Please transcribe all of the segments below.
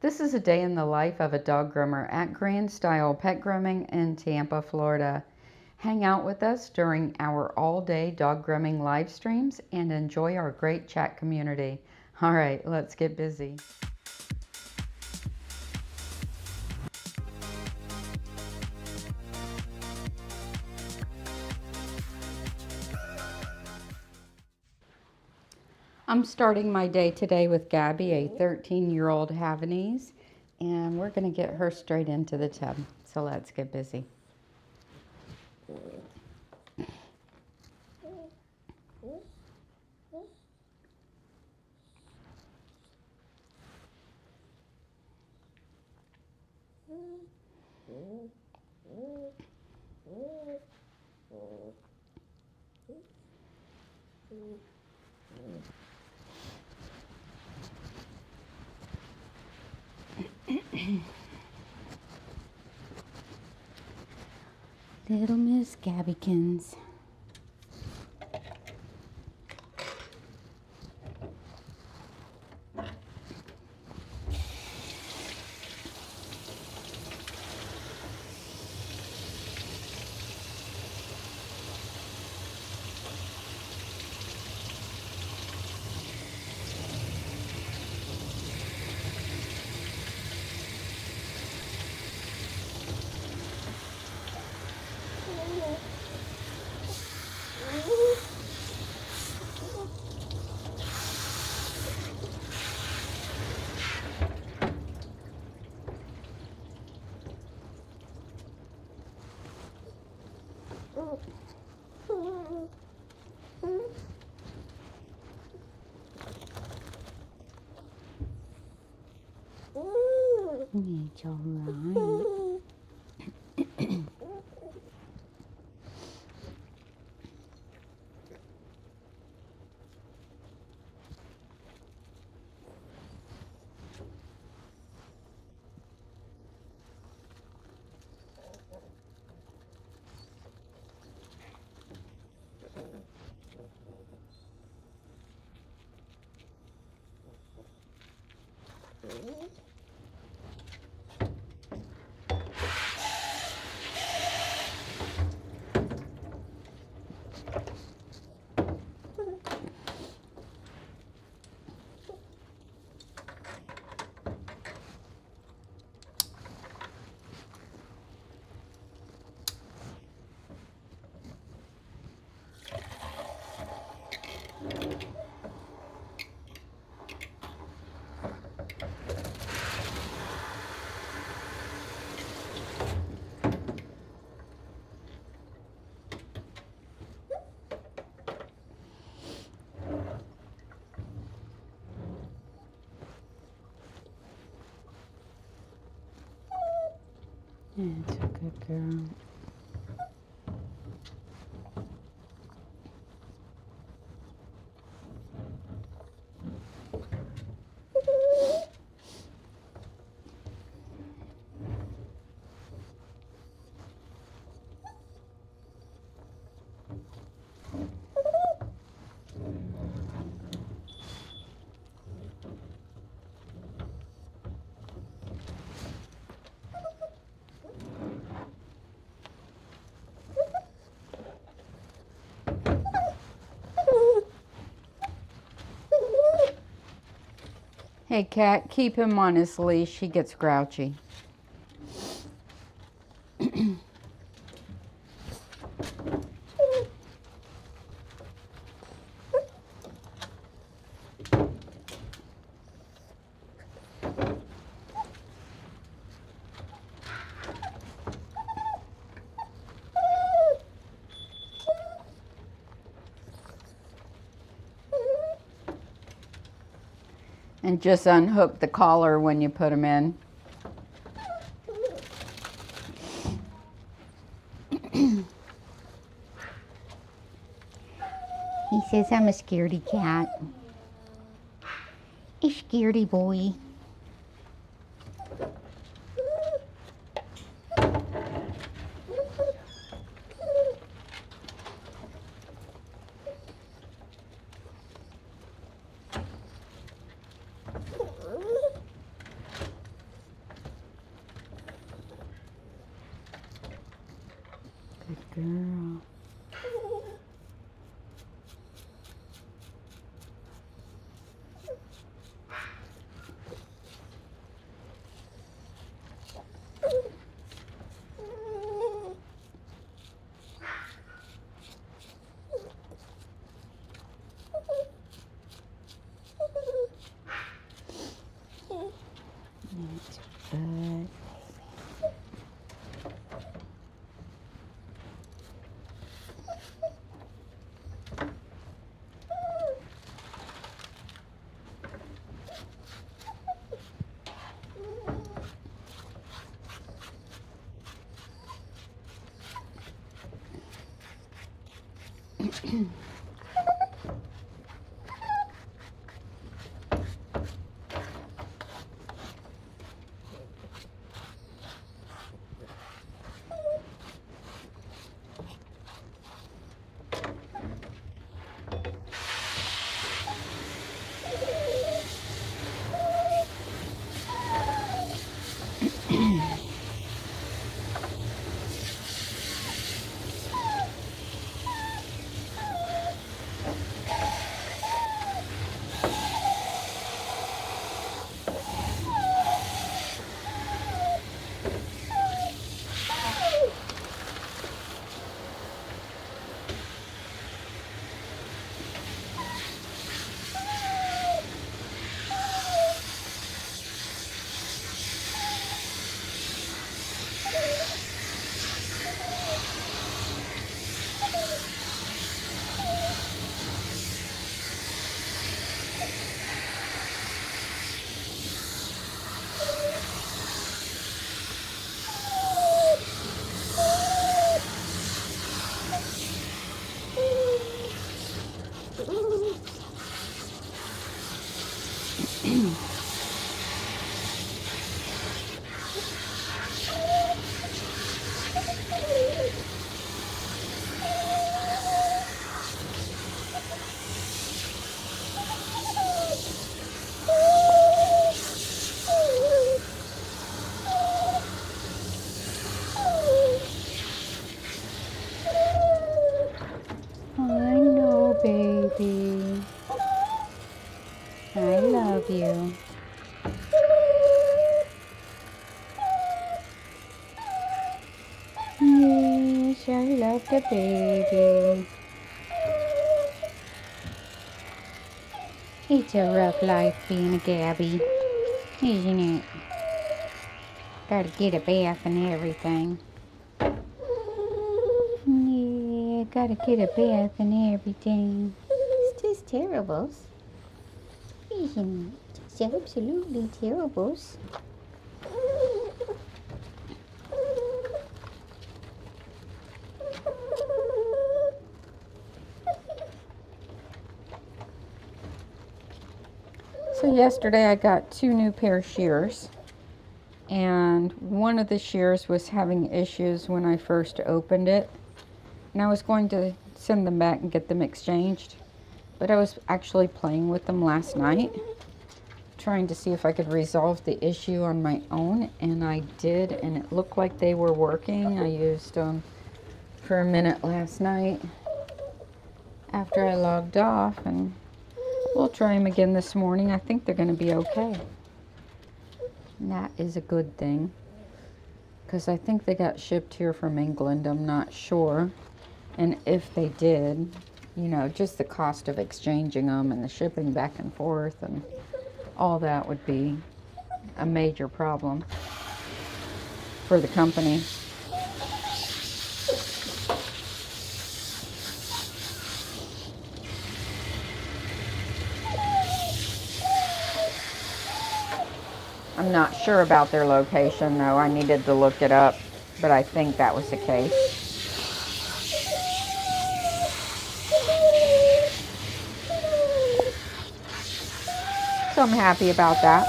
This is a day in the life of a dog groomer at Grand Style Pet Grooming in Tampa, Florida. Hang out with us during our all-day dog grooming live streams and enjoy our great chat community. All right, let's get busy. I'm starting my day today with Gabby, a 13-year-old Havanese, and we're going to get her straight into the tub. So let's get busy. Little Miss Gabbykins. It's all right. It's a good girl. Hey, Cat, keep him on his leash. He gets grouchy. And just unhook the collar when you put him in. He says I'm a scaredy cat. A scaredy boy. girl. That's good. I know, baby. I love you. Yes, I love the baby. It's a rough life being a Gabby, isn't it? Gotta get a bath and everything. Yeah, gotta get a bath and everything. It's just terrible, isn't it? It's absolutely terrible. So yesterday I got 2 new pair of shears, and one of the shears was having issues when I first opened it, and I was going to send them back and get them exchanged, but I was actually playing with them last night, trying to see if I could resolve the issue on my own, and I did, and it looked like they were working. I used them for a minute last night after I logged off, and we'll try them again this morning. I think they're going to be okay. And that is a good thing, because I think they got shipped here from England. I'm not sure. And if they did, you know, just the cost of exchanging them and the shipping back and forth and all that would be a major problem for the company. I'm not sure about their location though. I needed to look it up, but I think that was the case. So I'm happy about that.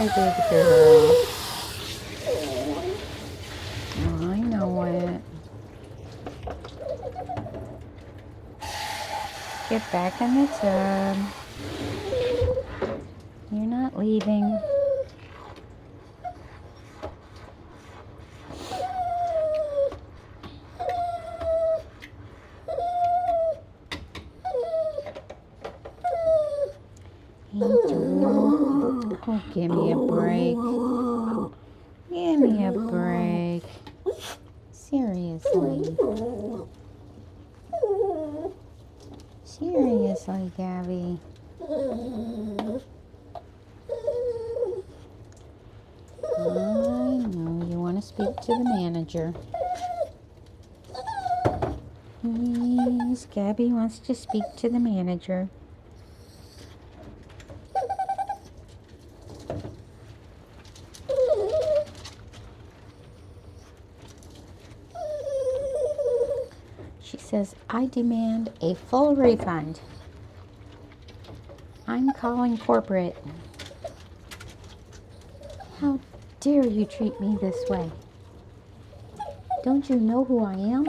Hi, baby girl. Oh, I know it. Get back in the tub. You're not leaving. Angel. Oh, give me a break. Give me a break. Seriously. Seriously, Gabby. I know you want to speak to the manager. Yes, Gabby wants to speak to the manager. She says, I demand a full refund. I'm calling corporate. How dare you treat me this way? Don't you know who I am?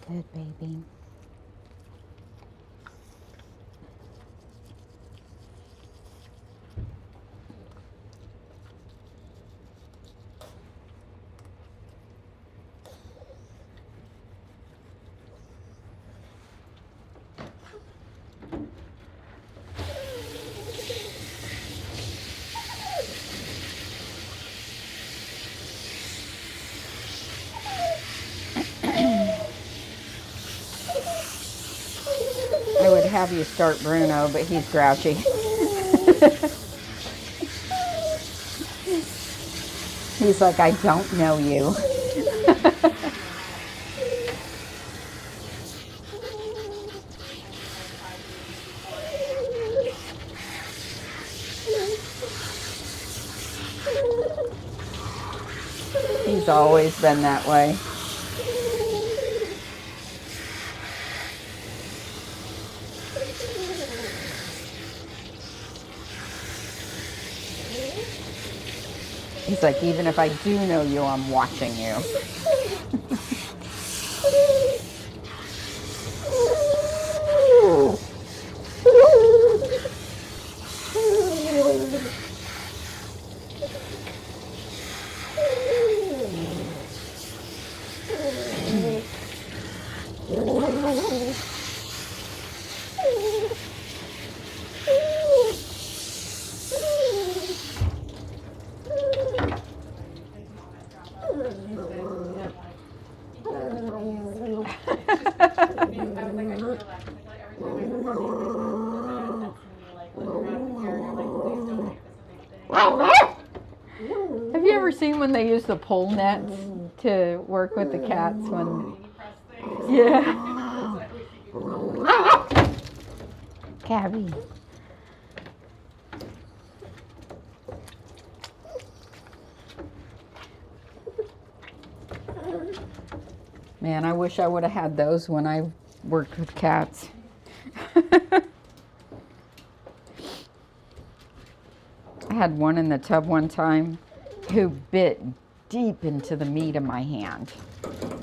Good baby. I would have you start Bruno, but he's grouchy. He's like, I don't know you. He's always been that way. He's like, even if I do know you, I'm watching you. Have you ever seen when they use the pole nets to work with the cats? When, yeah. Gabby. Man, I wish I would have had those when I worked with cats. I had one in the tub one time who bit deep into the meat of my hand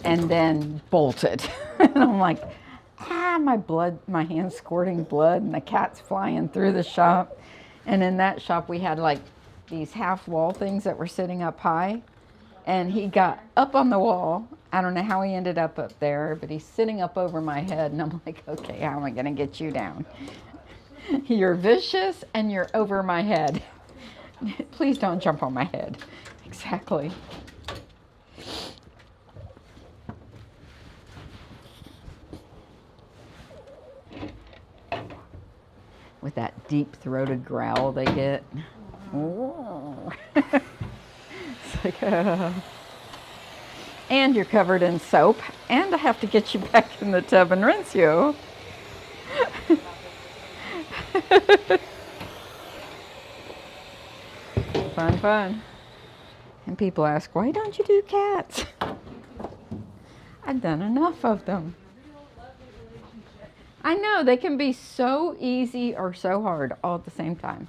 and then bolted. And I'm like, my hand's squirting blood and the cat's flying through the shop. And in that shop we had like these half wall things that were sitting up high, and he got up on the wall. I don't know how he ended up there, but he's sitting up over my head, and I'm like, okay, how am I gonna get you down? You're vicious and you're over my head. Please don't jump on my head. Exactly. With that deep-throated growl they get. It's like, and you're covered in soap, and I have to get you back in the tub and rinse you. Fun, fun. And people ask, why don't you do cats? I've done enough of them. I know, they can be so easy or so hard all at the same time.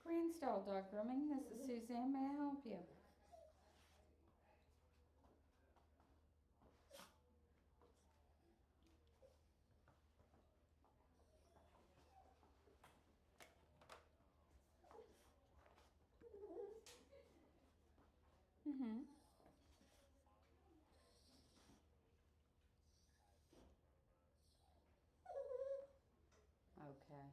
Grand Style Dog Grooming, this is Suzanne. May I help you? Mm-hmm. Okay.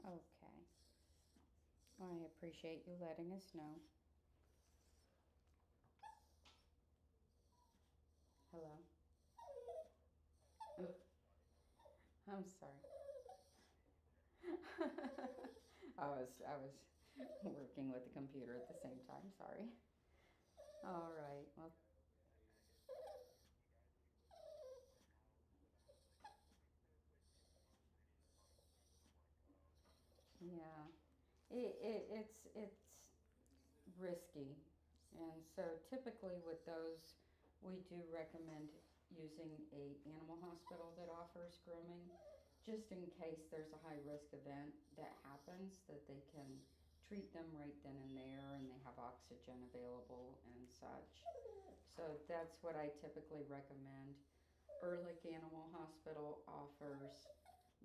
Okay. I appreciate you letting us know. Hello. I'm sorry. I was working with the computer at the same time. Sorry. All right. Well, yeah. It's risky, and so typically with those, we do recommend using a animal hospital that offers grooming, just in case there's a high risk event that happens, that they can treat them right then and there, and they have oxygen available and such. So that's what I typically recommend. Ehrlich Animal Hospital offers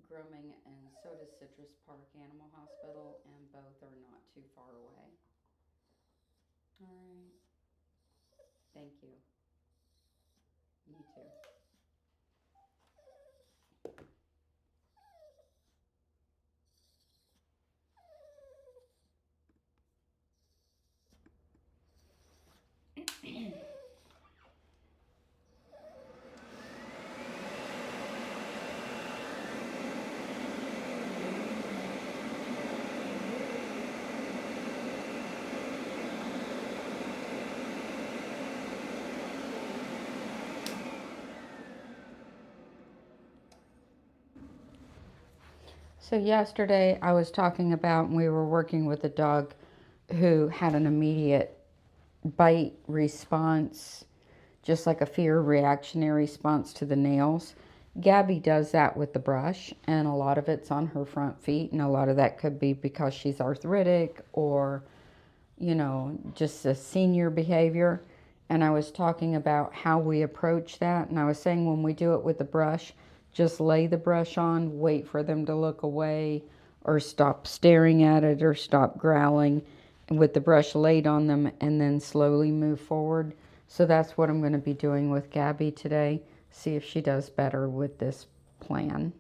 grooming, and so does Citrus Park Animal Hospital, and both are not too far away. All right. Thank you. You too. So yesterday I was talking about, and we were working with a dog who had an immediate bite response, just like a fear reactionary response to the nails. Gabby does that with the brush, and a lot of it's on her front feet, and a lot of that could be because she's arthritic or, you know, just a senior behavior. And I was talking about how we approach that, and I was saying when we do it with the brush, just lay the brush on, wait for them to look away or stop staring at it or stop growling with the brush laid on them, and then slowly move forward. So that's what I'm going to be doing with Gabby today. See if she does better with this plan.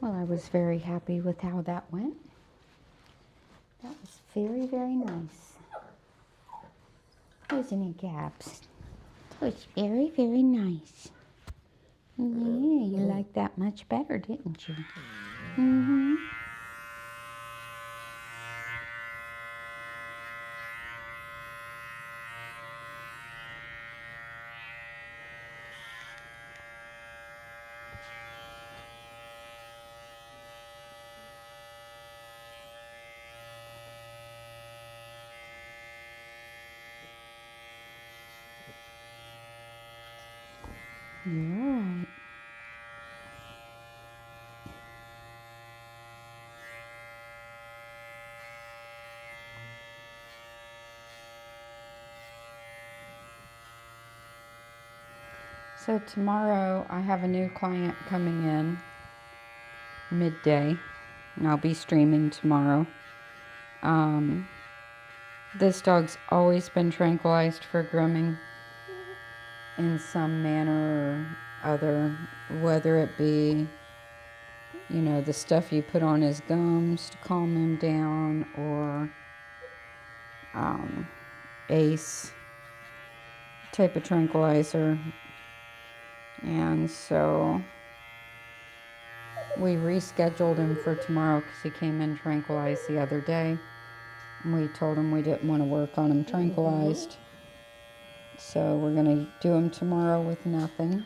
Well, I was very happy with how that went. That was very, very nice. Wasn't it, Gabs? It was very, very nice. Yeah, you liked that much better, didn't you? Mm-hmm. You're all right. So tomorrow I have a new client coming in midday, and I'll be streaming tomorrow. This dog's always been tranquilized for grooming in some manner or other, whether it be, you know, the stuff you put on his gums to calm him down, or ACE type of tranquilizer. And so we rescheduled him for tomorrow because he came in tranquilized the other day. And we told him we didn't want to work on him tranquilized. So we're going to do him tomorrow with nothing.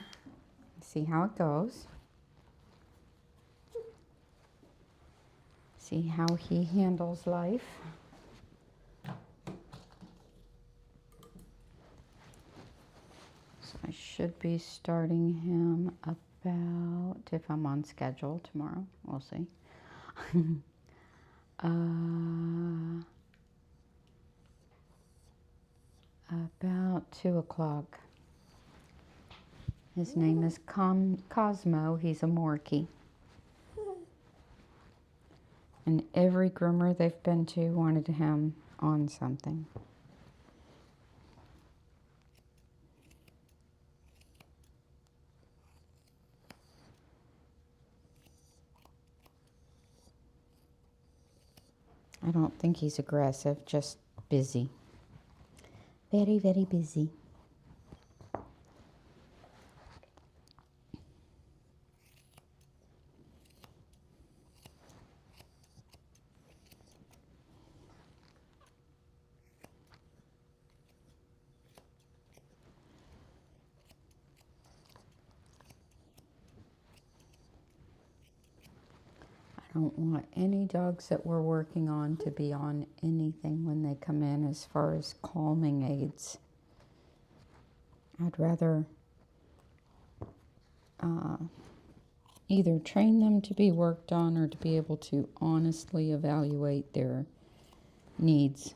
See how it goes. See how he handles life. So I should be starting him about, if I'm on schedule tomorrow, we'll see. About 2 o'clock. His name is Cosmo. He's a Morkie. And every groomer they've been to wanted him on something. I don't think he's aggressive, just busy. Very, very busy. I don't want any dogs that we're working on to be on anything when they come in as far as calming aids. I'd rather either train them to be worked on or to be able to honestly evaluate their needs.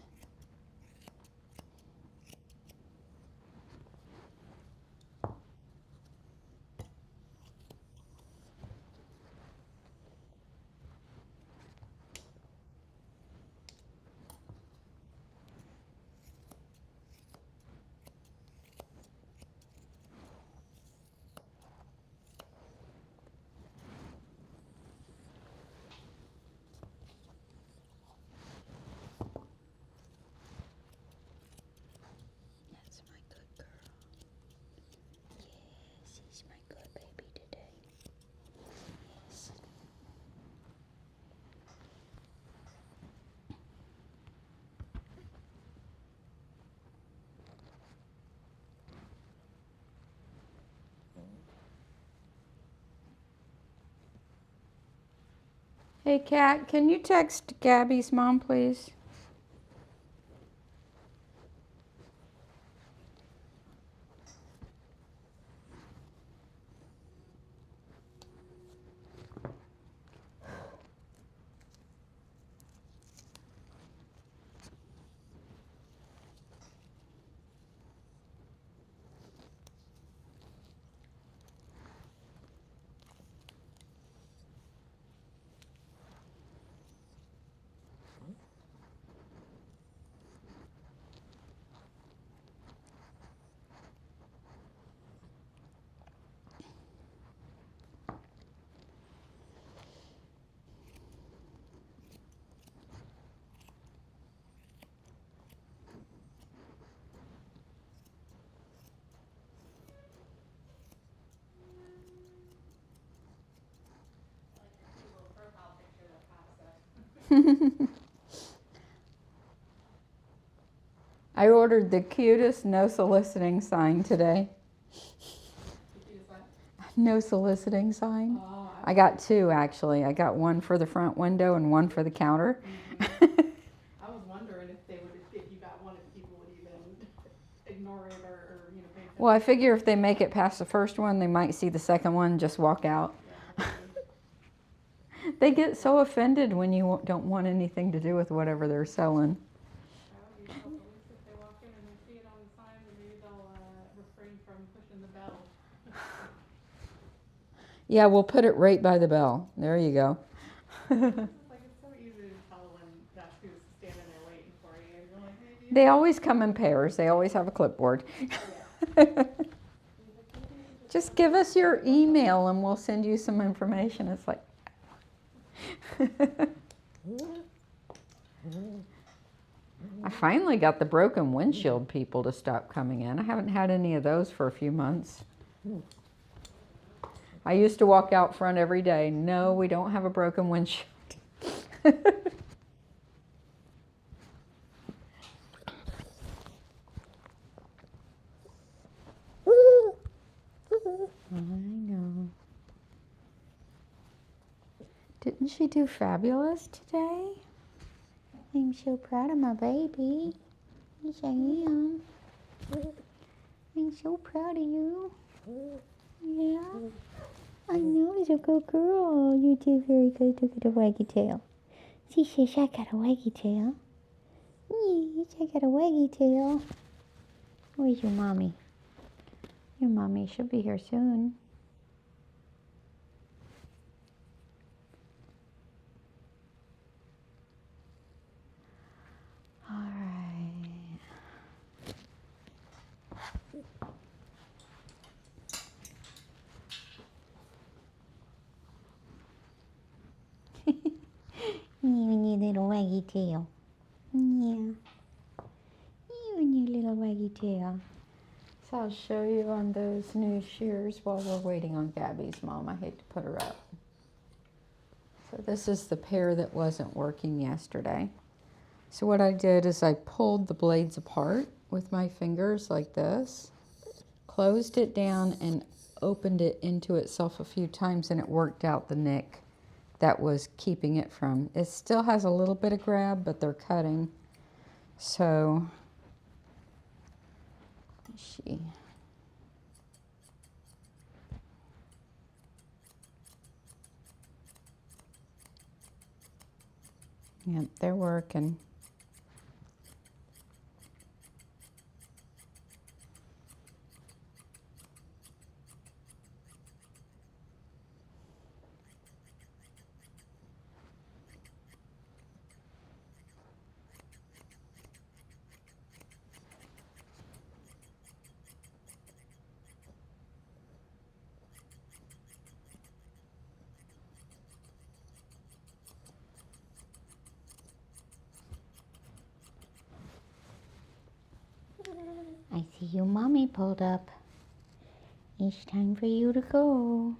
Hey, Kat, can you text Gabby's mom, please? I ordered the cutest no soliciting sign today. No soliciting sign. Oh, I got two actually. I got one for the front window and one for the counter. I was wondering if you got one, if people would even ignore it or pay attention. Well, I figure if they make it past the first one, they might see the second one and just walk out. Yeah, They get so offended when you don't want anything to do with whatever they're selling. well, at least if they walk in and they see it on the sign, then maybe they'll refrain from pushing the bell. Yeah, we'll put it right by the bell. There you go. It's so easy to tell when that's who's standing there waiting for you. You're like, hey, They always come in pairs. They always have a clipboard. Yeah. Just give us your email and we'll send you some information. It's like... I finally got the broken windshield people to stop coming in. I haven't had any of those for a few months. I used to walk out front every day. No, we don't have a broken windshield. I know. Didn't she do fabulous today? I'm so proud of my baby. Yes, I am. I'm so proud of you. Yeah. I know, he's a good girl. You did very good. Look at the waggy tail. She says, I got a waggy tail. Yes, I got a waggy tail. Where's your mommy? Your mommy should be here soon. All right. You and your little waggy tail. Yeah. You and your little waggy tail. So I'll show you on those new shears while we're waiting on Gabby's mom. I hate to put her up. So this is the pair that wasn't working yesterday. So what I did is I pulled the blades apart with my fingers like this, closed it down and opened it into itself a few times, and it worked out the nick that was keeping it from. It still has a little bit of grab, but they're cutting. So, she. Yep, they're working. I see your mommy pulled up. It's time for you to go.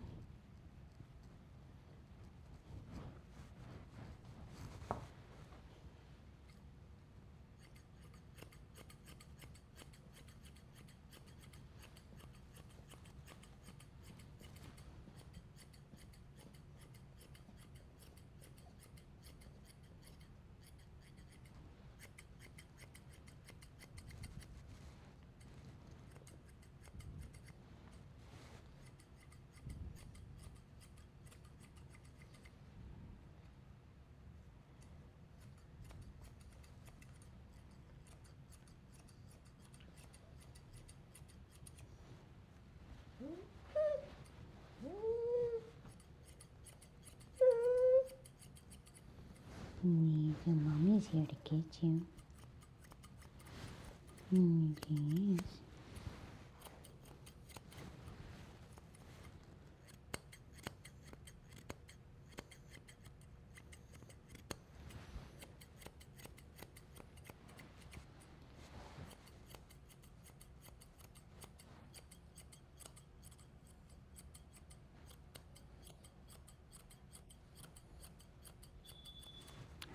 Your mommy's here to get you. Yes.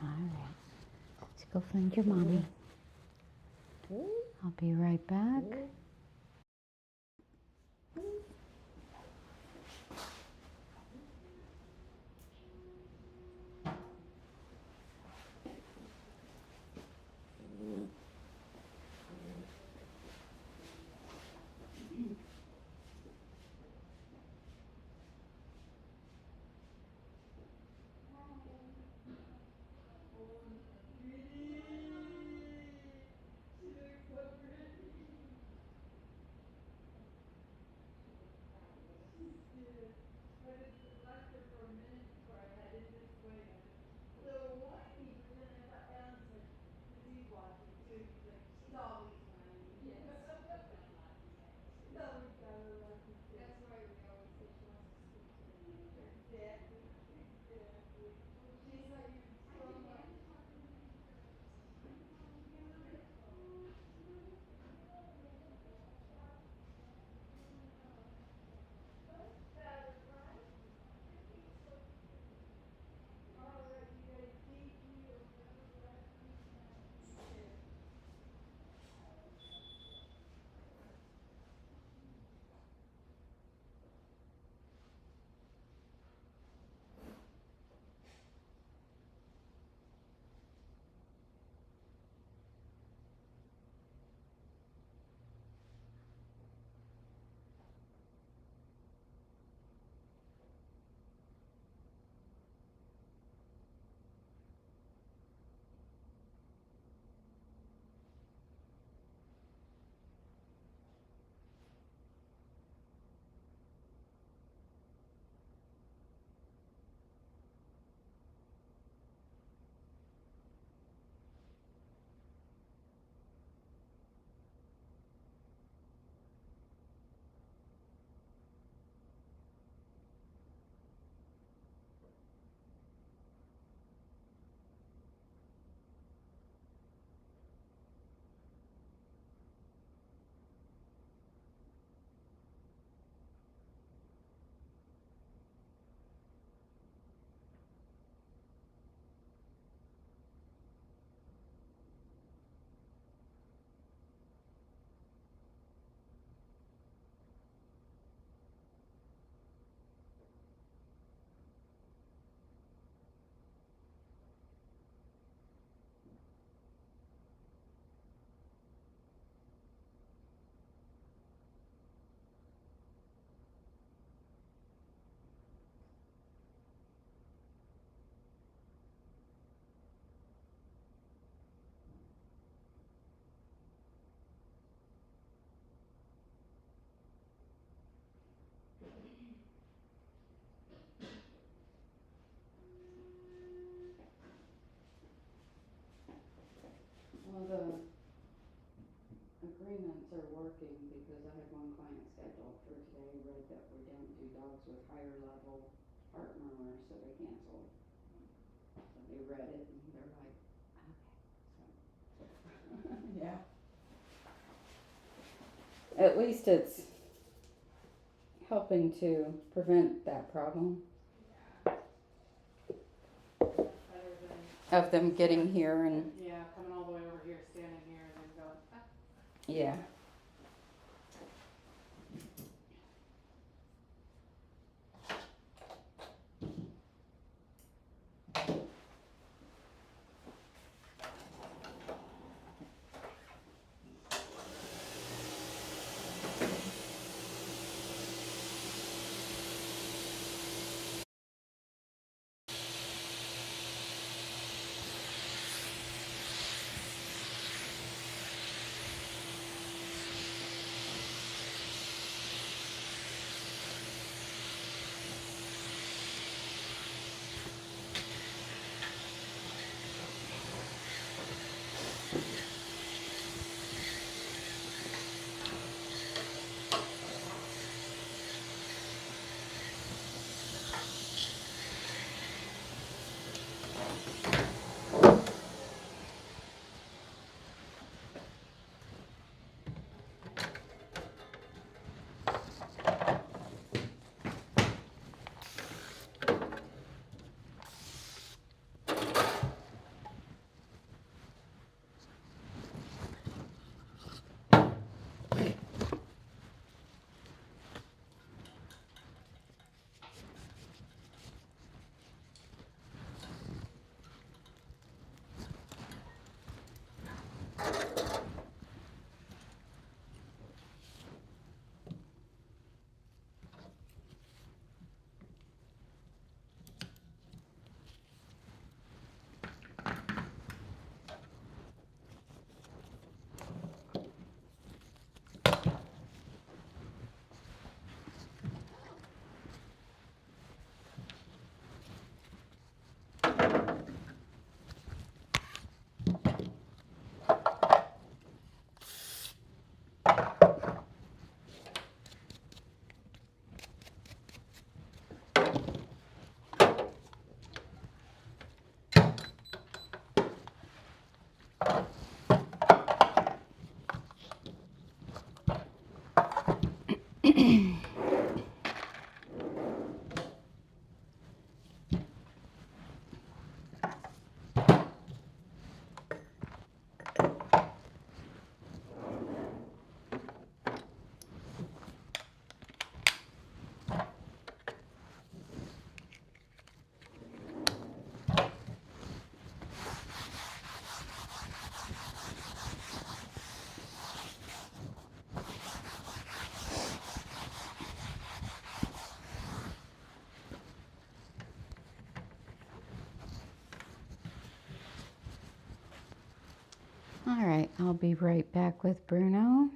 All right. Let's go find your mommy. I'll be right back. Well, the agreements are working because I had one client scheduled for today, read that we don't do dogs with higher level heart murmur, so they canceled. So they read it and they're like, okay. So, yeah. At least it's helping to prevent that problem Better than, of them getting here and, yeah, coming all the way over here, standing here, and then going, ah. yeah. All right, I'll be right back with Bruno.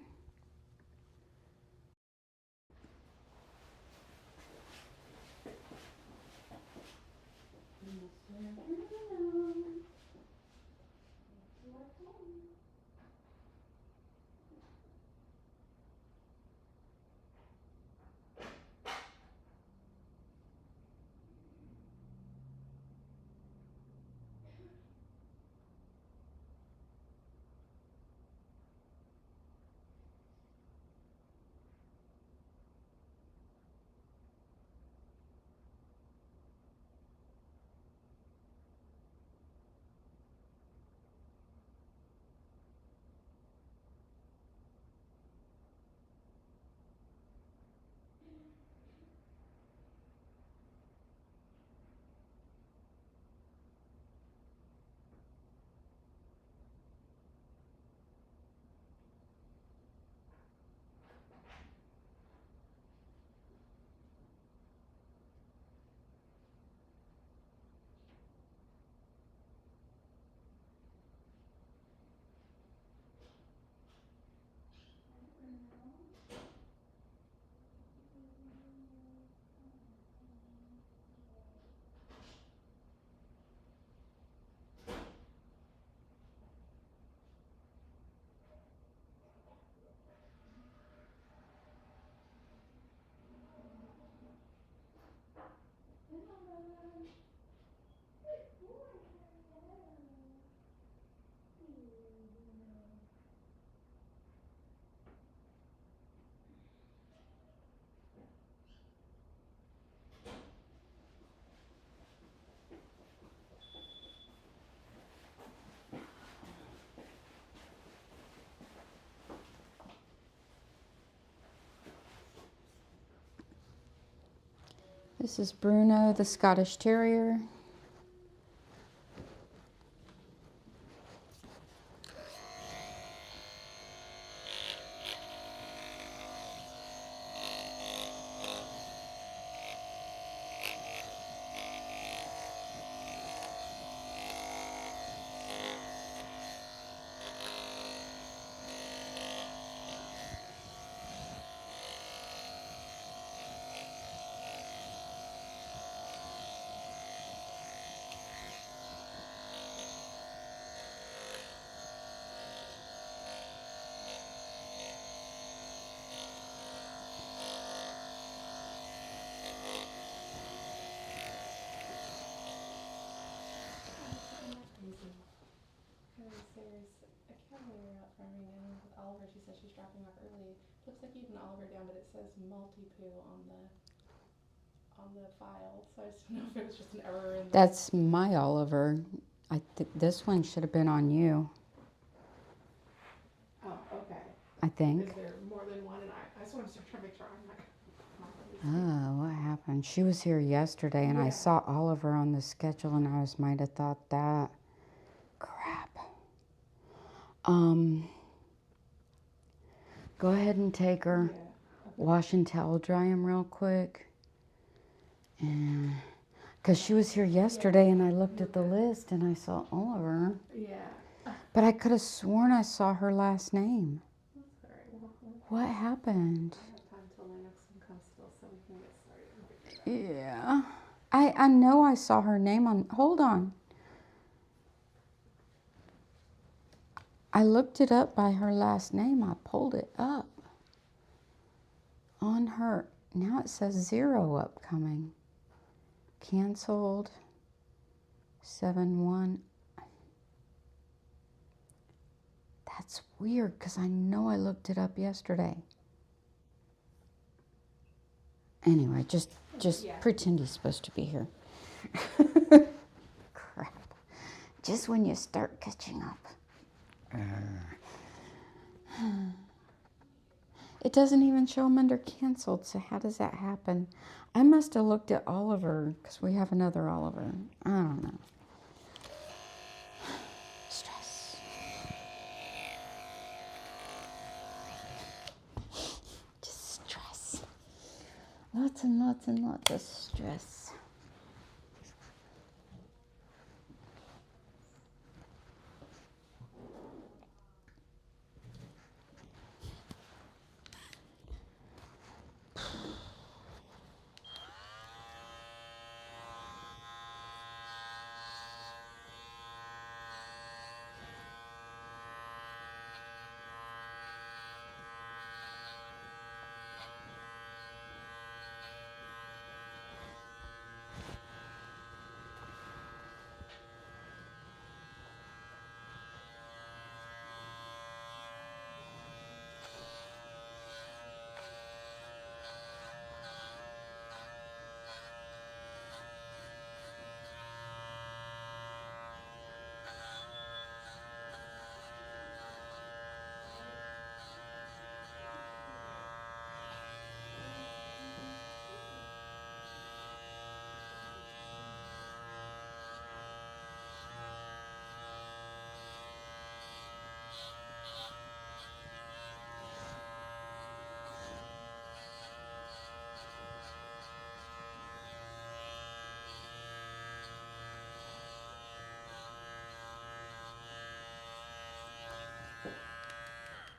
This is Bruno, the Scottish Terrier. There's a cavalier out farming, and with Oliver, she says she's dropping off early. Looks like even Oliver down, but it says multi-poo on the file, so I just don't know if it was just an error in the... That's my Oliver. I think this one should have been on you. Oh, okay. I think. Is there more than one? And I just want to try to make sure I'm like... Oh, what happened? She was here yesterday, and I saw Oliver on the schedule, and I might have thought that. Crap. Go ahead and take her. Yeah. Okay. Wash and towel dry him real quick. And because she was here yesterday, and I looked at the list, and I saw Oliver. Yeah. But I could have sworn I saw her last name. That's all right. What happened? I have time till my next one comes still, so we can get started and figure it out. Yeah. I know I saw her name on... Hold on. I looked it up by her last name. I pulled it up on her. Now it says 0 upcoming. Canceled. 7/1. That's weird because I know I looked it up yesterday. Anyway, just Yeah. pretend he's supposed to be here. Crap. Just when you start catching up. It doesn't even show him under canceled, so how does that happen? I must have looked at Oliver, because we have another Oliver. I don't know. Stress. Just stress. Lots and lots and lots of stress.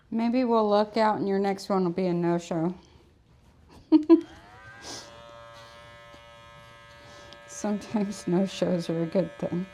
Maybe we'll look out and your next one will be a no-show. Sometimes no-shows are a good thing.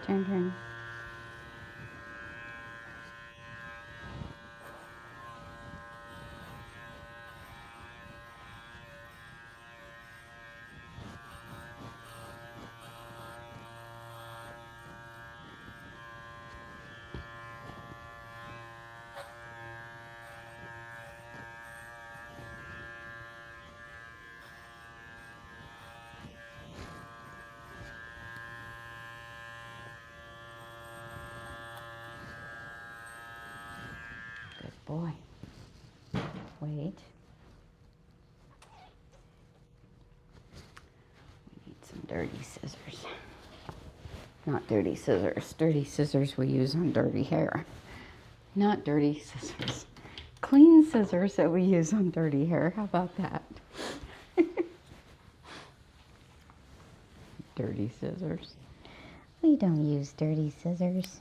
Turn. Good boy. Wait. We need some dirty scissors. Not dirty scissors. Dirty scissors we use on dirty hair. Not dirty scissors. Clean scissors that we use on dirty hair. How about that? Dirty scissors. We don't use dirty scissors.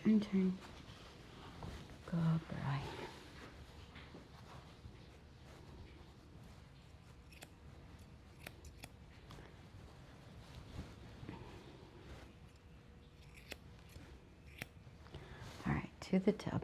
Turn. Good boy. All right, to the tub.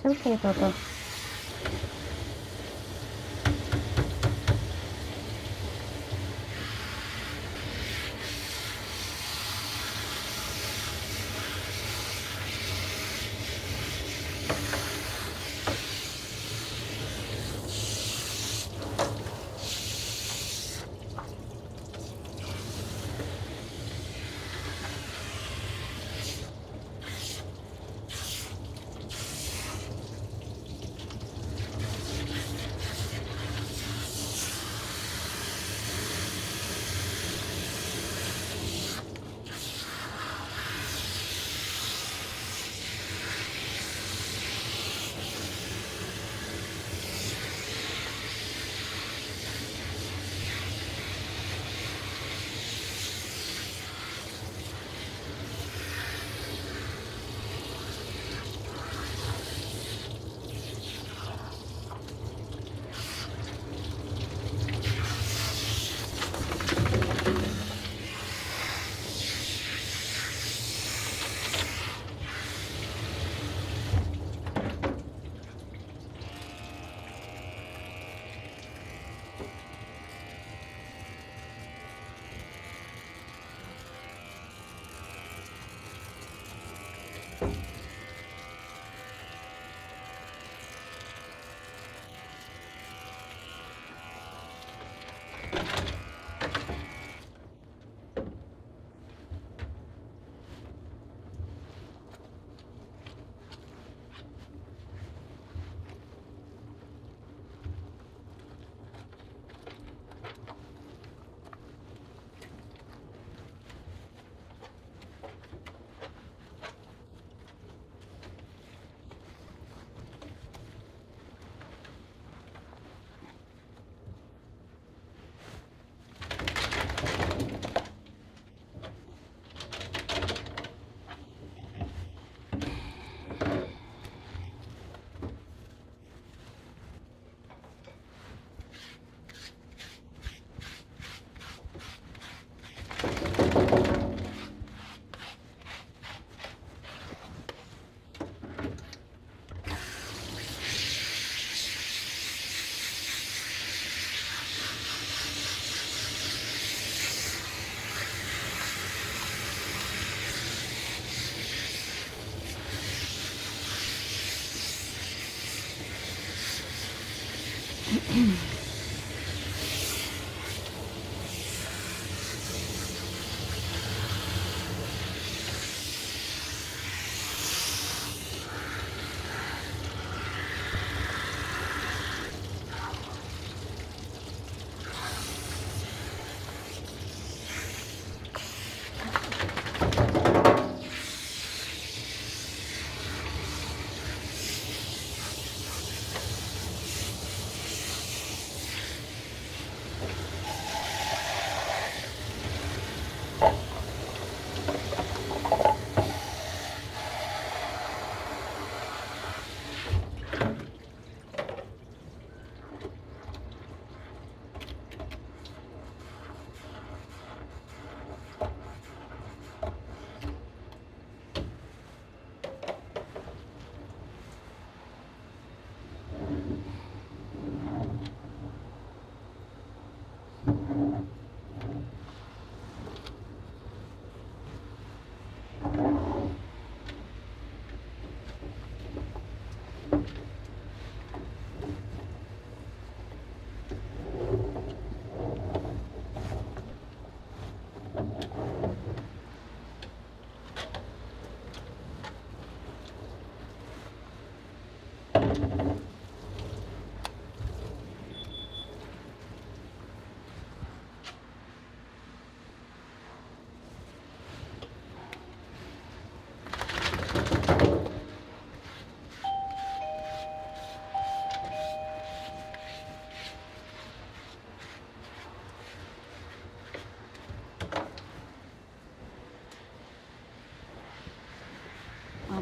It's okay, Papa.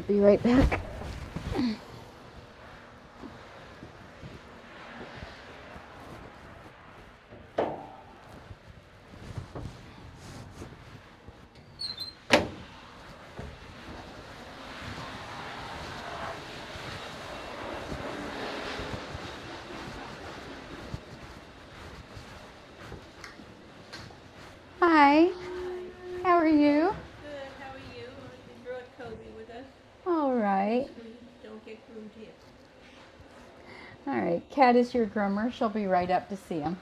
I'll be right back. All right, Kat is your groomer. She'll be right up to see him.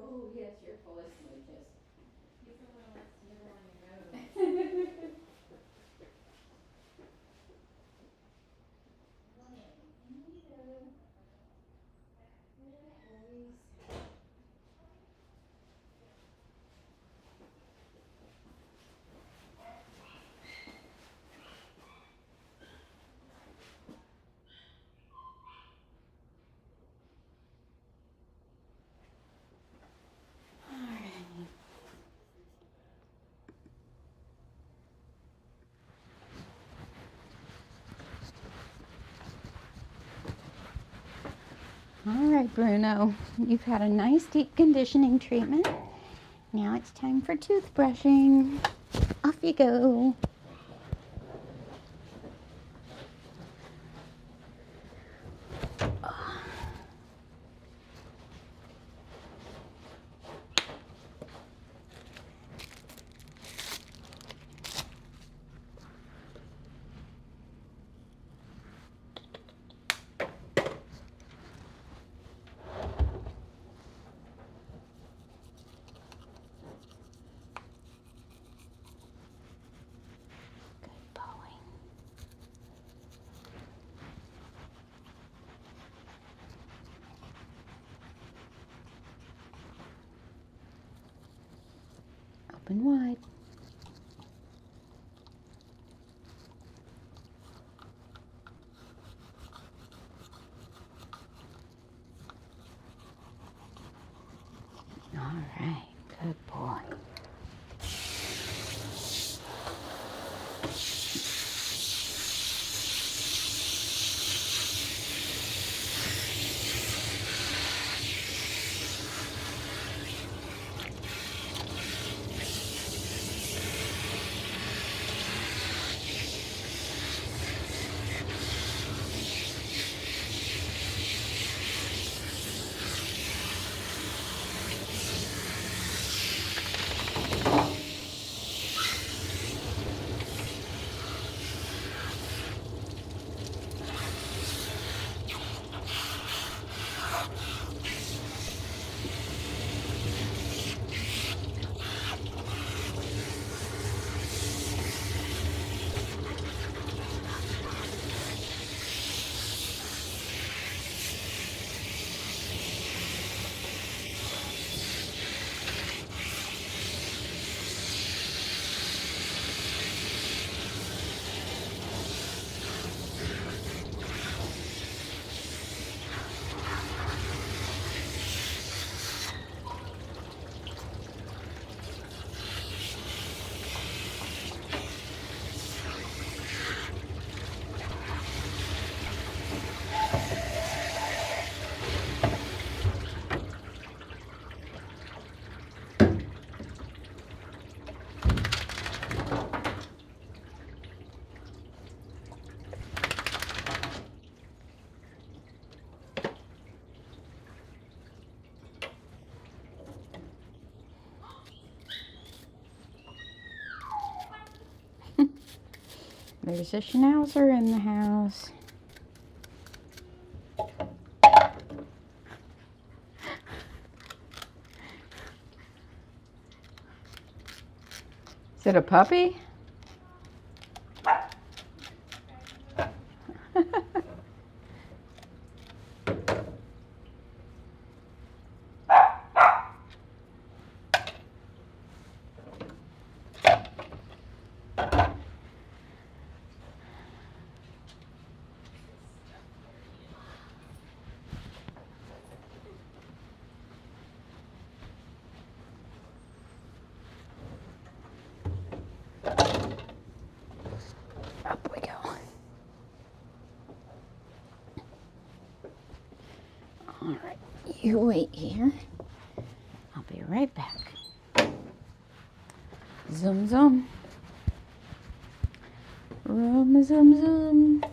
Oh, yes, you're full of smooches. He's a little less tender on your nose. All right, Bruno, you've had a nice deep conditioning treatment. Now it's time for toothbrushing. Off you go. Good boy. Open wide. All right, good boy. There's a schnauzer in the house. Is it a puppy? All right, you wait here. I'll be right back. Zoom, zoom. Zoom, zoom, zoom.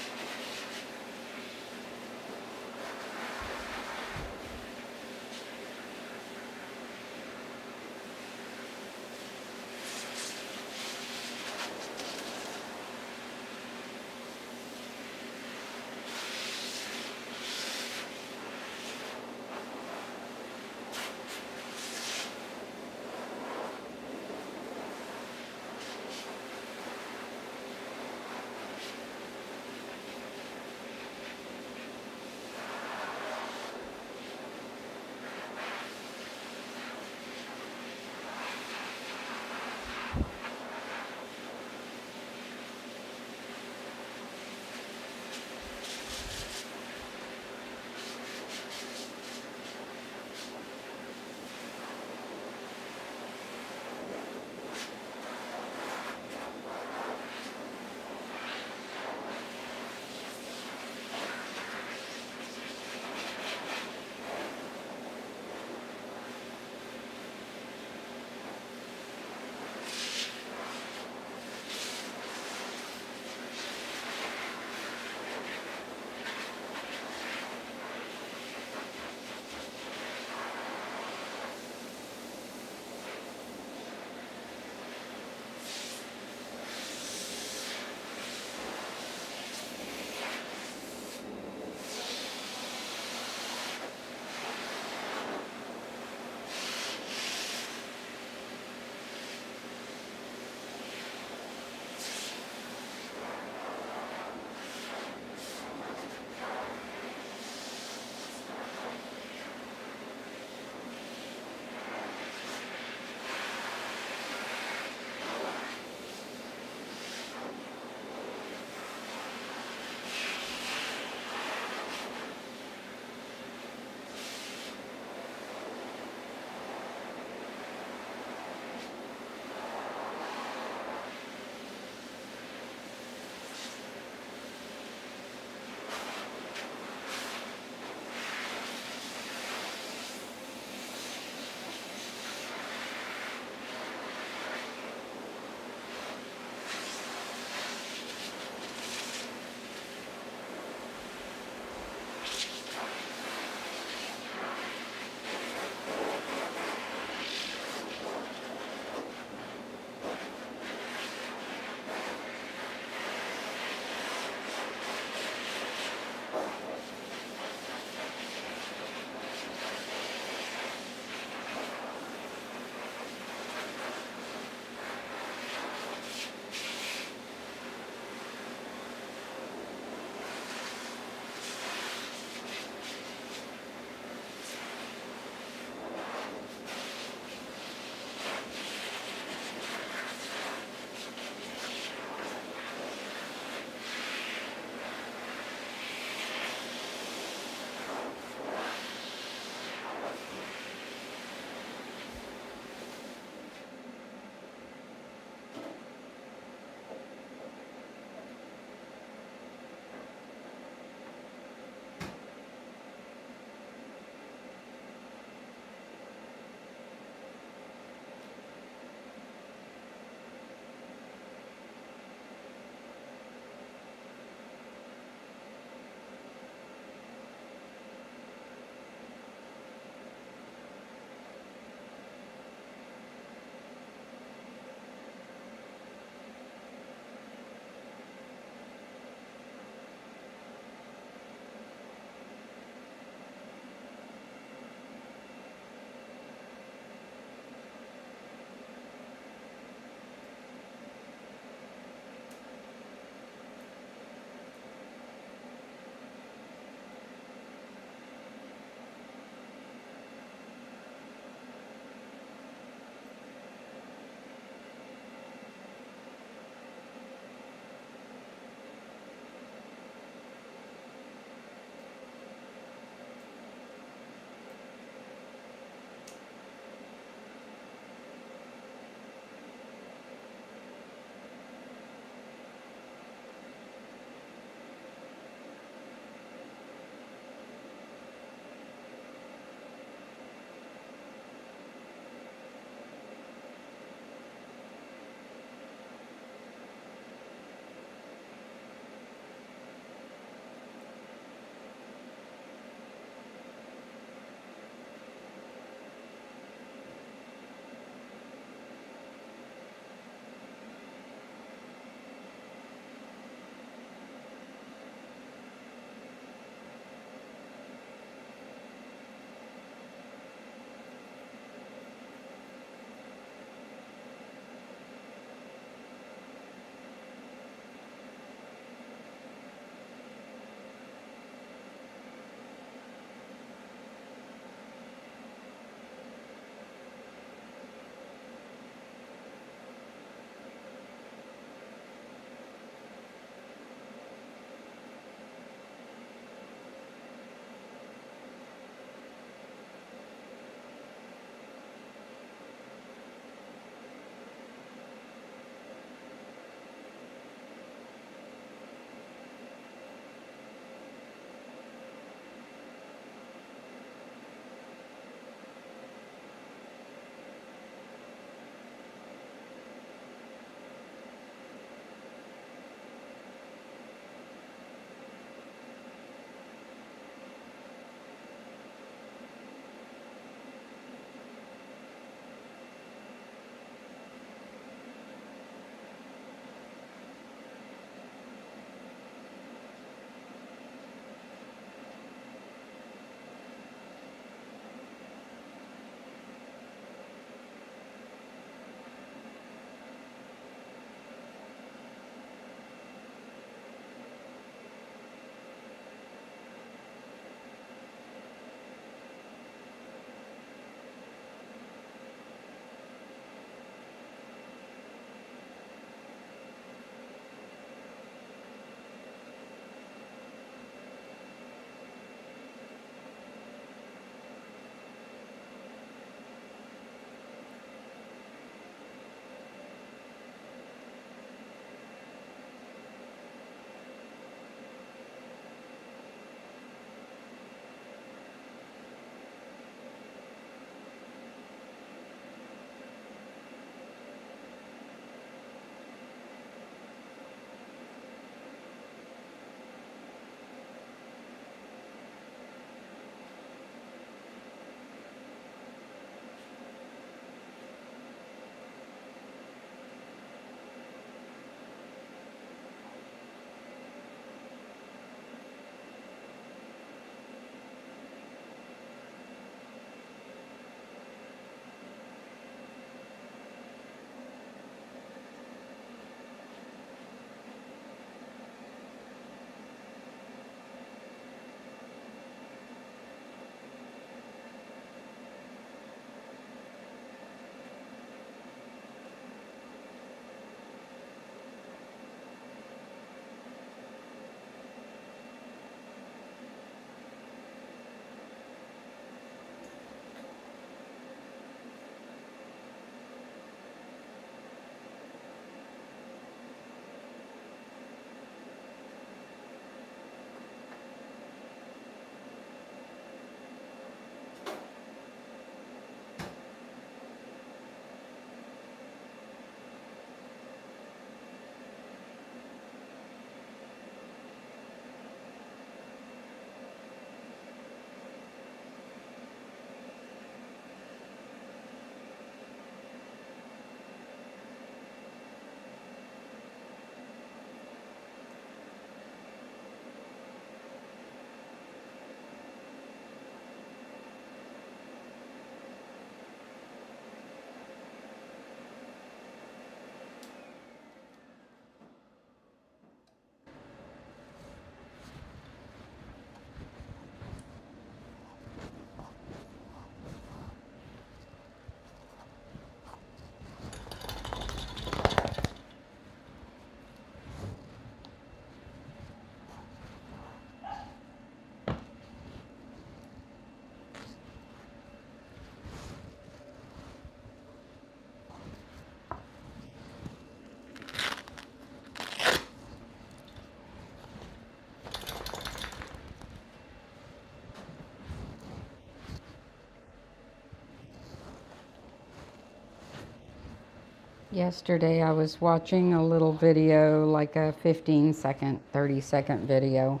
Yesterday I was watching a little video, like a 15-second, 30-second video,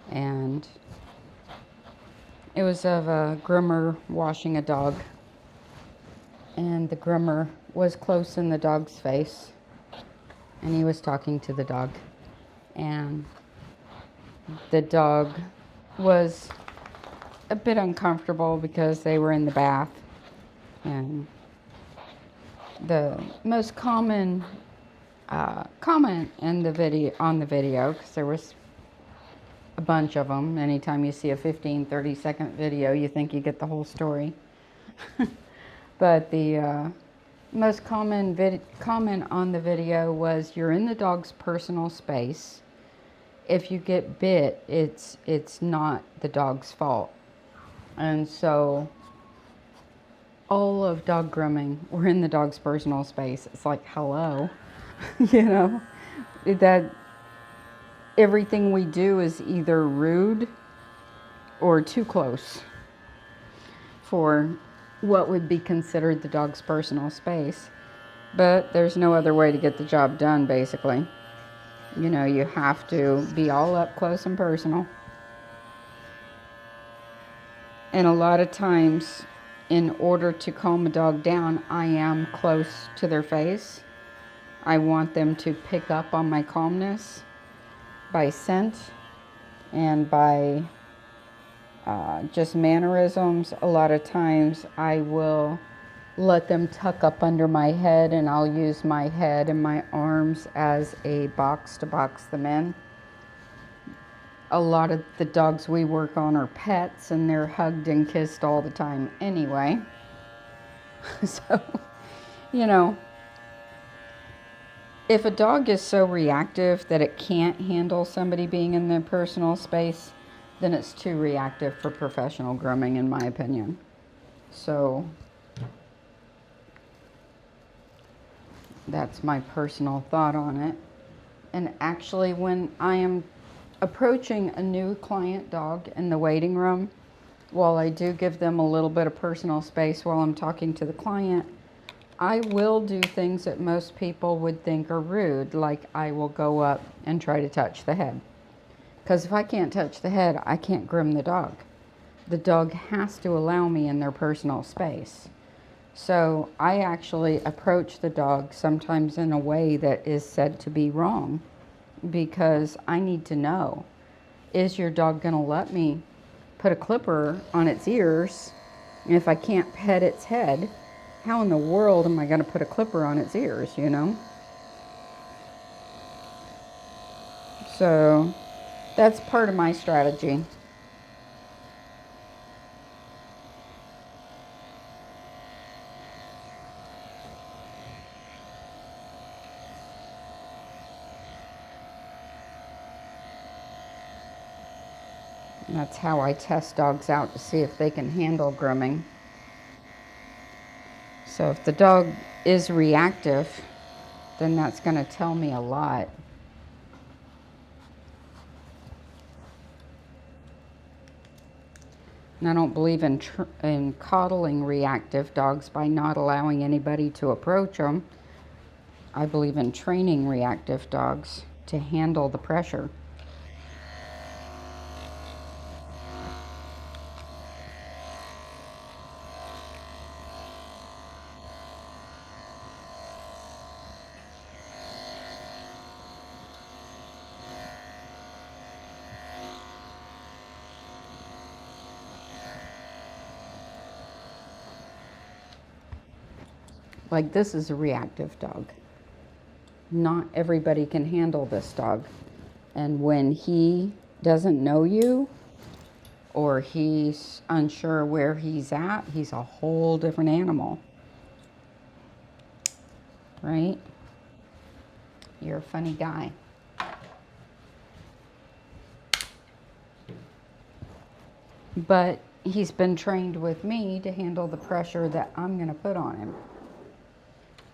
and it was of a groomer washing a dog, and the groomer was close in the dog's face, and he was talking to the dog, and the dog was a bit uncomfortable because they were in the bath, and the most common comment in the video, because there was a bunch of them. Anytime you see a 15-30 second video, you think you get the whole story. But the most common comment on the video was, "You're in the dog's personal space. If you get bit, it's not the dog's fault." And so all of dog grooming, we're in the dog's personal space. It's like, hello, you know, that everything we do is either rude or too close for what would be considered the dog's personal space. But there's no other way to get the job done, basically. You know, you have to be all up close and personal. And a lot of times, in order to calm a dog down, I am close to their face. I want them to pick up on my calmness by scent and by just mannerisms. A lot of times I will let them tuck up under my head, and I'll use my head and my arms as a box to box them in. A lot of the dogs we work on are pets, and they're hugged and kissed all the time anyway. So, you know, if a dog is so reactive that it can't handle somebody being in their personal space, then it's too reactive for professional grooming, in my opinion. So that's my personal thought on it. And actually, when I am approaching a new client dog in the waiting room, while I do give them a little bit of personal space while I'm talking to the client, I will do things that most people would think are rude, like I will go up and try to touch the head. Because if I can't touch the head, I can't groom the dog. The dog has to allow me in their personal space. So I actually approach the dog sometimes in a way that is said to be wrong, because I need to know, is your dog going to let me put a clipper on its ears? And if I can't pet its head, how in the world am I going to put a clipper on its ears, you know? So that's part of my strategy. And that's how I test dogs out to see if they can handle grooming. So if the dog is reactive, then that's going to tell me a lot. And I don't believe in coddling reactive dogs by not allowing anybody to approach them. I believe in training reactive dogs to handle the pressure. Like, this is a reactive dog. Not everybody can handle this dog. And when he doesn't know you, or he's unsure where he's at, he's a whole different animal. Right? You're a funny guy. But he's been trained with me to handle the pressure that I'm going to put on him.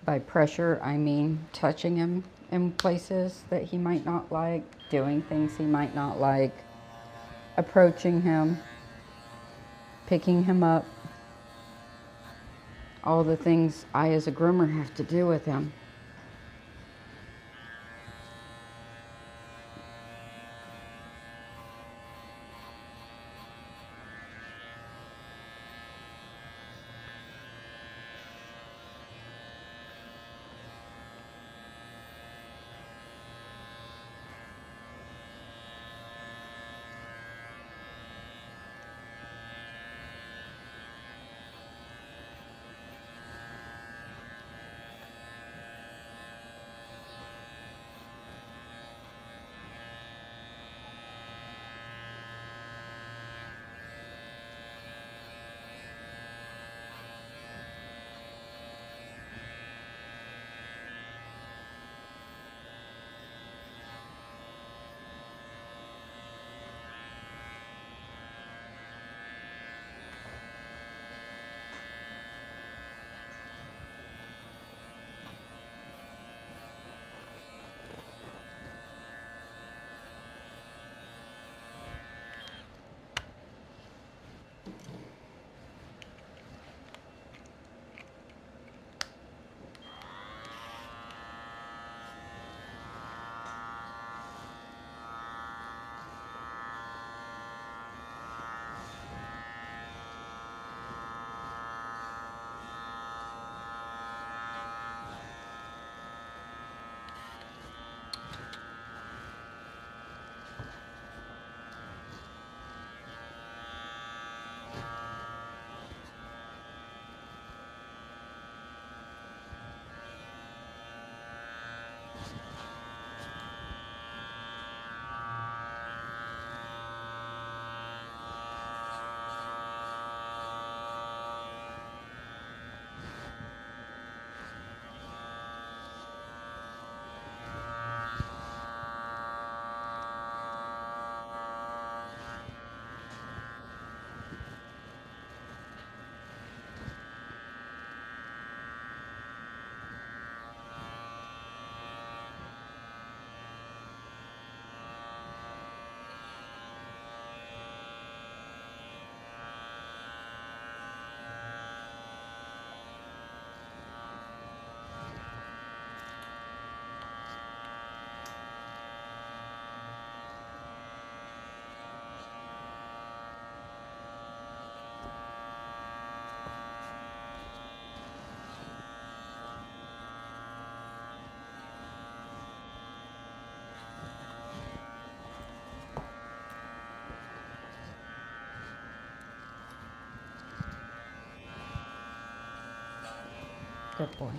By pressure, I mean touching him in places that he might not like, doing things he might not like, approaching him, picking him up, all the things I as a groomer have to do with him. Good boy.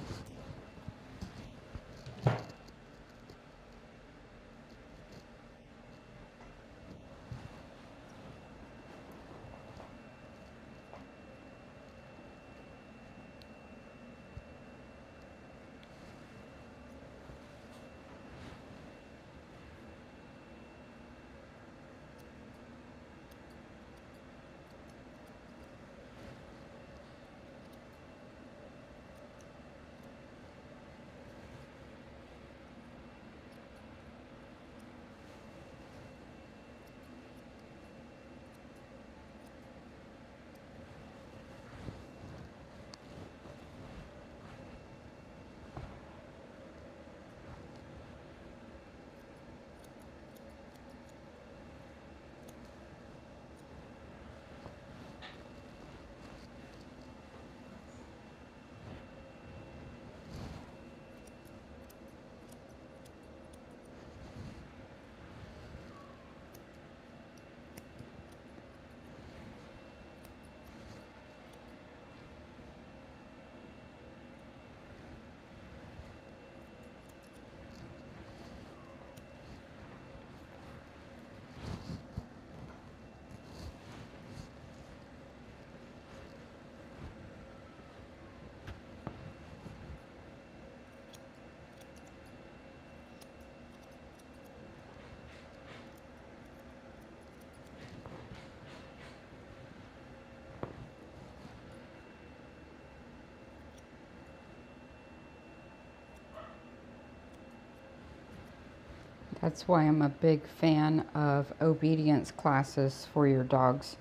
That's why I'm a big fan of obedience classes for your dogs.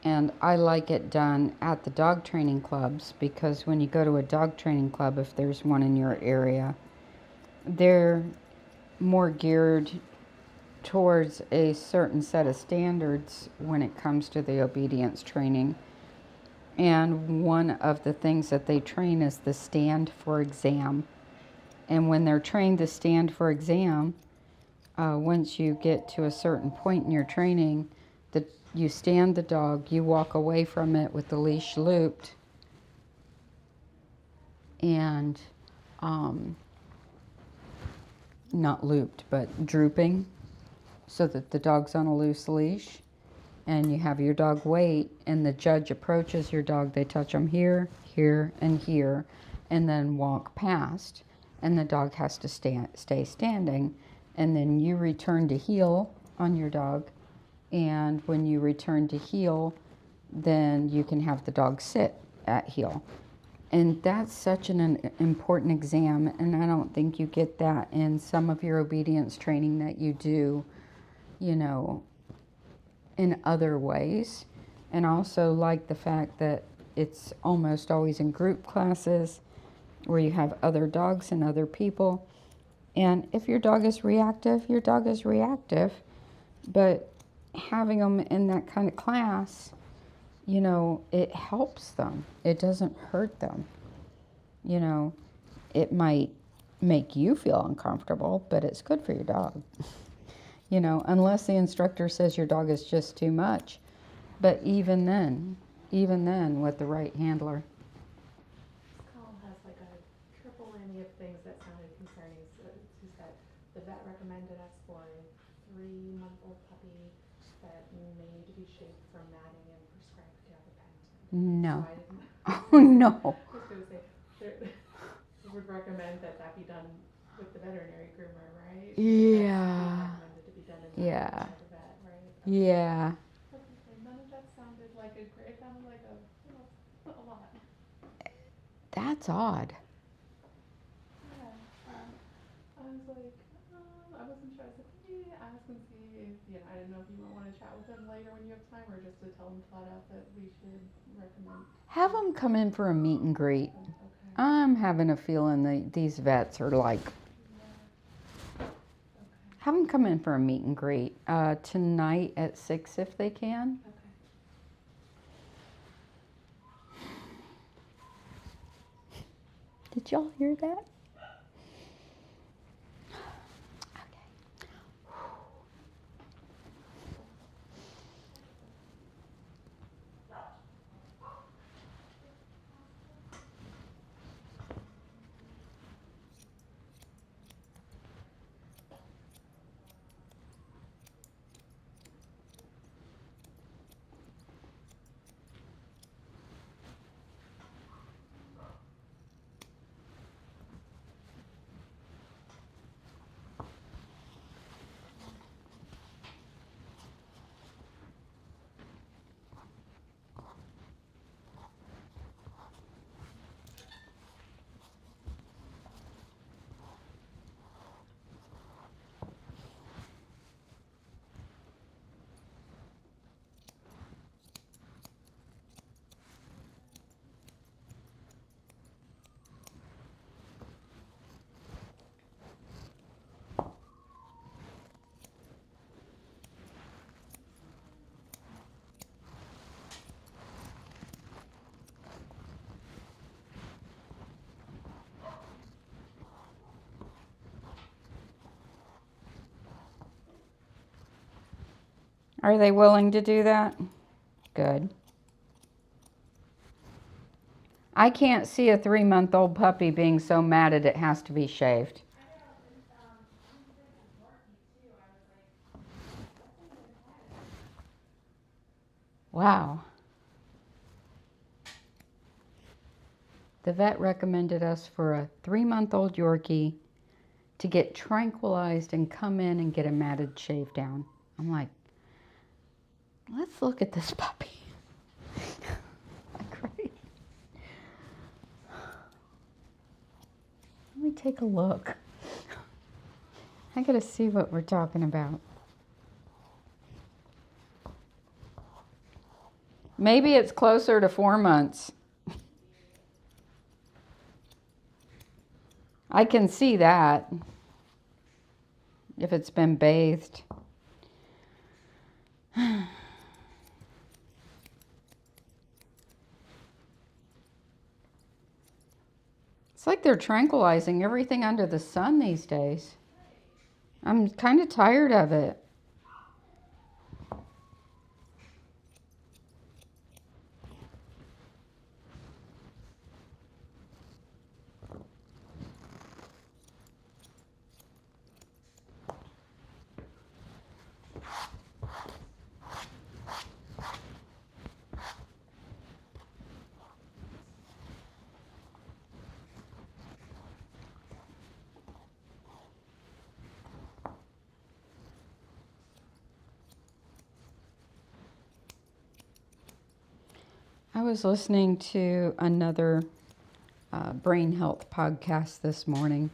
And I like it done at the dog training clubs, because when you go to a dog training club, if there's one in your area, they're more geared towards a certain set of standards when it comes to the obedience training. And one of the things that they train is the stand for exam. And when they're trained to stand for exam, once you get to a certain point in your training, you stand the dog, you walk away from it with the leash looped, and not looped, but drooping, so that the dog's on a loose leash. And you have your dog wait, and the judge approaches your dog. They touch them here, here, and here, and then walk past. And the dog has to stay standing. And then you return to heel on your dog. And when you return to heel, then you can have the dog sit at heel. And that's such an important exam. And I don't think you get that in some of your obedience training that you do, you know, in other ways. And also like the fact that it's almost always in group classes where you have other dogs and other people. And if your dog is reactive, your dog is reactive. But having them in that kind of class, you know, it helps them. It doesn't hurt them. You know, it might make you feel uncomfortable, but it's good for your dog. You know, unless the instructor says your dog is just too much. But even then with the right handler. This call has like a triple whammy of things that sounded concerning. So she said the vet recommended us for a 3-month-old puppy that may need to be shaved for matting and prescribed gabapentin. No. So I didn't. Oh, no. I was going to say, they would recommend that be done with the veterinary groomer, right? Yeah. Recommended to be done in Yeah. the vet, right? Yeah. None of that sounded like a great. It sounded like a lot. That's odd. Yeah. I was like, I wasn't sure. I said, maybe ask and see. I didn't know if you want to chat with him later when you have time, or just to tell him flat out that we should recommend. Have them come in for a meet and greet. Okay. I'm having a feeling these vets are like, Yeah. Okay. have them come in for a meet and greet tonight at 6 if they can. Okay. Did y'all hear that? Are they willing to do that? Good. I can't see a 3-month-old puppy being so mad at it has to be shaved. Wow. The vet recommended us for a 3-month-old Yorkie to get tranquilized and come in and get a matted shave down. I'm like, let's look at this puppy. Great. Let me take a look. I gotta see what we're talking about. Maybe it's closer to 4 months. I can see that if it's been bathed. It's like they're tranquilizing everything under the sun these days. I'm kind of tired of it. I was listening to another brain health podcast this morning,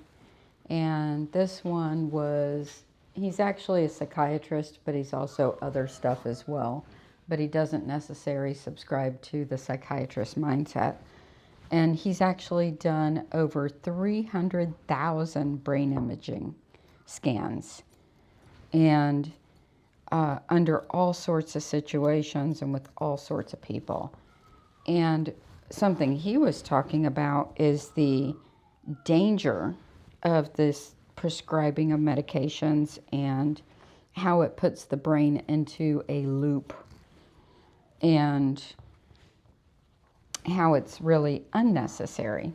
and this one was, he's actually a psychiatrist, but he's also other stuff as well, but he doesn't necessarily subscribe to the psychiatrist mindset. And he's actually done over 300,000 brain imaging scans, and under all sorts of situations and with all sorts of people. And something he was talking about is the danger of this prescribing of medications and how it puts the brain into a loop, and how it's really unnecessary.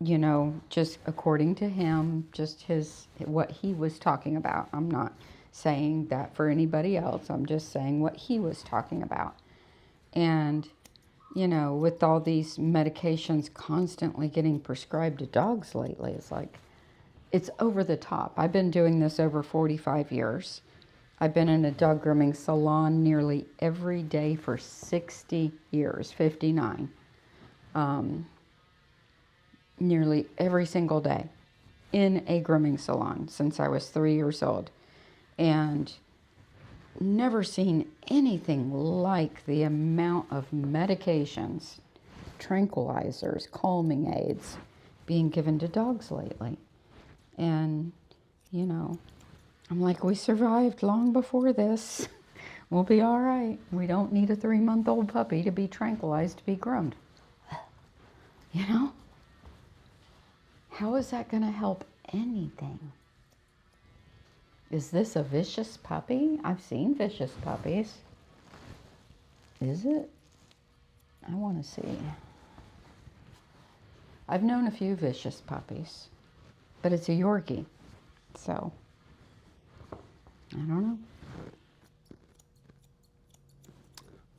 You know, just according to him, just what he was talking about. I'm not saying that for anybody else. I'm just saying what he was talking about. And you know, with all these medications constantly getting prescribed to dogs lately, it's like, it's over the top. I've been doing this over 45 years. I've been in a dog grooming salon nearly every day for 60 years, 59. Nearly every single day in a grooming salon since I was 3 years old. And never seen anything like the amount of medications, tranquilizers, calming aids being given to dogs lately. And, you know, I'm like, we survived long before this. We'll be all right. We don't need a 3-month-old puppy to be tranquilized to be groomed. You know? How is that going to help anything? Is this a vicious puppy? I've seen vicious puppies. Is it? I want to see. I've known a few vicious puppies, but it's a Yorkie, so I don't know.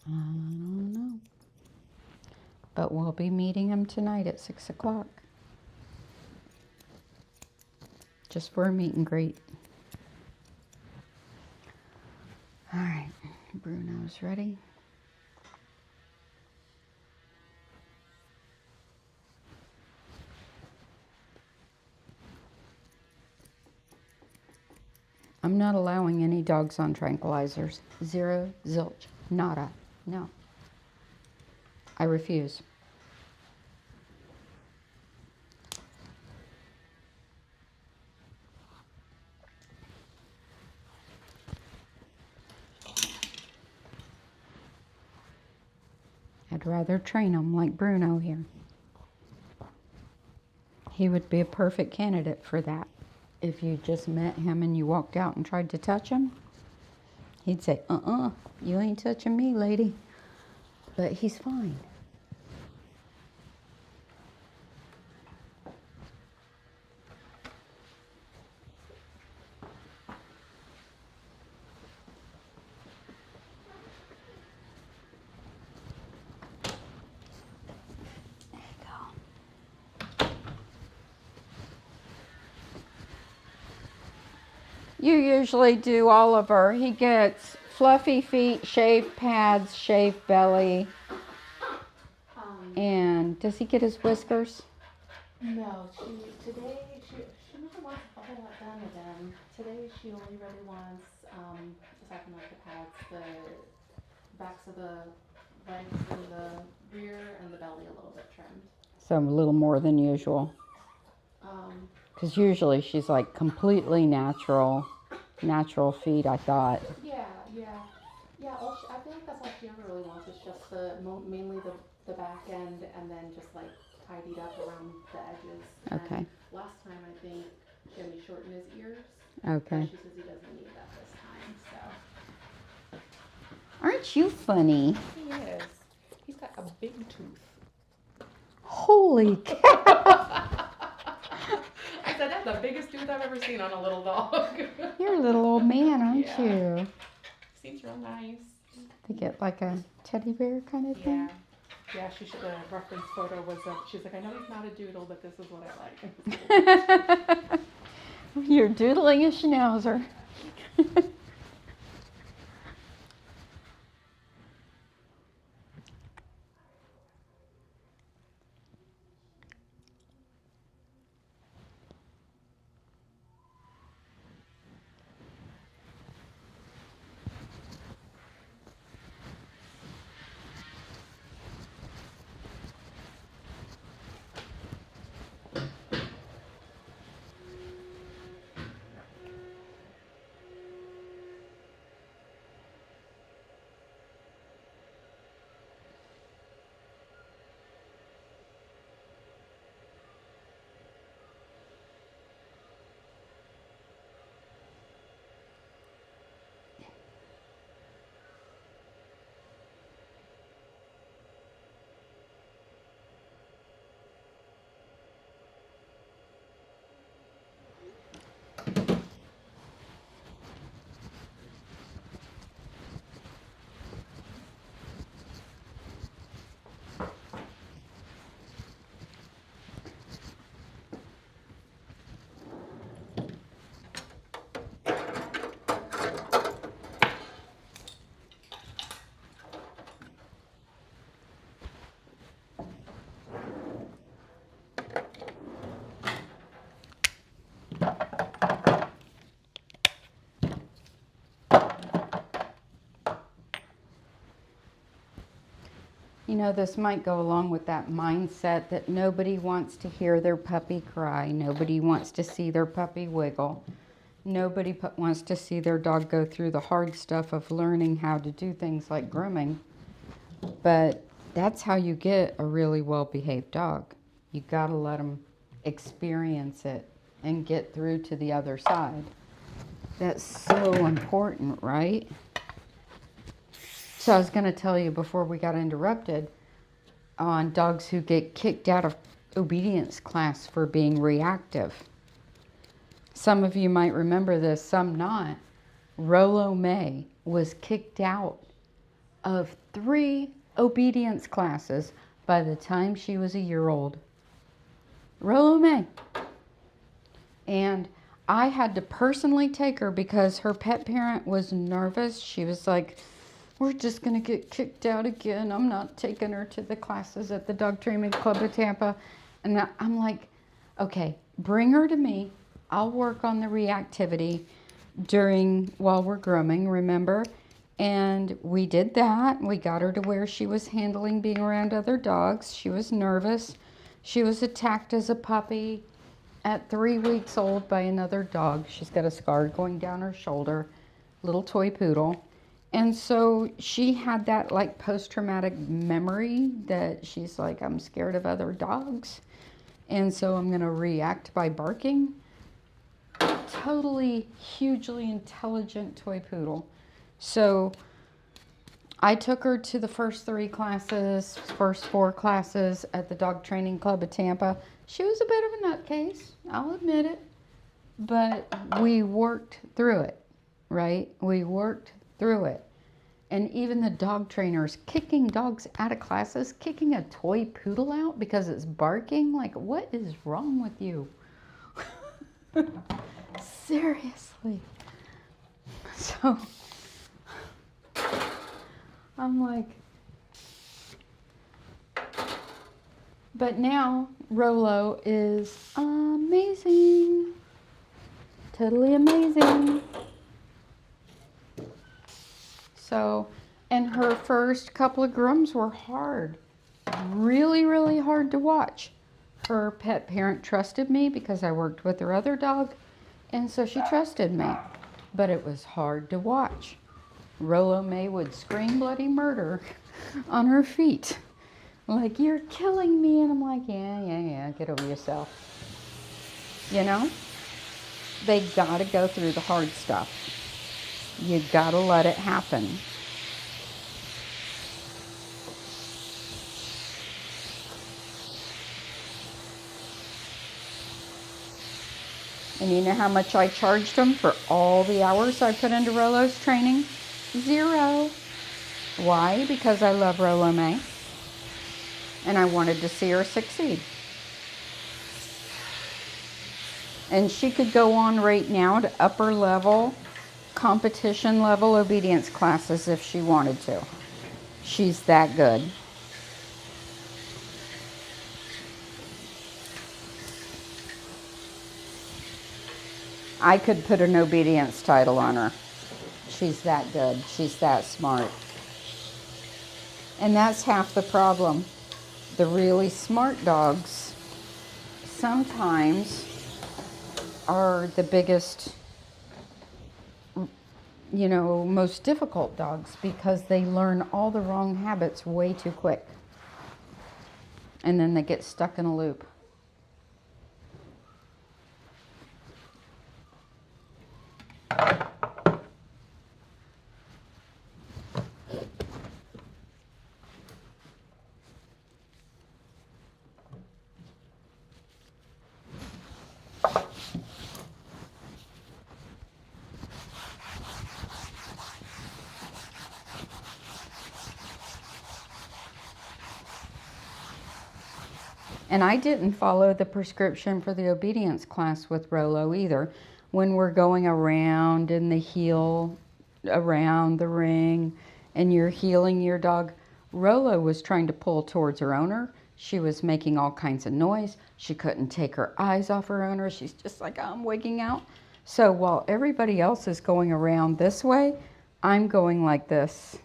I don't know. But we'll be meeting him tonight at 6 o'clock. Just for a meet and greet. All right, Bruno's ready. I'm not allowing any dogs on tranquilizers. Zero, zilch, nada. No. I refuse. I'd rather train them like Bruno here. He would be a perfect candidate for that. If you just met him and you walked out and tried to touch him, he'd say, you ain't touching me, lady. But he's fine. You usually do Oliver. He gets fluffy feet, shaved pads, shaved belly. And does he get his whiskers? No, she never wants a whole lot done with them. Today she only really wants, aside from like the pads, the backs of the legs and the rear and the belly a little bit trimmed. So a little more than usual. Because usually she's like completely natural feet, I thought. Yeah. I feel like that's all she ever really wants is just mainly the back end, and then just like tidied up around the edges. Okay. And last time I think she had me shorten his ears. Okay. But she says he doesn't need that this time. So. Aren't you funny? He is. He's got a big tooth. Holy cow! I said that's the biggest tooth I've ever seen on a little dog. You're a little old man, aren't Yeah. you? Seems real nice. They get like a teddy bear kind of thing? Yeah, she should. The reference photo was she's like, I know he's not a doodle, but this is what I like. You're doodling a schnauzer. You know, this might go along with that mindset that nobody wants to hear their puppy cry. Nobody wants to see their puppy wiggle. Nobody wants to see their dog go through the hard stuff of learning how to do things like grooming. But that's how you get a really well-behaved dog. You gotta let them experience it and get through to the other side. That's so important, right? So I was going to tell you before we got interrupted on dogs who get kicked out of obedience class for being reactive. Some of you might remember this, some not. Rolo May was kicked out of 3 obedience classes by the time she was a year old. Rolo May. And I had to personally take her because her pet parent was nervous. She was like, we're just going to get kicked out again. I'm not taking her to the classes at the Dog Training Club of Tampa. And I'm like, okay, bring her to me. I'll work on the reactivity while we're grooming, remember? And we did that. We got her to where she was handling being around other dogs. She was nervous. She was attacked as a puppy at 3 weeks old by another dog. She's got a scar going down her shoulder, little toy poodle. And so she had that like post-traumatic memory that she's like, I'm scared of other dogs. And so I'm going to react by barking. Totally, hugely intelligent toy poodle. So I took her to the first 3 classes, first 4 classes at the Dog Training Club of Tampa. She was a bit of a nutcase, I'll admit it. But we worked through it, right? We worked through it. And even the dog trainers kicking dogs out of classes, kicking a toy poodle out because it's barking. Like, what is wrong with you? Seriously. So I'm like, but now Rolo is amazing. Totally amazing. So, And her first couple of grooms were hard. Really, really hard to watch. Her pet parent trusted me because I worked with her other dog, and so she trusted me. But it was hard to watch. Rolo May would scream bloody murder on her feet. Like, you're killing me. And I'm like, yeah, get over yourself. You know? They gotta go through the hard stuff. You gotta let it happen. And you know how much I charged them for all the hours I put into Rolo's training? 0. Why? Because I love Rolo May. And I wanted to see her succeed. And she could go on right now to upper level, competition level obedience classes if she wanted to. She's that good. I could put an obedience title on her. She's that good. She's that smart. And that's half the problem. The really smart dogs sometimes are the biggest, you know, most difficult dogs because they learn all the wrong habits way too quick. And then they get stuck in a loop. And I didn't follow the prescription for the obedience class with Rolo either. When we're going around in the heel, around the ring, and you're heeling your dog, Rolo was trying to pull towards her owner. She was making all kinds of noise. She couldn't take her eyes off her owner. She's just like, I'm wigging out. So while everybody else is going around this way, I'm going like this.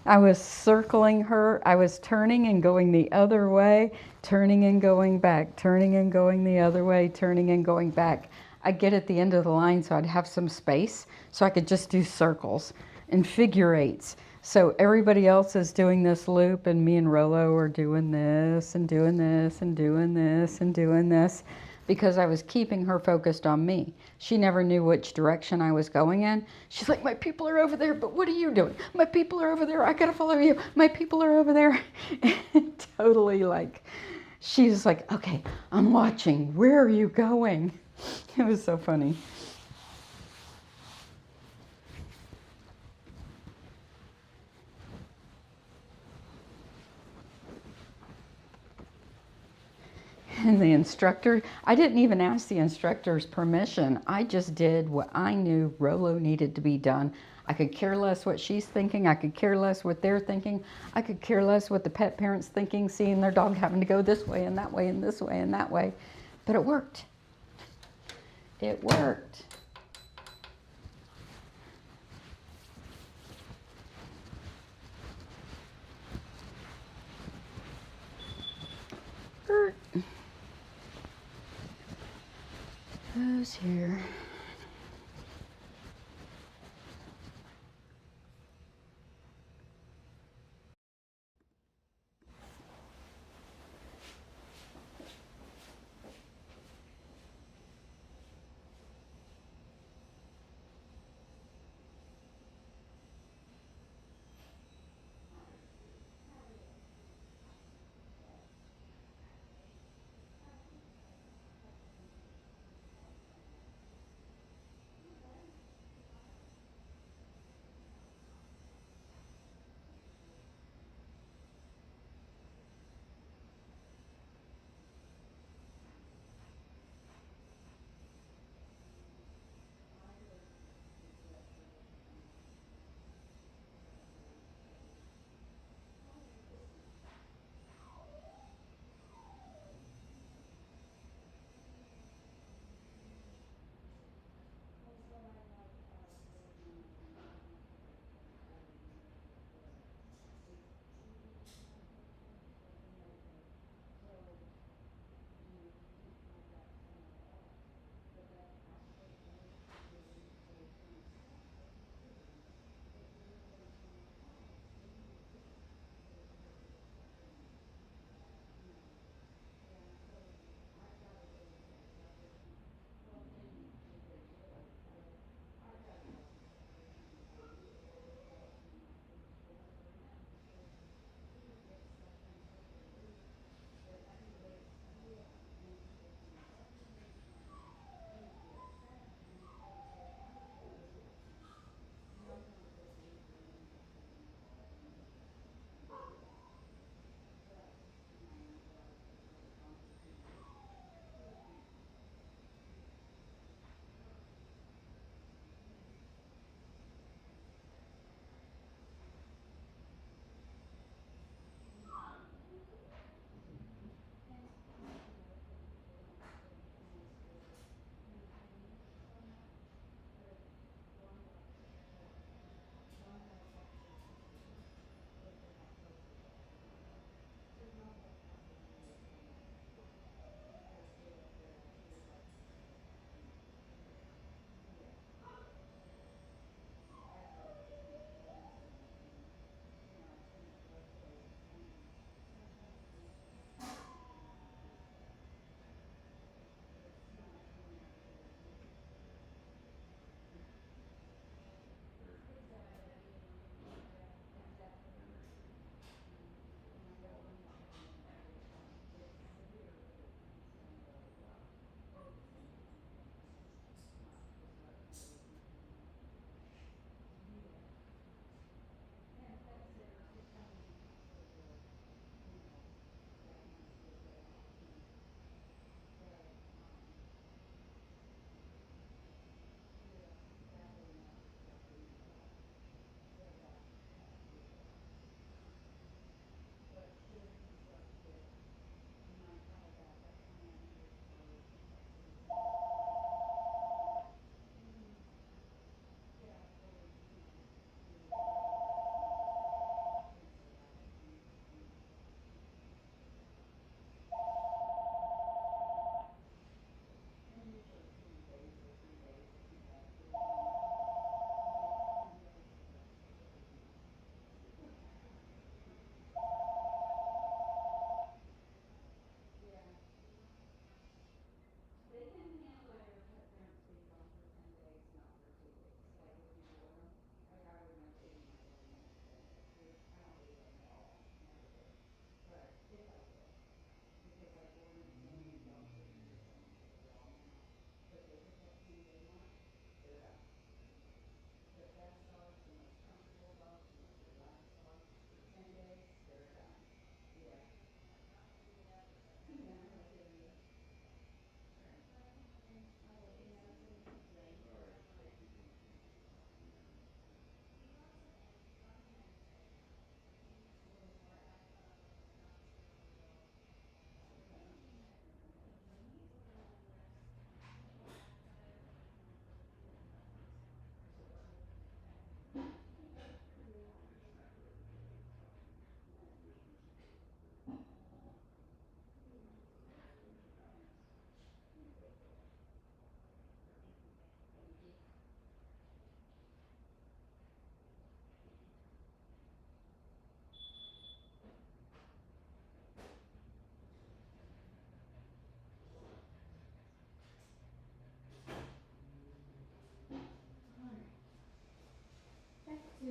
I was circling her. I was turning and going the other way, turning and going back, turning and going the other way, turning and going back. I'd get at the end of the line so I'd have some space so I could just do circles and figure eights. So everybody else is doing this loop and me and Rolo are doing this and doing this and doing this and doing this because I was keeping her focused on me. She never knew which direction I was going in. She's like, my people are over there, but what are you doing? My people are over there. I gotta follow you. My people are over there. Totally like, she's like, okay, I'm watching. Where are you going? It was so funny. And the instructor, I didn't even ask the instructor's permission. I just did what I knew Rolo needed to be done. I could care less what she's thinking. I could care less what they're thinking. I could care less what the pet parent's thinking, seeing their dog having to go this way and that way and this way and that way. But it worked. It worked. Who's here?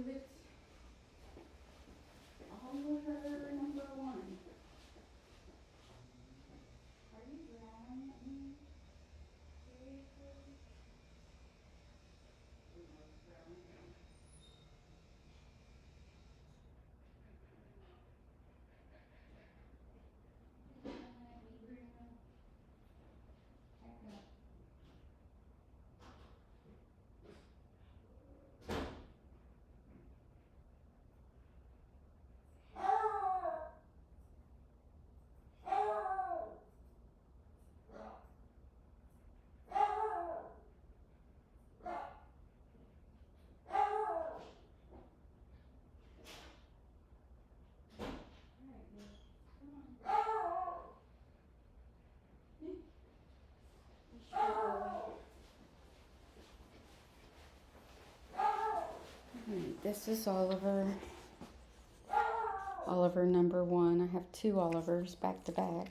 to it. Oliver number 1. Are you drowning me? Seriously? He was drowning me. You're drowning at me, Bruno. Back up. Alright, this is Oliver. Oliver number 1. I have 2 Olivers back to back.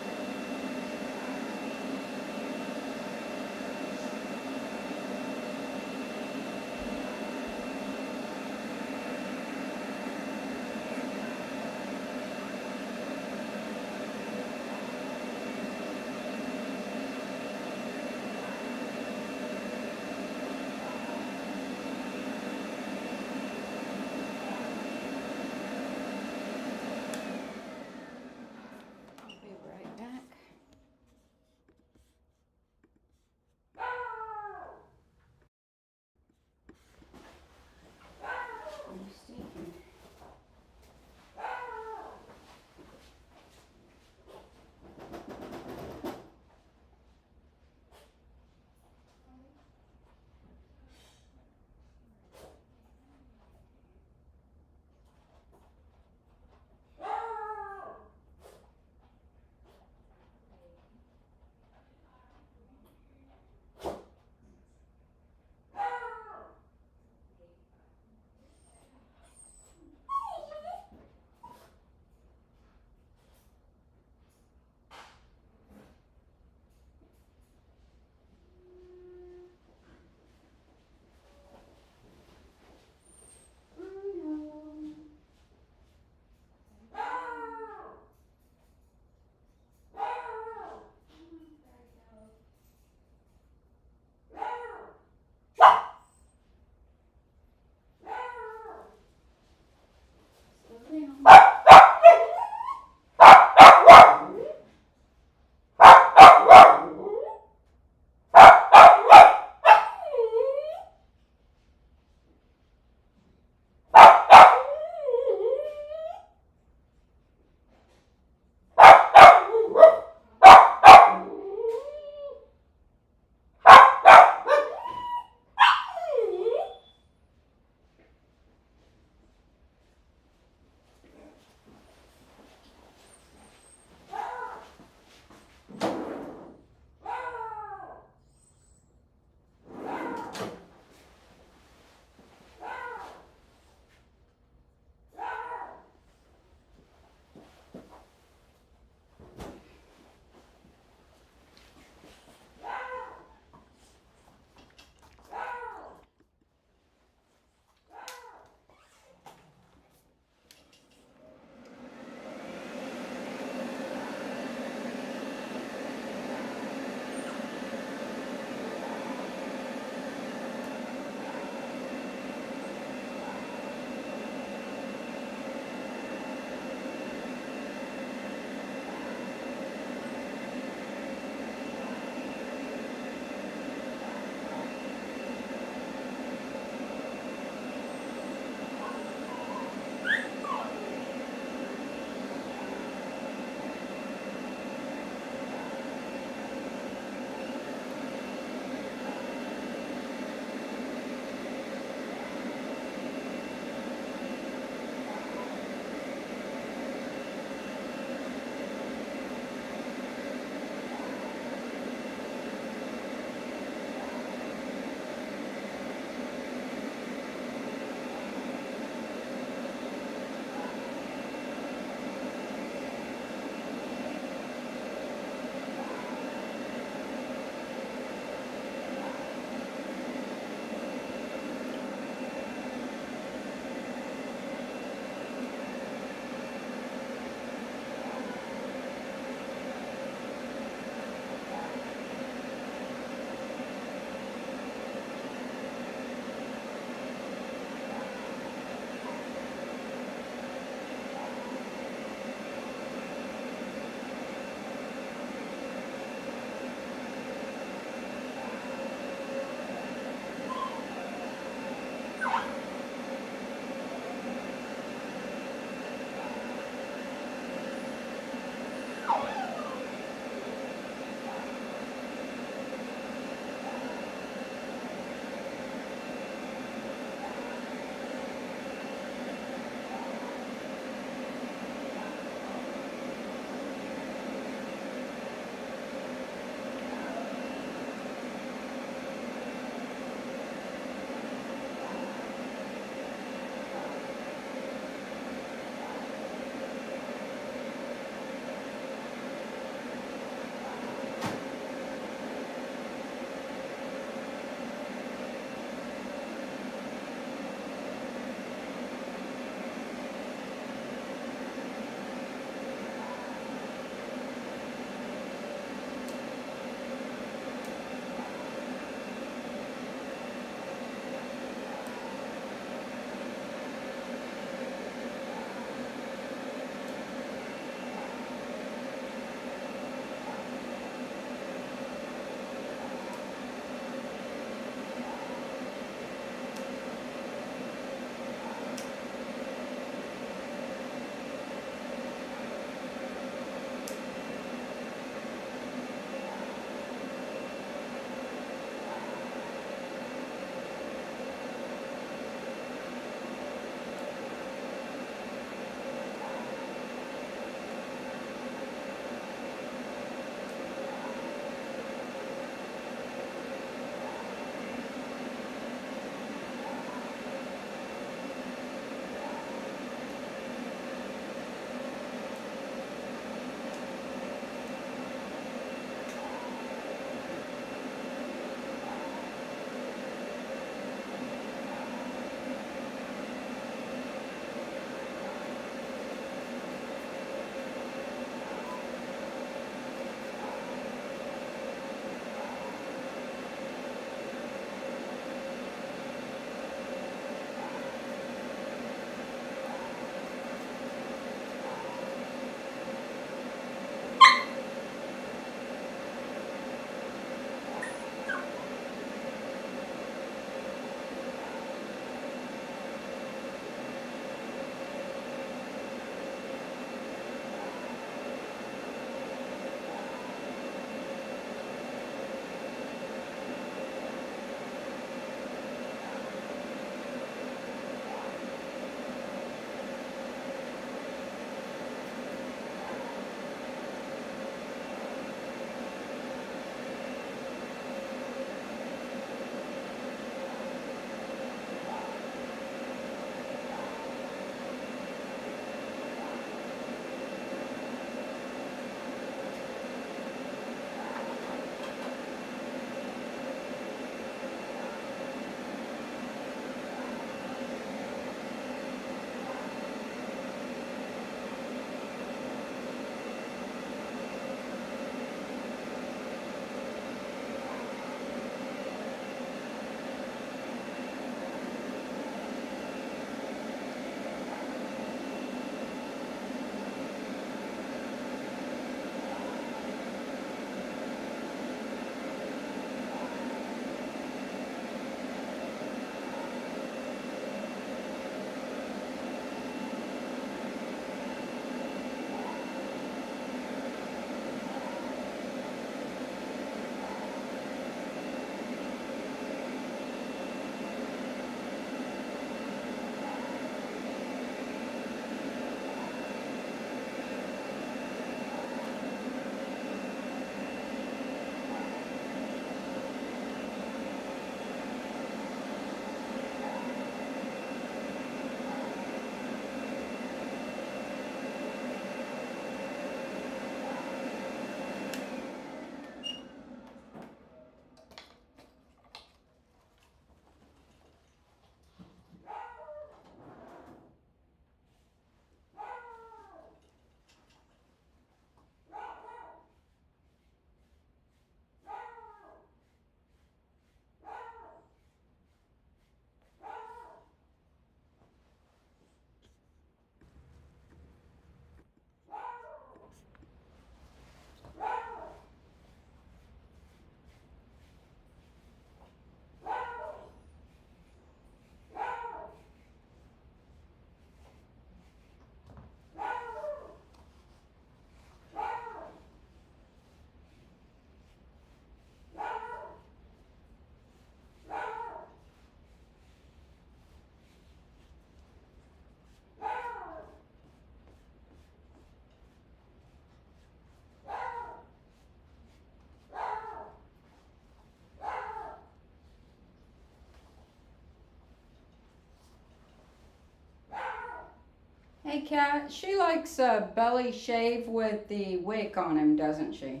Hey, Kat, she likes a belly shave with the wick on him, doesn't she? I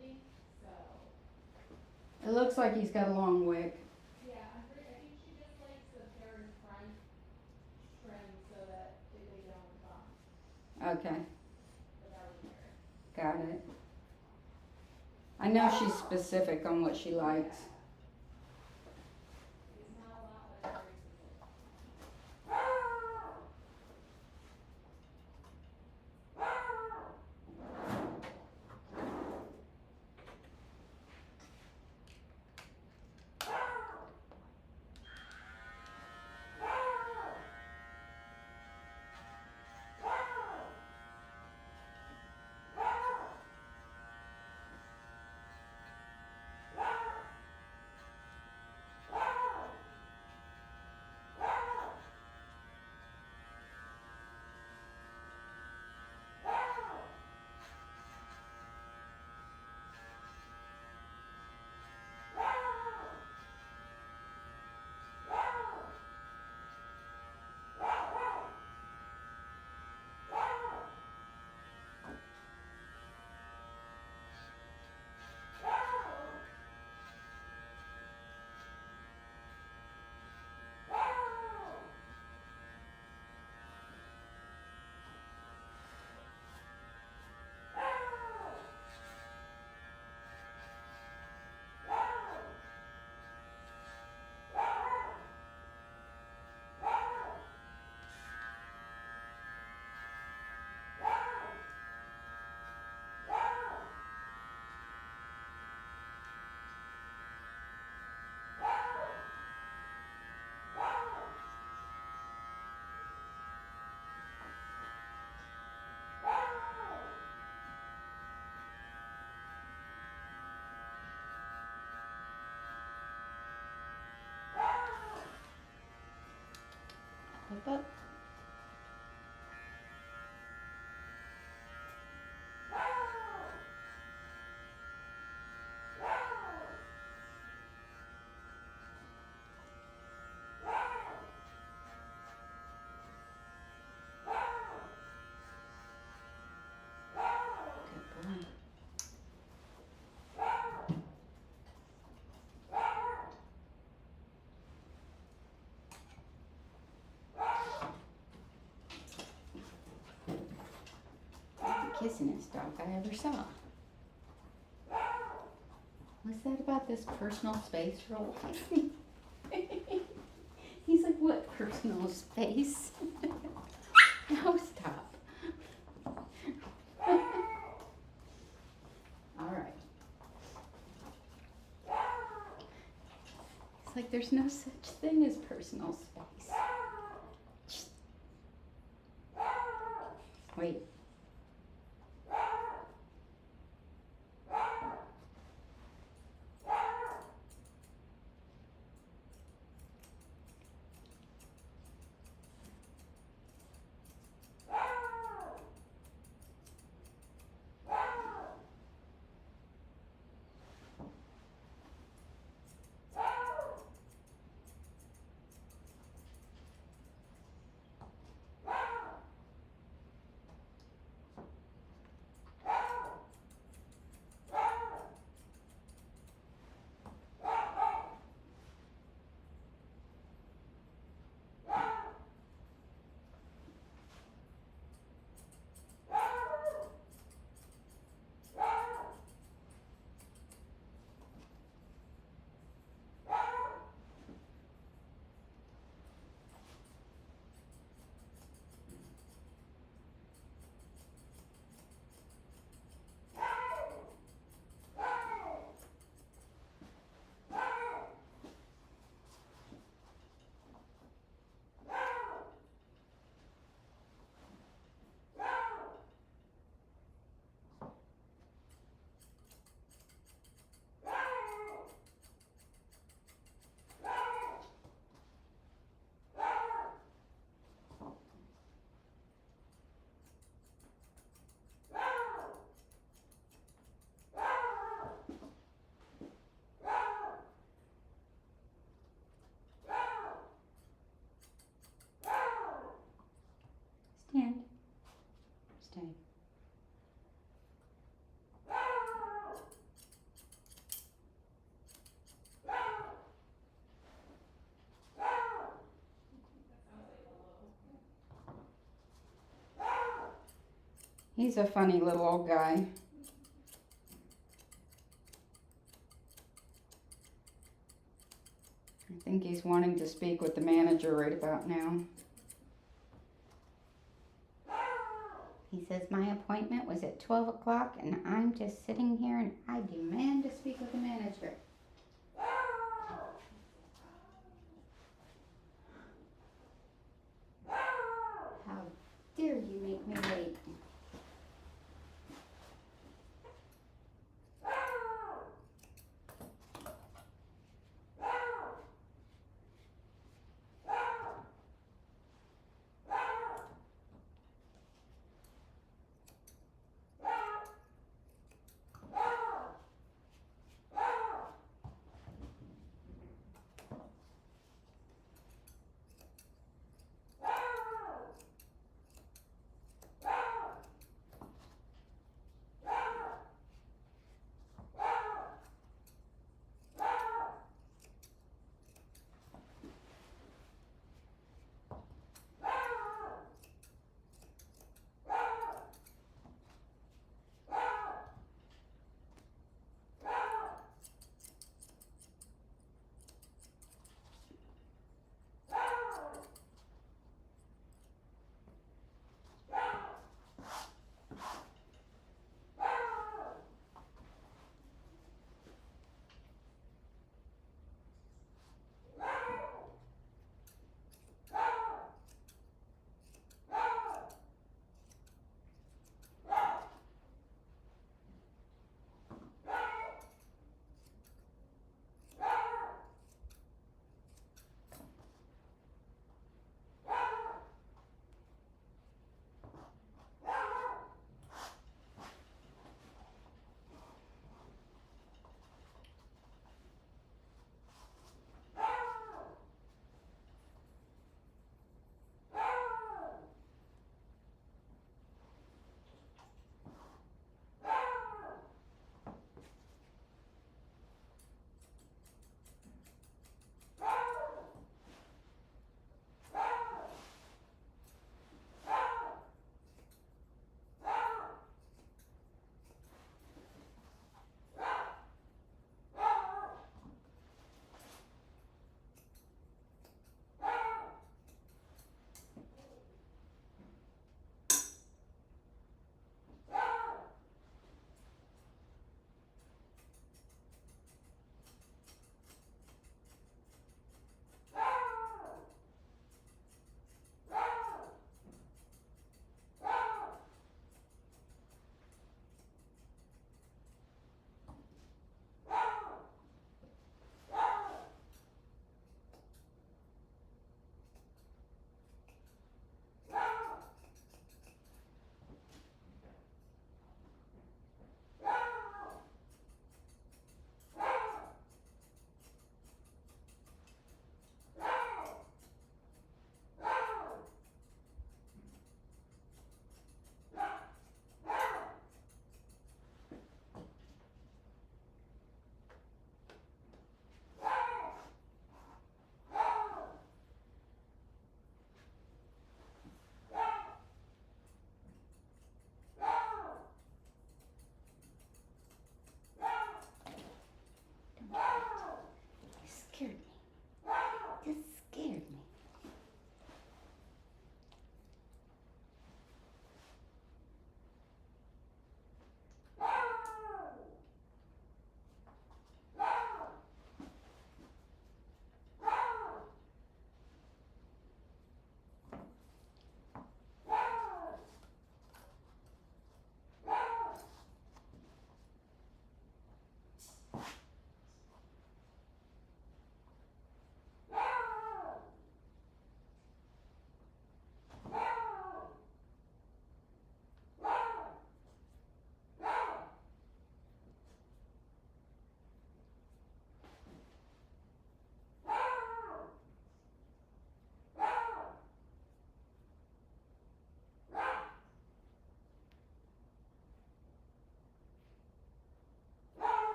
think so. It looks like he's got a long wick. Yeah, I think she just likes the hair in front trimmed so that they don't bump Okay, the belly hair. got it. I know she's specific on what she likes. It's not a lot, but very specific. Up. Good boy. The kissingest dog I ever saw. What's that about this personal space rule? He's like, what personal space? No, stop. All right. It's like there's no such thing as personal space. Wait. He's a funny little old guy. I think he's wanting to speak with the manager right about now. He says, my appointment was at 12 o'clock and I'm just sitting here and I demand to speak with the manager. How dare you make me wait?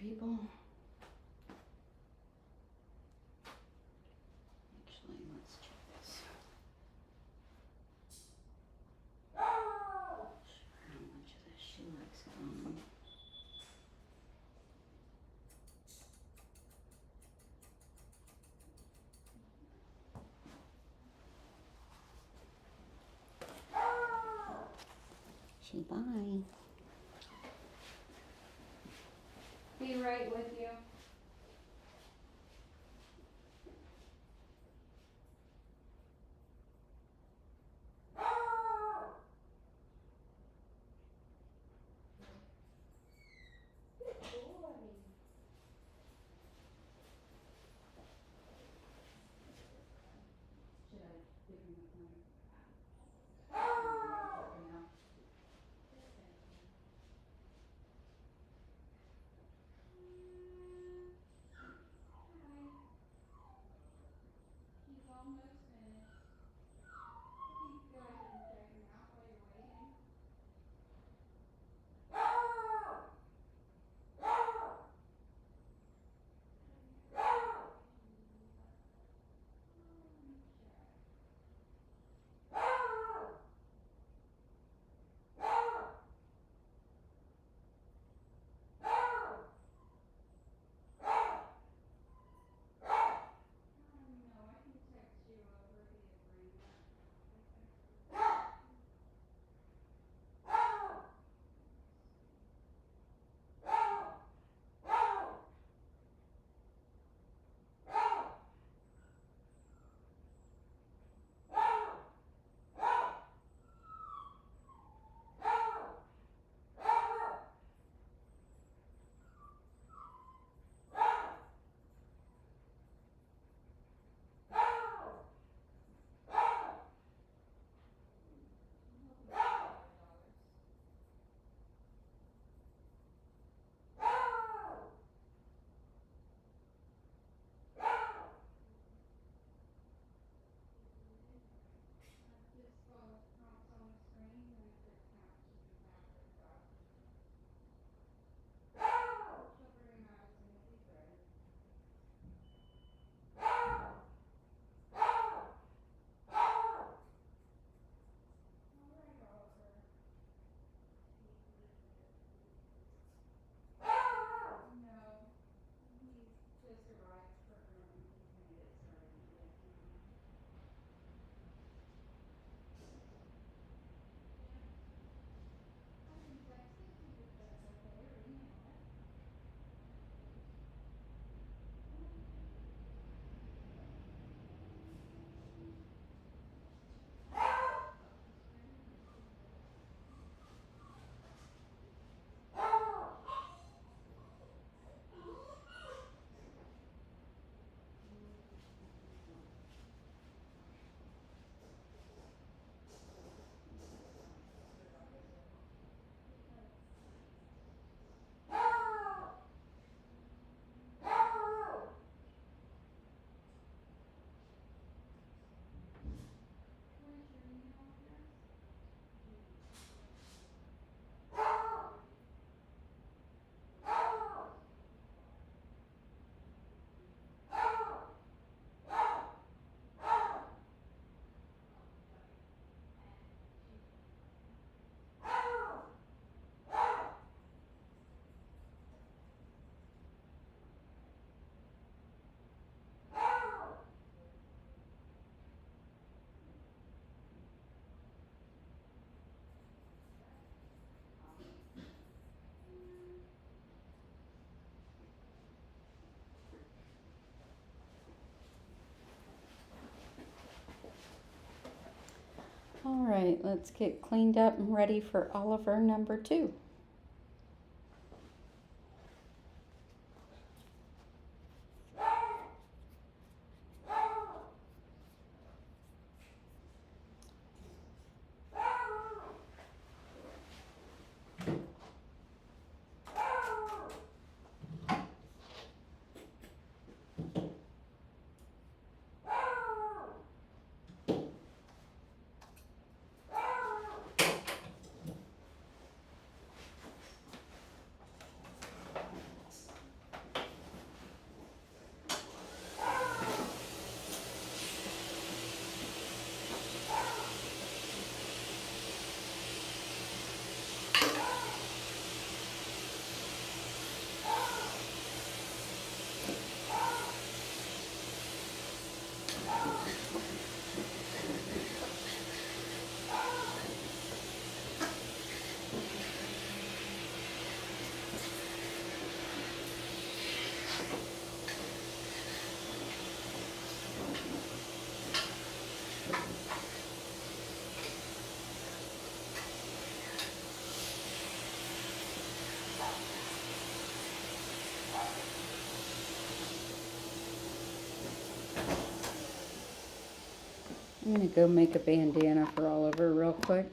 people. Actually, let's check this. How much of this she likes gone. She bye. Be right with you. Should I give him a phone? He's almost finished. You can go ahead and check him out while you're waiting. No, I can text you over the agreement. Just follow the prompts on the screen, and if it counts, you can tap it back. She'll bring him out as soon as he's ready. Alright, Oliver. No, he's just arrived for grooming. He's gonna get started in just a minute. I can text it to you if that's okay, or email it. What is your email address? All right, let's get cleaned up and ready for Oliver number 2. I'm gonna go make a bandana for Oliver real quick.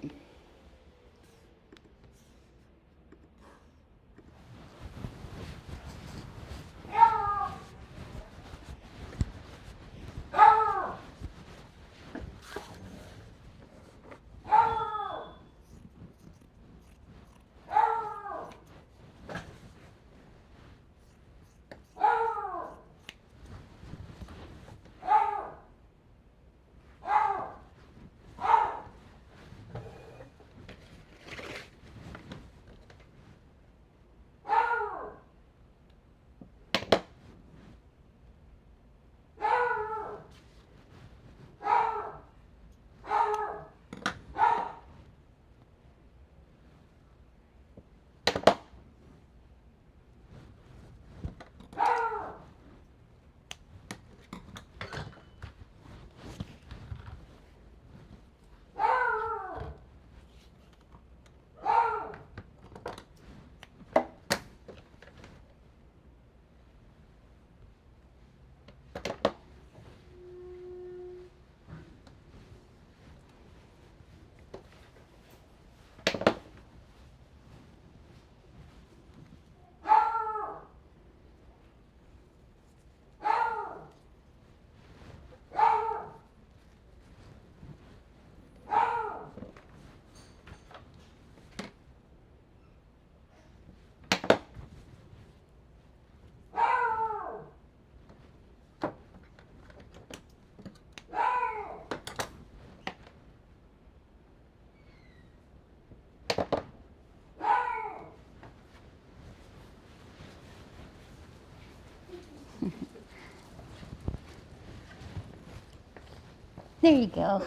There you go.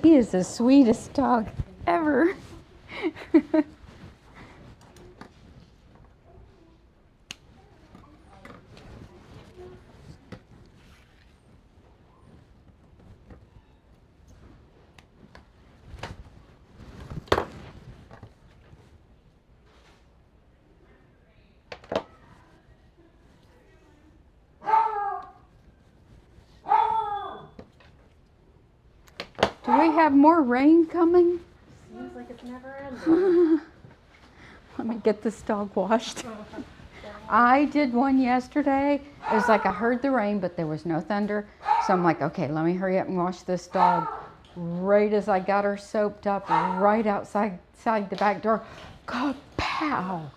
He is the sweetest dog ever. Do we have more rain coming? Seems like it's never ending. Let me get this dog washed. I did one yesterday. It was like I heard the rain, but there was no thunder. So I'm like, okay, let me hurry up and wash this dog. Right as I got her soaped up, right outside the back door, kapow!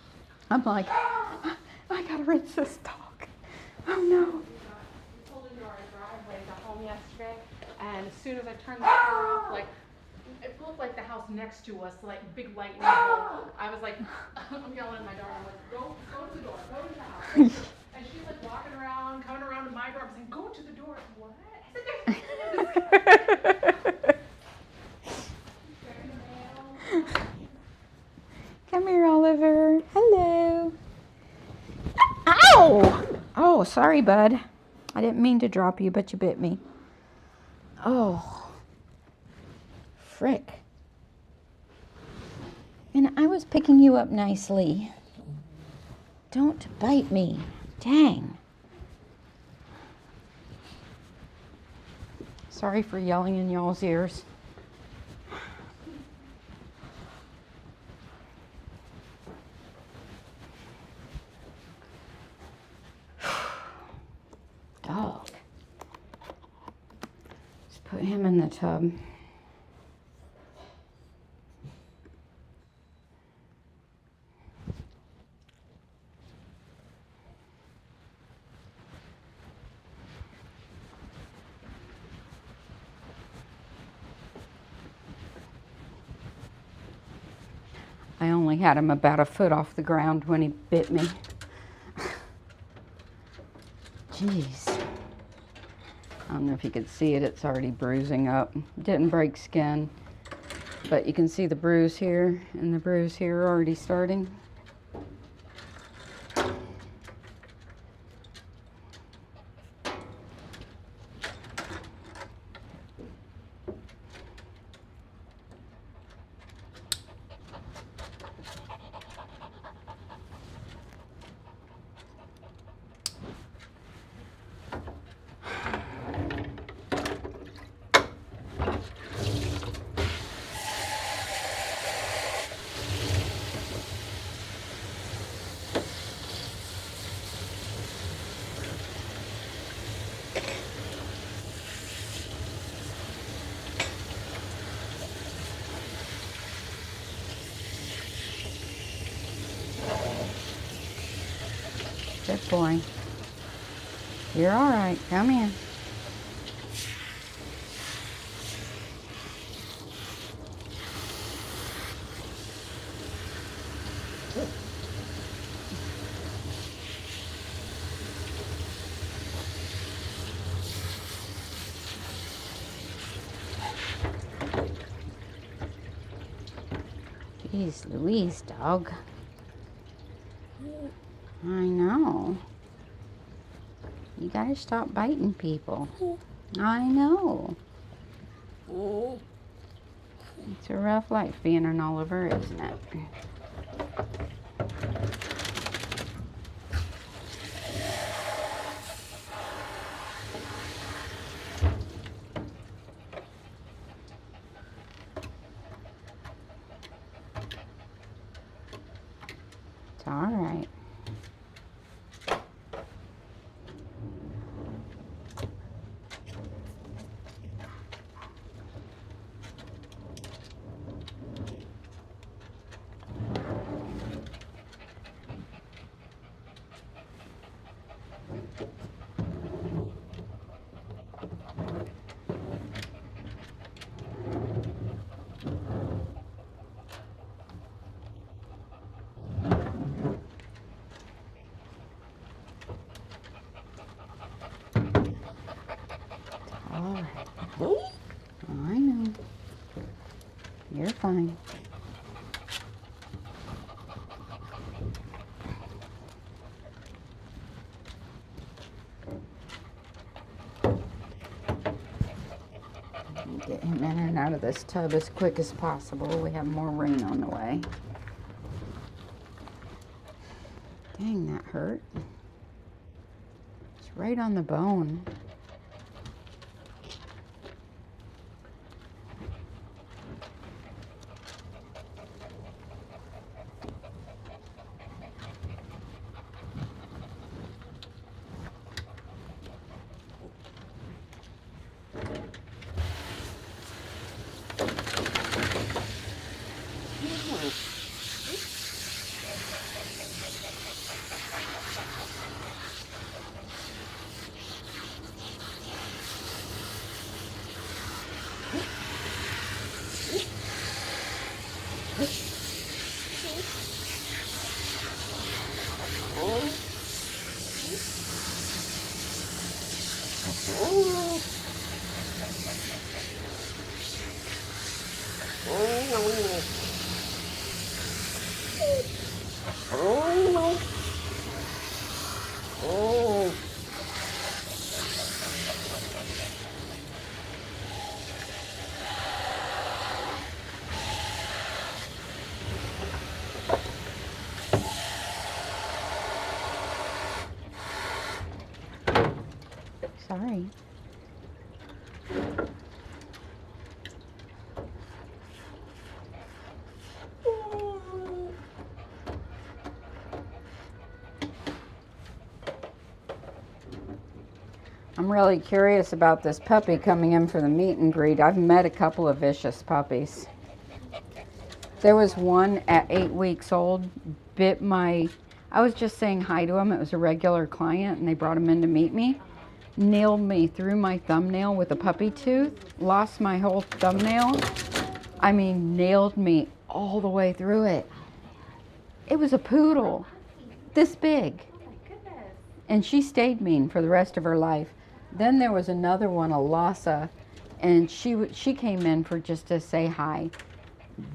I'm like, I gotta rinse this dog. Oh no. We pulled into our driveway, got home yesterday, and as soon as I turned the car off, like, it looked like the house next to us, like big lightning bolt. I was like, I'm yelling at my daughter, I'm like, go to the door, go to the house. And she's like walking around, coming around to my door, I'm saying, go to the door. What? I said, Come here, Oliver. Hello. Ow! Oh, sorry, bud. I didn't mean to drop you, but you bit me. Oh. Frick. And I was picking you up nicely. Don't bite me. Dang. Sorry for yelling in y'all's ears. Dog. Let's put him in the tub. I only had him about a foot off the ground when he bit me. Jeez. I don't know if you could see it, it's already bruising up. Didn't break skin, but you can see the bruise here and the bruise here already starting. boy. You're all right. Come in. Jeez Louise, dog. I know. You gotta stop biting people. I know. It's a rough life being an Oliver, isn't it? It's all right. I know. You're fine. Get him in and out of this tub as quick as possible. We have more rain on the way. Dang, that hurt. It's right on the bone. Sorry. I'm really curious about this puppy coming in for the meet and greet. I've met a couple of vicious puppies. There was one at 8 weeks old, bit my, I was just saying hi to him. It was a regular client and they brought him in to meet me. Nailed me through my thumbnail with a puppy tooth, lost my whole thumbnail. I mean, nailed me all the way through it. It was a poodle, this big. Oh my goodness. And she stayed mean for the rest of her life. Then there was another one, a Lhasa, and she came in for just to say hi.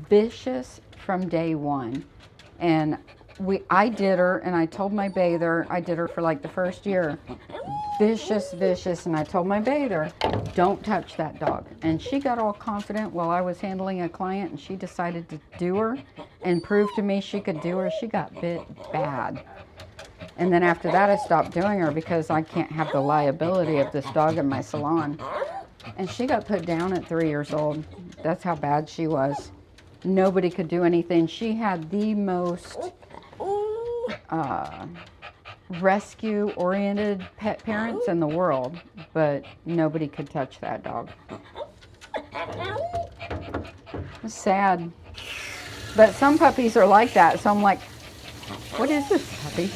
Vicious from day one. And I did her, and I told my bather, I did her for like the first year. Vicious, vicious, and I told my bather, don't touch that dog. And she got all confident while I was handling a client, and she decided to do her and prove to me she could do her. She got bit bad. And then after that, I stopped doing her because I can't have the liability of this dog in my salon. And she got put down at 3 years old. That's how bad she was. Nobody could do anything. She had the most rescue-oriented pet parents in the world, but nobody could touch that dog. It's sad. But some puppies are like that, so I'm like, what is this puppy?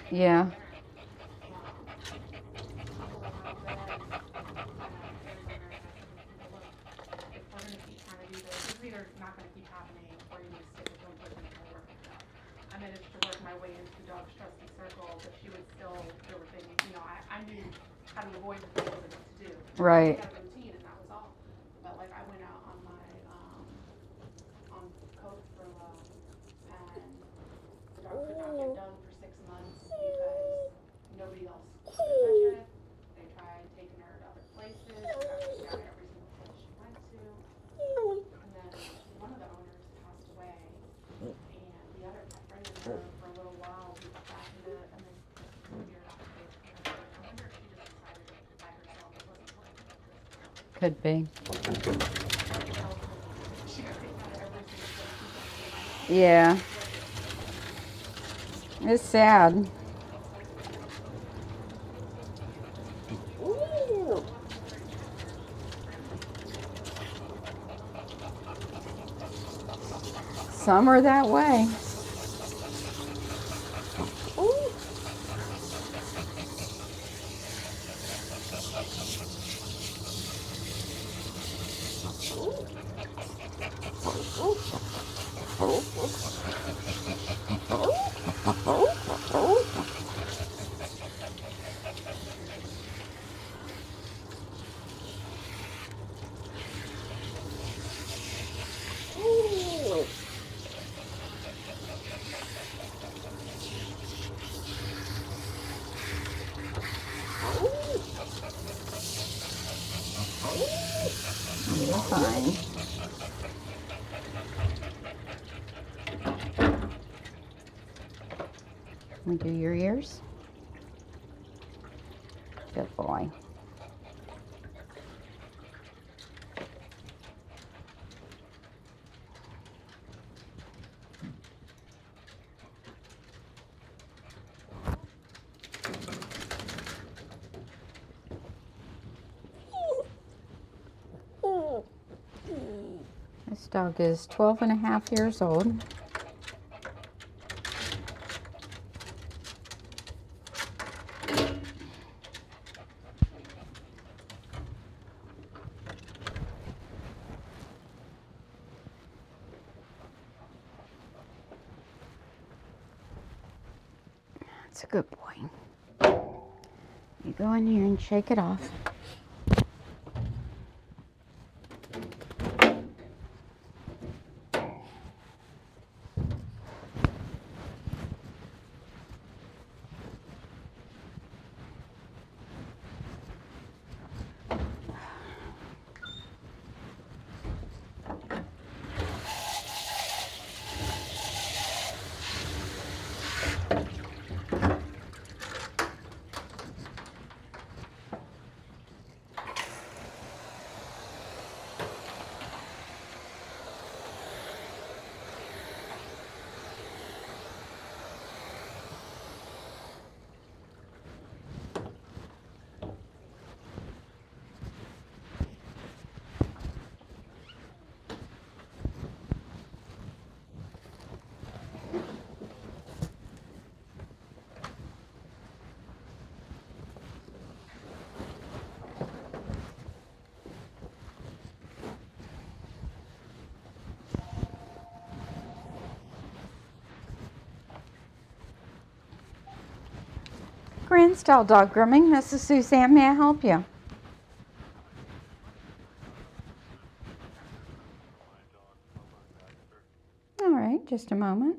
Yeah. I managed to work my way into the dog's trusty circle, but she would still, there were things, I knew how to avoid the things and what to do. Right. I had a routine and that was all. But like I went out on my, on coke for a while and the dog could not get done for 6 months because nobody else would touch it. They tried taking her to other places, she got kicked out of every single place she went to. And then one of the owners passed away and the other kept bringing her for a little while. We got back into it and then a year after they took her. I wonder if she just decided it by herself. It wasn't like Could be. she got kicked out of every single place. Yeah. It's sad. Some are that way. You're fine. Let me do your ears. Good boy. This dog is 12 and a half years old. That's a good boy. You go in here and shake it off. Grand Style Dog Grooming. This is Suzanne. May I help you? All right, just a moment.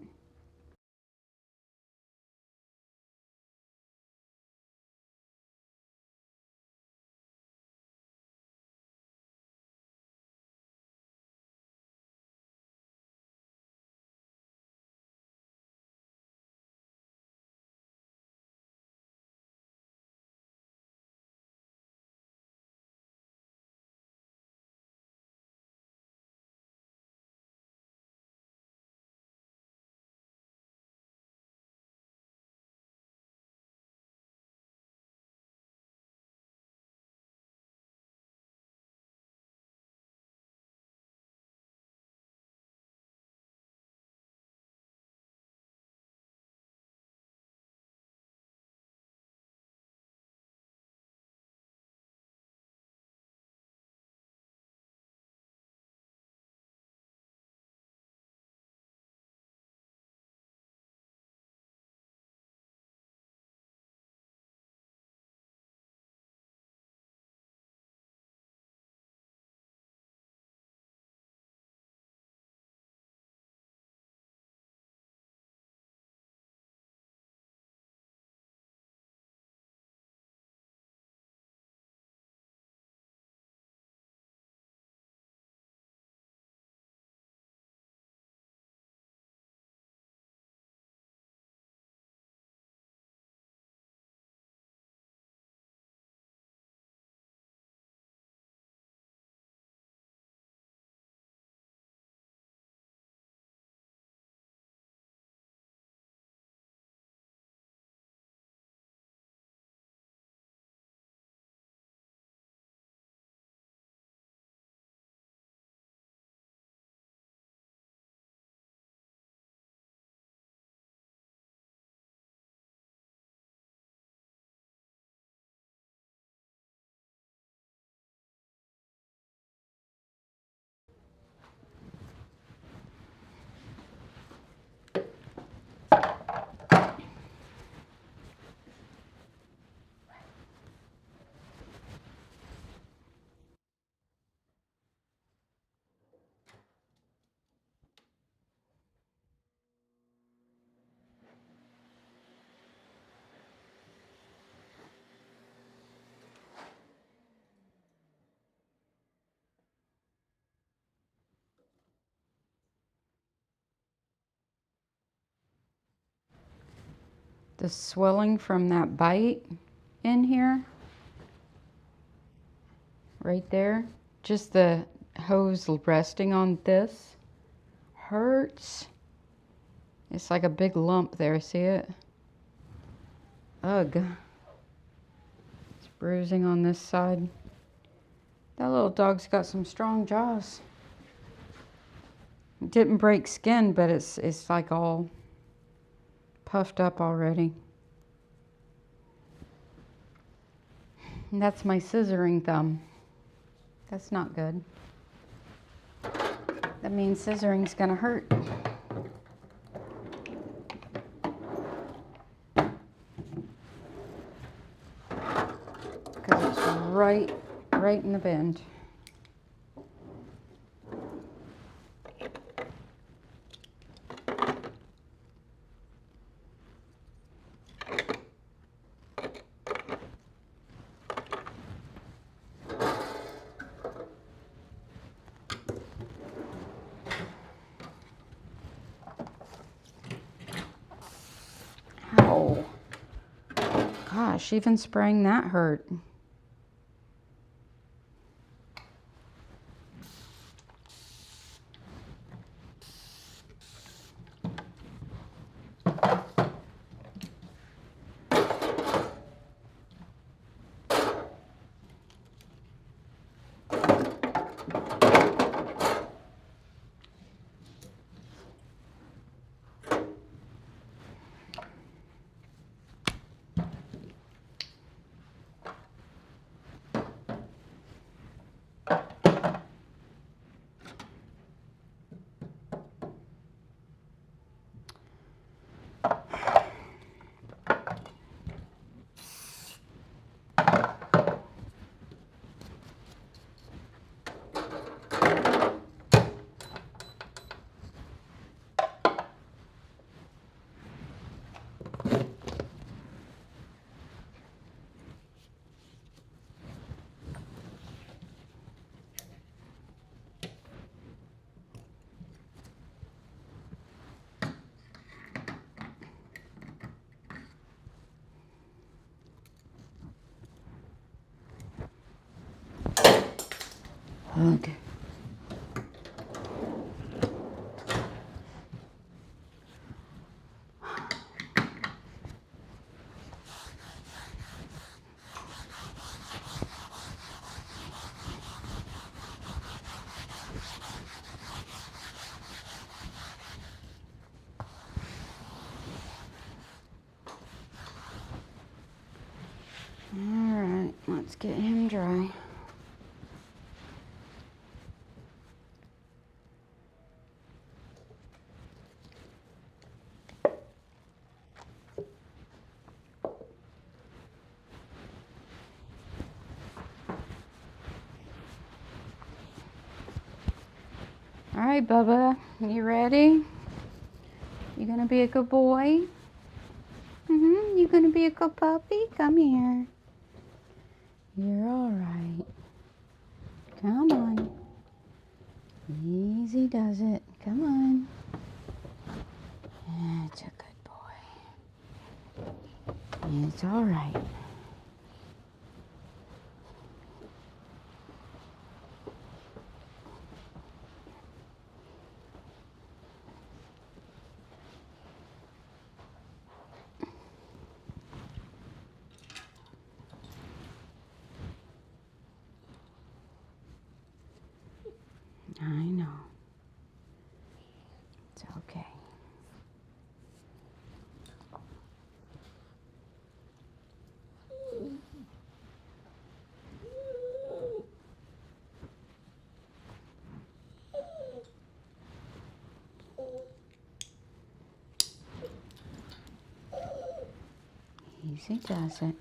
the swelling from that bite in here. Right there. Just the hose resting on this hurts. It's like a big lump there, see it? Ugh. It's bruising on this side. That little dog's got some strong jaws. It didn't break skin, but it's like all puffed up already. And that's my scissoring thumb. That's not good. That means scissoring's gonna hurt. Because it's right in the bend. Ow. Gosh, even spraying that hurt. Okay. All right, let's get him dry. All right, Bubba, you ready? You gonna be a good boy? You gonna be a good puppy? Come here. You're all right. Come on. Easy does it. Come on. That's a good boy. It's all right. I know. It's okay. Easy does it.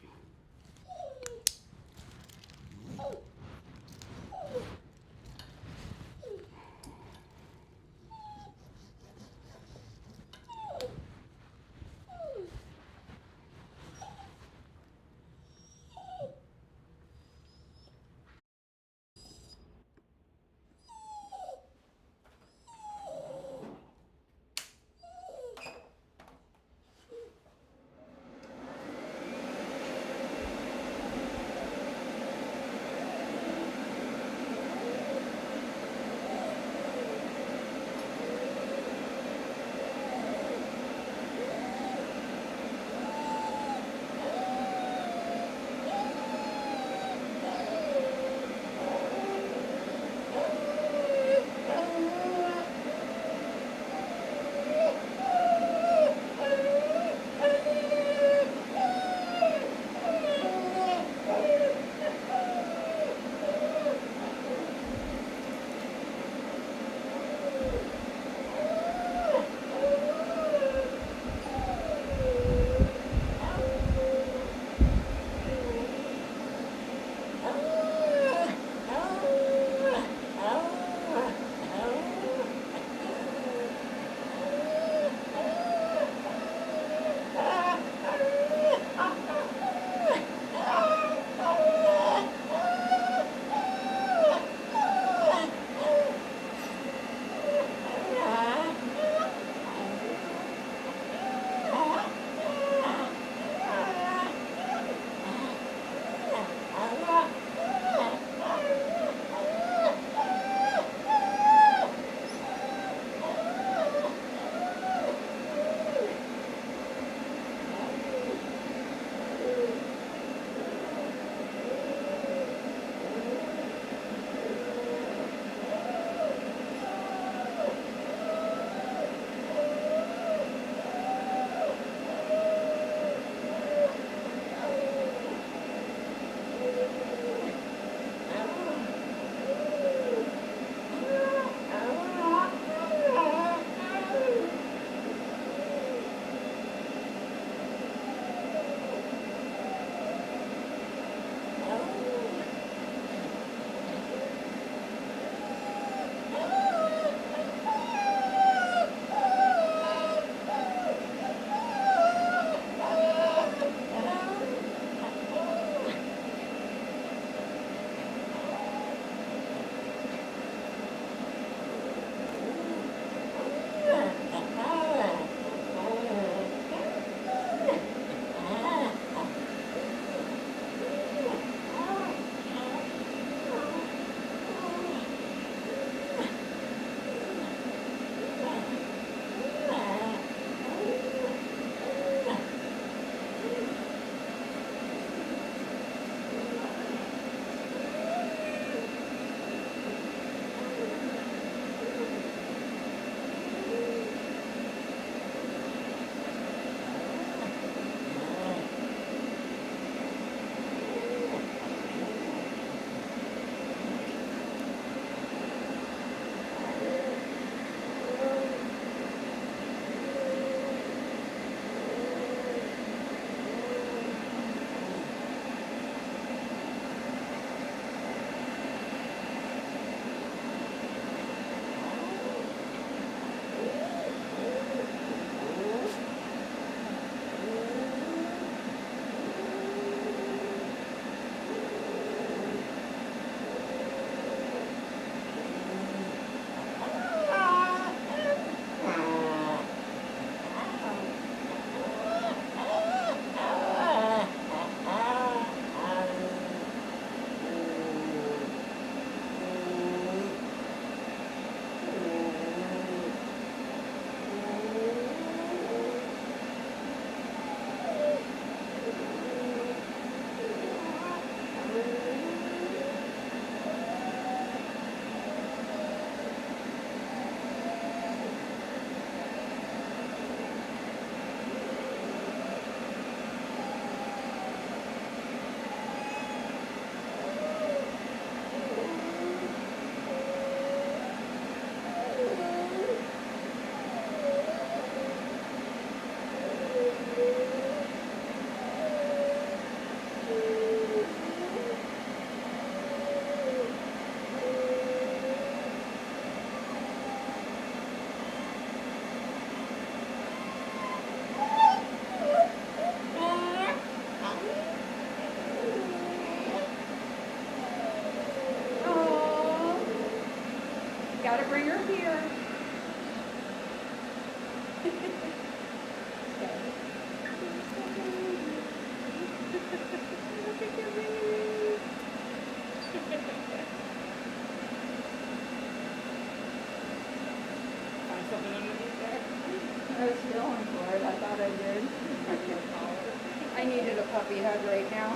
bring her here. Look at your baby. Find something underneath there. I was feeling for it. I thought I did. I needed a puppy hug right now.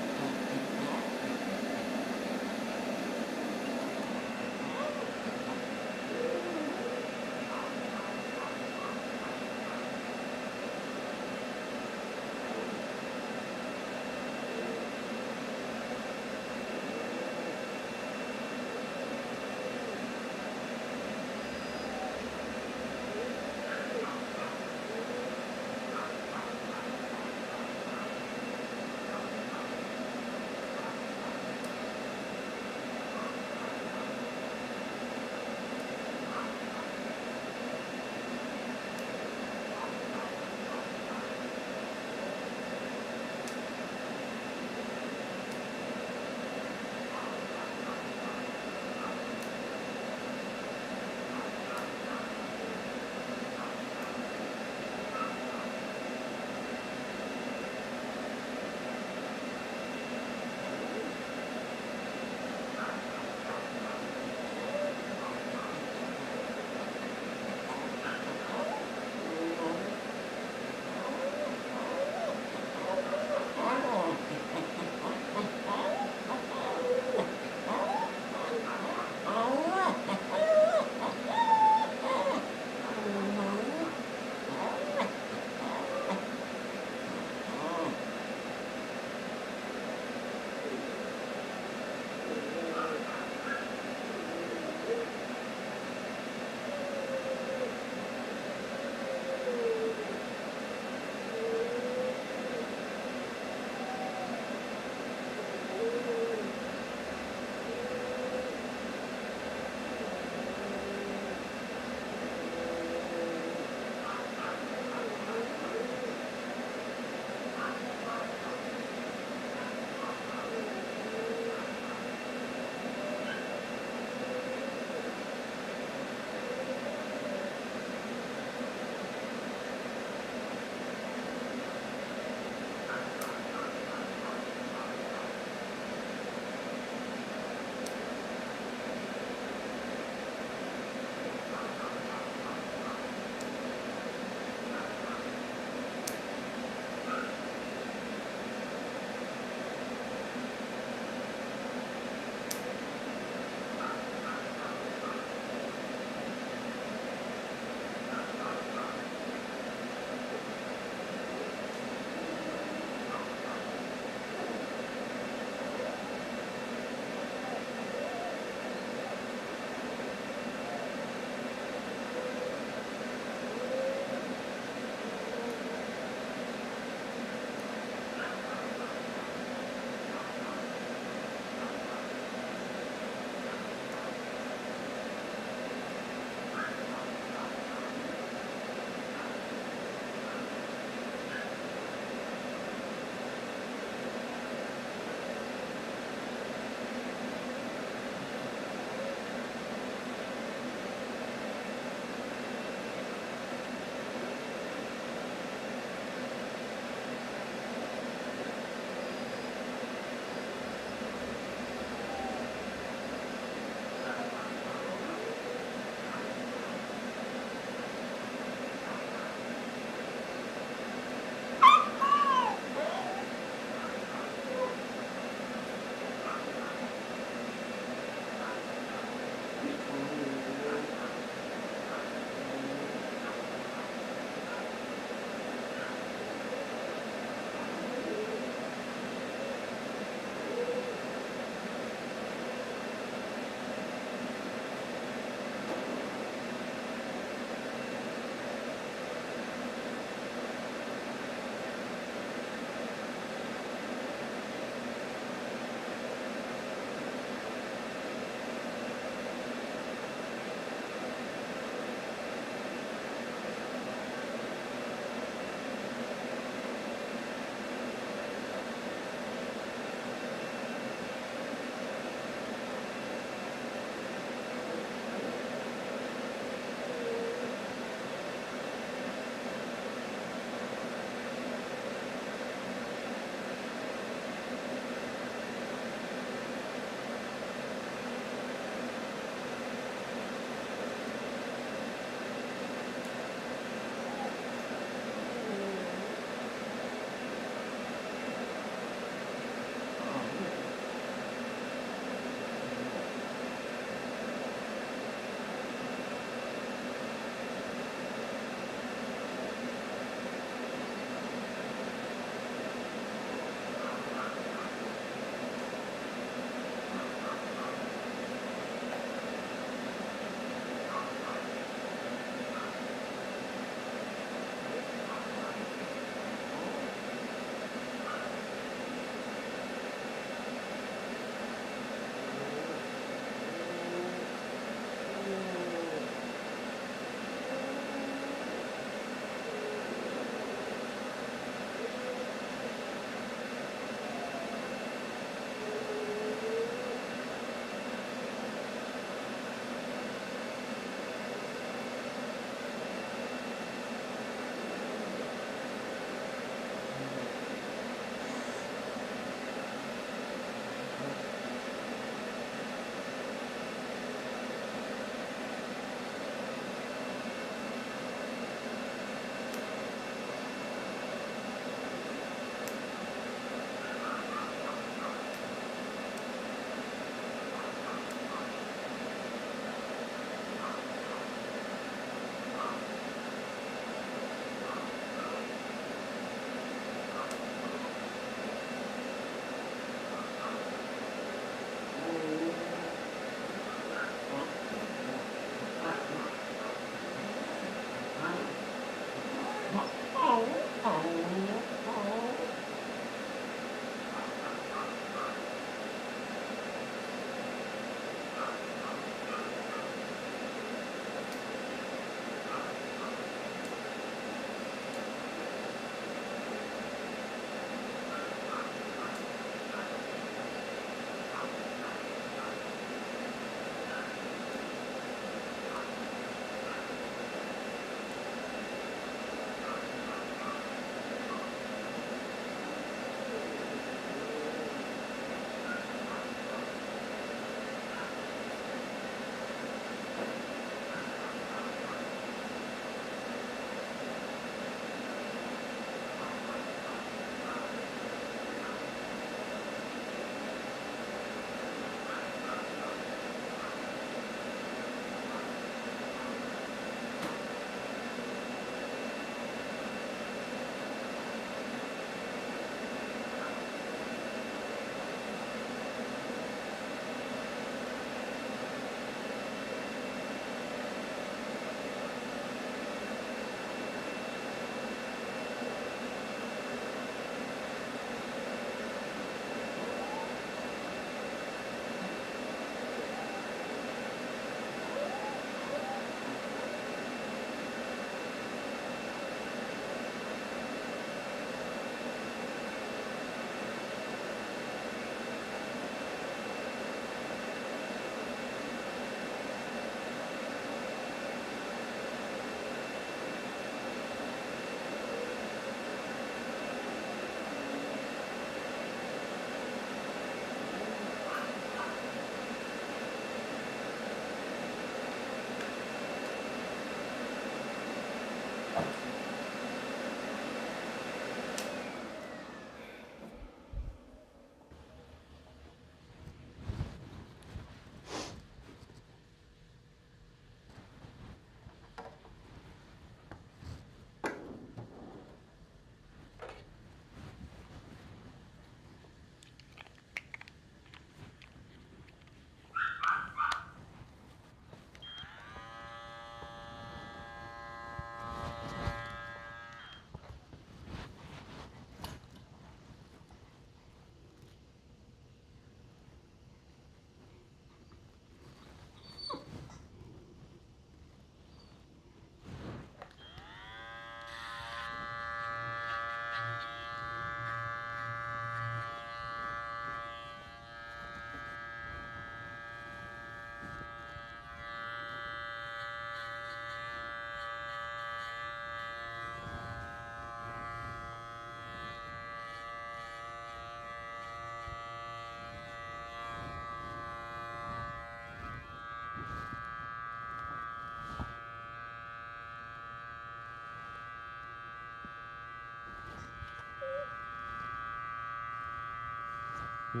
Stay.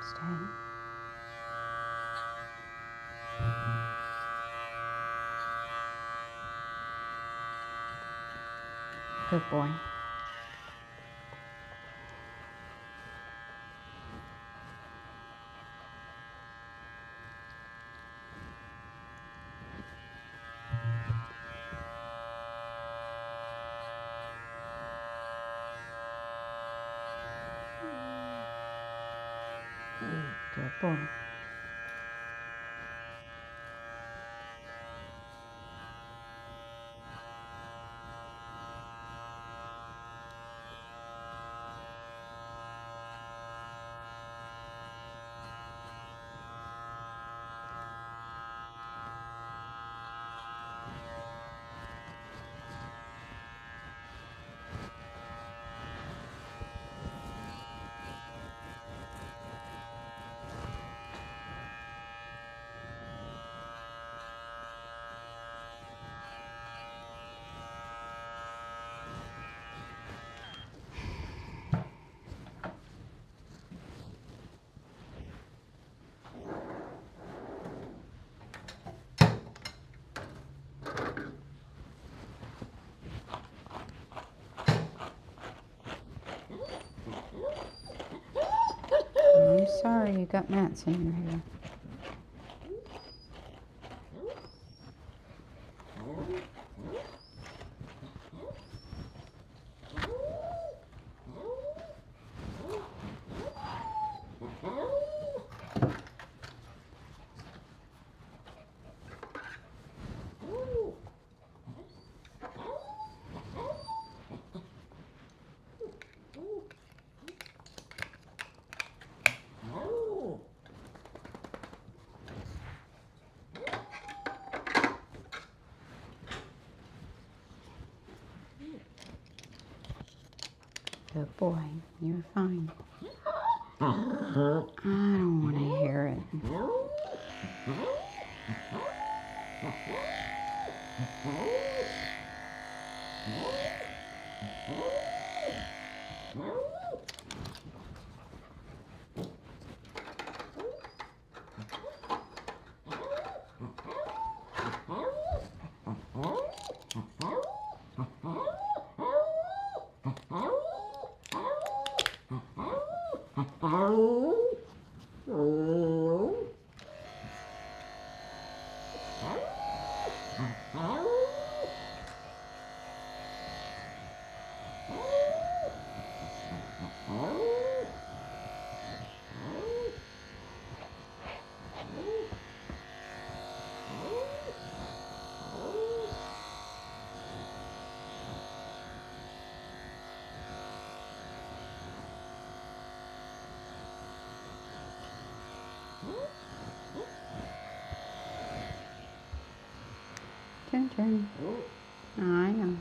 Stay. Good boy. Good boy. I'm sorry you got mats in your hair. Good boy. You're fine. I don't want to hear it. Turn. I know.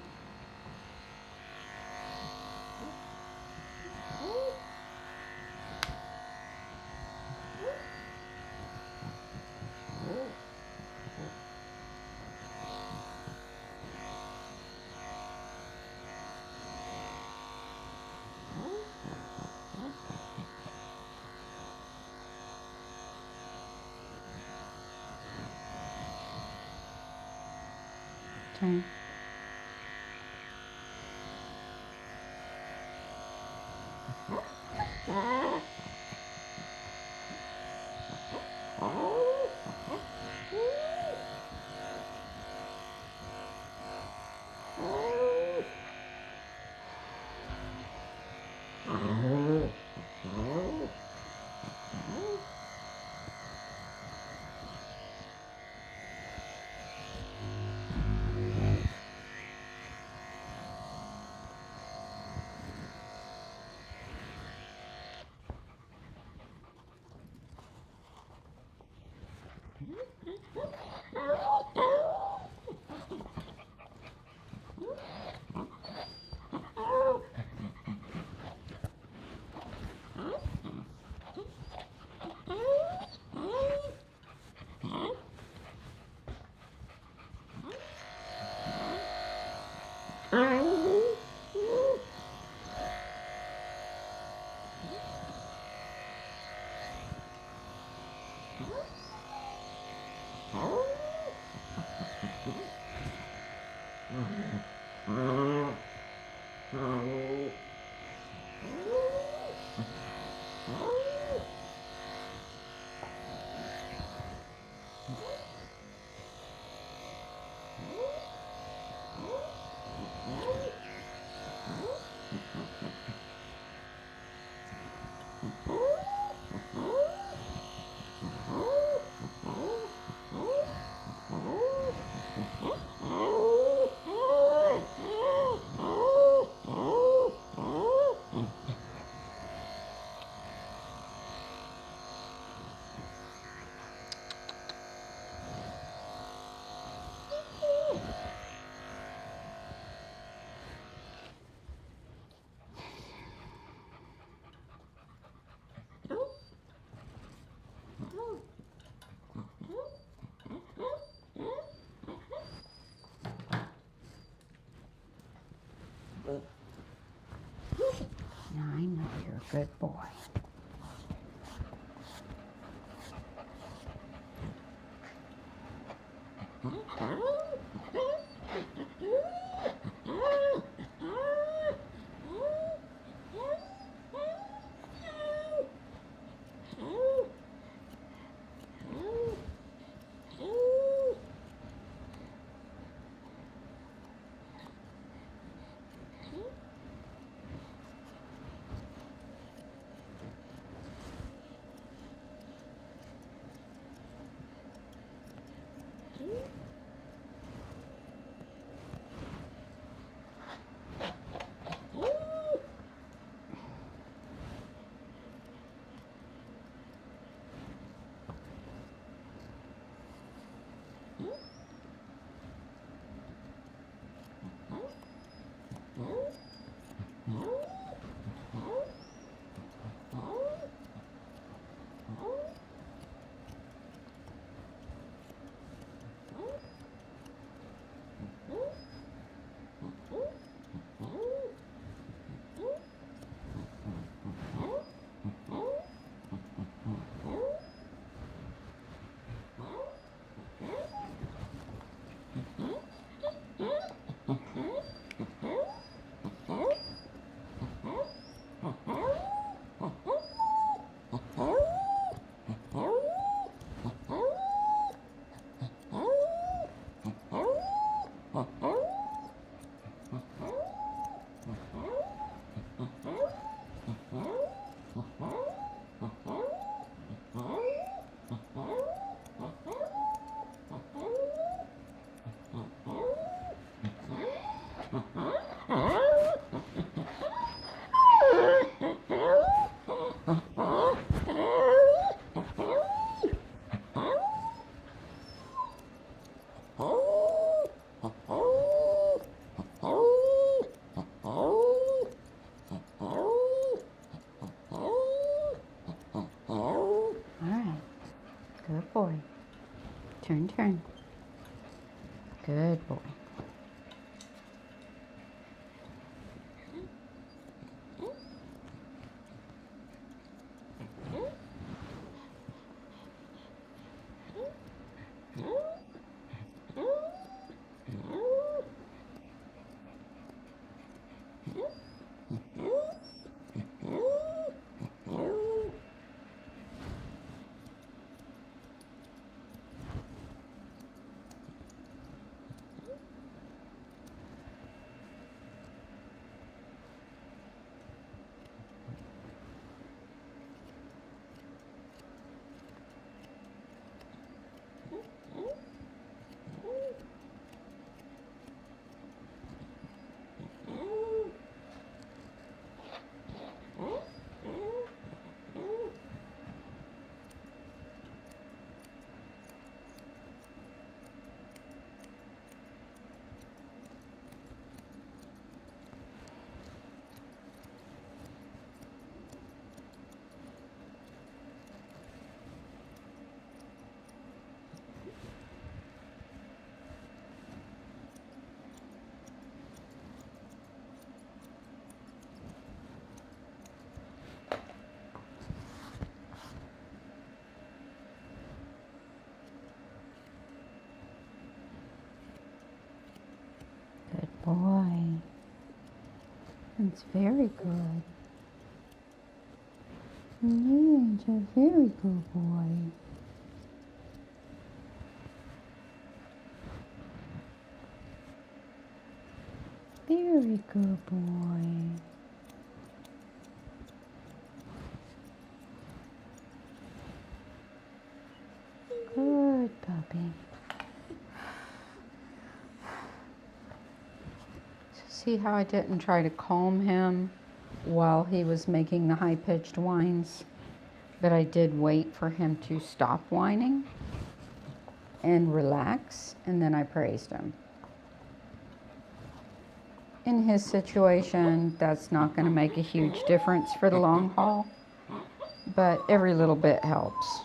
Turn. Good boy. Good boy. Turn, turn. Good boy. Boy, that's very good. Yes, a very good boy. Very good boy. Good puppy. See how I didn't try to calm him while he was making the high-pitched whines, but I did wait for him to stop whining and relax, and then I praised him. In his situation, that's not going to make a huge difference for the long haul, but every little bit helps.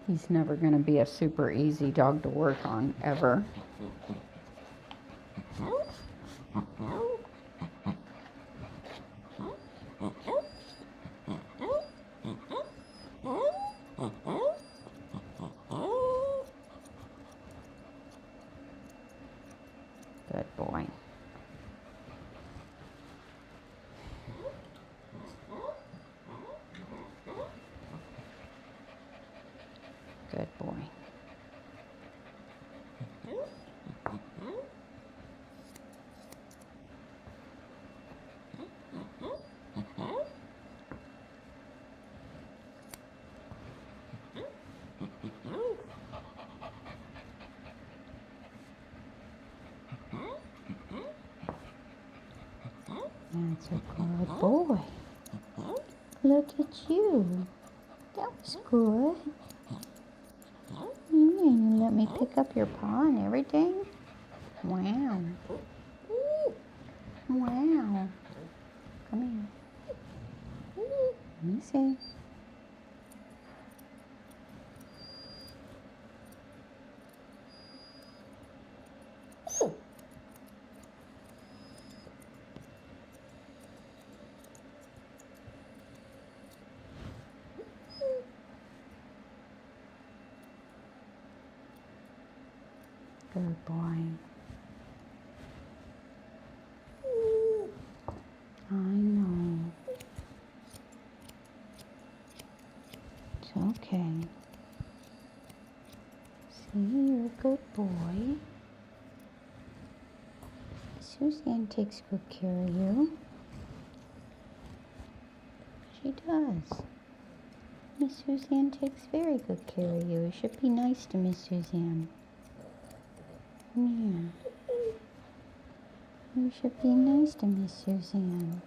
He's never going to be a super easy dog to work on, ever. Good boy. Good boy. That's a good boy. Look at you. That was good. You let me pick up your paw and everything? Wow. Wow. Come here. Let me see. Good boy. I know. It's okay. See, you're a good boy. Suzanne takes good care of you. She does. Miss Suzanne takes very good care of you. You should be nice to Miss Suzanne. Yeah. You should be nice to Miss Suzanne.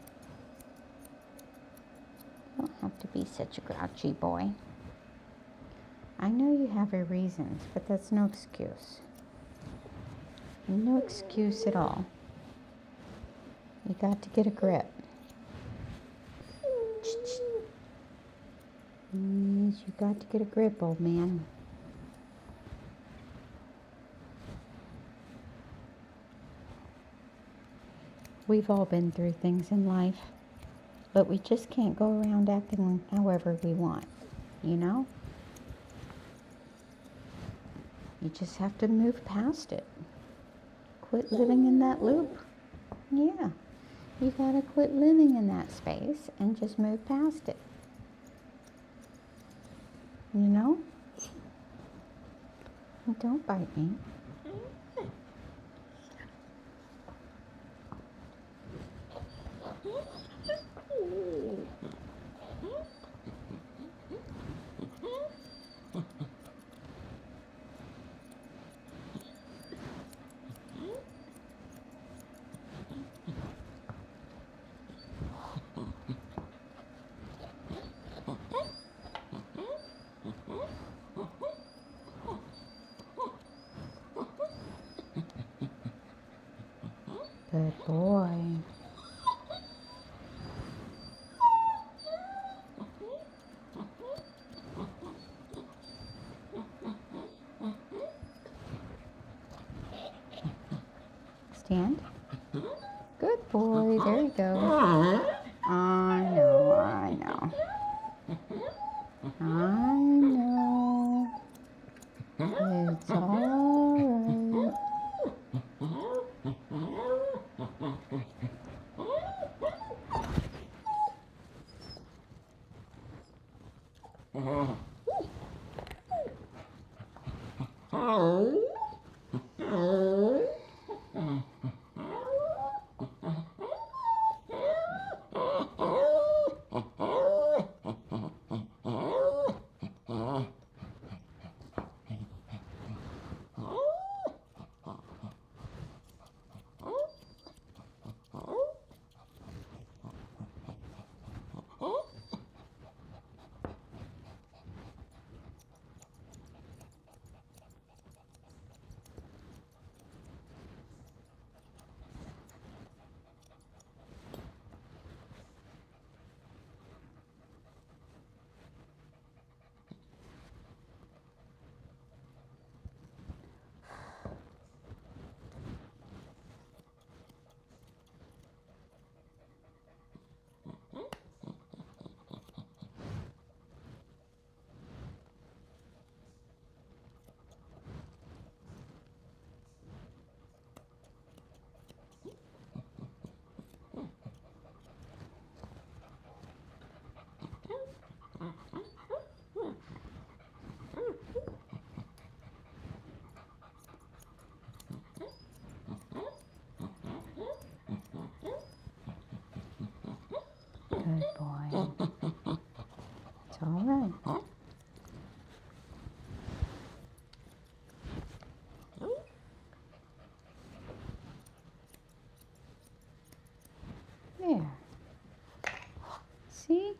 You don't have to be such a grouchy boy. I know you have your reasons, but that's no excuse. No excuse at all. You got to get a grip. Yes, you got to get a grip, old man. We've all been through things in life, but we just can't go around acting however we want, you know? You just have to move past it. Quit living in that loop. Yeah, you gotta quit living in that space and just move past it. You know? Don't bite me. Good boy. Stand. Good boy. There you go. I know, I know. I know. It's all right. all right. There. See?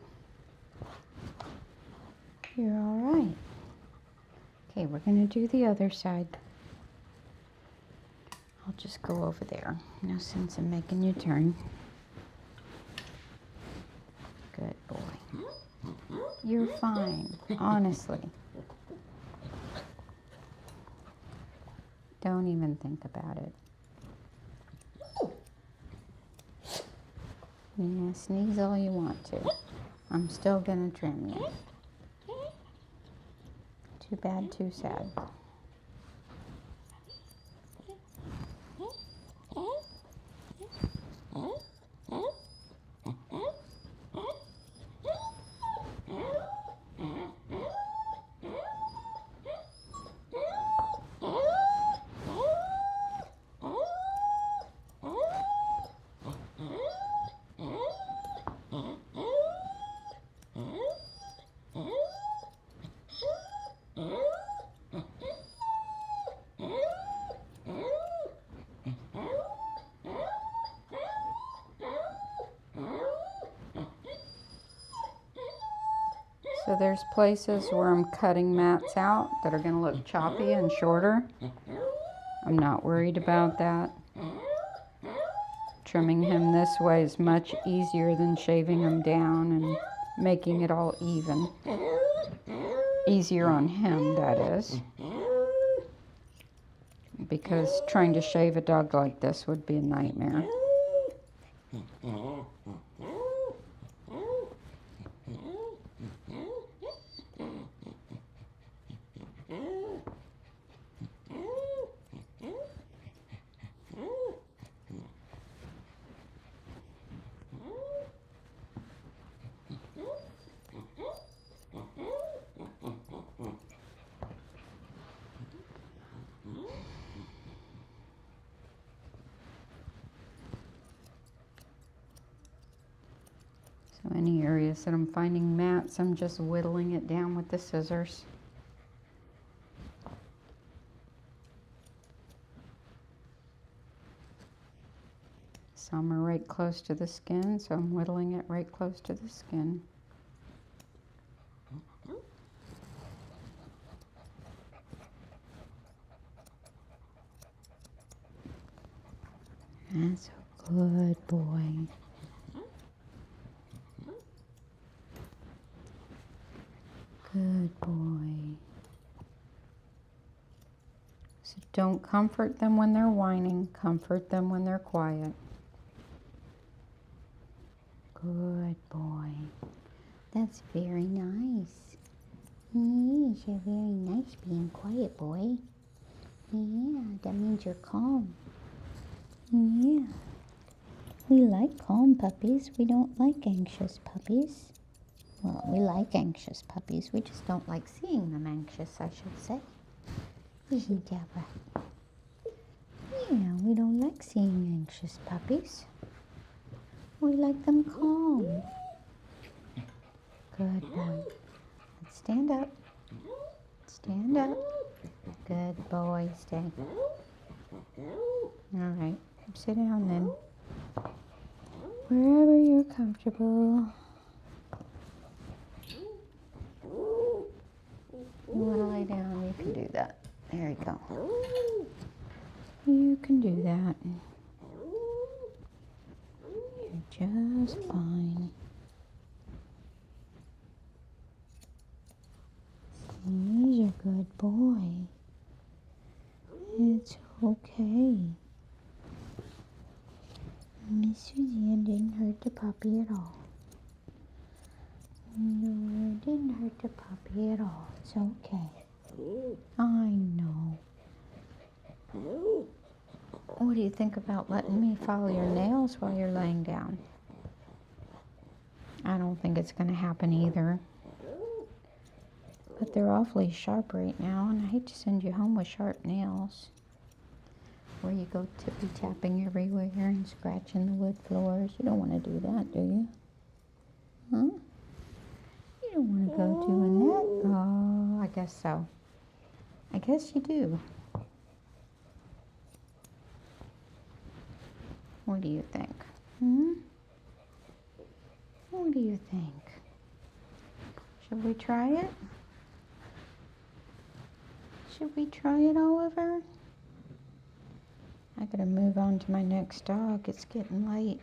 You're all right. Okay, we're going to do the other side. I'll just go over there. No sense in making you turn. Good boy. You're fine, honestly. Don't even think about it. Yeah, sneeze all you want to. I'm still gonna trim you. Too bad, too sad. So there's places where I'm cutting mats out that are going to look choppy and shorter. I'm not worried about that. Trimming him this way is much easier than shaving him down and making it all even. Easier on him, that is. Because trying to shave a dog like this would be a nightmare. So any areas that I'm finding mats, I'm just whittling it down with the scissors. Some are right close to the skin, so I'm whittling it right close to the skin. That's a good boy. Good boy. So don't comfort them when they're whining. Comfort them when they're quiet. Good boy. That's very nice. Yes, you're very nice being quiet, boy. Yeah, that means you're calm. Yeah. We like calm puppies. We don't like anxious puppies. Well, we like anxious puppies. We just don't like seeing them anxious, I should say. Isn't that right? Yeah, we don't like seeing anxious puppies. We like them calm. Good boy. Let's stand up. Stand up. Good boy. Stay. All right. Sit down then. Wherever you're comfortable. You want to lay down, you can do that. There you go. You can do that. You're just fine. He's a good boy. It's okay. Miss Suzanne didn't hurt the puppy at all. No, it didn't hurt the puppy at all. It's okay. I know. What do you think about letting me follow your nails while you're laying down? I don't think it's going to happen either. But they're awfully sharp right now, and I hate to send you home with sharp nails. Where you go tippy-tapping everywhere and scratching the wood floors. You don't want to do that, do you? Huh? You don't want go to Annette? Oh, I guess so. I guess you do. What do you think? Hmm? What do you think? Should we try it? Should we try it, Oliver? I gotta move on to my next dog. It's getting late.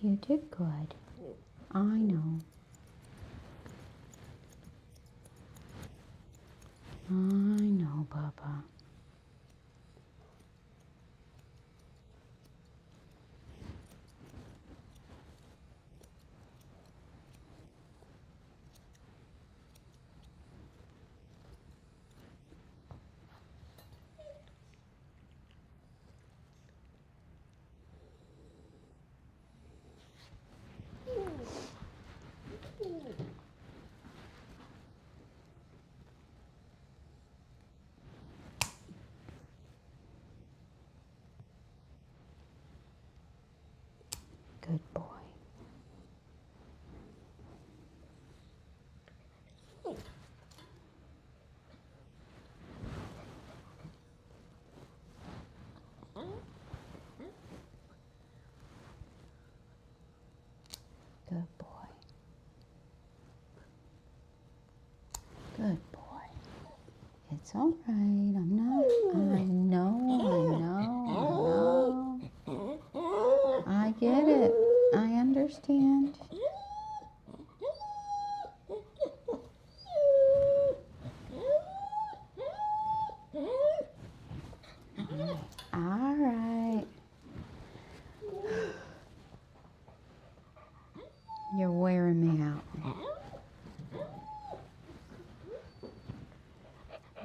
You did good. I know. I know, Bubba. Good boy. Good boy. Good boy. It's all right. I'm not. I know. I get it. I understand. All right. You're wearing me out.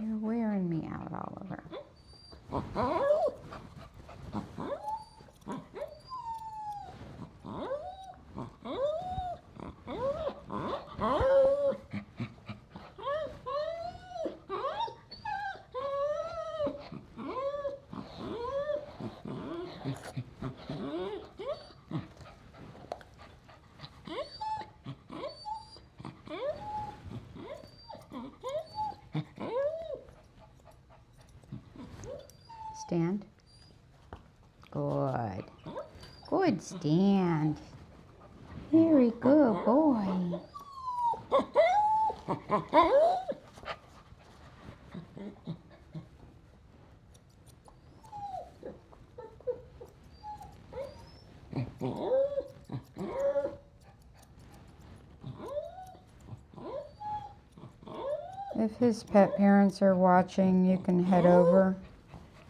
You're wearing me out, Oliver. Stand. Good. Good stand. Very good boy. If his pet parents are watching, you can head over.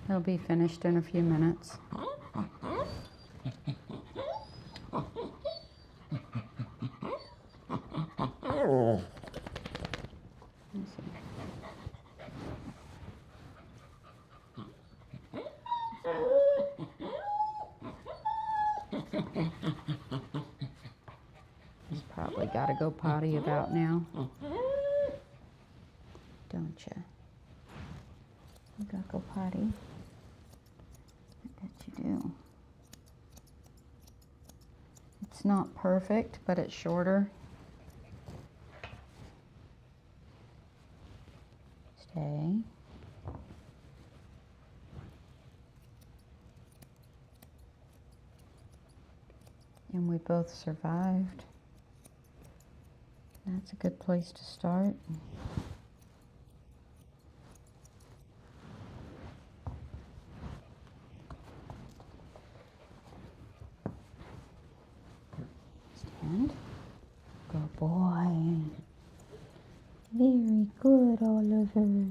He'll be finished in a few minutes. He's probably got to go potty about now. Don't you? You gotta go potty. I bet you do. It's not perfect, but it's shorter. Stay. And we both survived. That's a good place to start. Stand. Good boy. Very good, Oliver.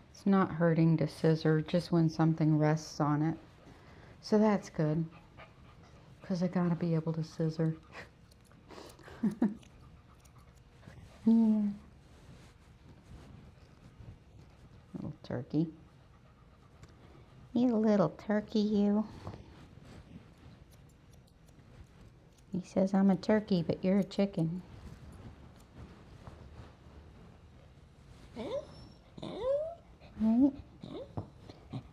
It's not hurting to scissor just when something rests on it. So that's good, because I gotta be able to scissor. Yeah. Little turkey. You little turkey, you. He says, I'm a turkey, but you're a chicken. Right?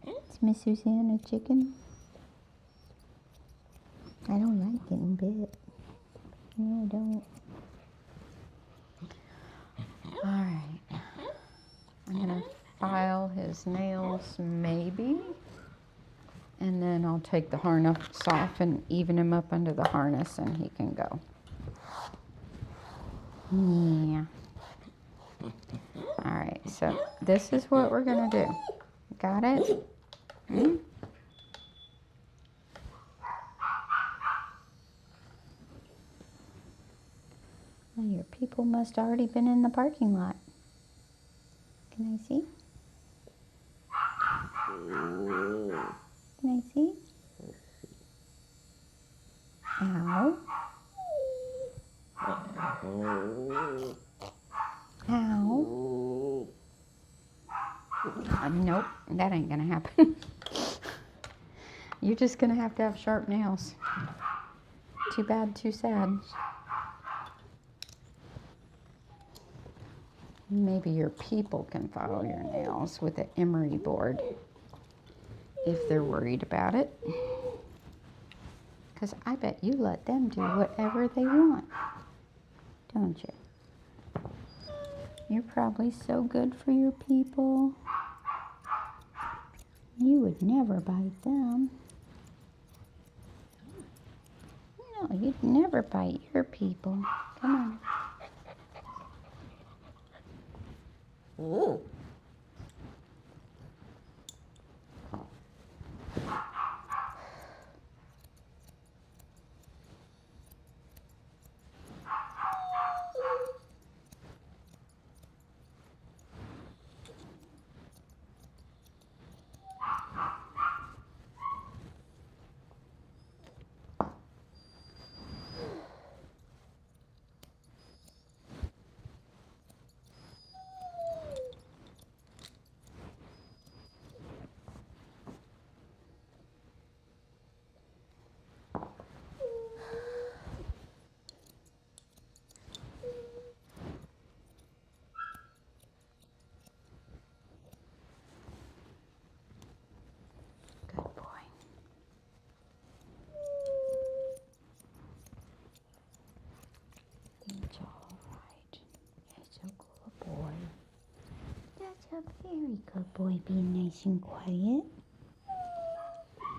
Is Miss Suzanne a chicken? I don't like getting bit. No, I don't. Alright. I'm going to file his nails, maybe. And then I'll take the harness off and even him up under the harness and he can go. Yeah. Alright, so this is what we're going to do. Got it? Hmm? Well, your people must have already been in the parking lot. Can I see? Can I see? Ow. Ow. Nope, that ain't gonna happen. You're just gonna have to have sharp nails. Too bad, too sad. Maybe your people can file your nails with an emery board if they're worried about it. Because I bet you let them do whatever they want, don't you? You're probably so good for your people. You would never bite them. No, you'd never bite your people. Come on. Ooh. A very good boy, being nice and quiet.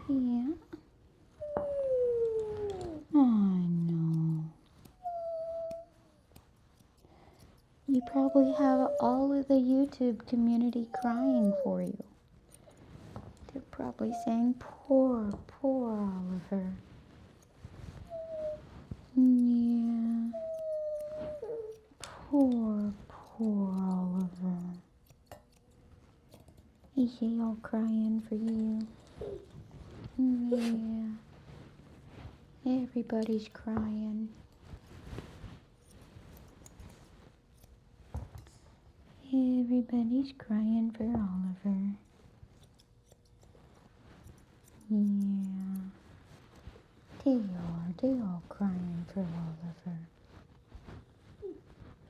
Yeah. I know. You probably have all of the YouTube community crying for you. They're probably saying, poor, poor Oliver. Yeah. Poor, poor Oliver. Is he all crying for you? Yeah. Everybody's crying. Everybody's crying for Oliver. Yeah. They all crying for Oliver.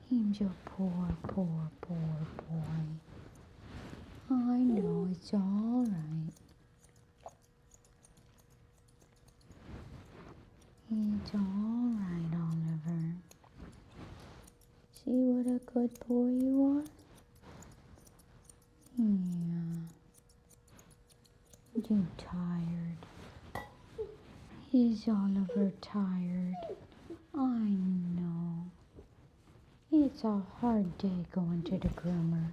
He's your poor, poor, poor boy. I know, it's all right. It's all right, Oliver. See what a good boy you are? Yeah. You tired? Is Oliver tired? I know. It's a hard day going to the groomer.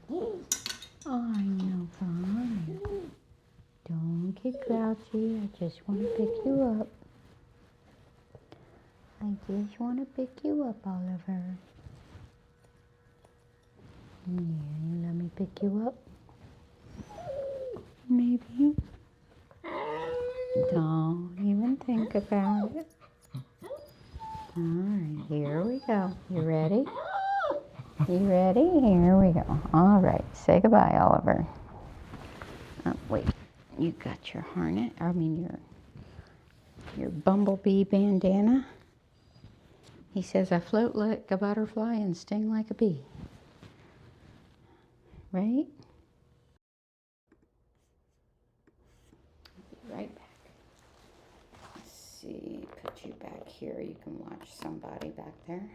I know, come on. Don't get grouchy. I just want to pick you up. I just want to pick you up, Oliver. Yeah, you let me pick you up? Maybe. Don't even think about it. Alright, here we go. You ready? You ready? Here we go. Alright, say goodbye, Oliver. Oh, wait, you got your harness, your bumblebee bandana. He says, I float like a butterfly and sting like a bee. Right? I'll be right back. Let's see, put you back here. You can watch somebody back there.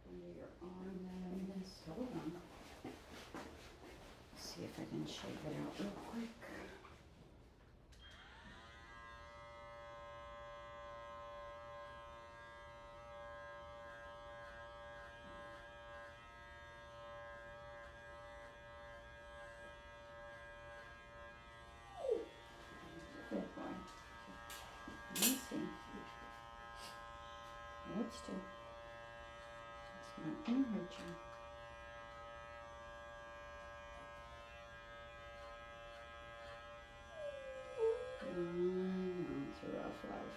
Under your arm there, miss. Hold on. See if I can shake it out real quick. Good boy. Let me see. Let's do. It's not gonna hurt you. I know, it's a rough life.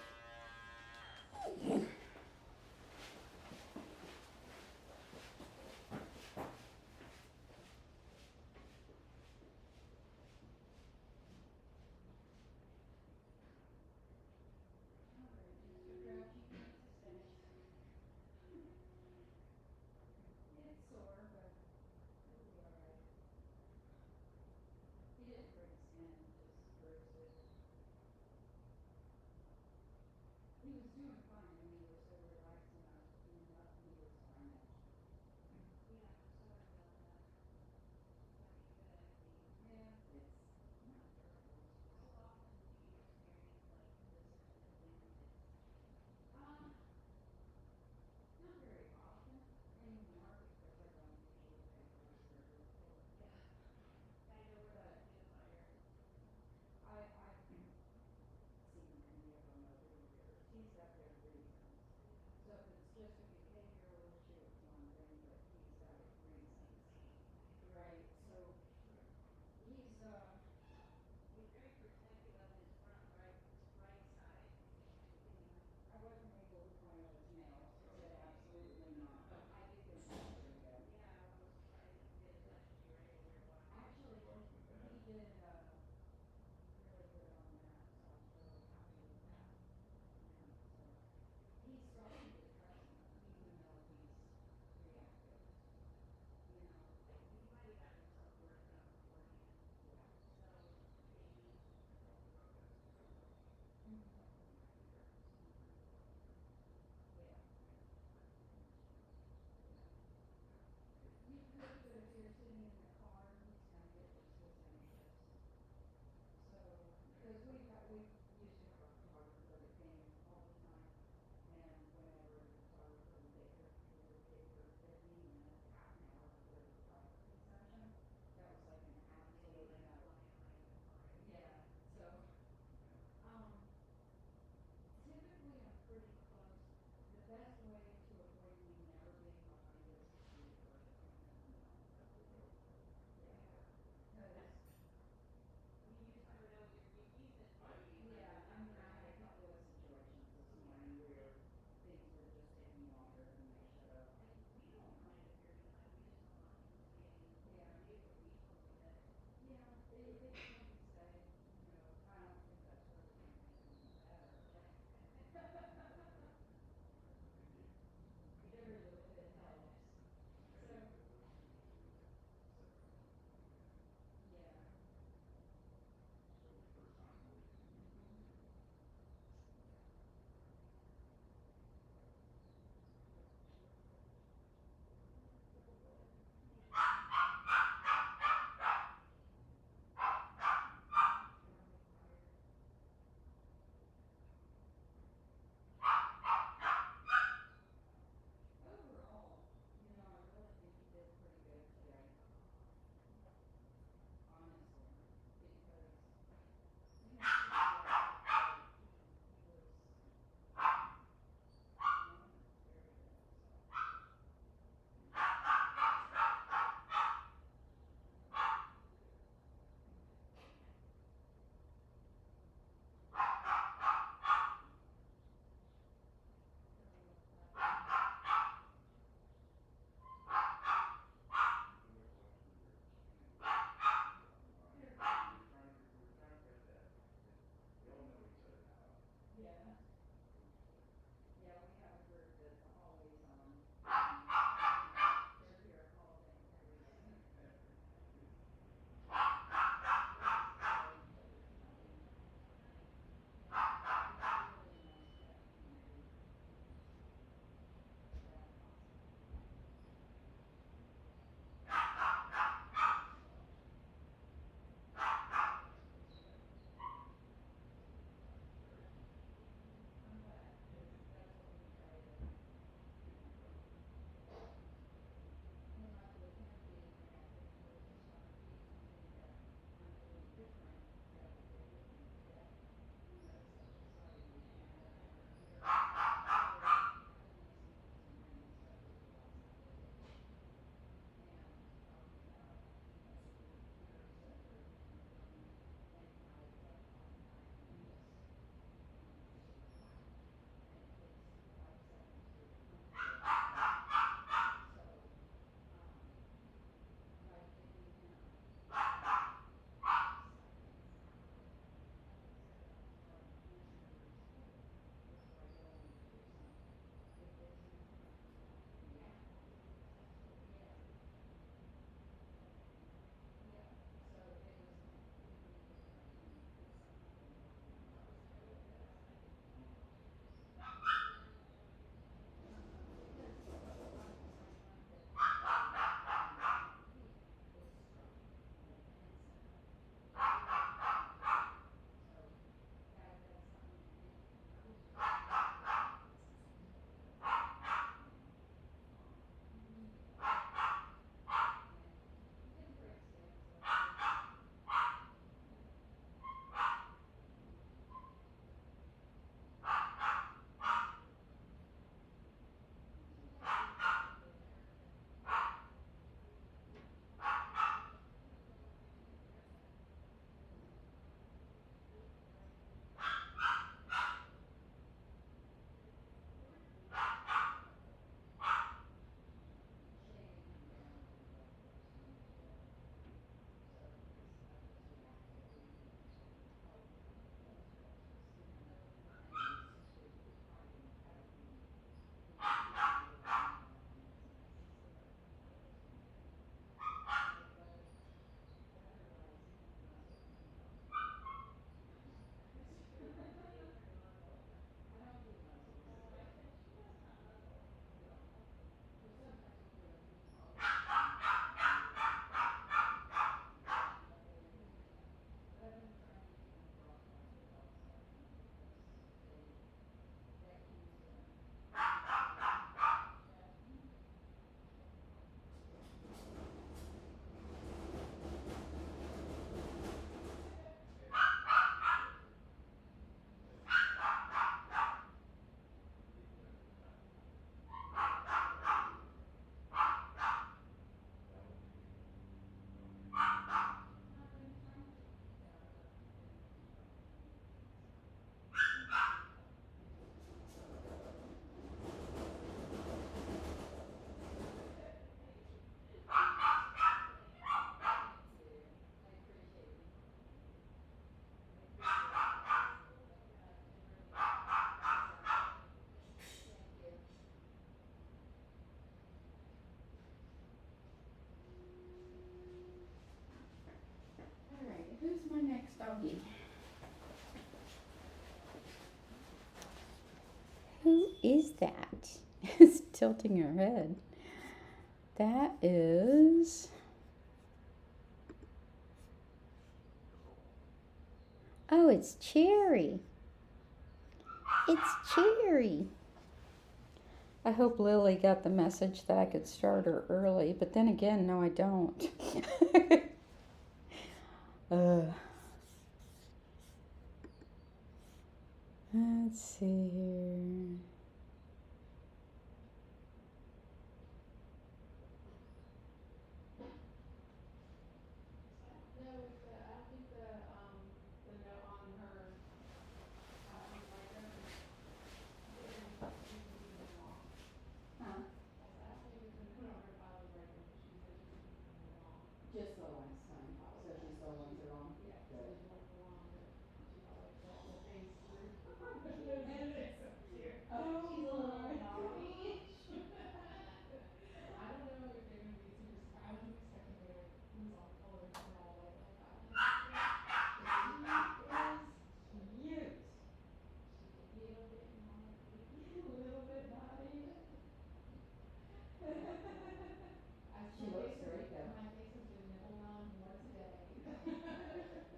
doggy. Who is that? It's tilting her head. That is... Oh, it's Cherry. It's Cherry. I hope Lily got the message that I could start her early, but then again, no, I don't. Let's see here. No, I don't think the note on her on the micro didn't even long. Huh? I said I don't think it's the note on her file is right because she said she didn't even long. Just the last time. Oh, So she still wants her long. Yeah, so Good. there's one for long, but she felt like the face through her nose. It's so cute. Oh, She's a little my. naughty. I don't know if they're gonna be super. I wasn't expecting her to lose all the color and turn all white like that when I got her. She is cute. She's a little bit naughty. A little bit naughty. My She looks face great though. my face has been nibbled on more today.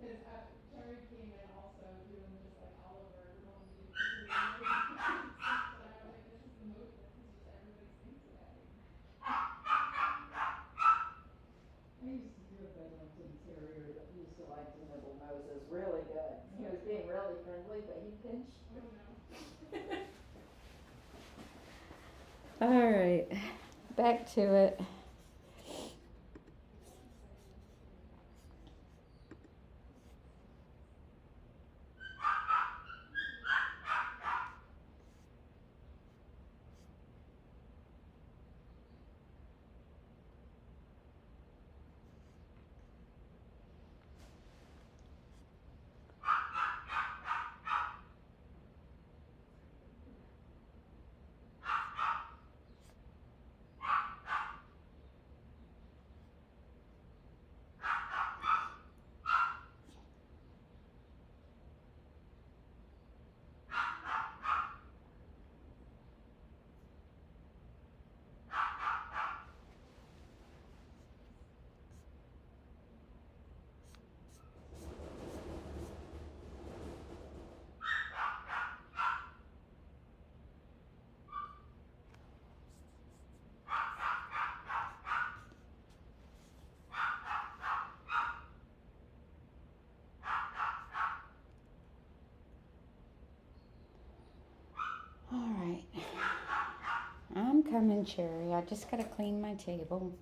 Because Cherry came in also doing just like Oliver, wanting to do quickly emoji. But I was like, this is just everybody's thing today. I used to do a Bedlington Terrier that used to like to nibble noses really good. He was being really friendly, but he pinched. Oh no. All right, back to it. All right, I'm coming, Cherry. I just gotta clean my table.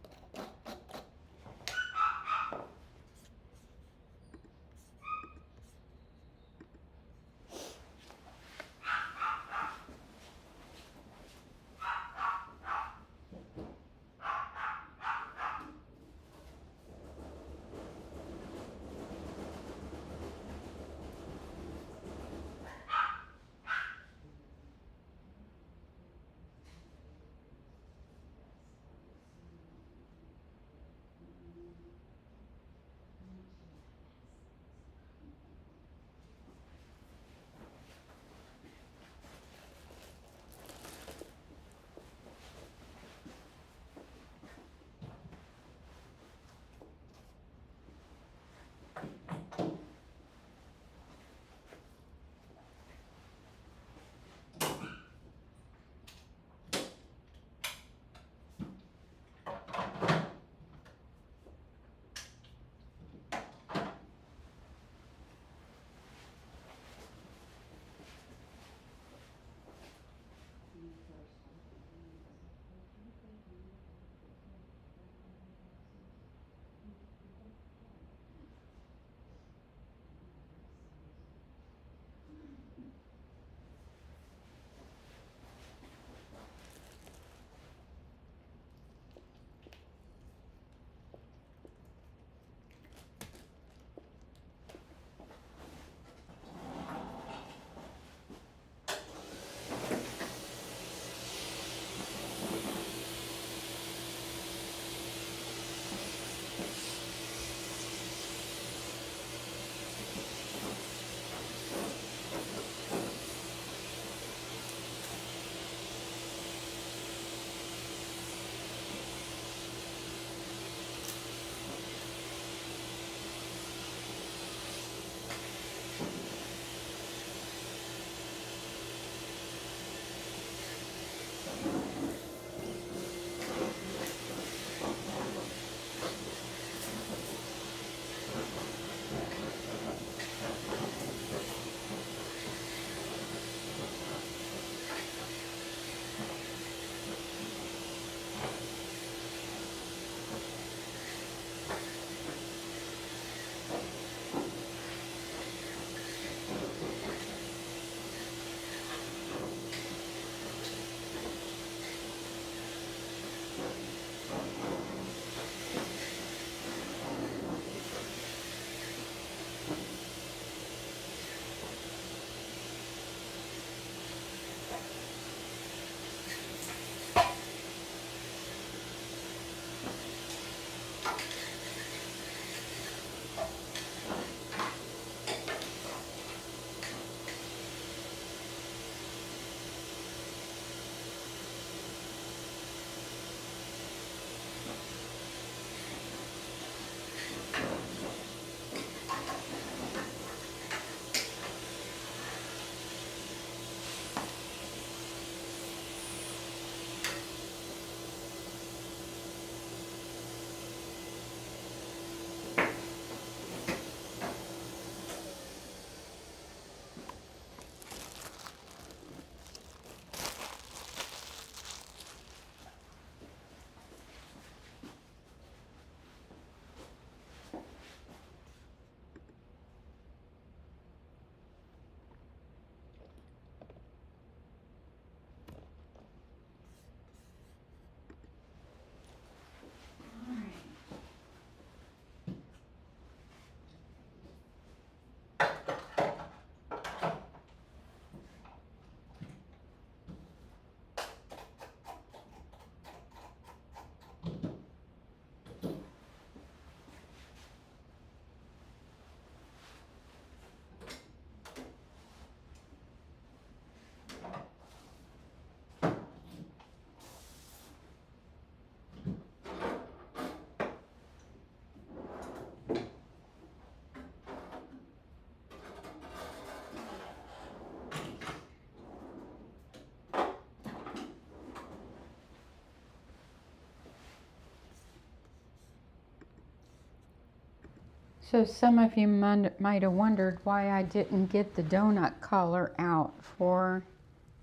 So some of you might have wondered why I didn't get the donut collar out for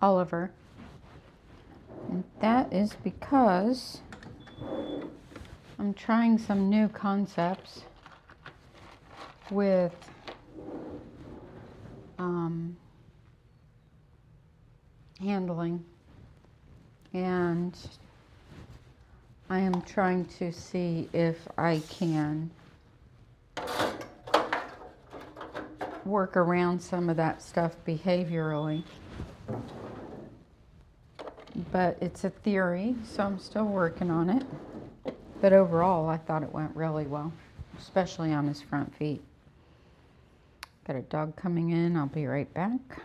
Oliver. And that is because I'm trying some new concepts with handling, and I am trying to see if I can work around some of that stuff behaviorally. But it's a theory, so I'm still working on it. But overall, I thought it went really well, especially on his front feet. Got a dog coming in. I'll be right back.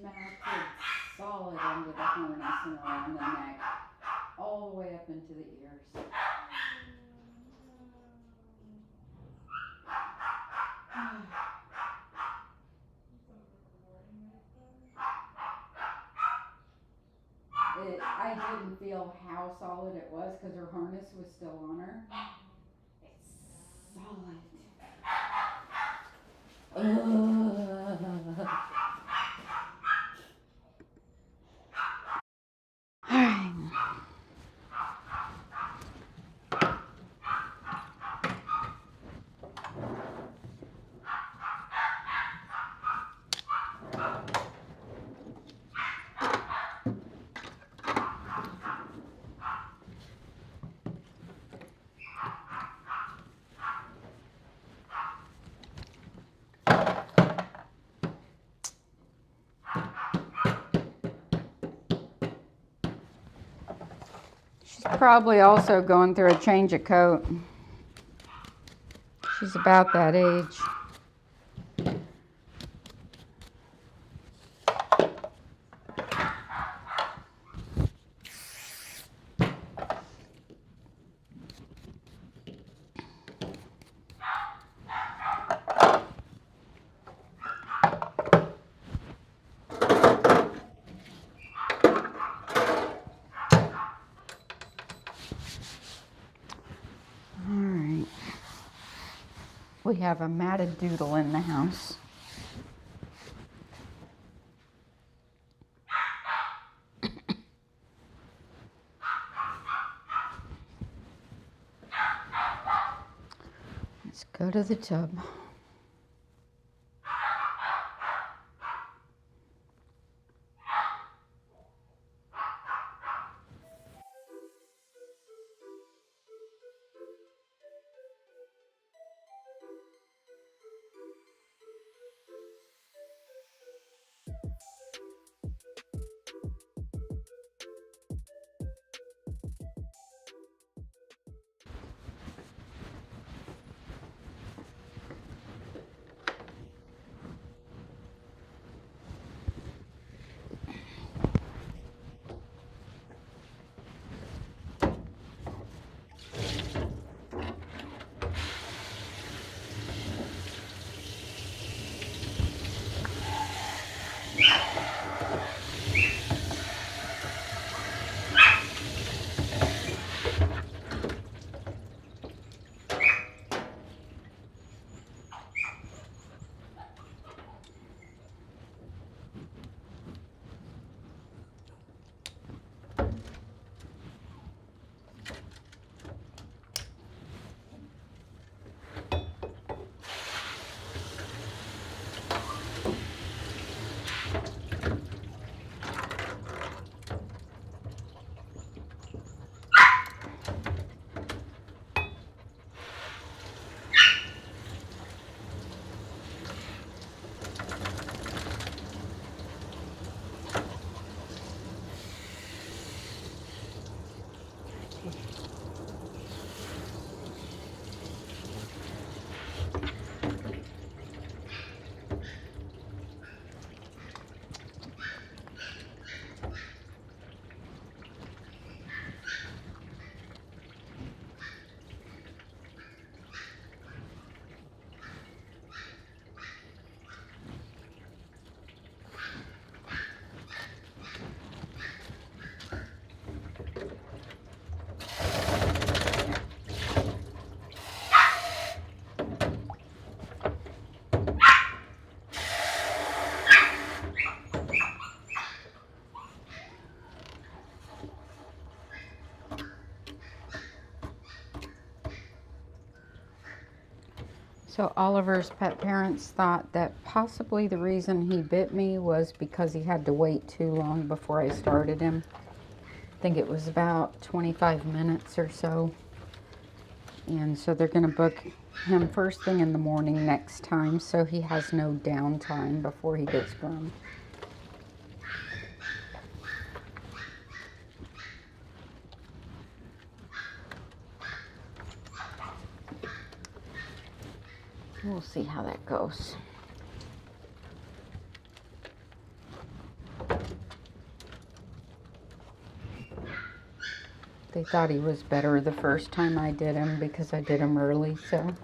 mounted solid under the harness and around the neck, all the way up into the ears. I didn't feel how solid it was because her harness was still on her. It's solid. Alright. She's probably also going through a change of coat. She's about that age. We have a matted doodle in the house. Let's go to the tub. So Oliver's pet parents thought that possibly the reason he bit me was because he had to wait too long before I started him. I think it was about 25 minutes or so. And so they're going to book him first thing in the morning next time so he has no downtime before he gets groomed. We'll see how that goes. They thought he was better the first time I did him because I did him early, so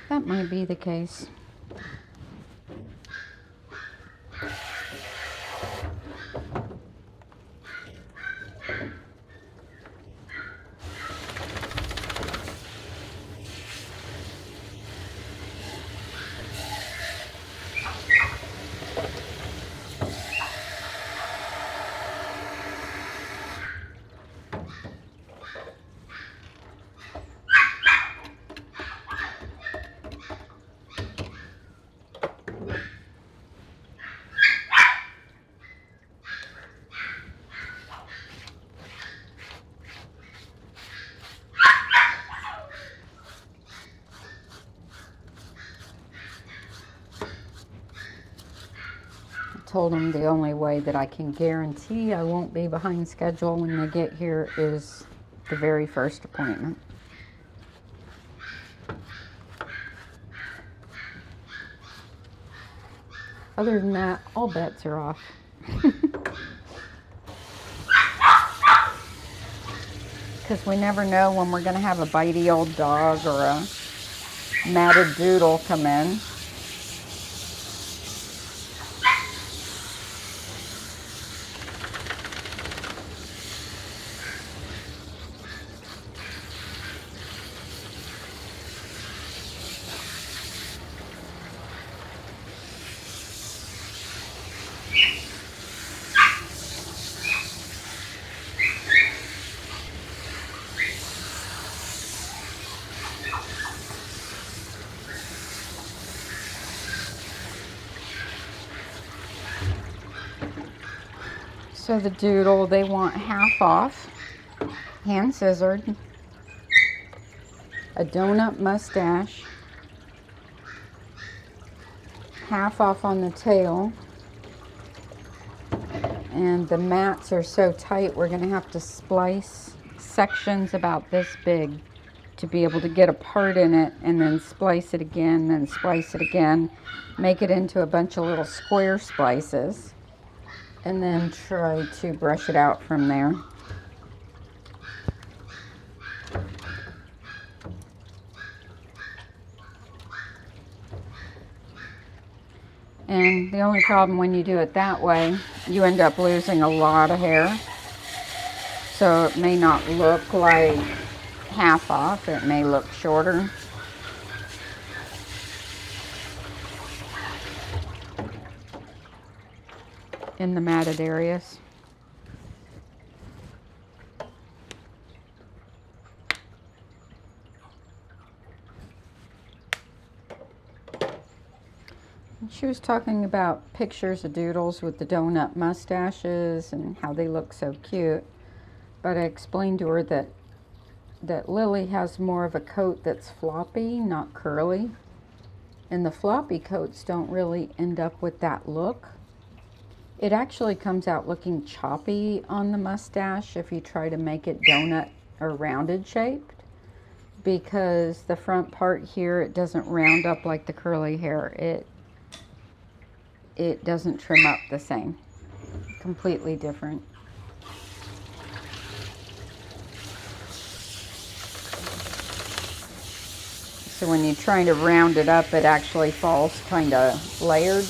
that might be the case. Told them the only way that I can guarantee I won't be behind schedule when they get here is the very first appointment. Other than that, all bets are off. Because we never know when we're going to have a bitey old dog or a matted doodle come in. So the doodle, they want half off, hand scissored, a donut mustache, half off on the tail, and the mats are so tight we're going to have to splice sections about this big to be able to get a part in it, and then splice it again, then splice it again, make it into a bunch of little square splices, and then try to brush it out from there. And the only problem when you do it that way, you end up losing a lot of hair. So it may not look like half off, it may look shorter. In the matted areas. She was talking about pictures of doodles with the donut mustaches and how they look so cute. But I explained to her that Lily has more of a coat that's floppy, not curly. And the floppy coats don't really end up with that look. It actually comes out looking choppy on the mustache if you try to make it donut or rounded shaped, because the front part here, it doesn't round up like the curly hair. It doesn't trim up the same. Completely different. So when you're trying to round it up, it actually falls kind of layered.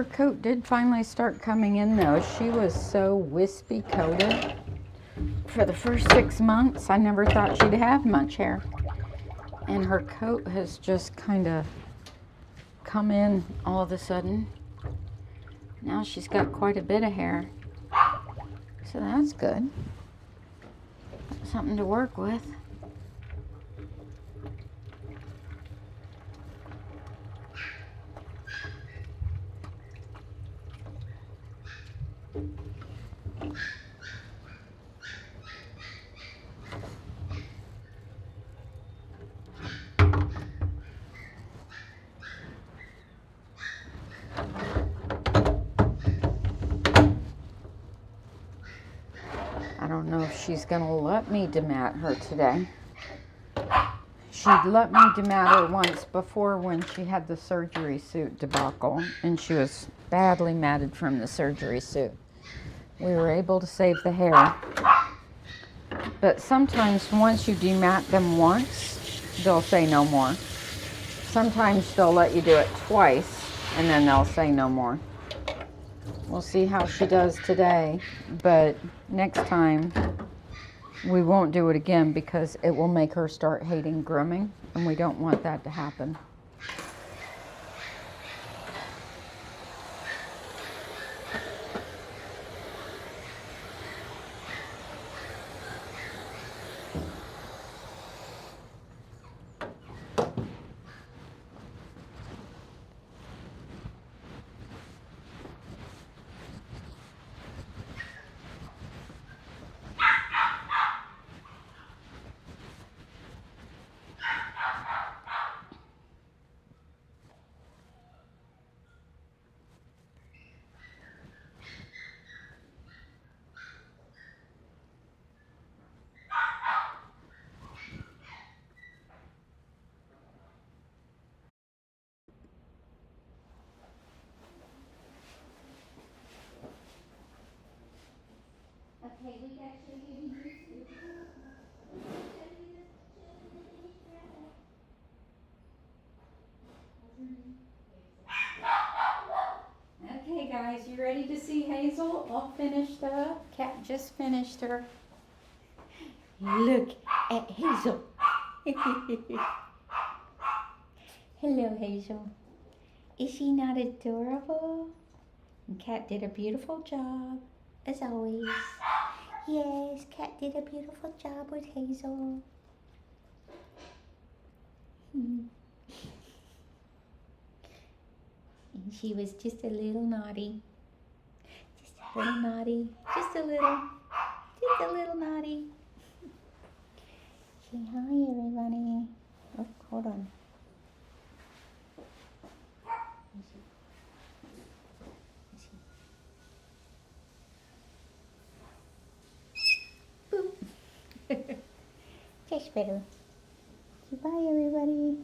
her coat did finally start coming in though. She was so wispy coated. For the first 6 months, I never thought she'd have much hair. And her coat has just kind of come in all of a sudden. Now she's got quite a bit of hair. So that's good. Something to work with. I don't know if she's gonna let me demat her today. She'd let me demat her once before when she had the surgery suit debacle and she was badly matted from the surgery suit. We were able to save the hair. But sometimes once you demat them once, they'll say no more. Sometimes they'll let you do it twice and then they'll say no more. We'll see how she does today, but next time we won't do it again because it will make her start hating grooming, and we don't want that to happen. Okay, we got you here. Okay guys, you ready to see Hazel all finished up? Cat just finished her. Look at Hazel. Hello Hazel. Is she not adorable? And Cat did a beautiful job, as always. Yes, Cat did a beautiful job with Hazel. And she was just a little naughty. Just a little naughty. Just a little naughty. Say hi, everybody. Oh, hold on. Boop. Just better. Say bye, everybody.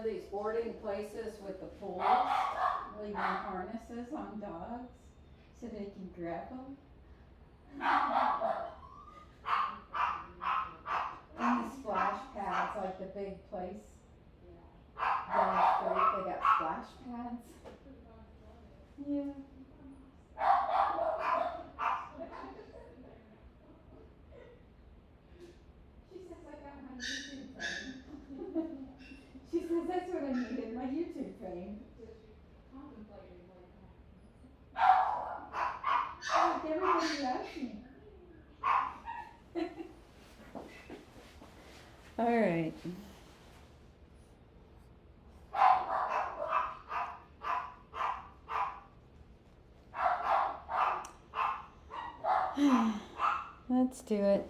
These boarding places with the pools, leaving harnesses on dogs so they can grab them. And the splash pads, like the big place down the street, they got splash pads. Yeah. fame. Contemplated like Look, everybody loves me. All right. Let's do it.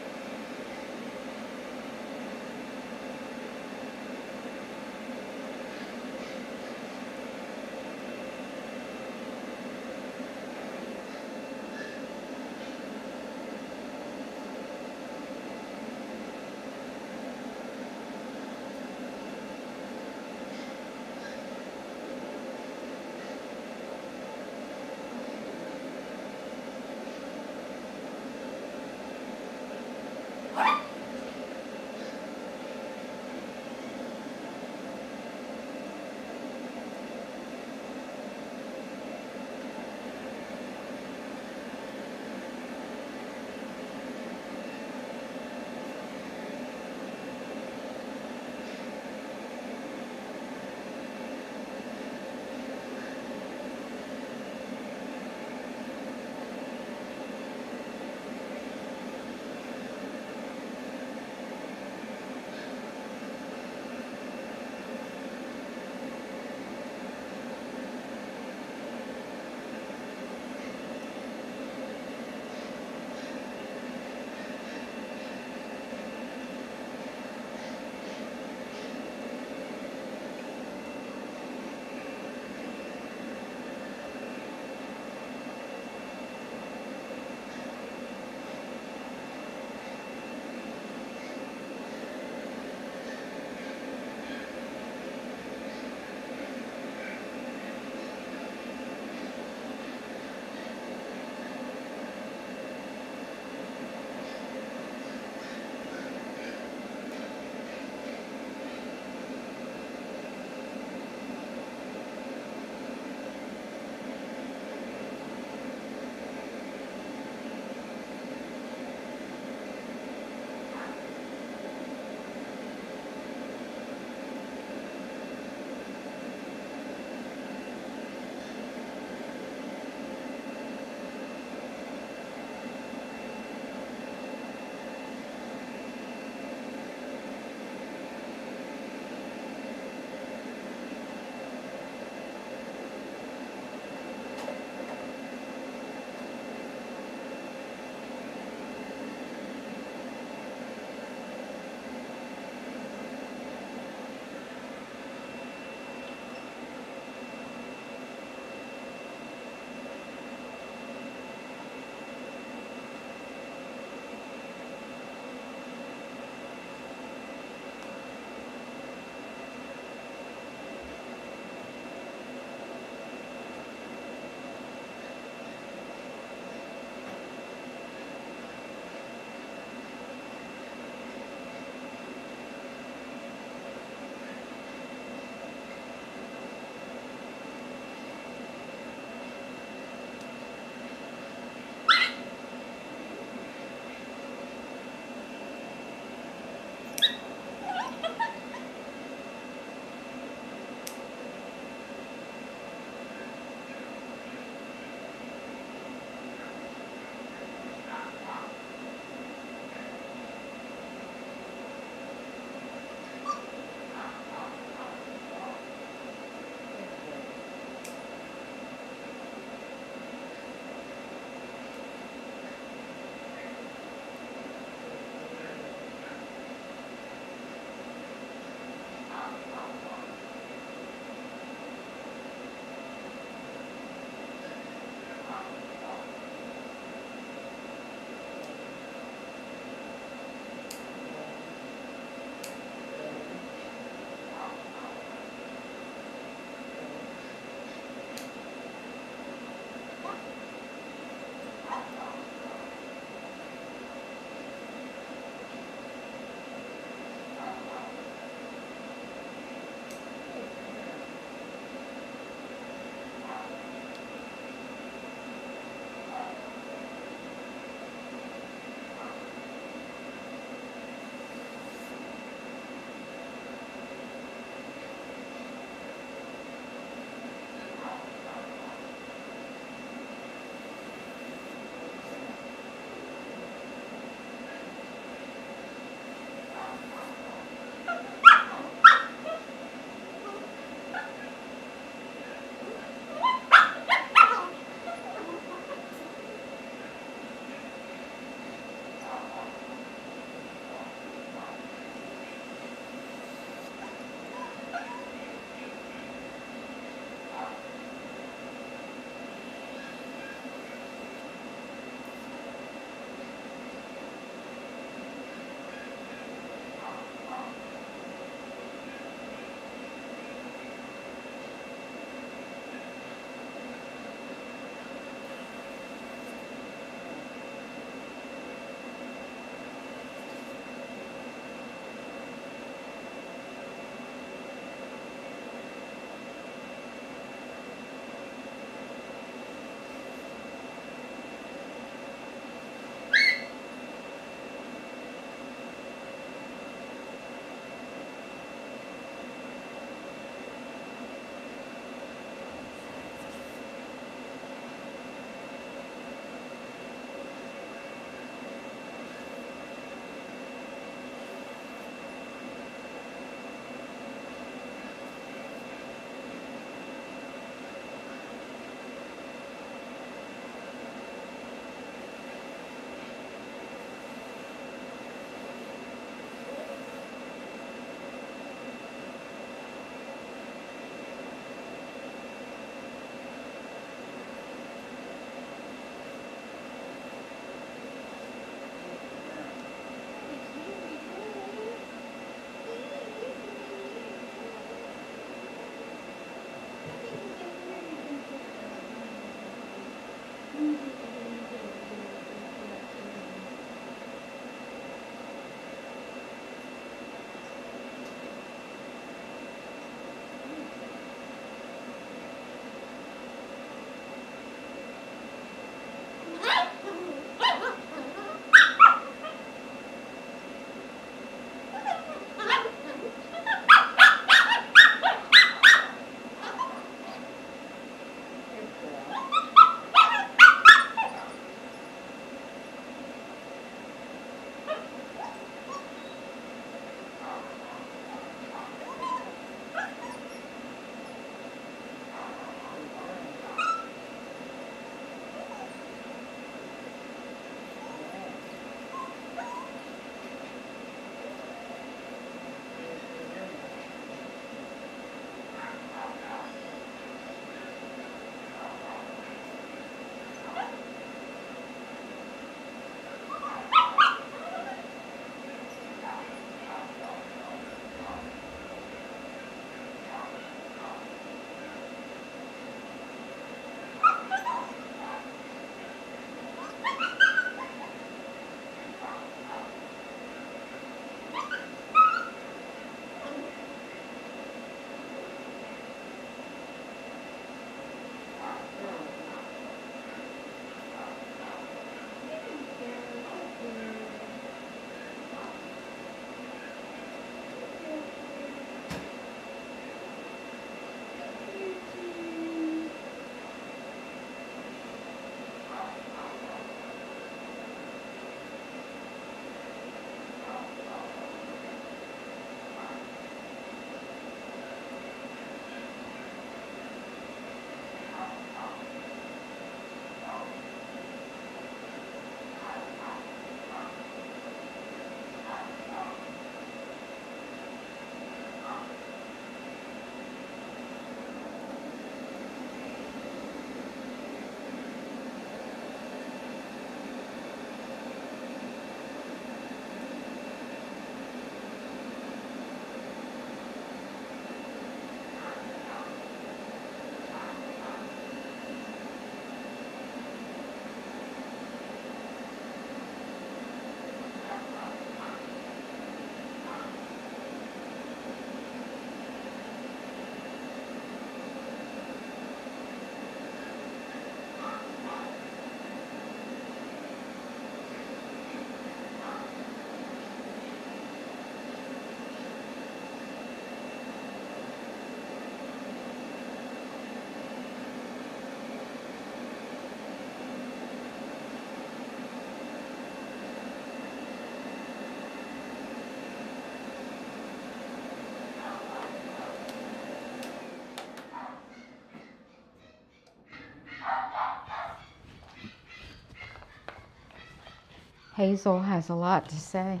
Hazel has a lot to say.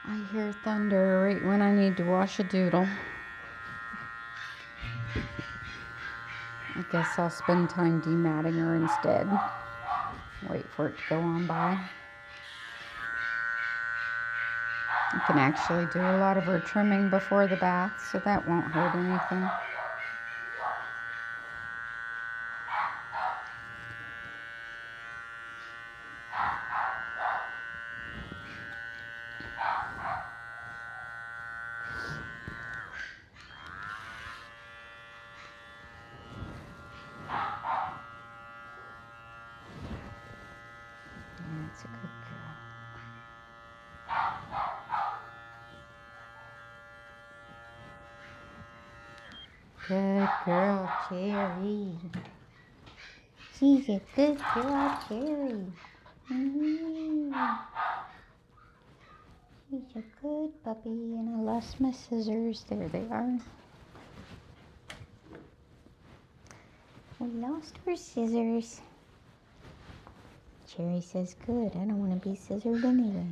I hear thunder right when I need to wash a doodle. I guess I'll spend time dematting her instead. Wait for it to go on by. I can actually do a lot of her trimming before the bath, so that won't hurt anything. That's a good girl. Good girl, Cherry. She's a good girl, Cherry. She's a good puppy, and I lost my scissors. There they are. We lost our scissors. Cherry says, good, I don't want to be scissored anyway.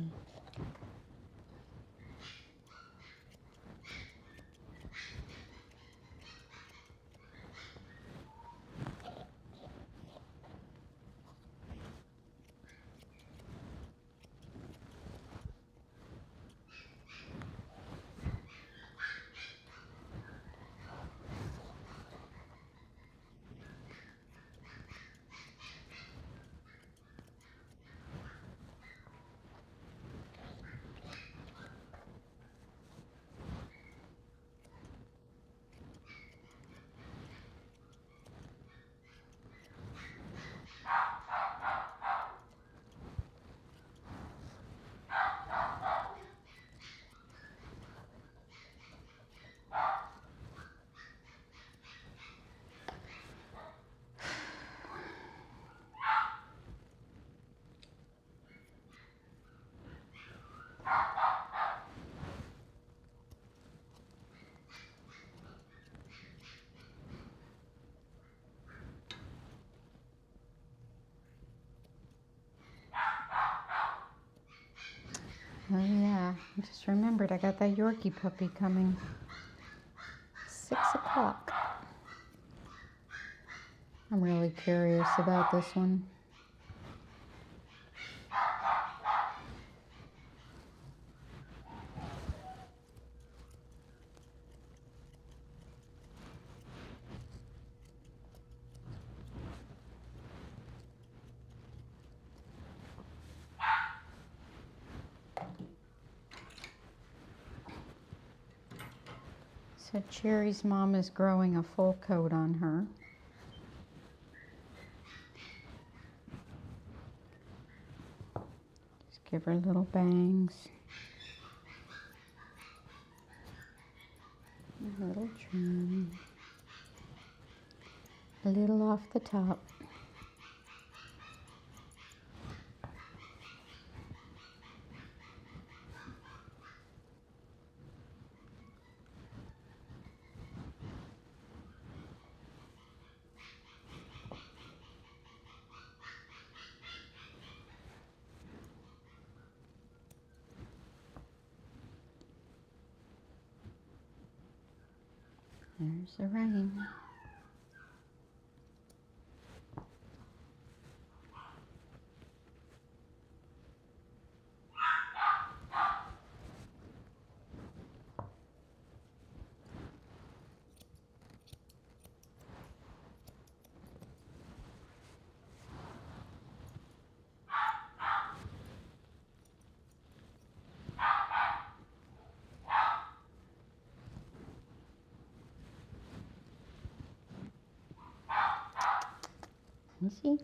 Oh yeah, I just remembered I got that Yorkie puppy coming. 6 o'clock. I'm really curious about this one. So Cherry's mom is growing a full coat on her. Just give her little bangs. A little trim. A little off the top. There's the rain. You see?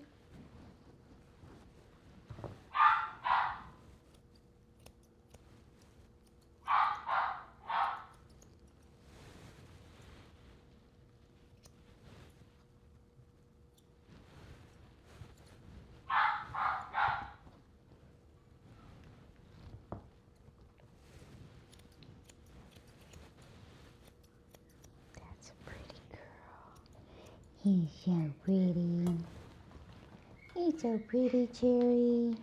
He's so pretty. He's so pretty, Cherry.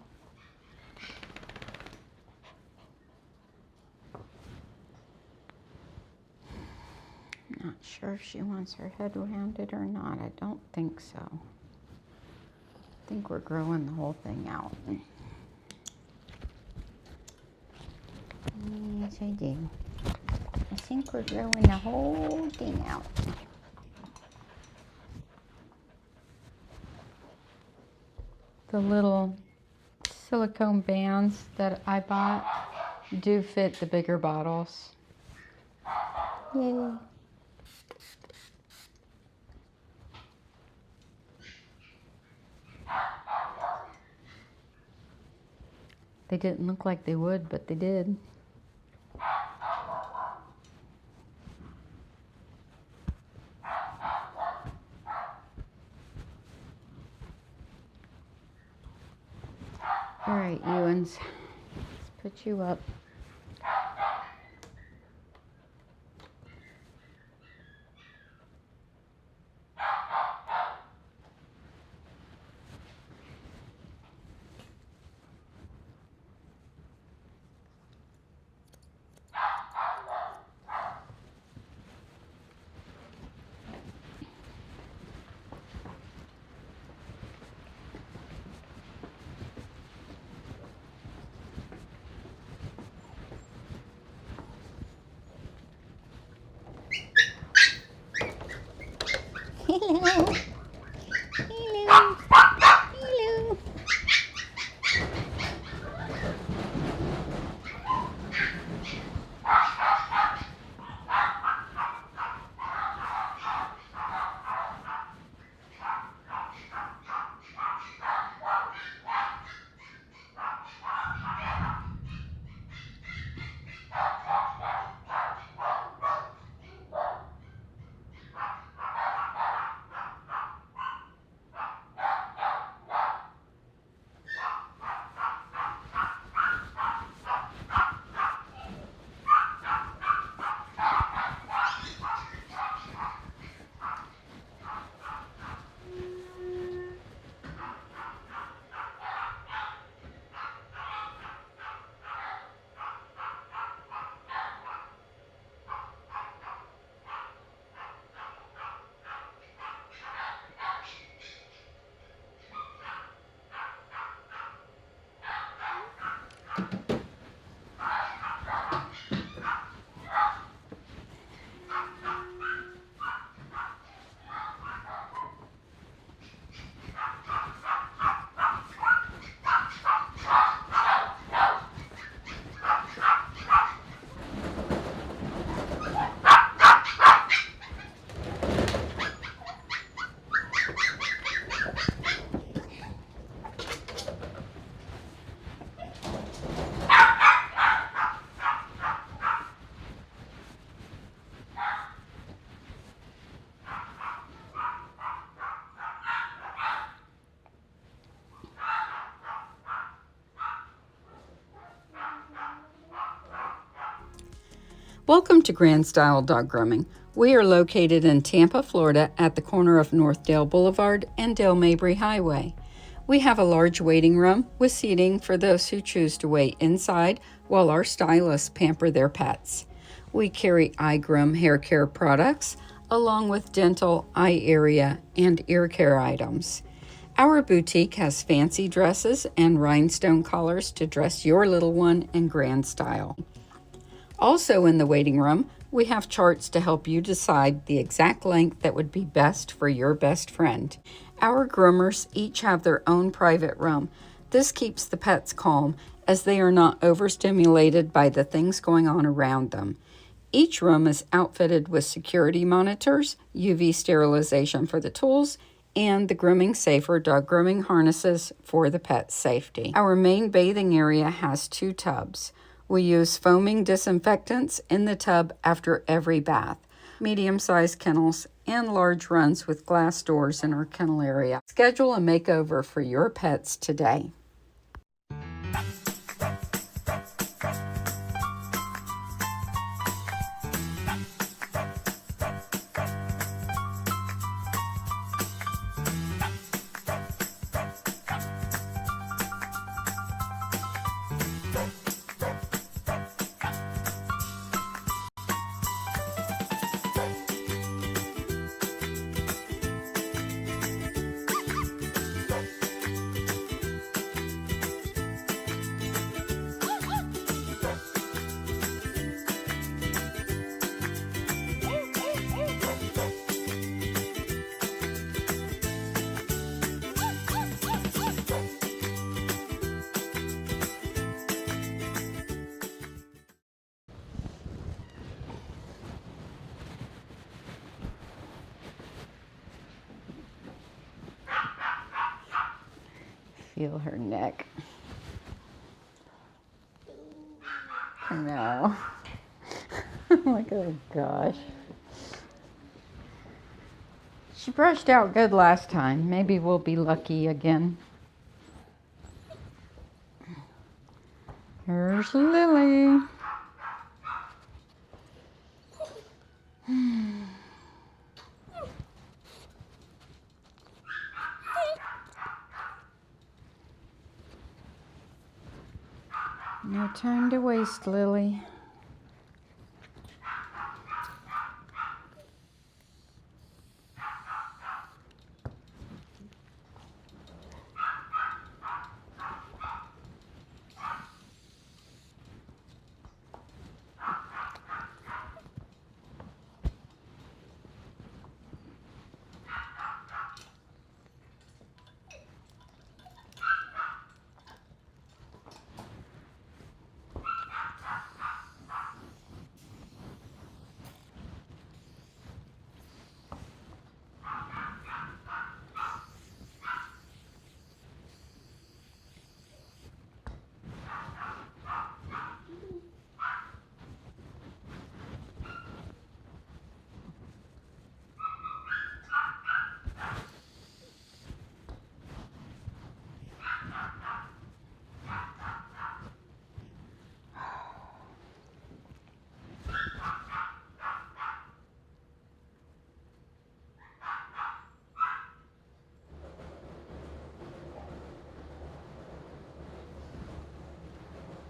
Not sure if she wants her head rounded or not. I don't think so. I think we're growing the whole thing out. Yes, I do. I think we're growing the whole thing out. The little silicone bands that I bought do fit the bigger bottles. Yay. They didn't look like they would, but they did. All right, Ewans, let's put you up. Hello. Hello. Hello. Welcome to Grand Style Dog Grooming. We are located in Tampa, Florida at the corner of Northdale Boulevard and Dale Mabry Highway. We have a large waiting room with seating for those who choose to wait inside while our stylists pamper their pets. We carry iGroom hair care products along with dental, eye area, and ear care items. Our boutique has fancy dresses and rhinestone collars to dress your little one in grand style. Also in the waiting room, we have charts to help you decide the exact length that would be best for your best friend. Our groomers each have their own private room. This keeps the pets calm as they are not overstimulated by the things going on around them. Each room is outfitted with security monitors, UV sterilization for the tools, and the Grooming Safer dog grooming harnesses for the pet's safety. Our main bathing area has 2 tubs. We use foaming disinfectants in the tub after every bath, medium-sized kennels, and large runs with glass doors in our kennel area. Schedule a makeover for your pets today. Feel her neck. No. Like, oh gosh. She brushed out good last time. Maybe we'll be lucky again. Here's Lily. No time to waste, Lily.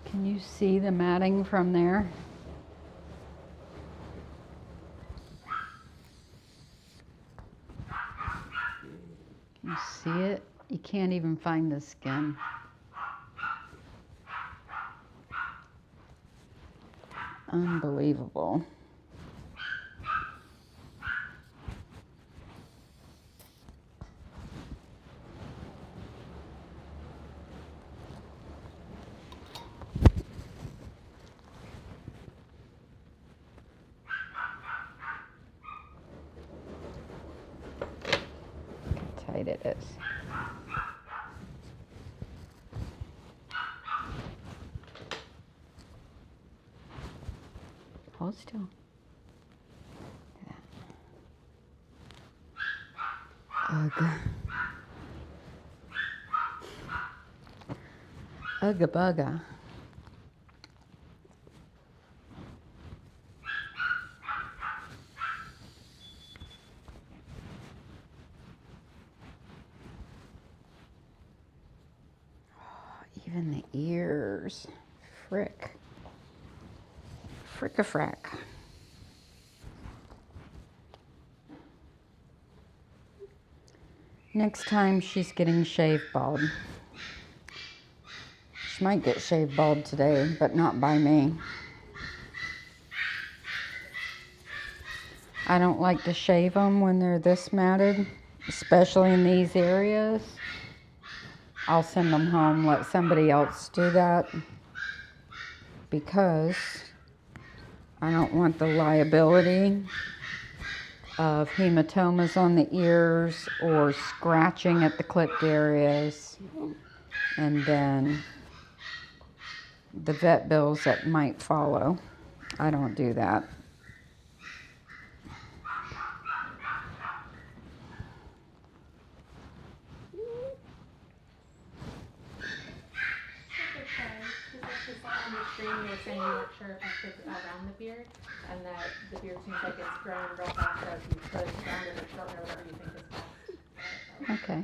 Can you see the matting from there? Can you see it? You can't even find the skin. Unbelievable. How tight it is. Hold still. Ugh. Ugga bugga. Even the ears. Frick. Frick-a-frack. Next time she's getting shaved bald. She might get shaved bald today, but not by me. I don't like to shave them when they're this matted, especially in these areas. I'll send them home, let somebody else do that, because I don't want the liability of hematomas on the ears or scratching at the clipped areas, and then the vet bills that might follow. I don't do that. On the stream, you were saying you weren't sure if you could around the beard, and that the beard seems like it's growing real fast, so if you could round it or shorten it, whatever you think is best. Okay.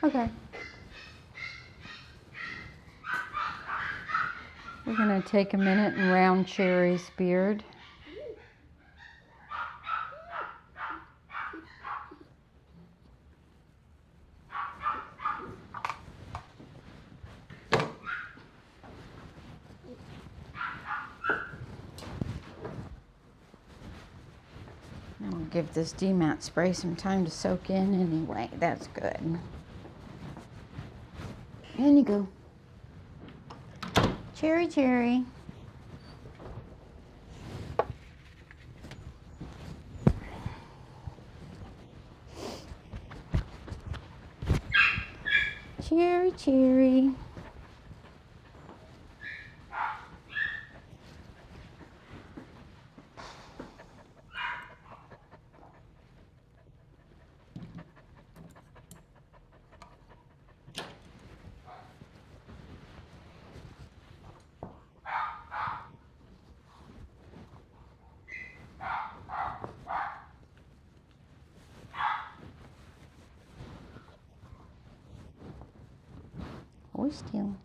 Okay. We're going to take a minute and round Cherry's beard. And we'll give this DMAT spray some time to soak in anyway. That's good. In you go. Cherry, Cherry. Cherry, Cherry. Oh, still.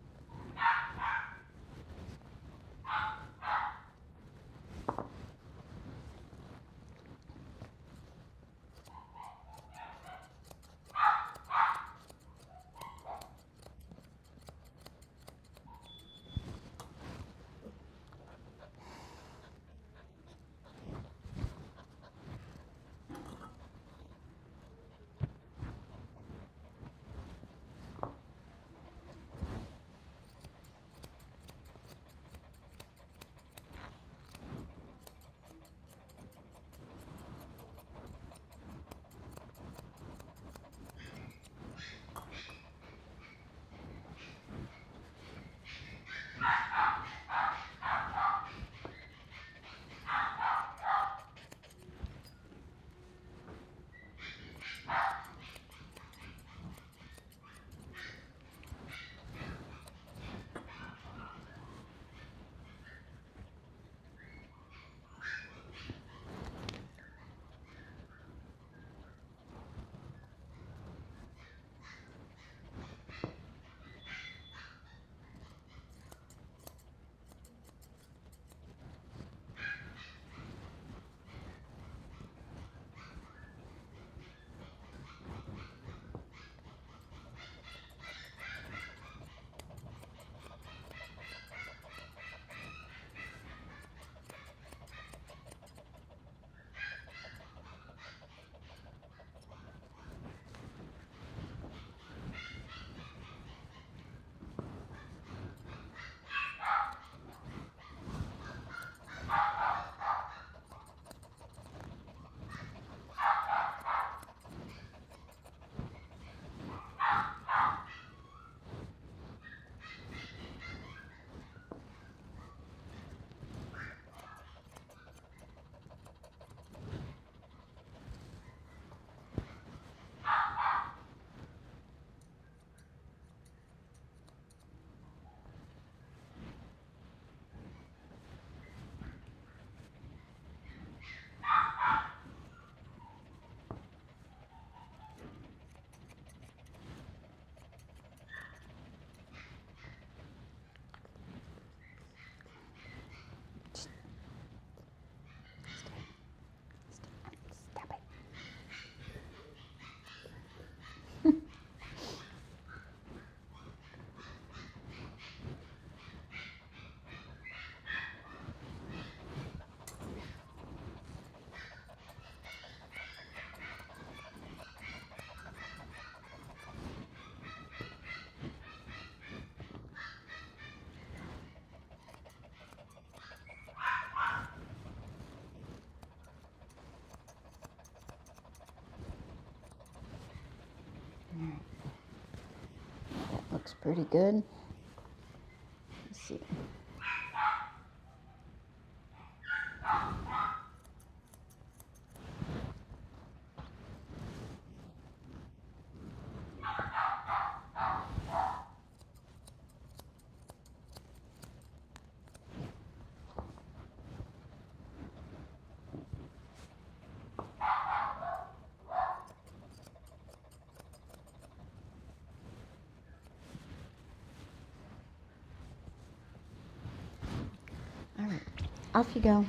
Stop it. That looks pretty good. Let's see. All right, off you go.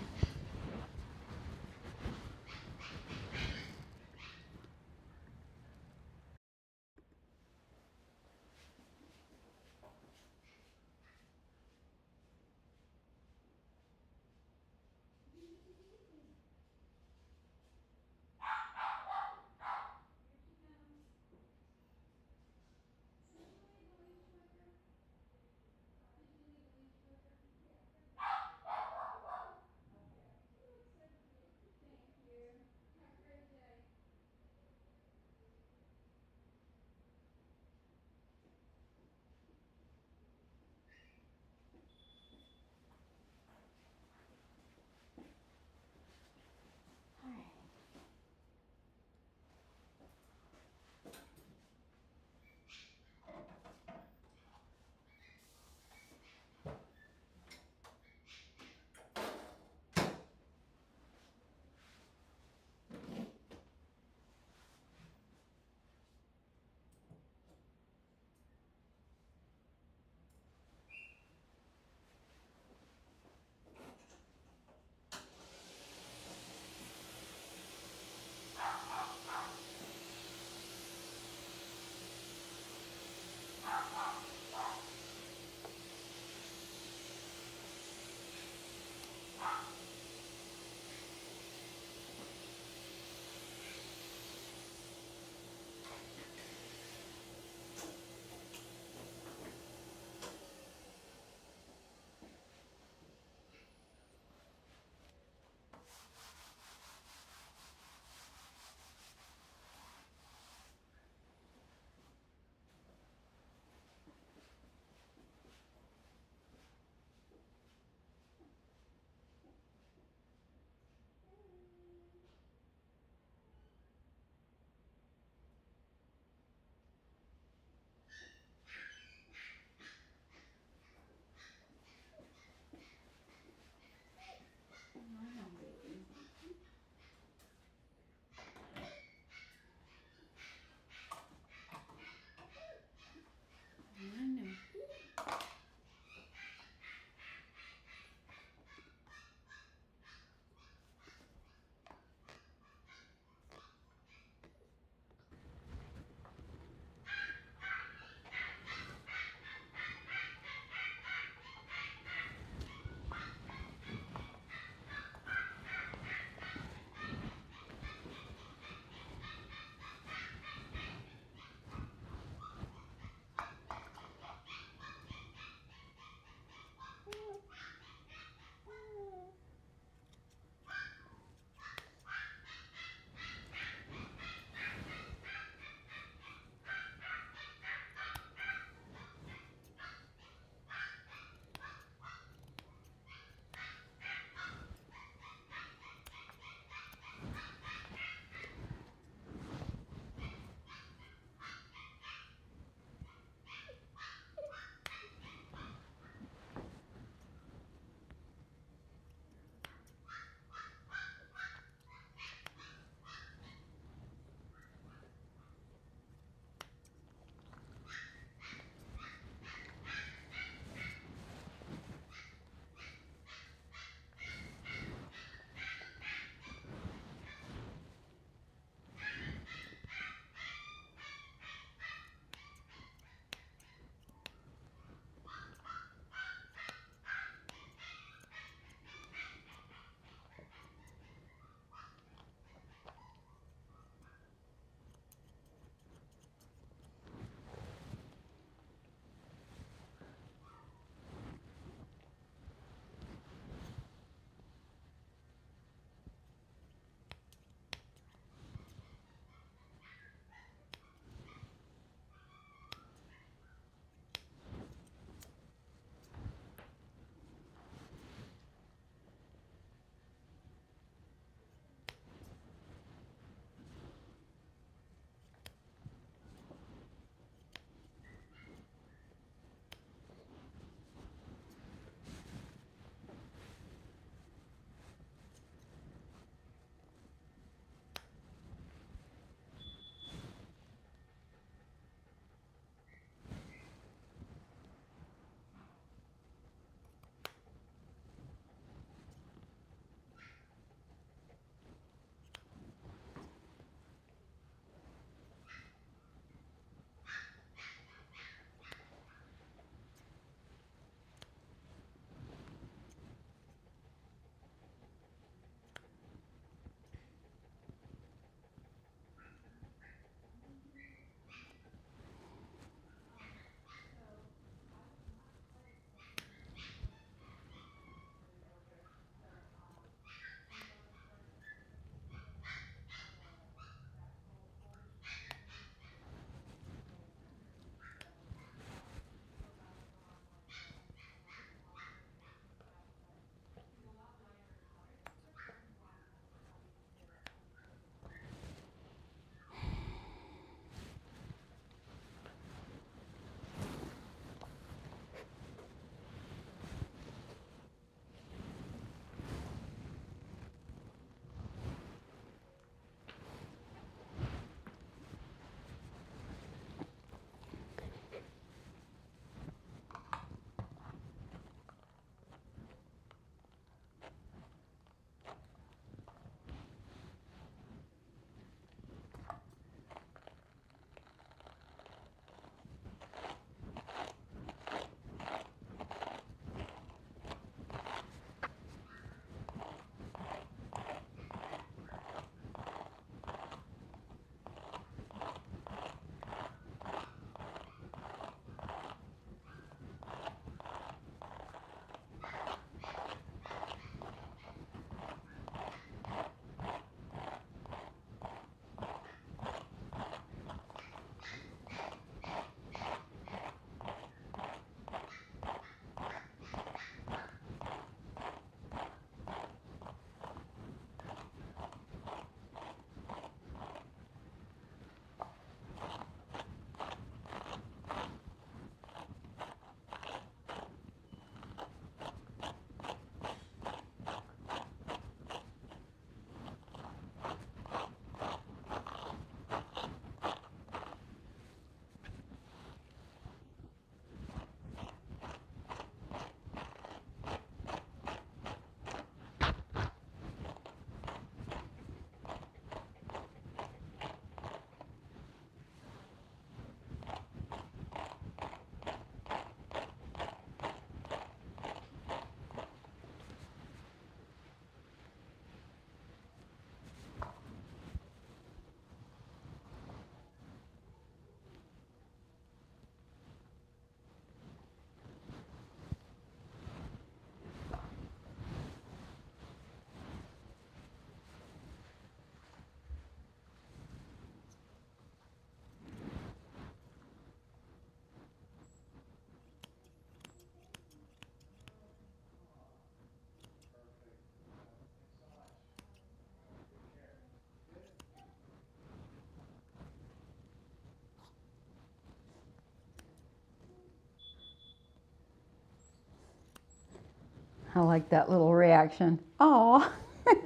I like that little reaction. Aw. It's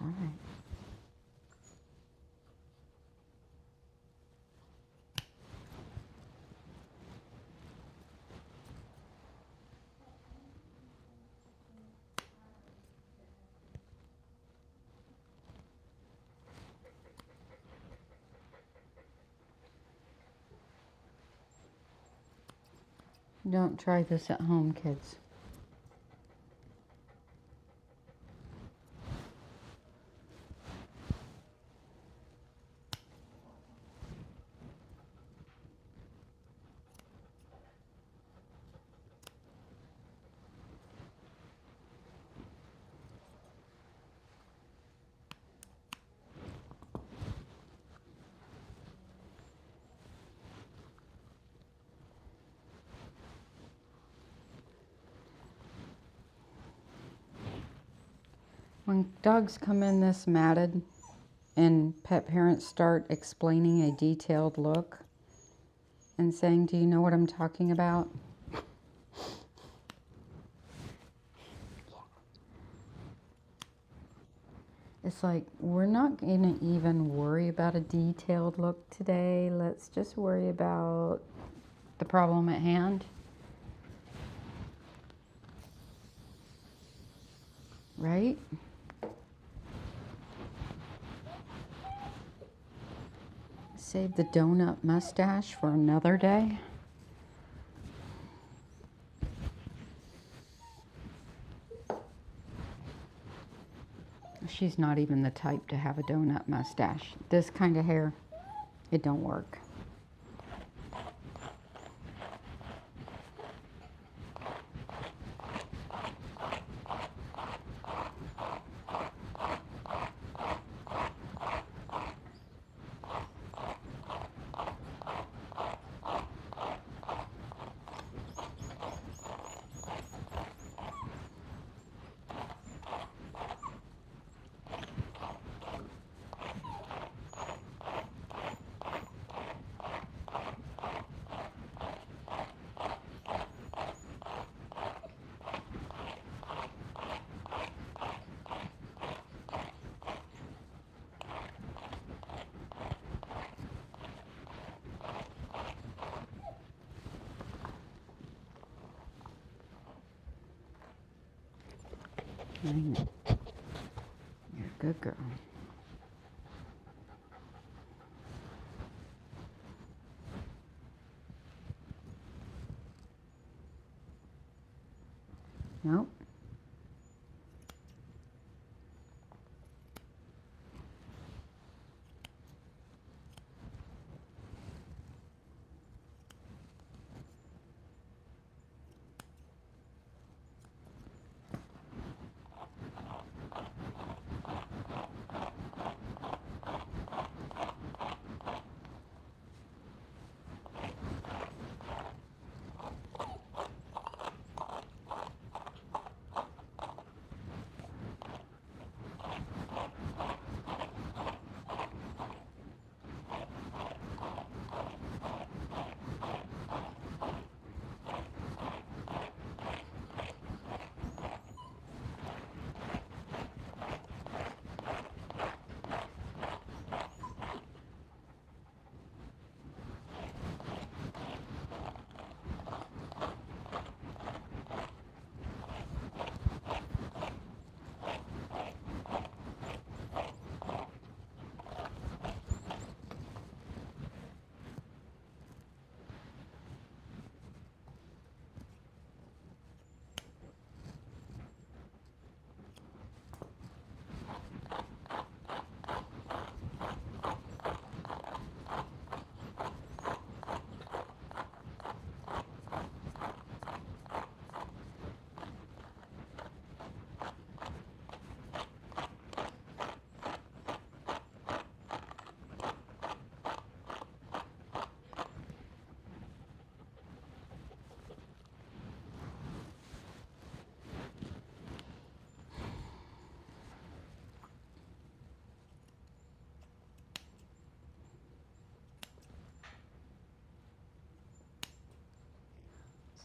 all right. Don't try this at home, kids. When dogs come in this matted and pet parents start explaining a detailed look and saying, do you know what I'm talking about? It's like, we're not going to even worry about a detailed look today. Let's just worry about the problem at hand. Right? Save the donut mustache for another day. She's not even the type to have a donut mustache. This kind of hair, it don't work. I know. You're a good girl. Nope.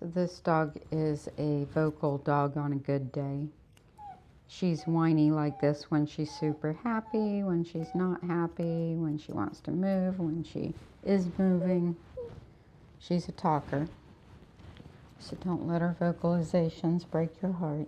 So this dog is a vocal dog on a good day. She's whiny like this when she's super happy, when she's not happy, when she wants to move, when she is moving. She's a talker. So don't let her vocalizations break your heart.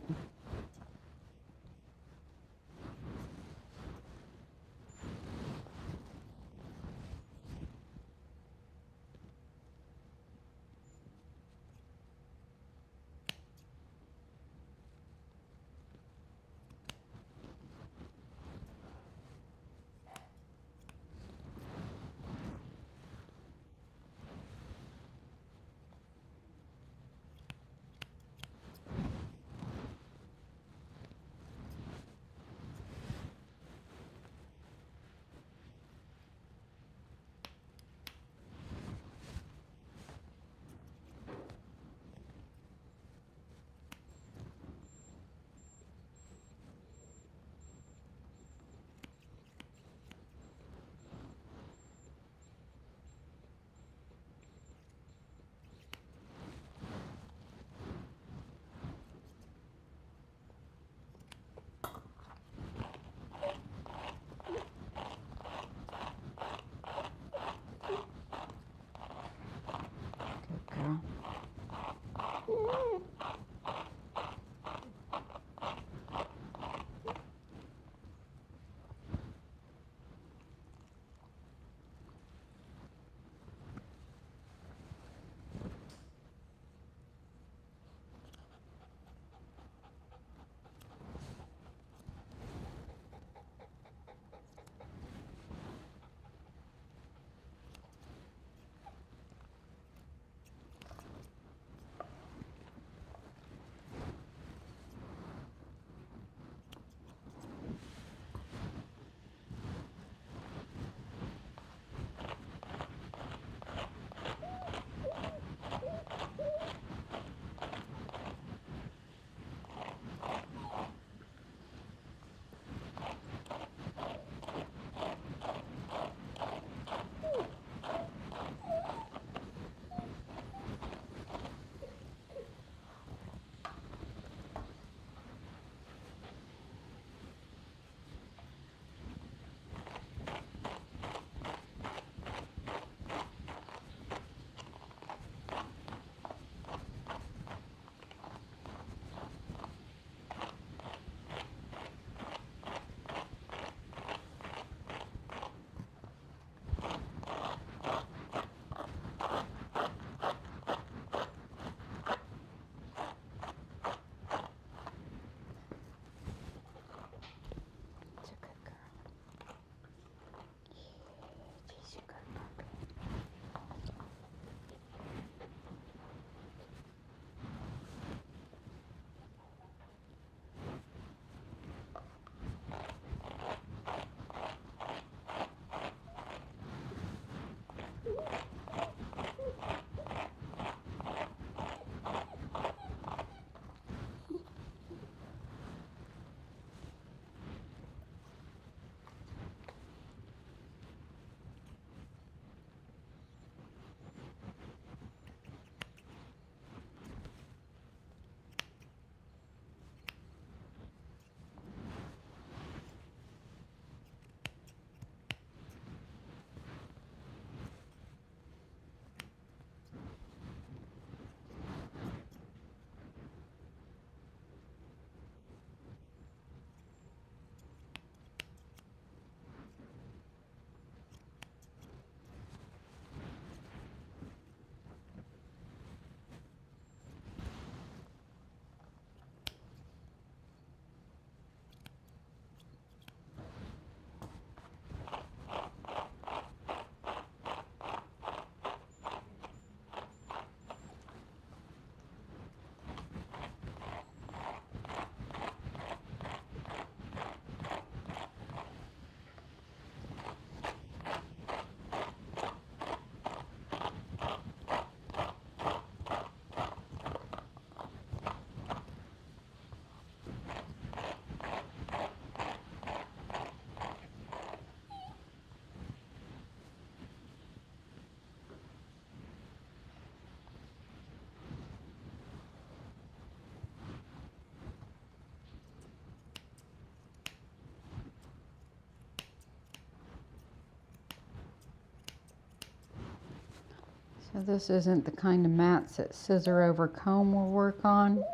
So this isn't the kind of mats that scissor over comb will work on.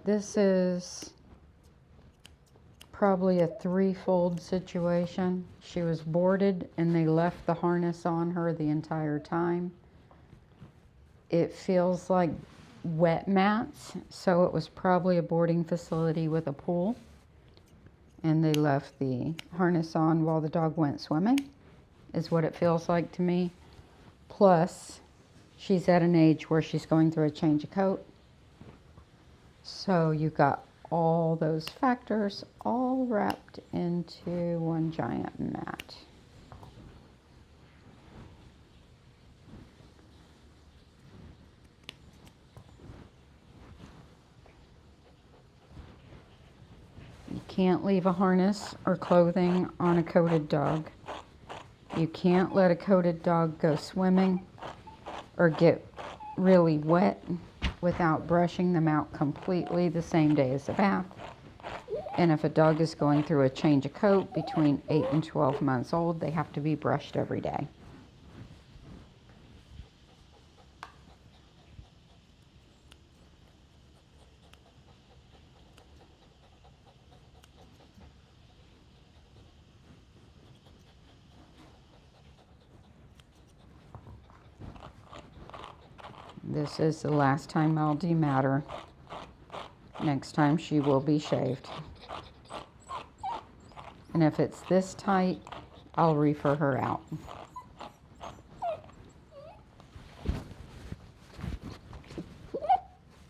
This is probably a 3-fold situation. She was boarded and they left the harness on her the entire time. It feels like wet mats, so it was probably a boarding facility with a pool. And they left the harness on while the dog went swimming, is what it feels like to me. Plus, she's at an age where she's going through a change of coat. So you got all those factors all wrapped into one giant mat. You can't leave a harness or clothing on a coated dog. You can't let a coated dog go swimming or get really wet without brushing them out completely the same day as the bath. And if a dog is going through a change of coat between 8 and 12 months old, they have to be brushed every day. This is the last time I'll demat her. Next time she will be shaved. And if it's this tight, I'll refer her out.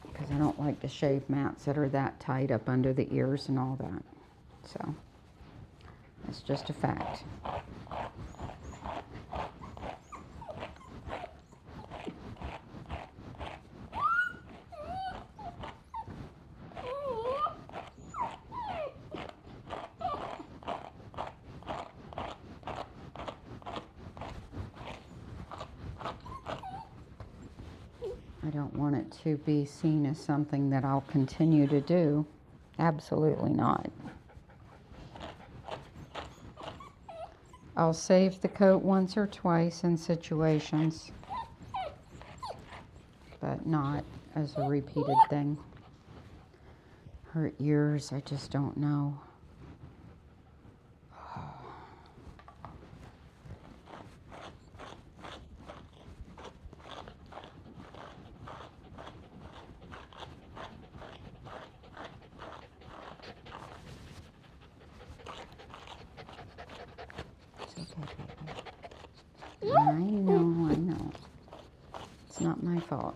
Because I don't like to shave mats that are that tight up under the ears and all that. So, that's just a fact. I don't want it to be seen as something that I'll continue to do. Absolutely not. I'll save the coat once or twice in situations, but not as a repeated thing. Her ears, I just don't know. I know. It's not my fault.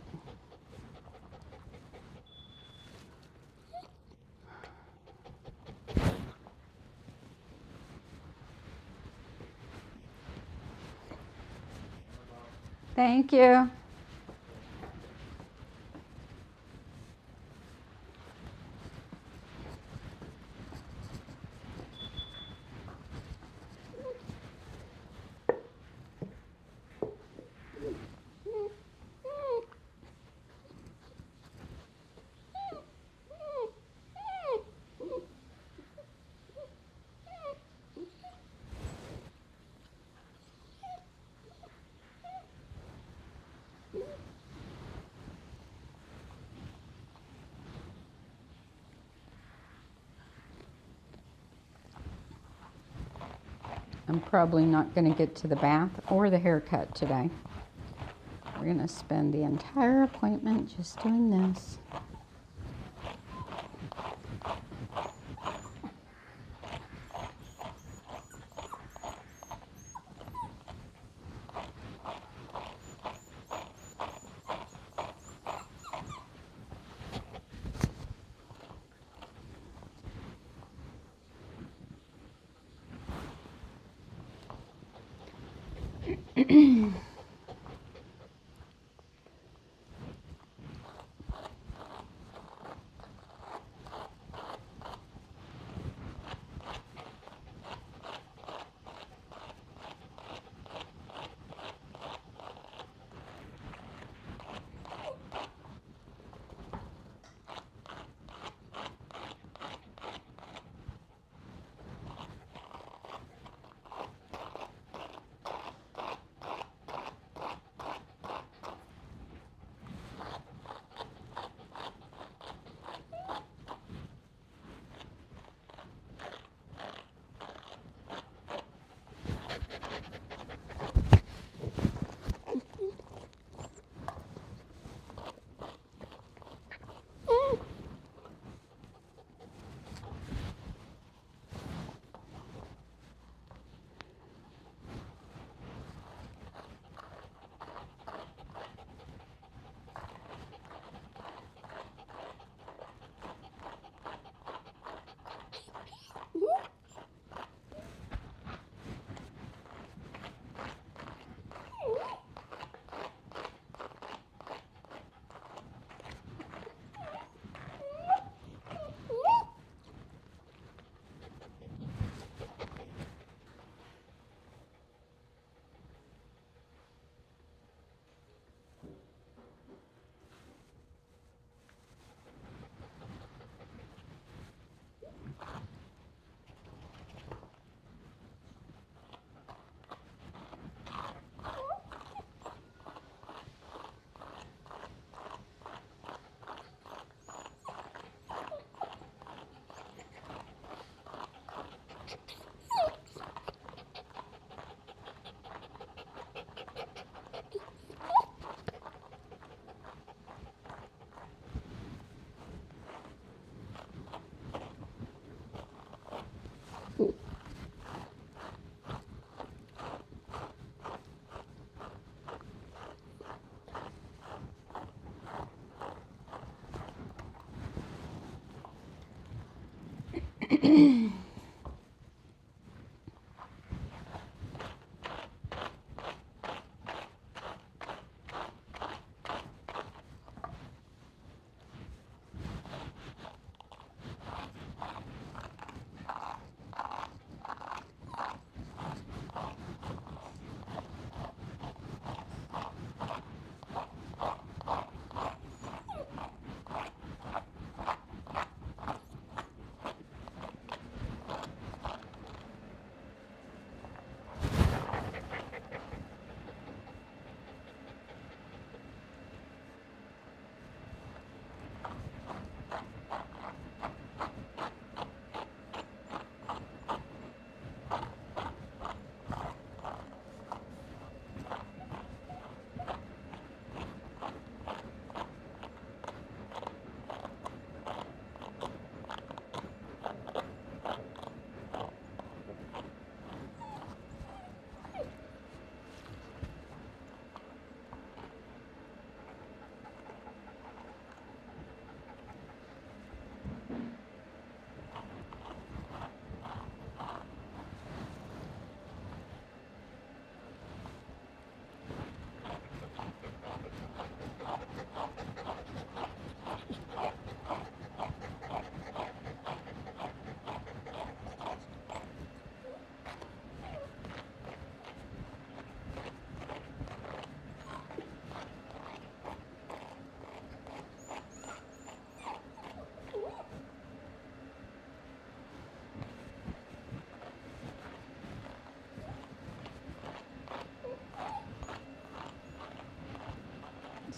Thank you. I'm probably not going to get to the bath or the haircut today. We're going to spend the entire appointment just doing this.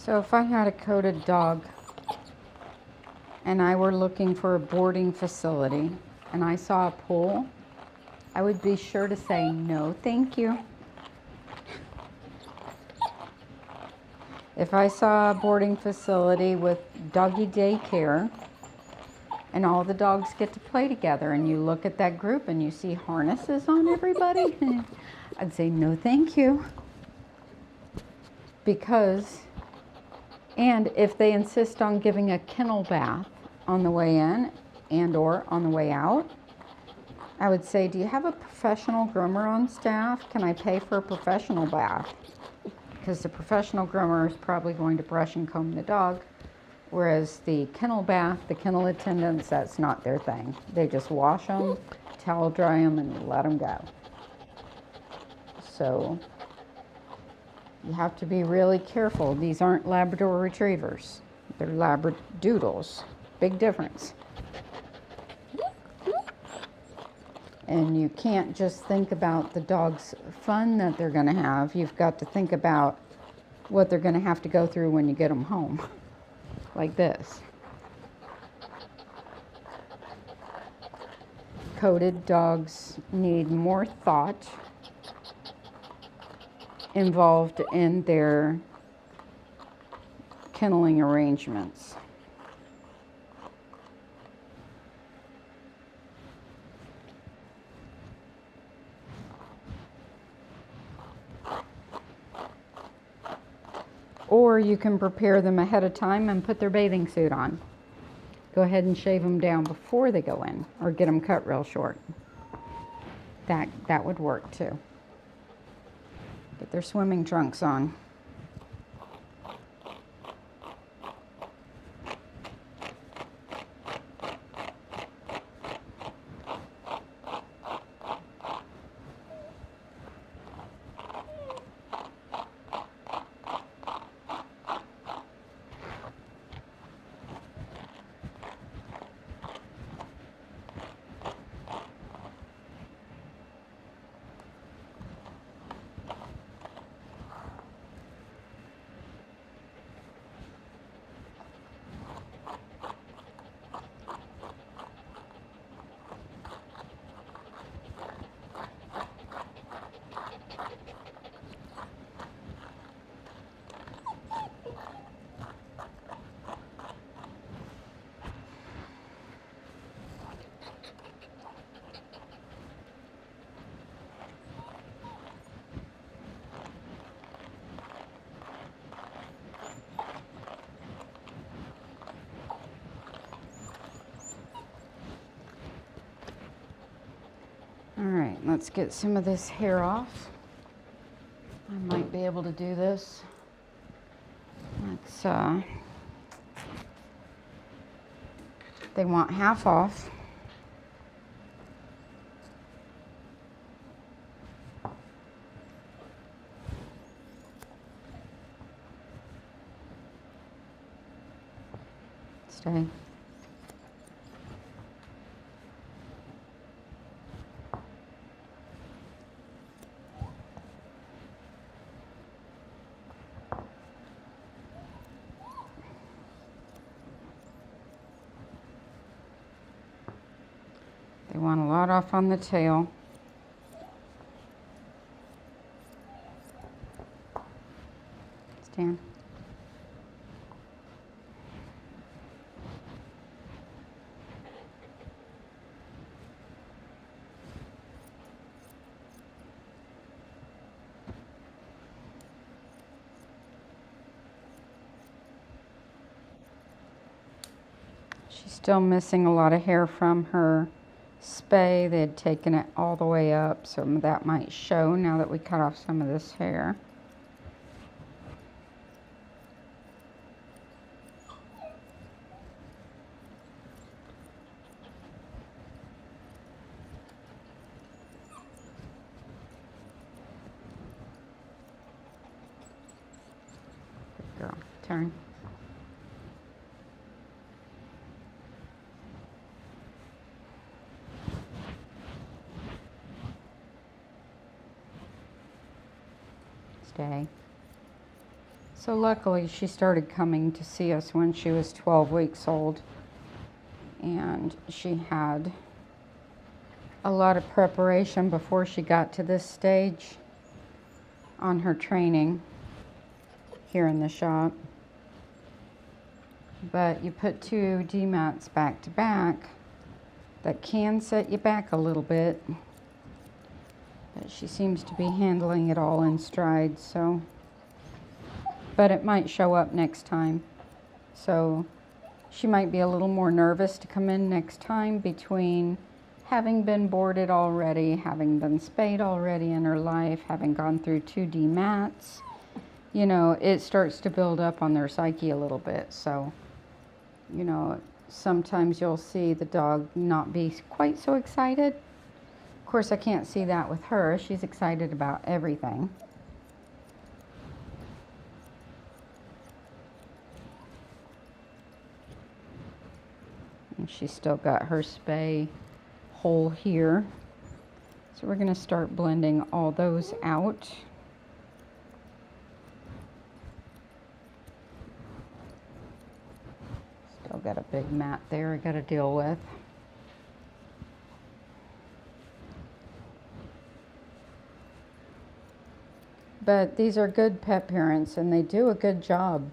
So if I had a coated dog and I were looking for a boarding facility and I saw a pool, I would be sure to say no, thank you. If I saw a boarding facility with doggy daycare and all the dogs get to play together and you look at that group and you see harnesses on everybody, I'd say no, thank you. Because, and if they insist on giving a kennel bath on the way in and or on the way out, I would say, do you have a professional groomer on staff? Can I pay for a professional bath? Because the professional groomer is probably going to brush and comb the dog, whereas the kennel bath, the kennel attendants, that's not their thing. They just wash them, towel dry them, and let them go. So you have to be really careful. These aren't Labrador retrievers. They're Labradoodles. Big difference. And you can't just think about the dog's fun that they're going to have. You've got to think about what they're going to have to go through when you get them home. Like this. Coated dogs need more thought involved in their kenneling arrangements. Or you can prepare them ahead of time and put their bathing suit on. Go ahead and shave them down before they go in, or get them cut real short. That would work too. Get their swimming trunks on. let's get some of this hair off. I might be able to do this. Let's, they want half off. Stay. They want a lot off on the tail. Stand. She's still missing a lot of hair from her spay. They had taken it all the way up, so that might show now that we cut off some of this hair. Good girl. Turn. Stay. So luckily she started coming to see us when she was 12 weeks old, and she had a lot of preparation before she got to this stage on her training here in the shop. But you put 2 D-mats back to back, that can set you back a little bit. But she seems to be handling it all in stride, so. But it might show up next time. So she might be a little more nervous to come in next time between having been boarded already, having been spayed already in her life, having gone through 2 D-mats. You know, it starts to build up on their psyche a little bit. So, you know, sometimes you'll see the dog not be quite so excited. Of course, I can't see that with her. She's excited about everything. And she's still got her spay hole here. So we're going to start blending all those out. Still got a big mat there I got to deal with. But these are good pet parents, and they do a good job.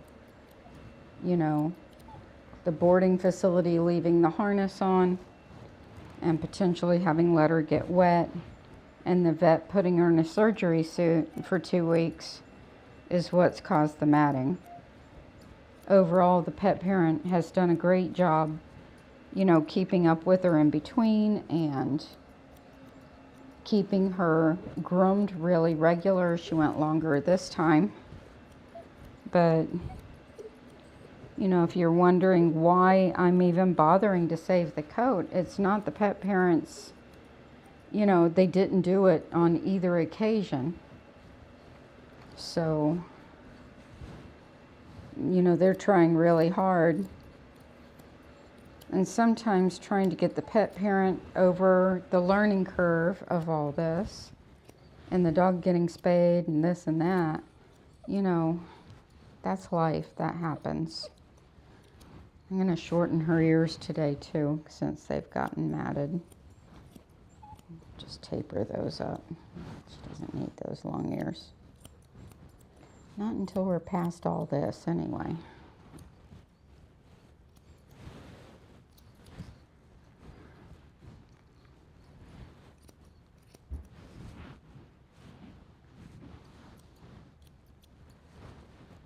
You know, the boarding facility leaving the harness on and potentially having let her get wet, and the vet putting her in a surgery suit for 2 weeks is what's caused the matting. Overall, the pet parent has done a great job, you know, keeping up with her in between and keeping her groomed really regular. She went longer this time. But, you know, if you're wondering why I'm even bothering to save the coat, it's not the pet parents, you know, they didn't do it on either occasion. So, you know, they're trying really hard. And sometimes trying to get the pet parent over the learning curve of all this, and the dog getting spayed and this and that, you know, that's life. That happens. I'm going to shorten her ears today too, since they've gotten matted. Just taper those up. She doesn't need those long ears. Not until we're past all this anyway.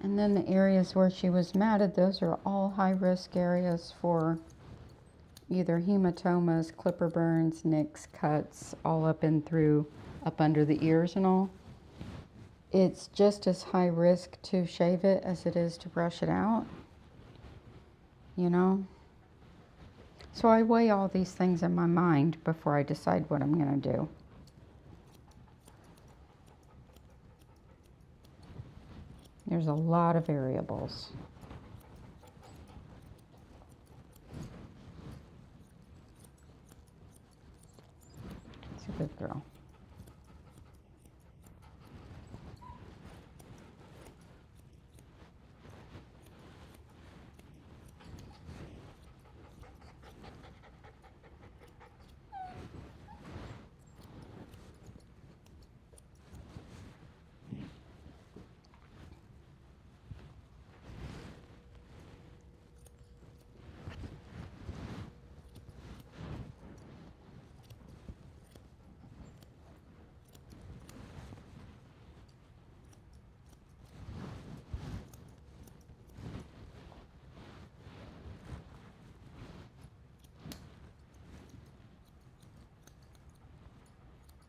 And then the areas where she was matted, those are all high-risk areas for either hematomas, clipper burns, nicks, cuts, all up and through, up under the ears and all. It's just as high risk to shave it as it is to brush it out, you know? So I weigh all these things in my mind before I decide what I'm going to do. There's a lot of variables. It's a good girl.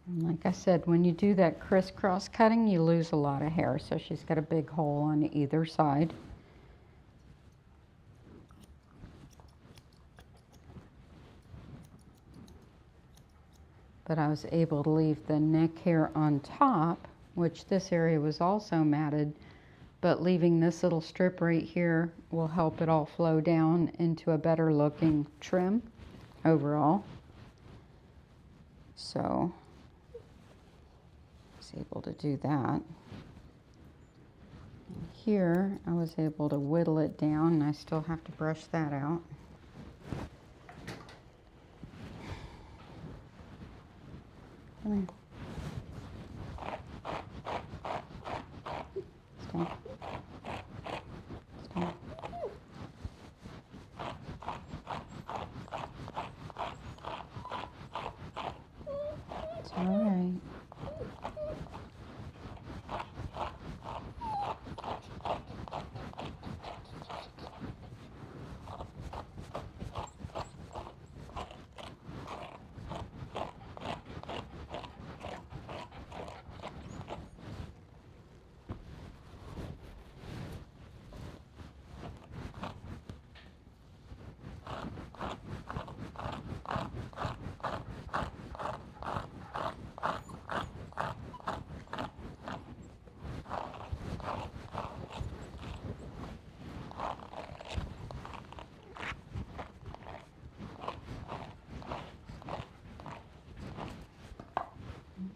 And like I said, when you do that crisscross cutting, you lose a lot of hair. So she's got a big hole on either side. But I was able to leave the neck hair on top, which this area was also matted, but leaving this little strip right here will help it all flow down into a better looking trim overall. So I was able to do that. And here I was able to whittle it down, and I still have to brush that out. Come here. Stay. Stay. It's all right.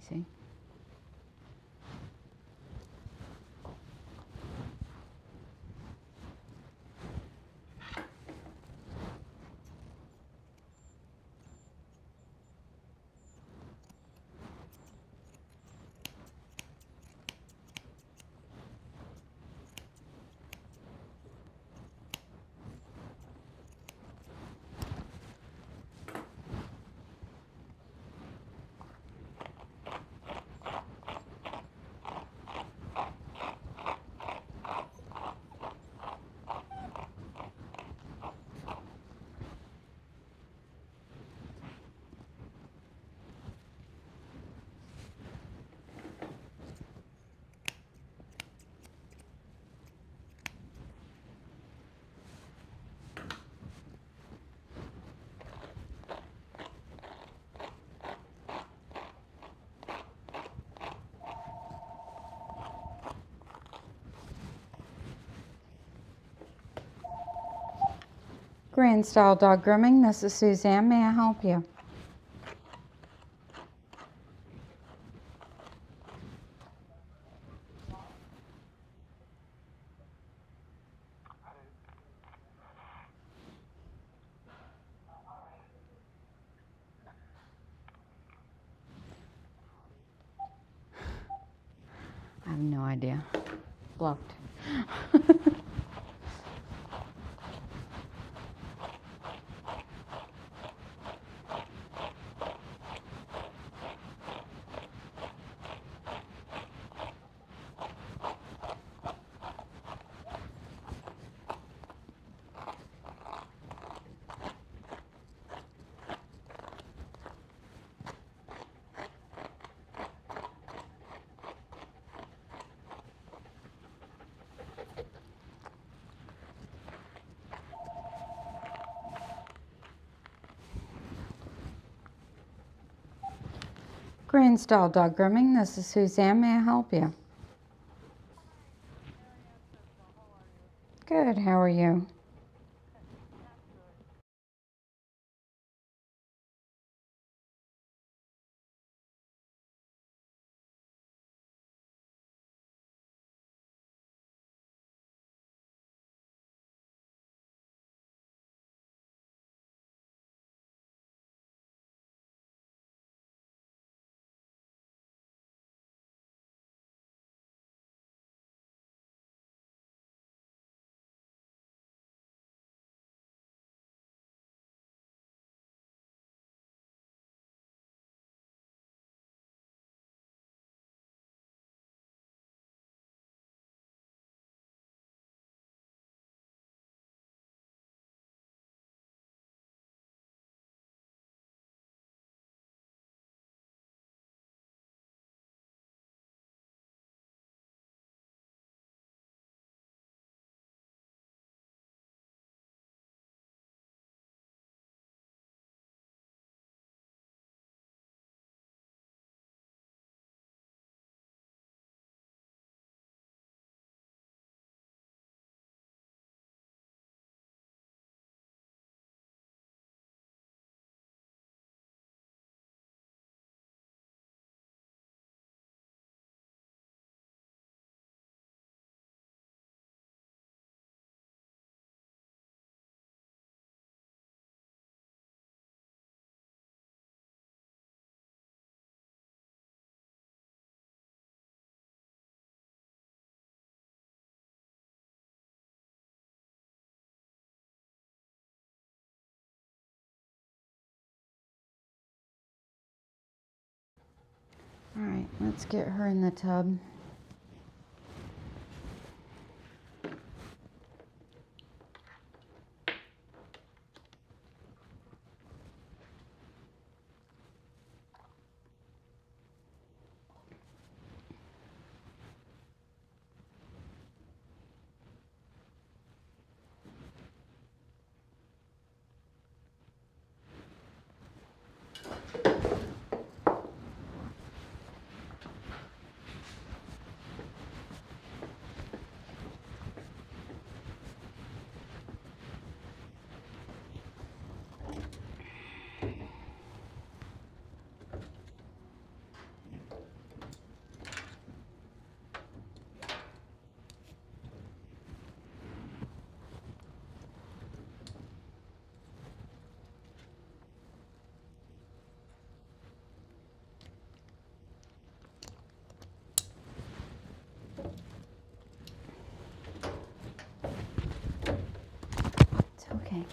See? Grand Style Dog Grooming. This is Suzanne. May I help you? I have no idea. Blocked. Grand Style Dog Grooming. This is Suzanne. May I help you? Good. How are you? All right, let's get her in the tub. It's okay.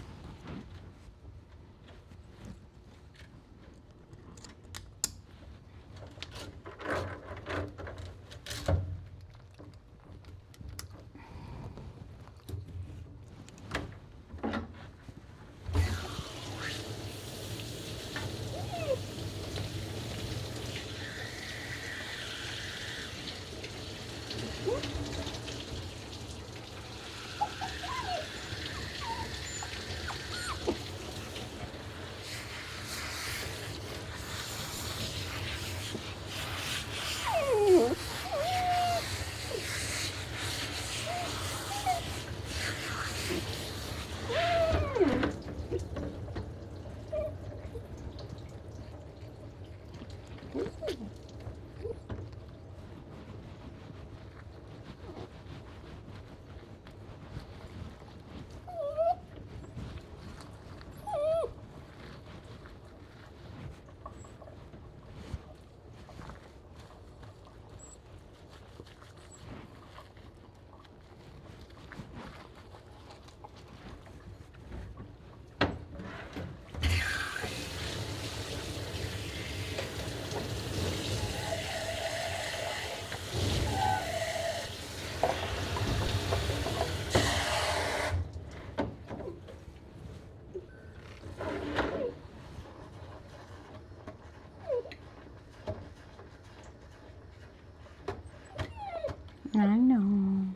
I know.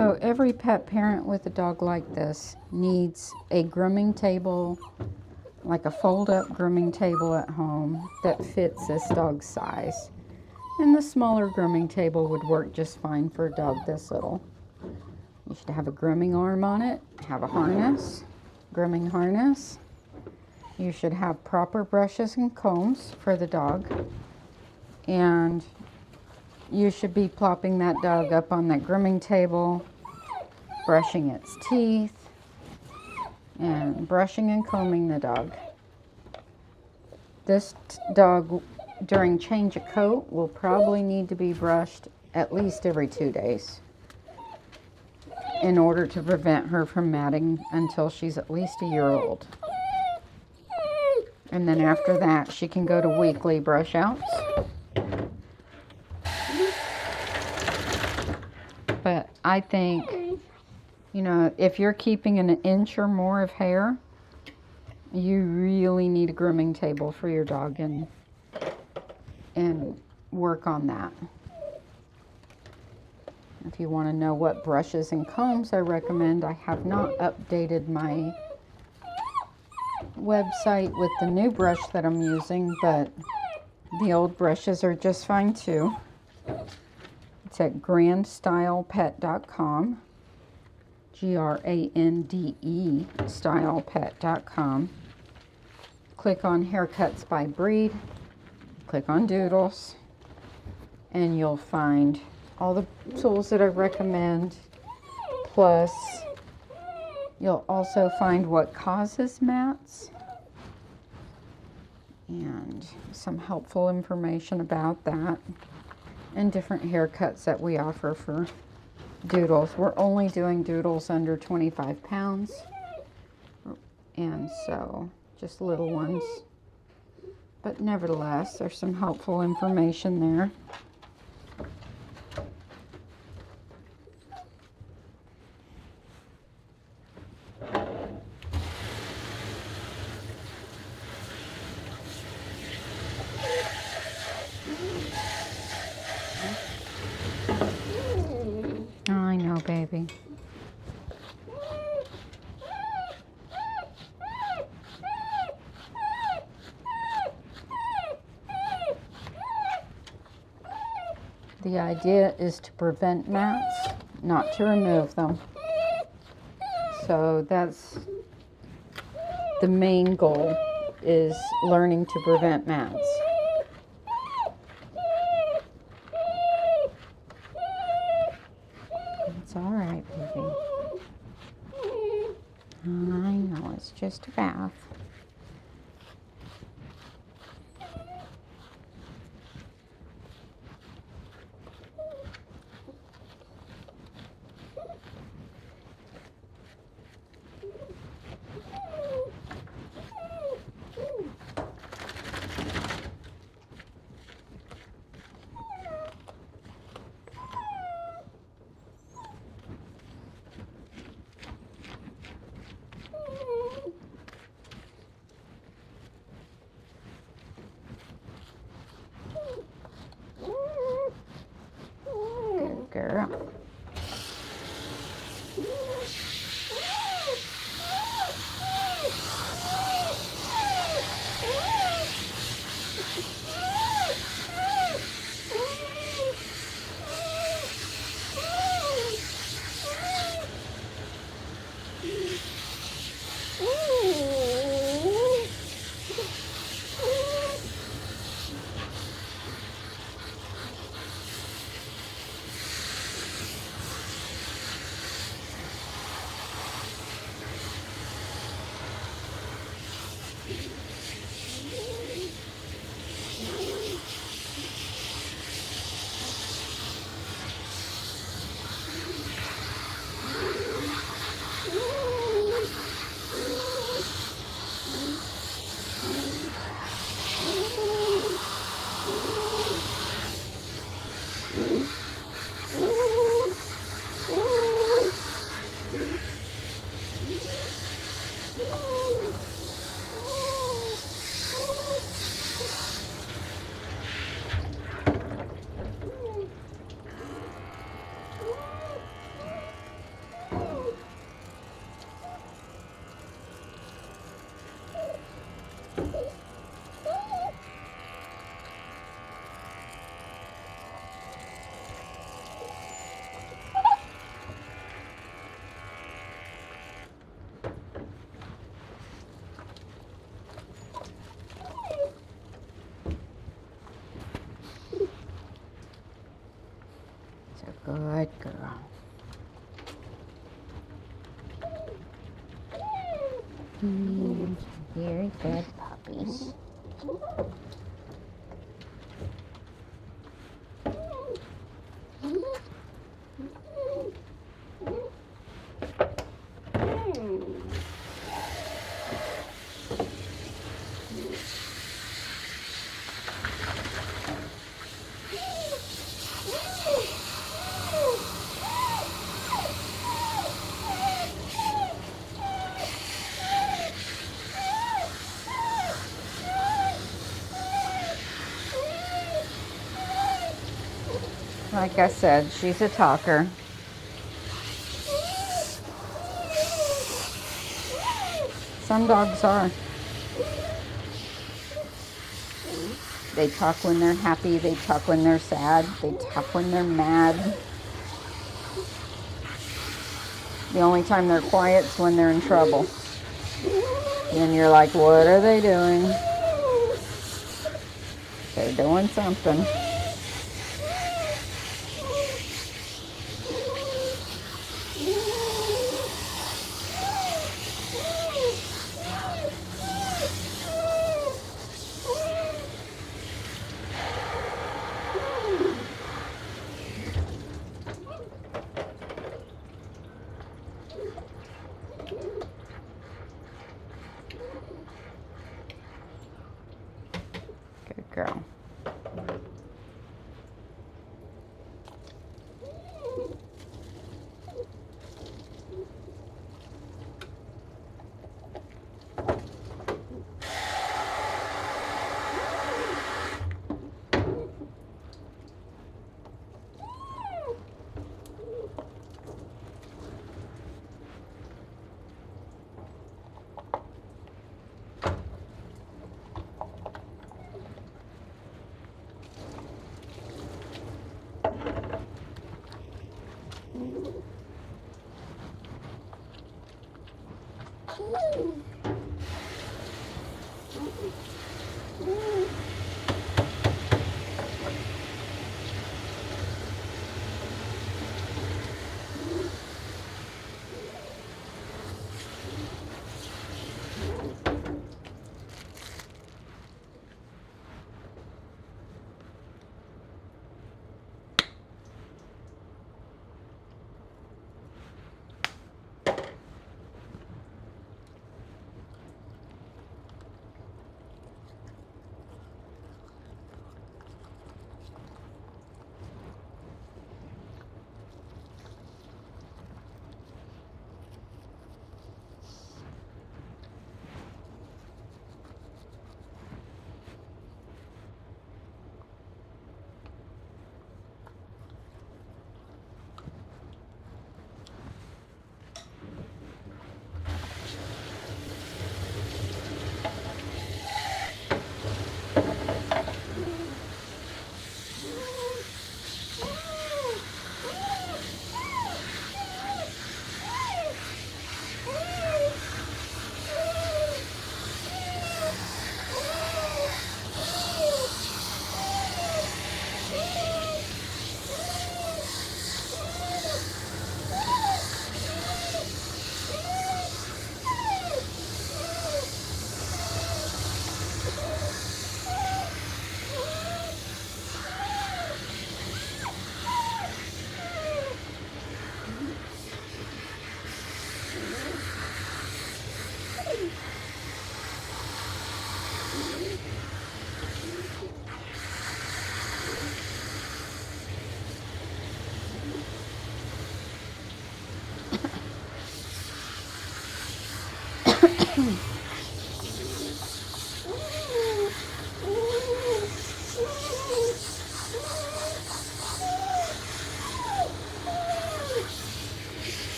So every pet parent with a dog like this needs a grooming table, like a fold-up grooming table at home that fits this dog's size. And the smaller grooming table would work just fine for a dog this little. You should have a grooming arm on it, have a harness, grooming harness. You should have proper brushes and combs for the dog. And you should be plopping that dog up on that grooming table, brushing its teeth, and brushing and combing the dog. This dog, during change of coat, will probably need to be brushed at least every 2 days in order to prevent her from matting until she's at least a year old. And then after that, she can go to weekly brush outs. But I think, you know, if you're keeping an inch or more of hair, you really need a grooming table for your dog and work on that. If you want to know what brushes and combs I recommend, I have not updated my website with the new brush that I'm using, but the old brushes are just fine too. It's at grandestylepet.com, GRANDE stylepet.com. Click on haircuts by breed, click on doodles, and you'll find all the tools that I recommend. Plus, you'll also find what causes mats and some helpful information about that, and different haircuts that we offer for doodles. We're only doing doodles under 25 pounds, and so just little ones. But nevertheless, there's some helpful information there. I know, baby. The idea is to prevent mats, not to remove them. So that's the main goal, is learning to prevent mats. It's all right, baby. I know, it's just a bath. Girl. Good girl. Very good puppies. Like I said, she's a talker. Some dogs are. They talk when they're happy, they talk when they're sad, they talk when they're mad. The only time they're quiet is when they're in trouble. Then you're like, what are they doing? They're doing something. Good girl.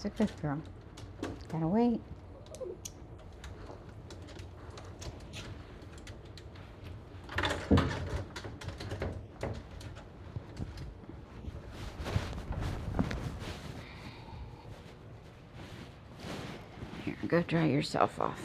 That's a good girl. Gotta wait. Here, go dry yourself off.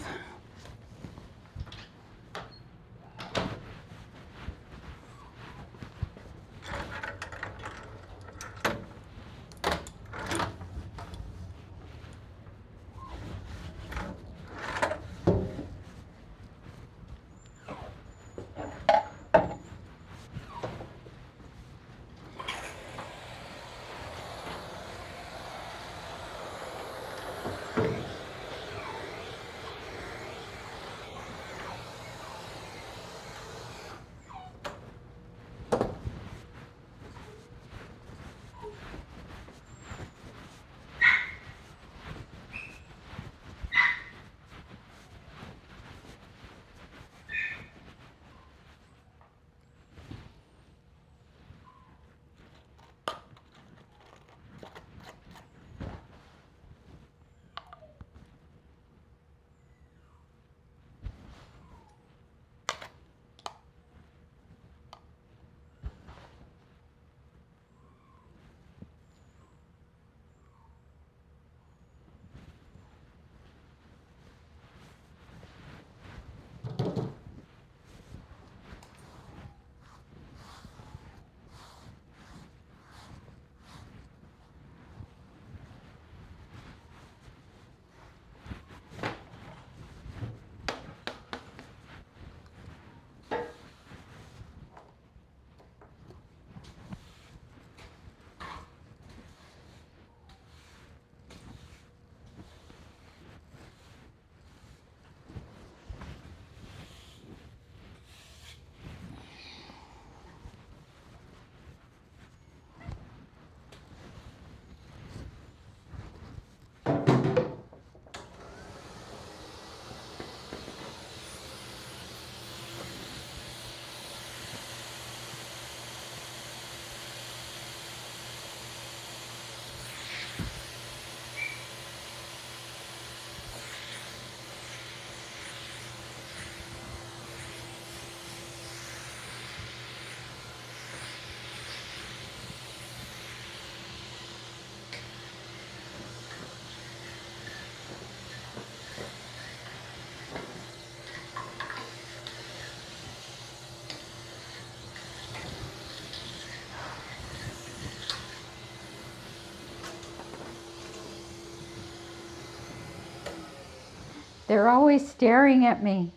They're always staring at me.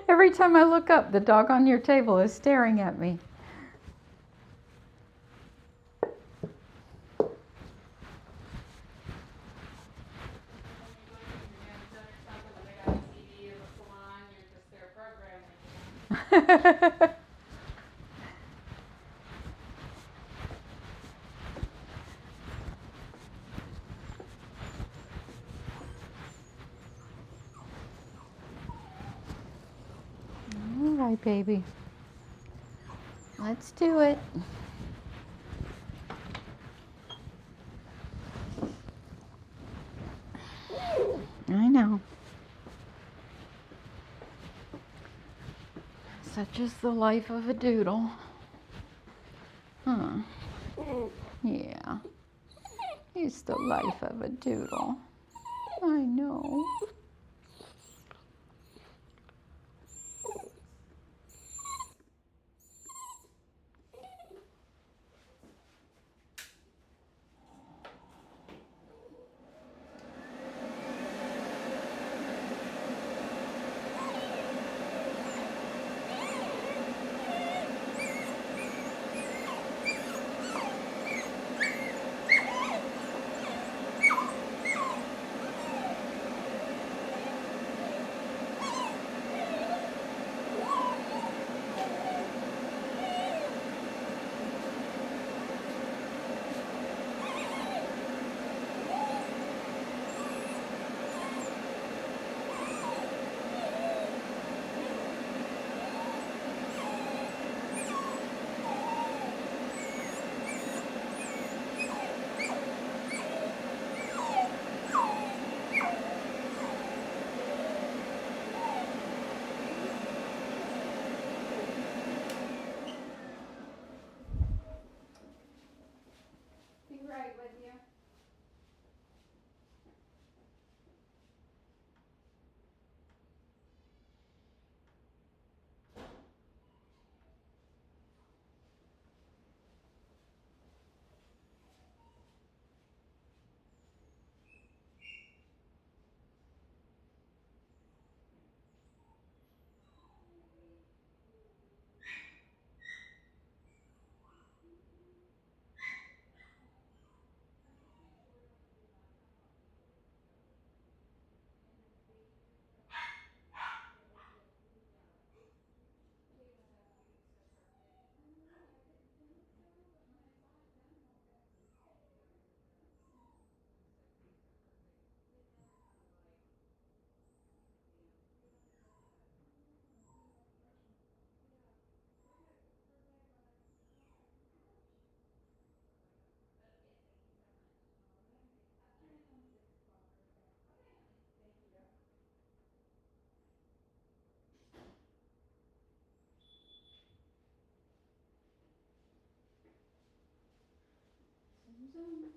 Every time I look up, the dog on your table is staring at me. All right, baby. Let's do it. I know. Such is the life of a doodle. Huh. Yeah. It's the life of a doodle. I know. done.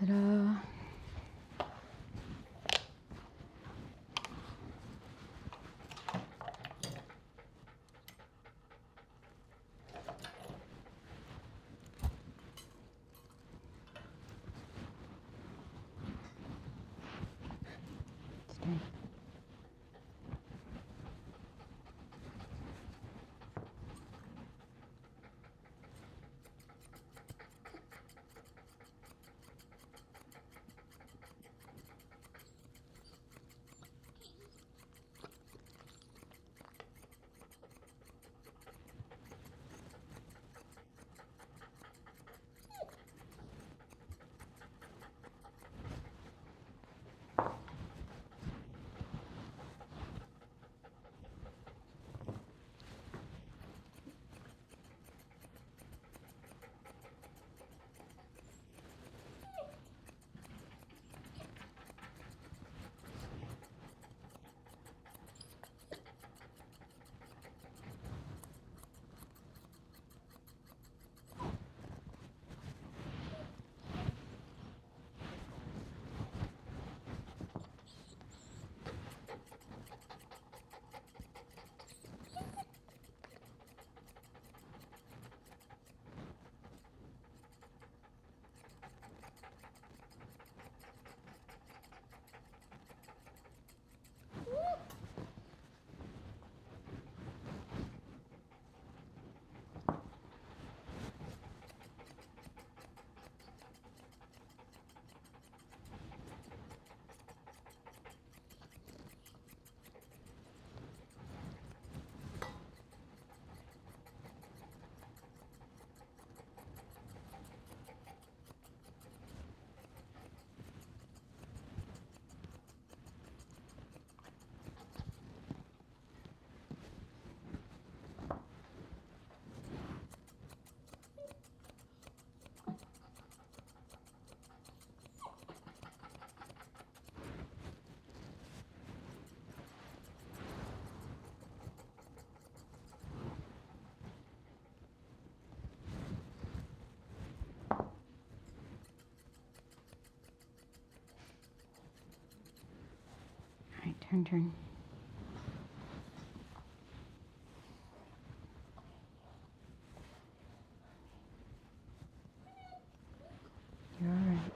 Ta-da. Stay. All right, turn. You're all right.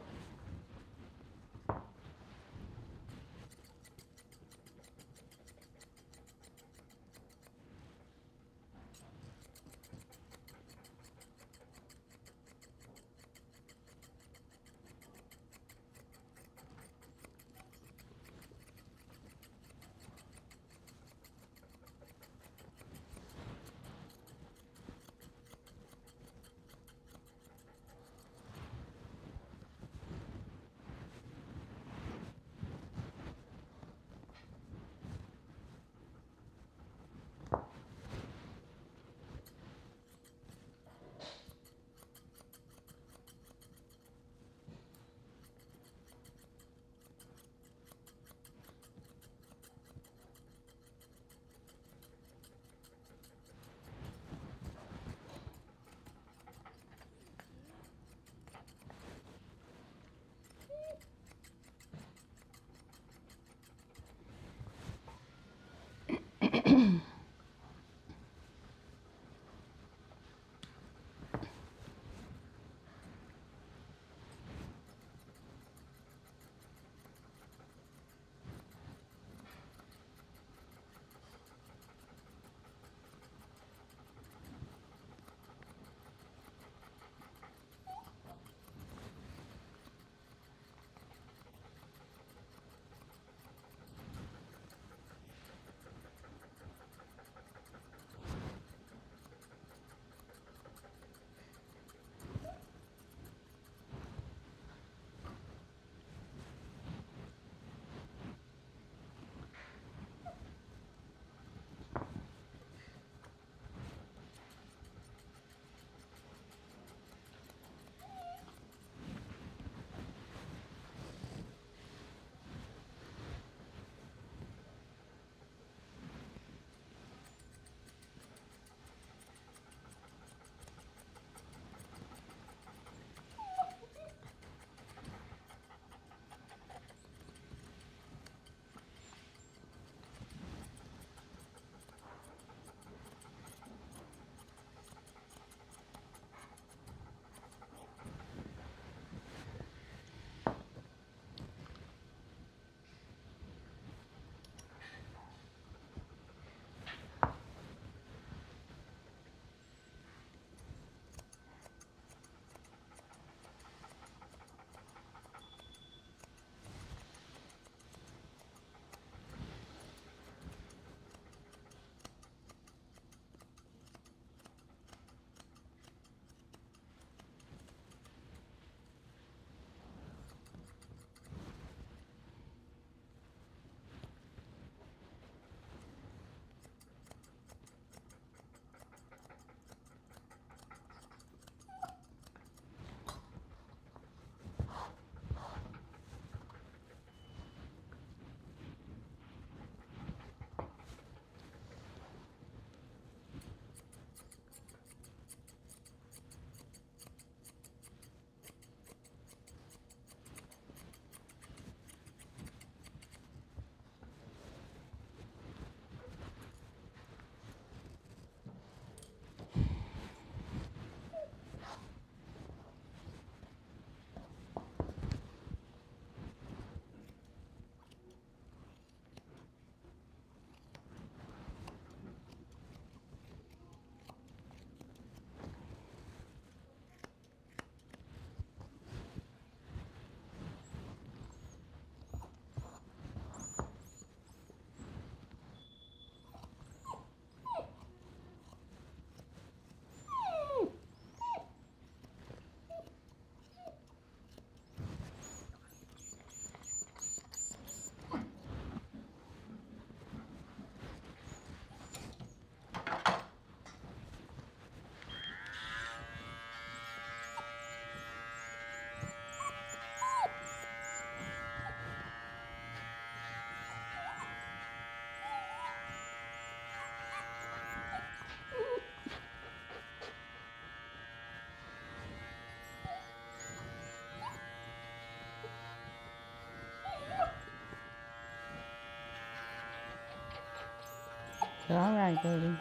All right, baby.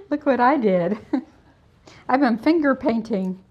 Look what I did. I've been finger painting.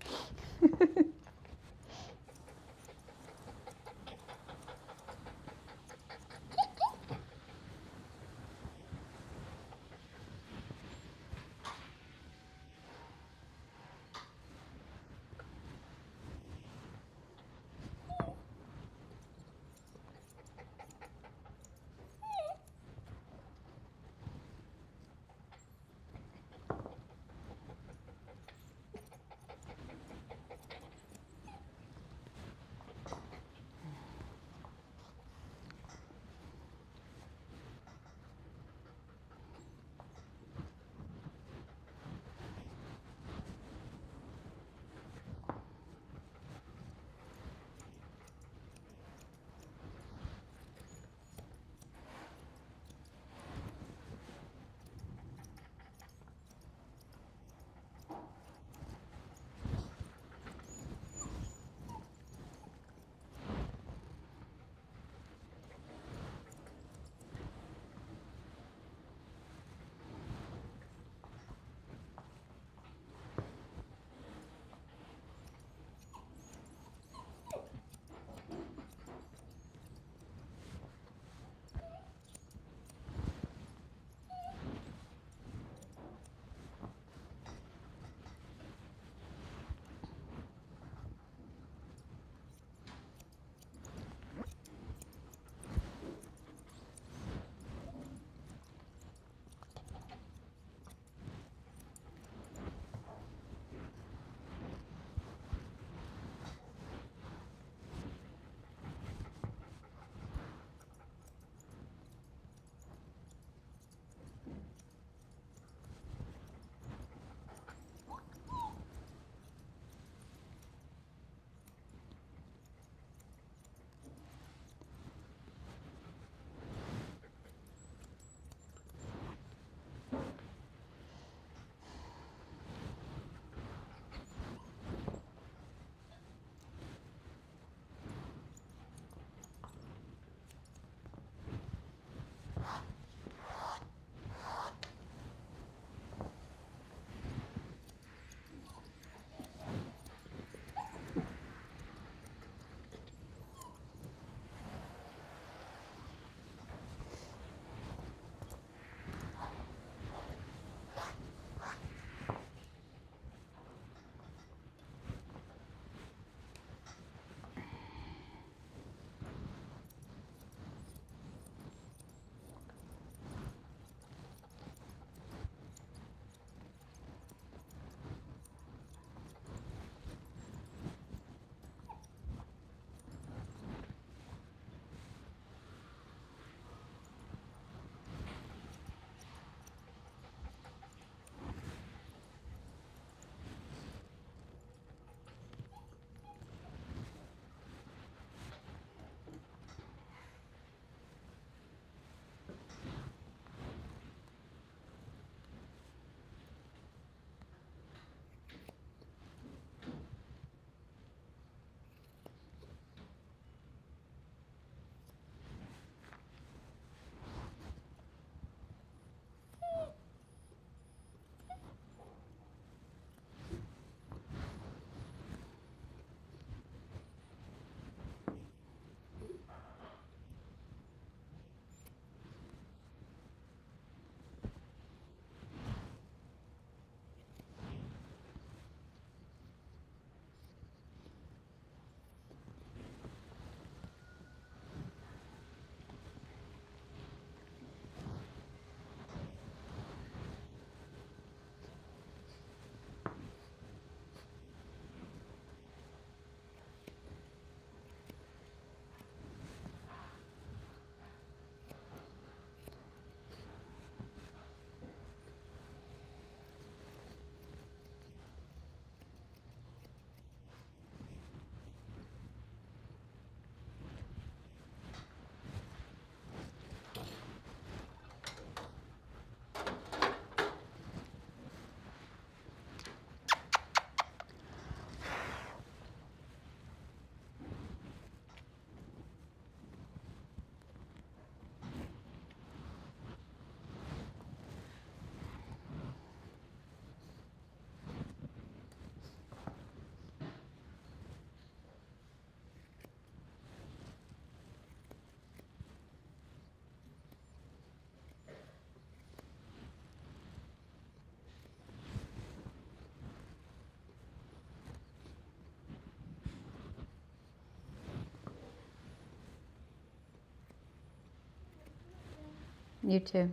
You too.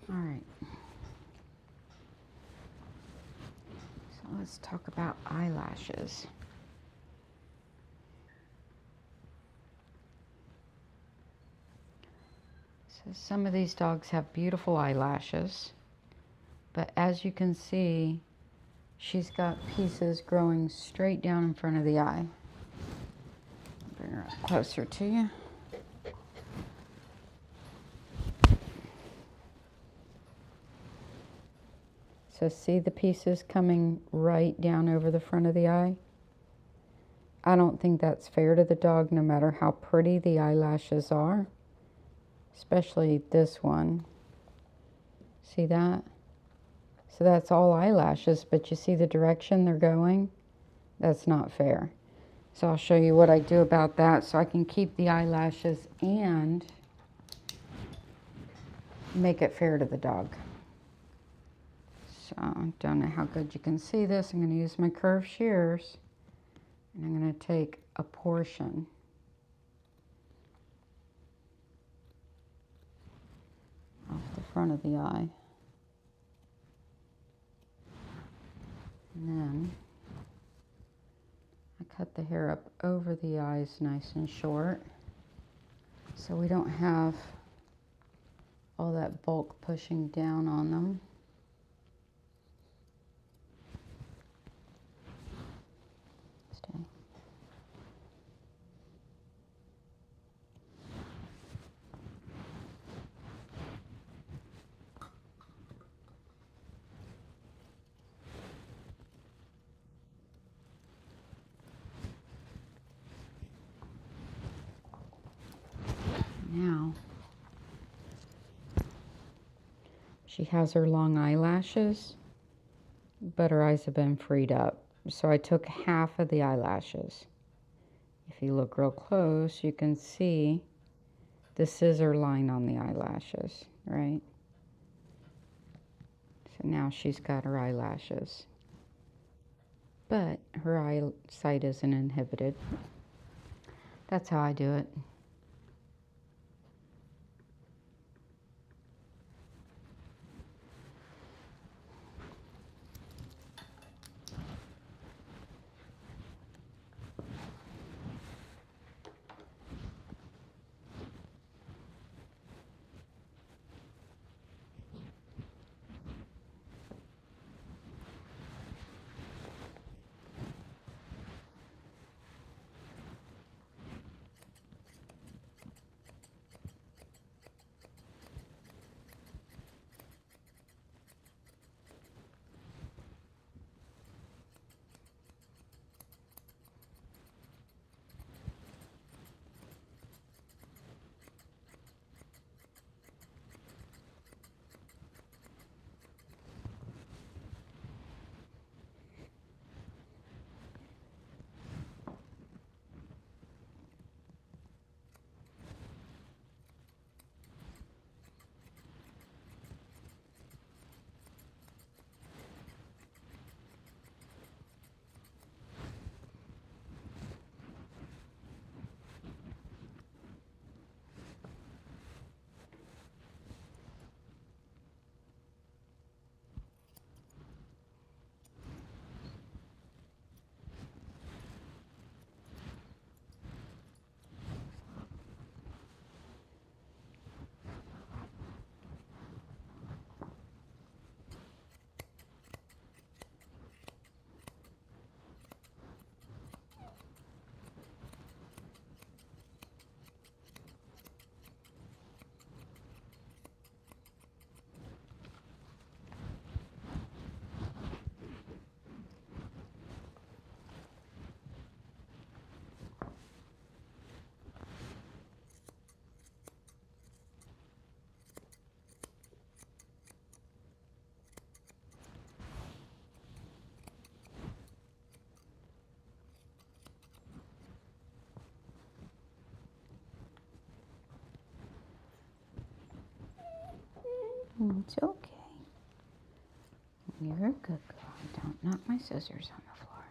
All right. So let's talk about eyelashes. So some of these dogs have beautiful eyelashes, but as you can see, she's got pieces growing straight down in front of the eye. Bring her up closer to you. So see the pieces coming right down over the front of the eye? I don't think that's fair to the dog, no matter how pretty the eyelashes are. Especially this one. See that? So that's all eyelashes, but you see the direction they're going? That's not fair. So I'll show you what I do about that so I can keep the eyelashes and make it fair to the dog. So I don't know how good you can see this. I'm going to use my curved shears, and I'm going to take a portion off the front of the eye. And then I cut the hair up over the eyes nice and short so we don't have all that bulk pushing down on them. Stay. Now, she has her long eyelashes, but her eyes have been freed up. So I took half of the eyelashes. If you look real close, you can see the scissor line on the eyelashes, right? So now she's got her eyelashes, but her eyesight isn't inhibited. That's how I do it. It's okay. You're a good girl. Don't knock my scissors on the floor.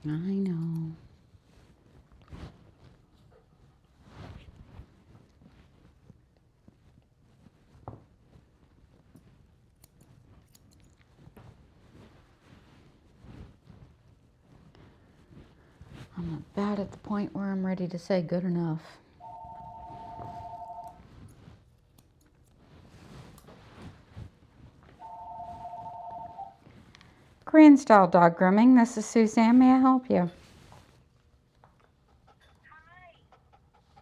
I know. I'm about at the point where I'm ready to say good enough. Grand Style Dog Grooming. This is Suzanne. May I help you? Hi,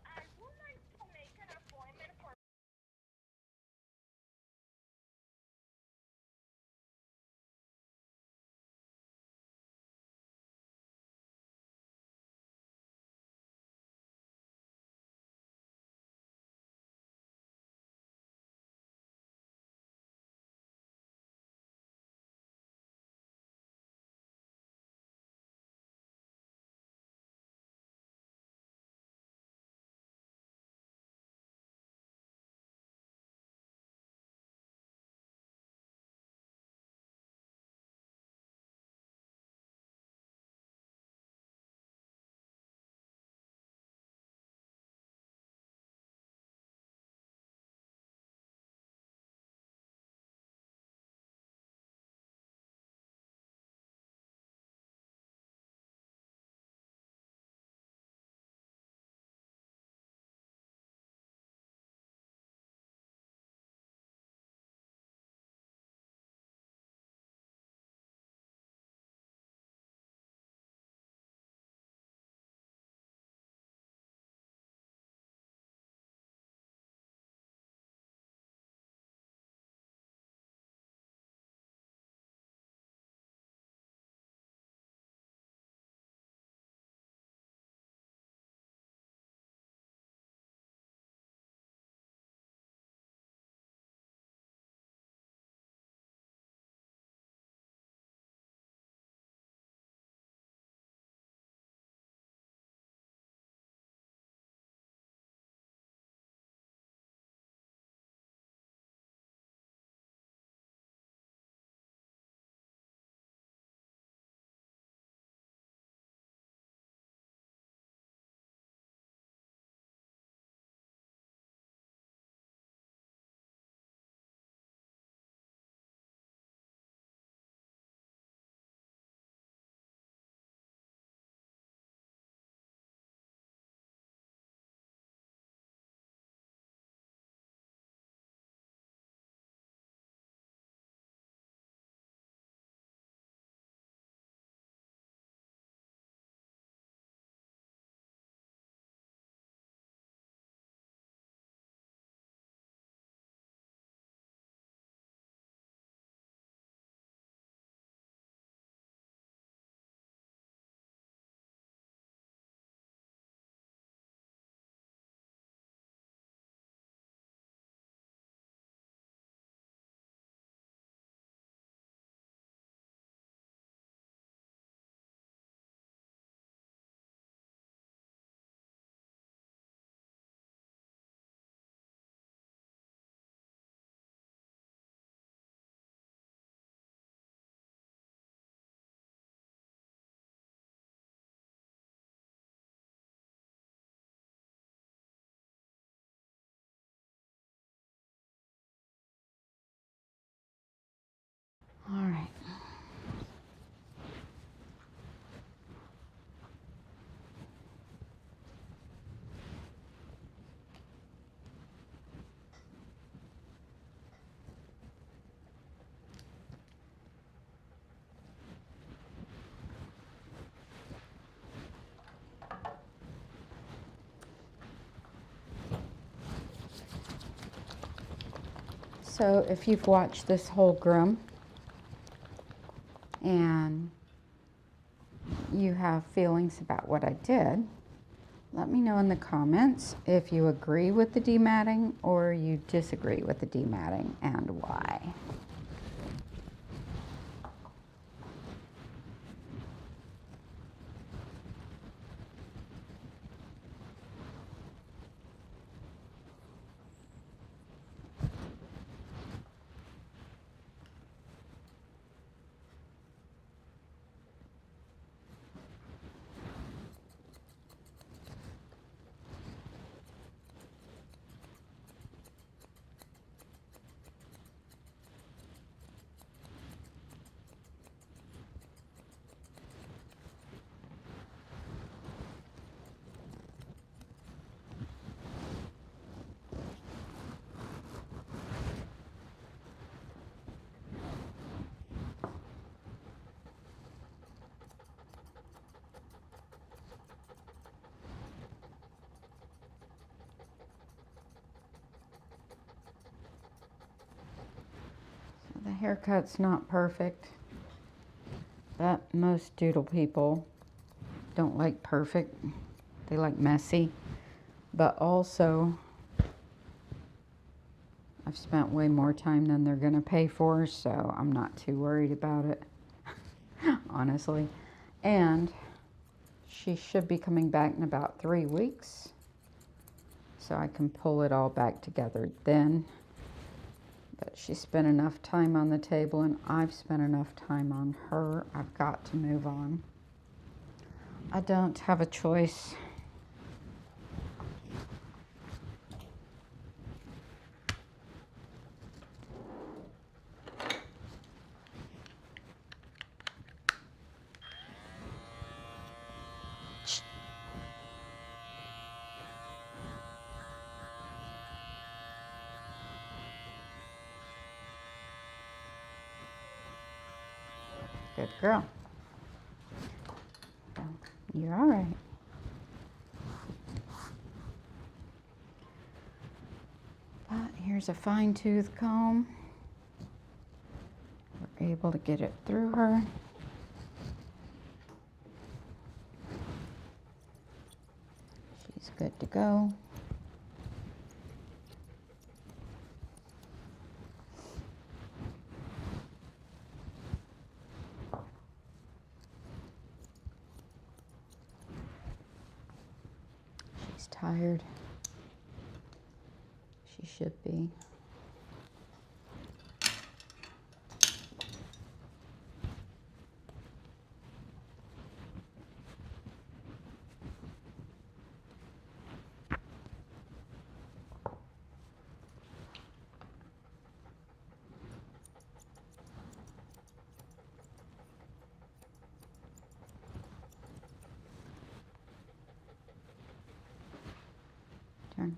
I would like to make an appointment for All right. So if you've watched this whole groom and you have feelings about what I did, let me know in the comments if you agree with the dematting or you disagree with the dematting and why. haircut's not perfect, but most doodle people don't like perfect. They like messy. But also, I've spent way more time than they're gonna pay for, so I'm not too worried about it, honestly. And she should be coming back in about 3 weeks, so I can pull it all back together then. But she spent enough time on the table and I've spent enough time on her. I've got to move on. I don't have a choice. Good girl. You're all right. But here's a fine tooth comb. We're able to get it through her. She's good to go. She's tired. She should be. Turn.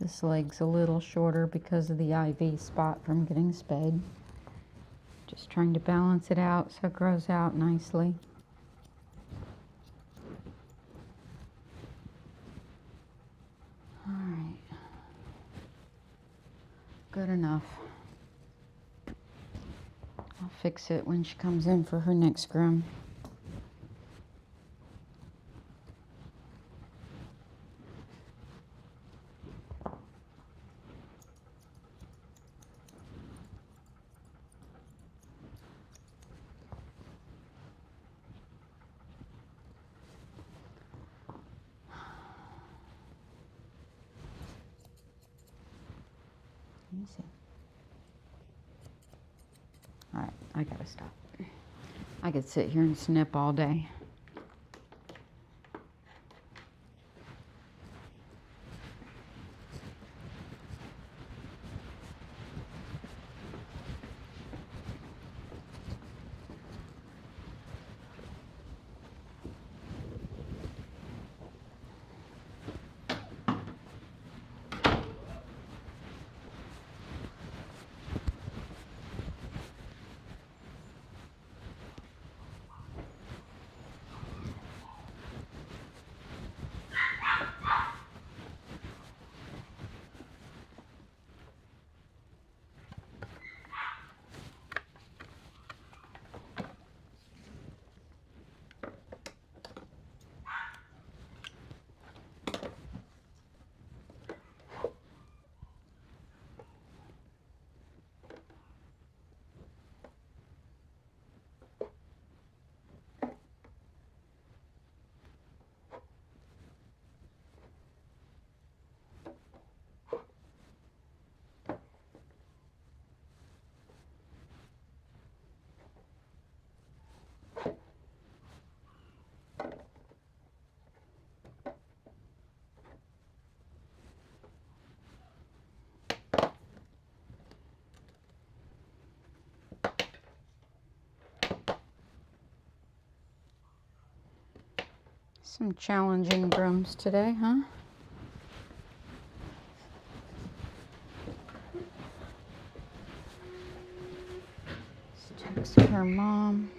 This leg's a little shorter because of the IV spot from getting spayed. Just trying to balance it out so it grows out nicely. All right. Good enough. I'll fix it when she comes in for her next groom. Let me see. All right, I gotta stop. I could sit here and snip all day. Some challenging grooms today, huh? Let's text her mom.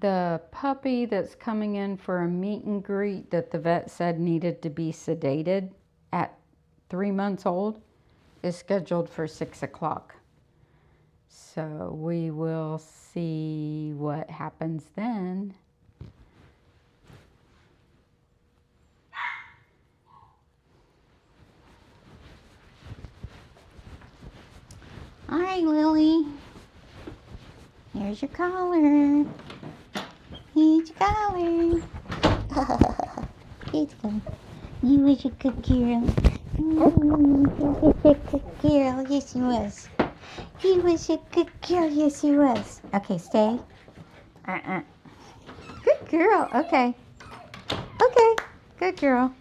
The puppy that's coming in for a meet and greet that the vet said needed to be sedated at 3 months old is scheduled for 6 o'clock. So we will see what happens then. All right, Lily. Here's your collar. Here's your collar. It's good. You was a good girl. You was a good girl. Yes, you was. You was a good girl. Yes, you was. Okay, stay. Good girl. Okay. Okay. Good girl.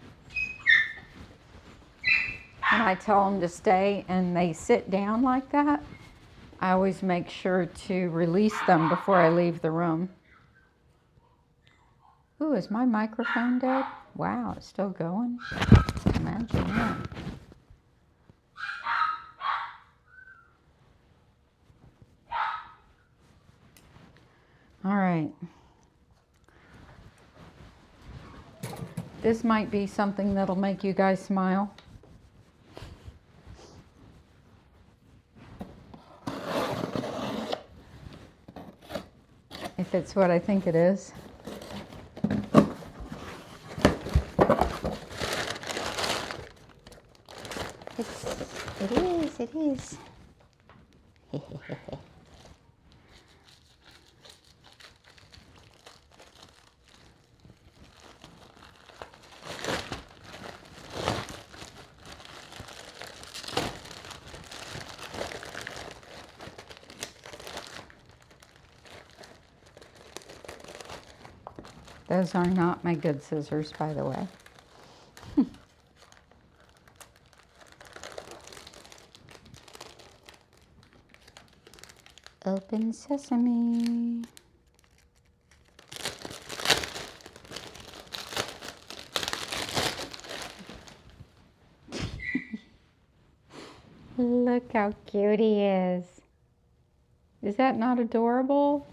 When I tell them to stay and they sit down like that, I always make sure to release them before I leave the room. Ooh, is my microphone dead? Wow, it's still going. Imagine that. All right. This might be something that'll make you guys smile. If it's what I think it is. It is. Those are not my good scissors, by the way. Open sesame. Look how cute he is. Is that not adorable?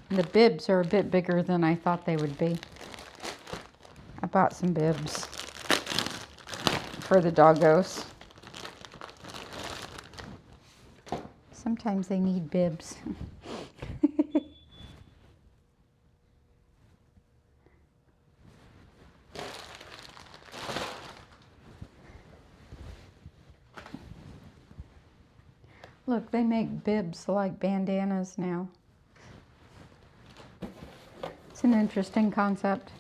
The bibs are a bit bigger than I thought they would be. I bought some bibs for the doggos. Sometimes they need bibs. Look, they make bibs like bandanas now. It's an interesting concept.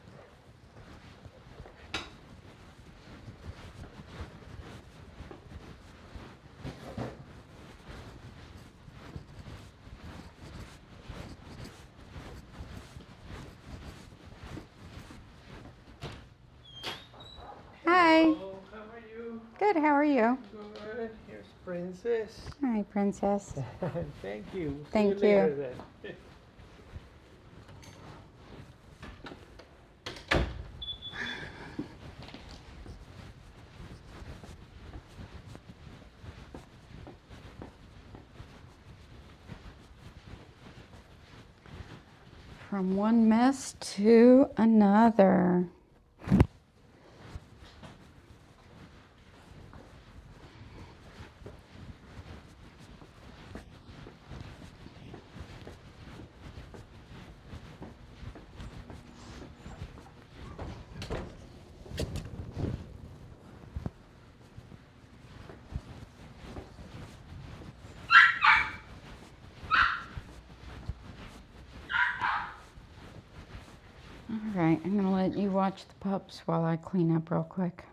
Hi. Hello, how are you? Good, how are you? Good. Here's Princess. Hi, Princess. Thank you. Thank See you you. later then. From one mess to another. All right, I'm gonna let you watch the pups while I clean up real quick.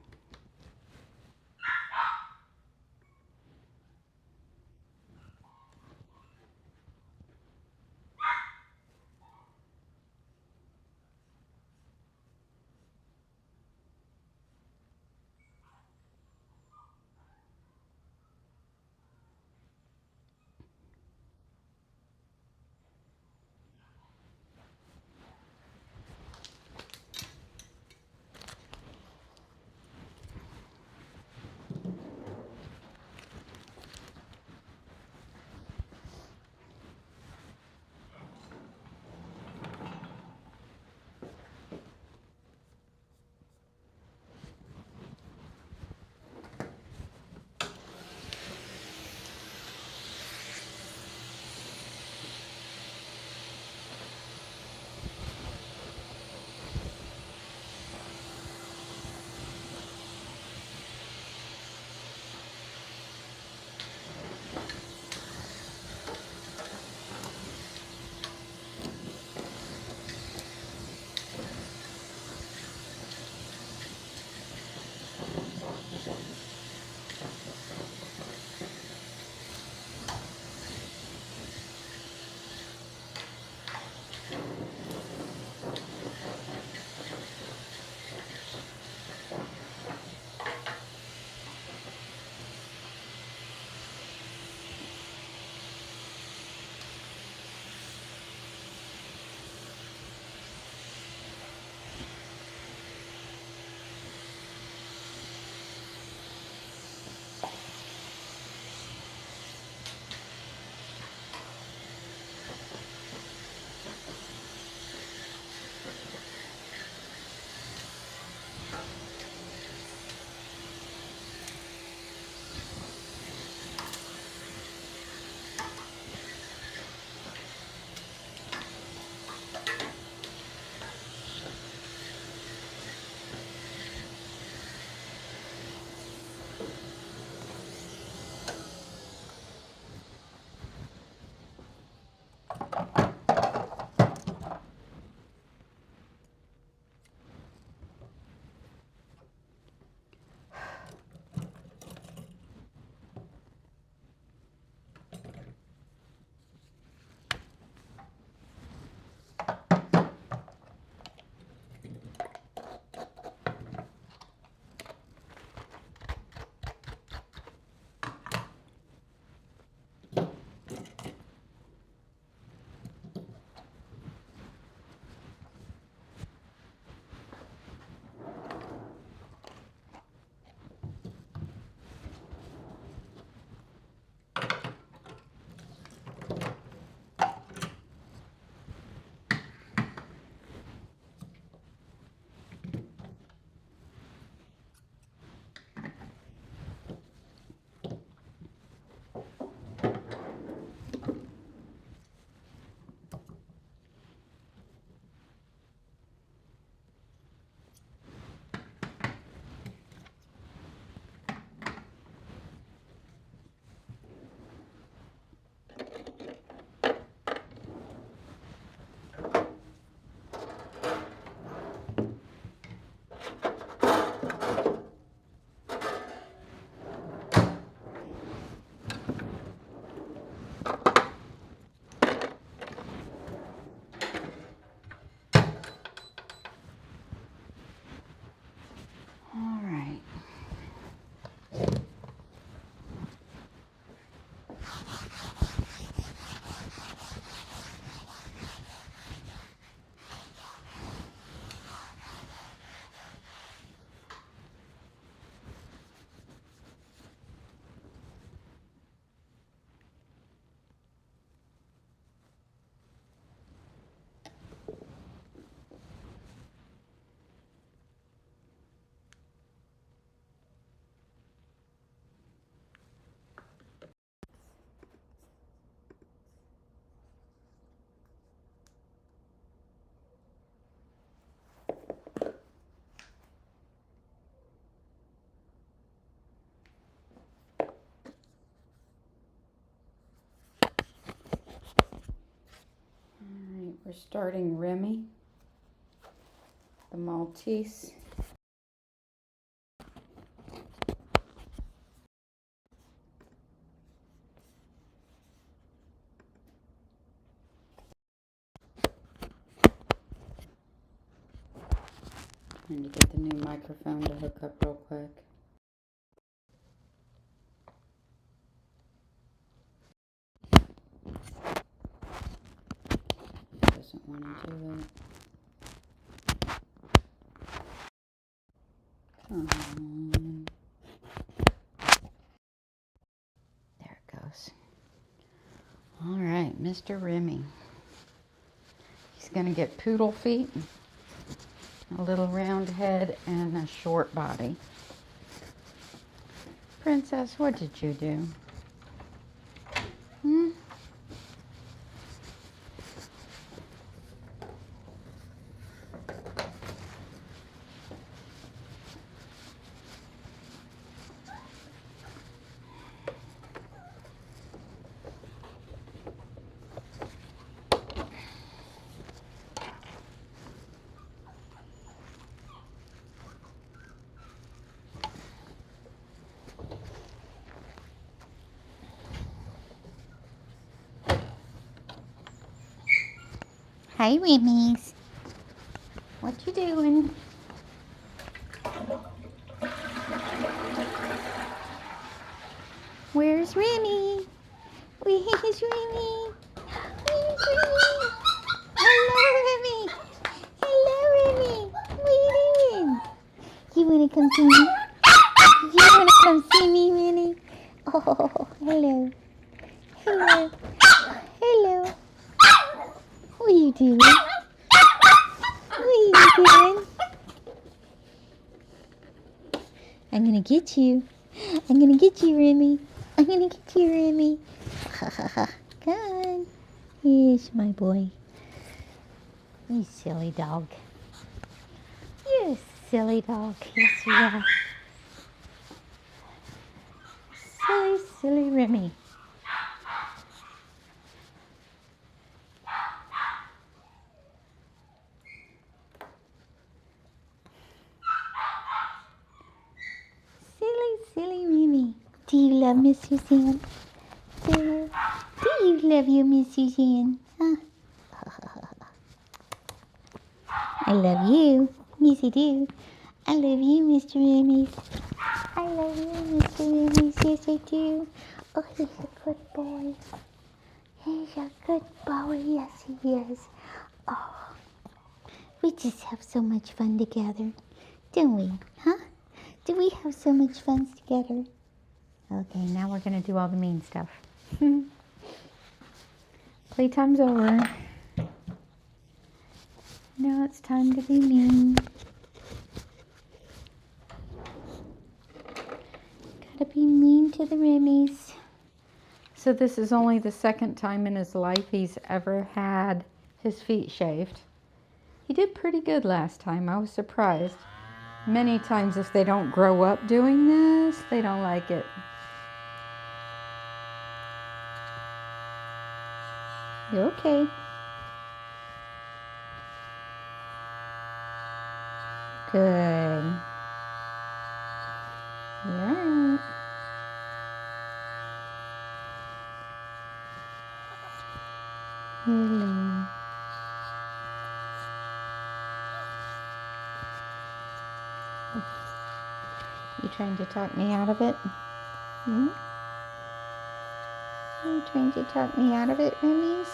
starting Remy, the Maltese. Trying to get the new microphone to hook up real quick. Doesn't want to do it. Come on. There it goes. All right, Mr. Remy. He's going to get poodle feet, a little round head, and a short body. Princess, what did you do? Hmm? Hi, Remy's. What you doing? Where's Remy? Where's Remy? Where's Remy? Hello, Remy. Hello, Remy. What are you doing? You wanna come see me? You wanna come see me, Remy? Oh, hello. Hello. Hello. What are you doing? What are you doing? I'm gonna get you. I'm gonna get you, Remy. I'm gonna get you, Remy. Ha ha ha. Come on. Yes, my boy. You silly dog. You silly dog. Yes, you are. Silly, silly Remy. Silly, silly Remy. Do you love Miss Suzanne? Do you love you, Miss Suzanne? Huh? I love you. Yes, I do. I love you, Mr. Remy. I love you, Mr. Remy. Yes, I do. Oh, he's a good boy. He's a good boy. Yes, he is. Oh, we just have so much fun together, don't we? Huh? Do we have so much fun together? Okay, now we're going to do all the mean stuff. Playtime's over. Now it's time to be mean. Gotta be mean to the Remys. So this is only the second time in his life he's ever had his feet shaved. He did pretty good last time. I was surprised. Many times if they don't grow up doing this, they don't like it. You okay? Good. Yeah. Hello. You trying to talk me out of it? Hmm? Are you trying to talk me out of it, Remy's?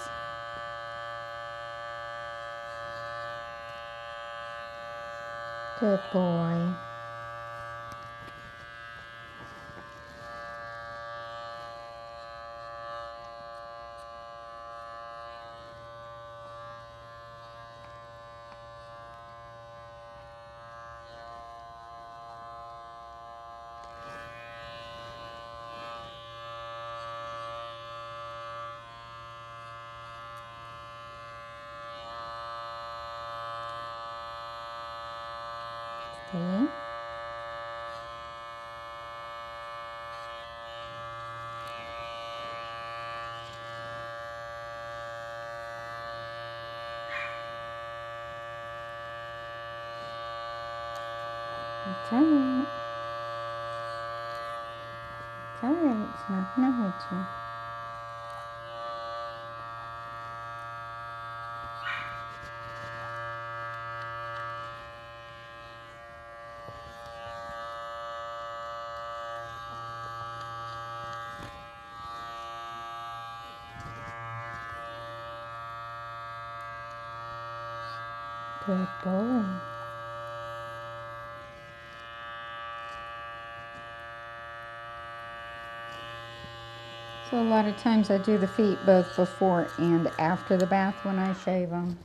Good boy. Okay. alright. It's alright. It's not gonna hurt you. Good boy. So a lot of times I do the feet both before and after the bath when I shave them,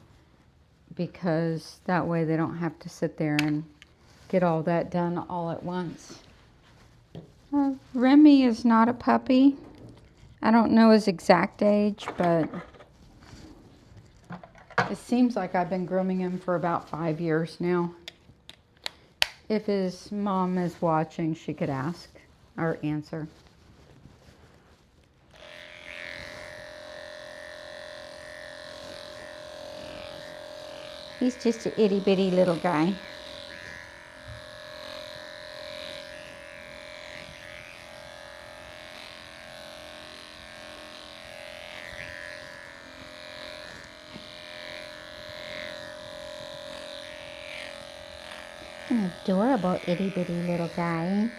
because that way they don't have to sit there and get all that done all at once. Remy is not a puppy. I don't know his exact age, but it seems like I've been grooming him for about 5 years now. If his mom is watching, she could ask or answer. He's just a itty bitty little guy. An adorable itty bitty little guy.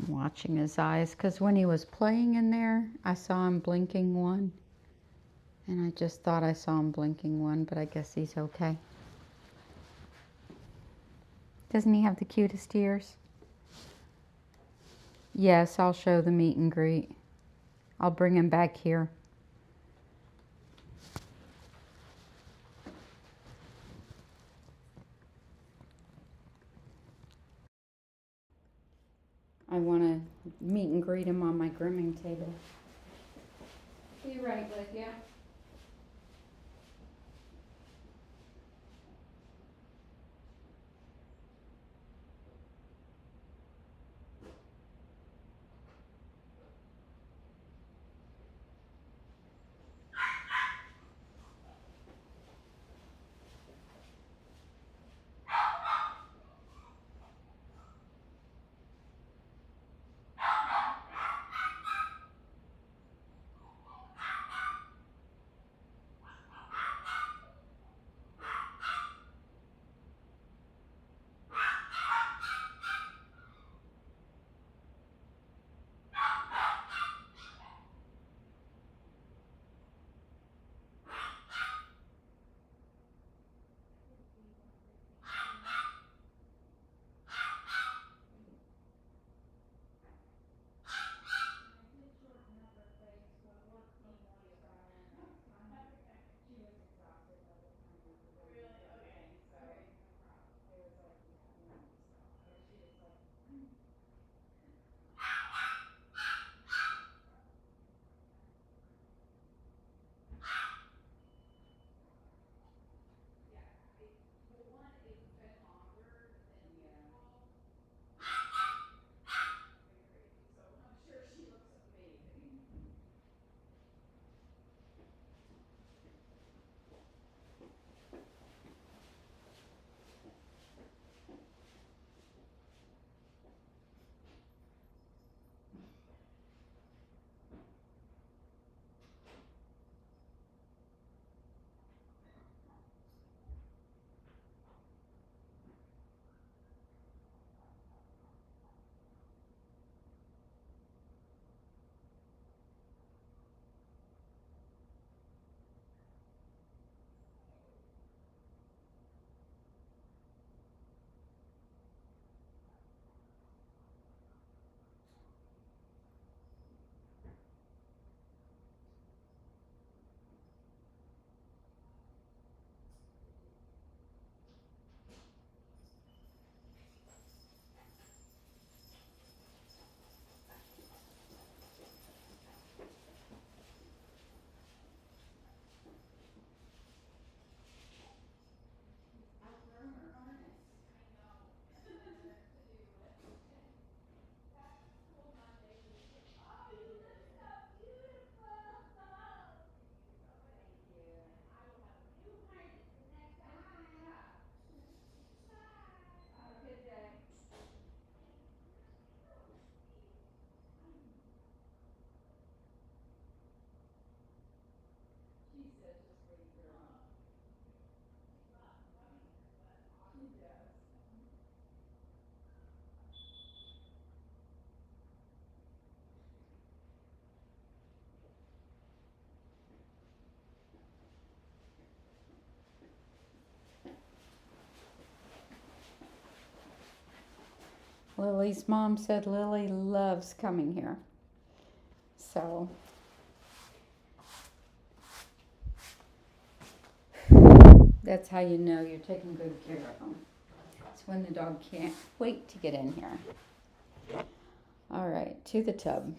I'm watching his eyes because when he was playing in there, I saw him blinking one. And I just thought I saw him blinking one, but I guess he's okay. Doesn't he have the cutest ears? Yes, I'll show the meet and greet. I'll bring him back here. I want to meet and greet him on my grooming table. Be right with you. Lily's mom said Lily loves coming here. So that's how you know you're taking good care of them. It's when the dog can't wait to get in here. All right, to the tub.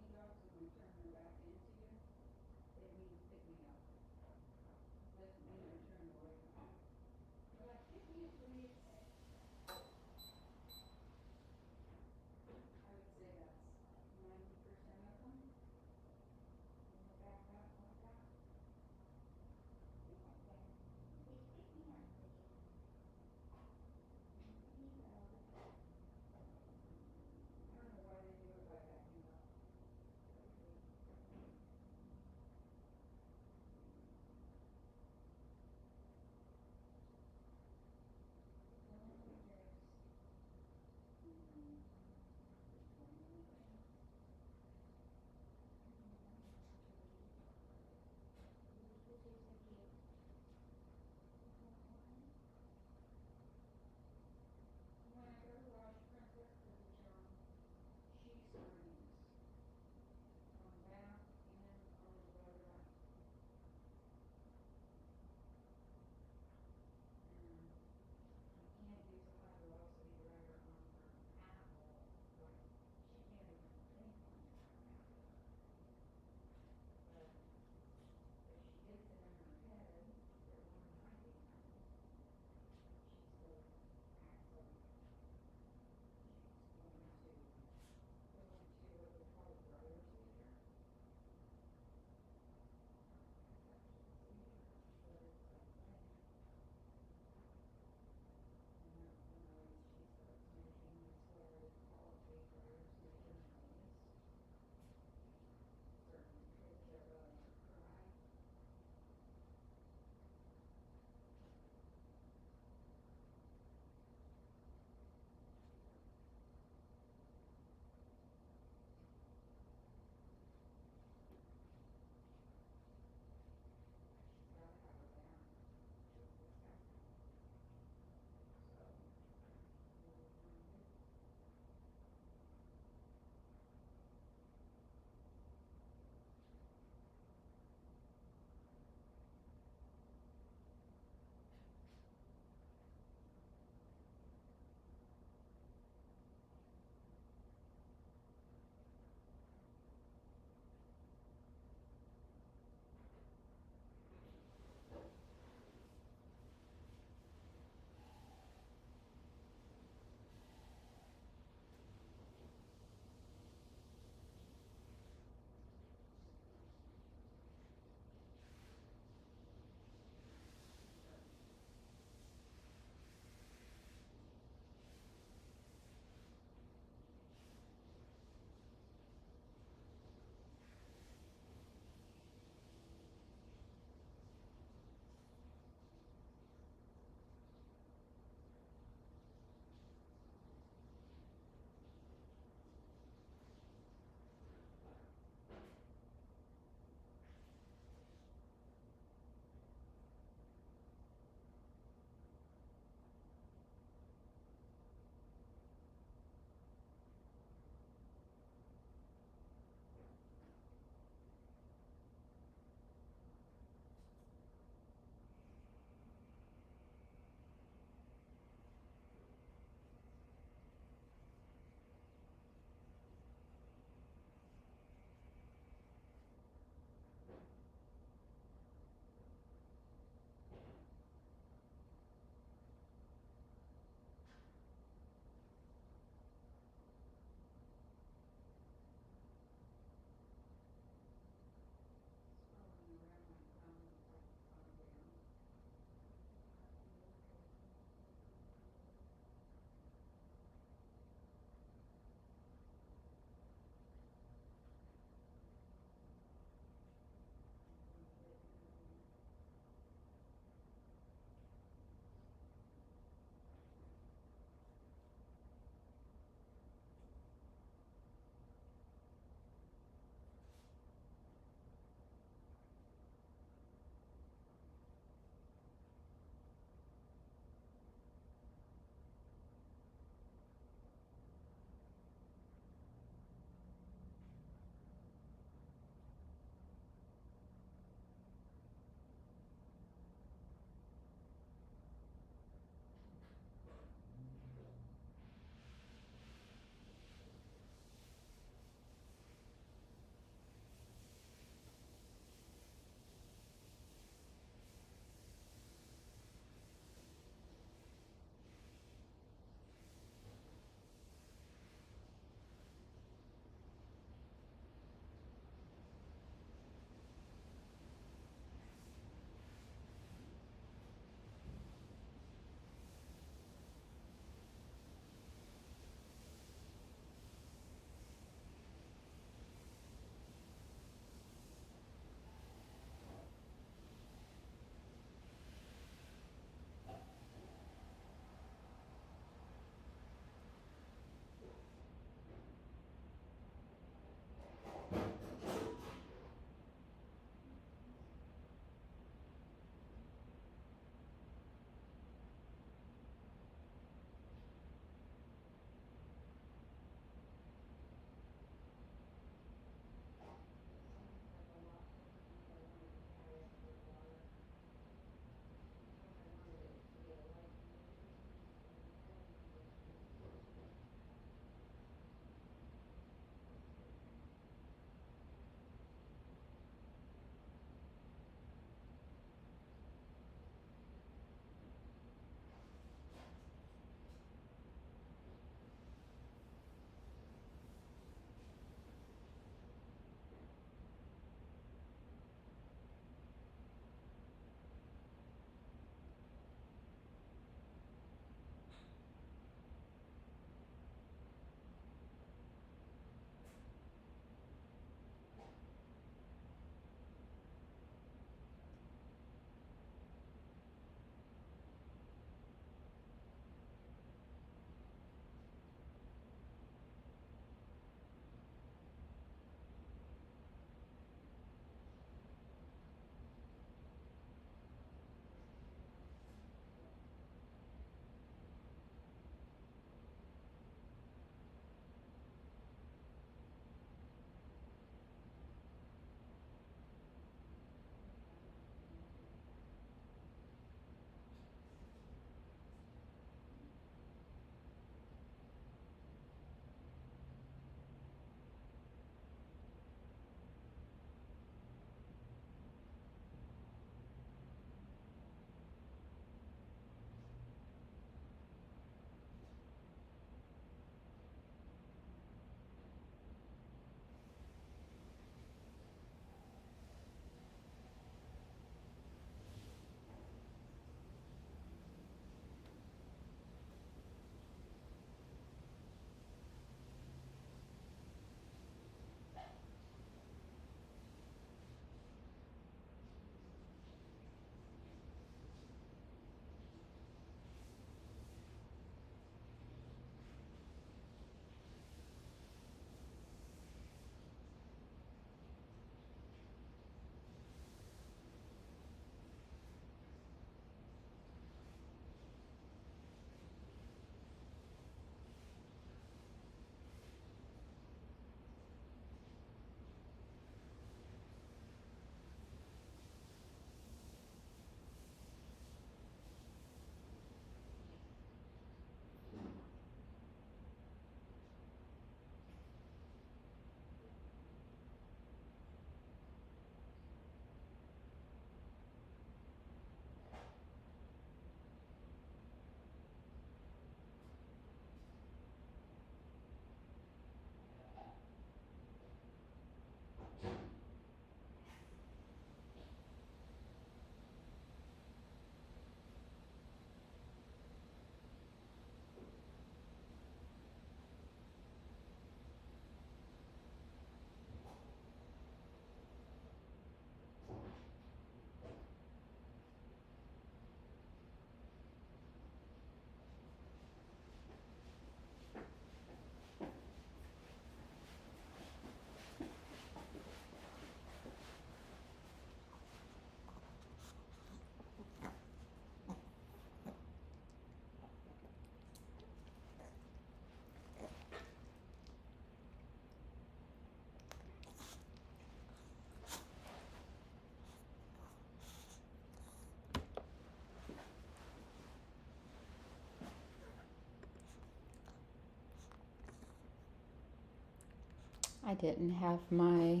I didn't have my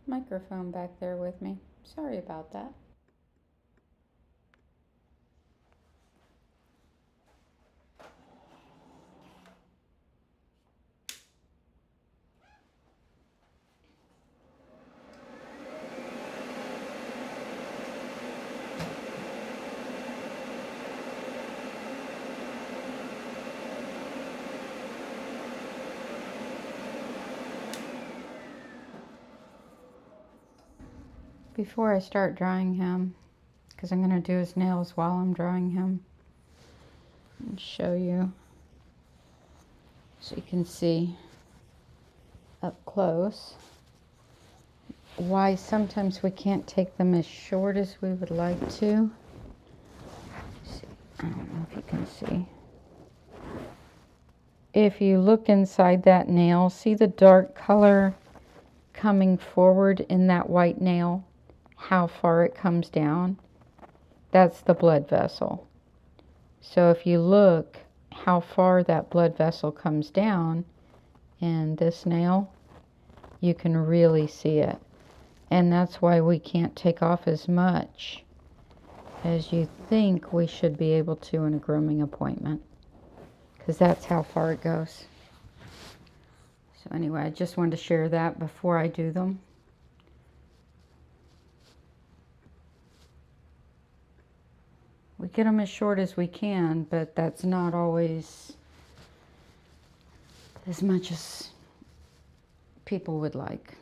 microphone back there with me. Sorry about that. Before I start drying him, because I'm going to do his nails while I'm drying him, and show you so you can see up close why sometimes we can't take them as short as we would like to. See, I don't know if you can see. If you look inside that nail, see the dark color coming forward in that white nail? How far it comes down? That's the blood vessel. So if you look how far that blood vessel comes down in this nail, you can really see it. And that's why we can't take off as much as you think we should be able to in a grooming appointment, because that's how far it goes. So anyway, I just wanted to share that before I do them. We get them as short as we can, but that's not always as much as people would like.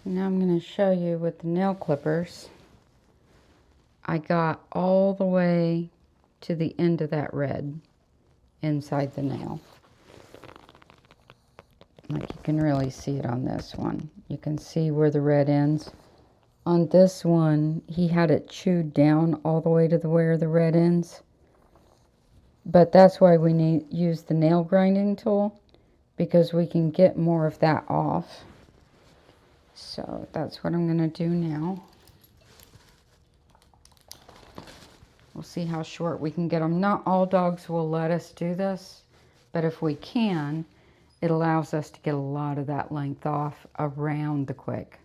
Now I'm going to show you with the nail clippers. I got all the way to the end of that red inside the nail. Like you can really see it on this one. You can see where the red ends. On this one, he had it chewed down all the way to where the red ends. But that's why we use the nail grinding tool, because we can get more of that off. So that's what I'm going to do now. We'll see how short we can get them. Not all dogs will let us do this, but if we can, it allows us to get a lot of that length off around the quick.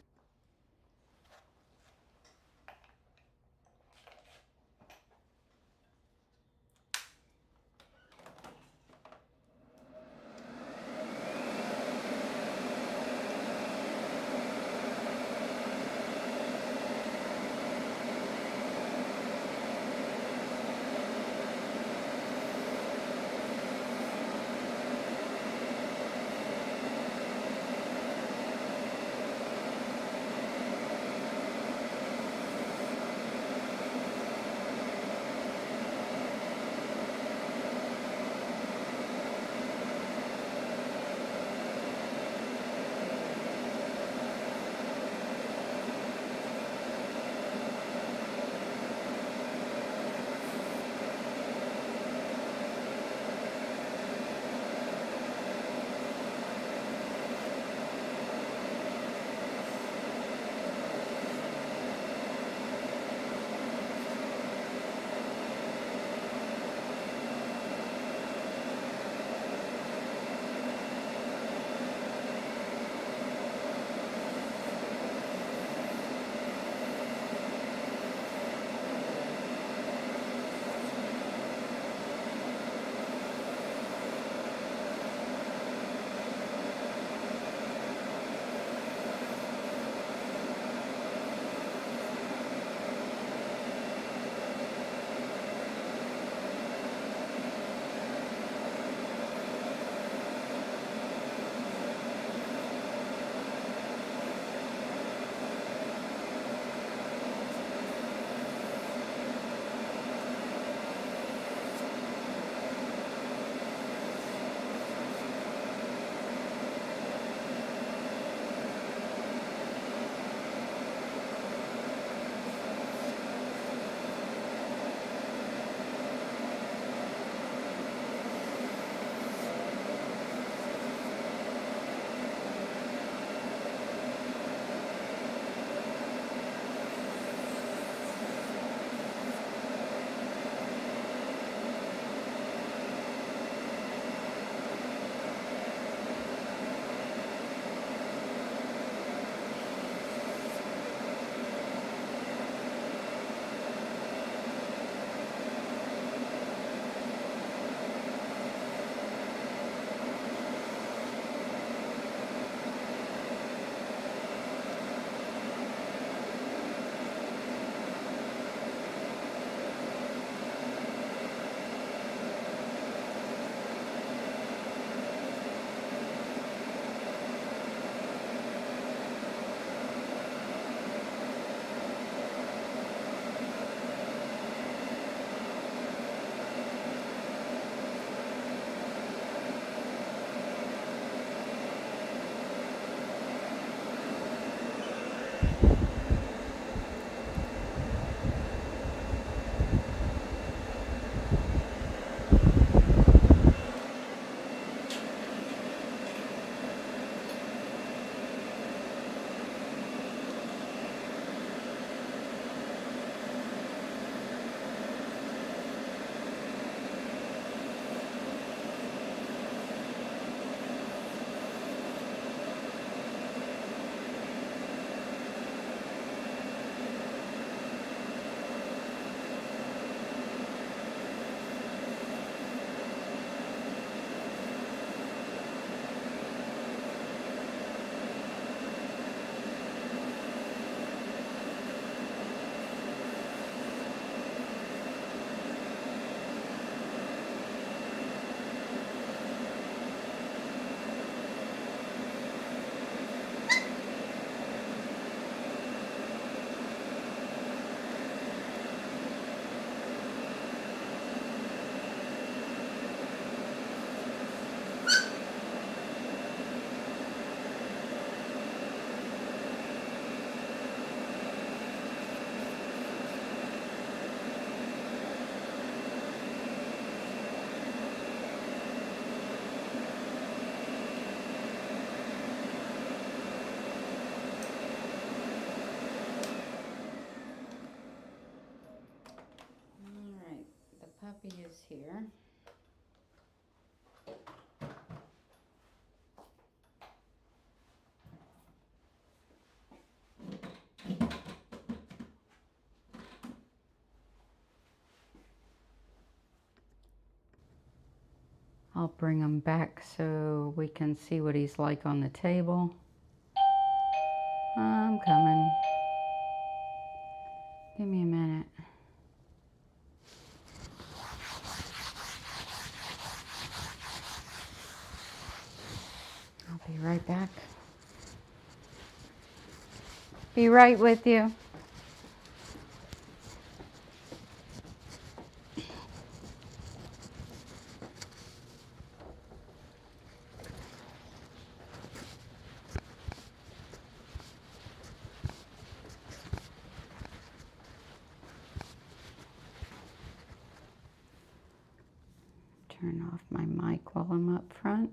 I'll bring him back so we can see what he's like on the table. I'm coming. Give me a minute. I'll be right back. Be right with you. Turn off my mic while I'm up front.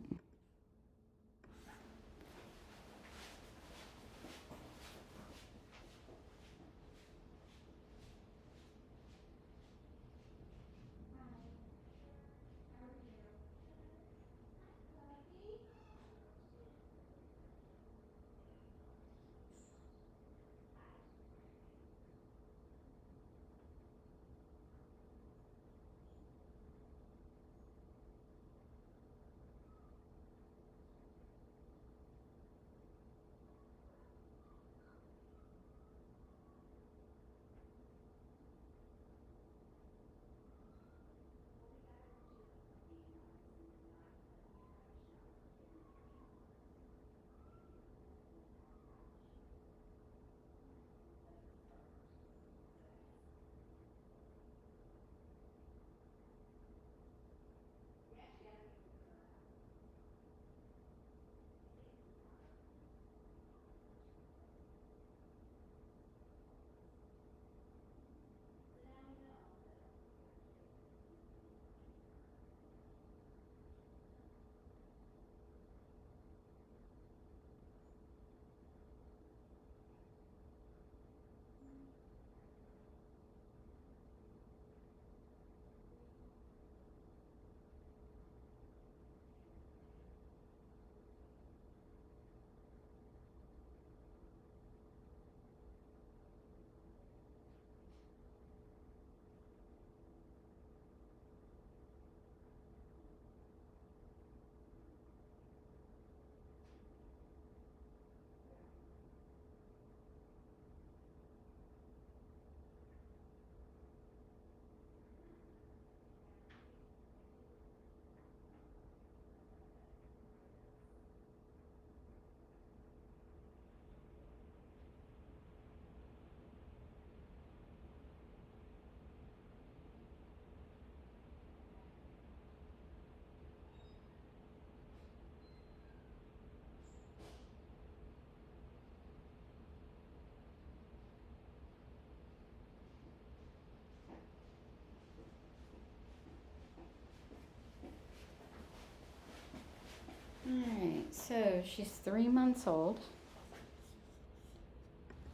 Alright, so she's 3 months old.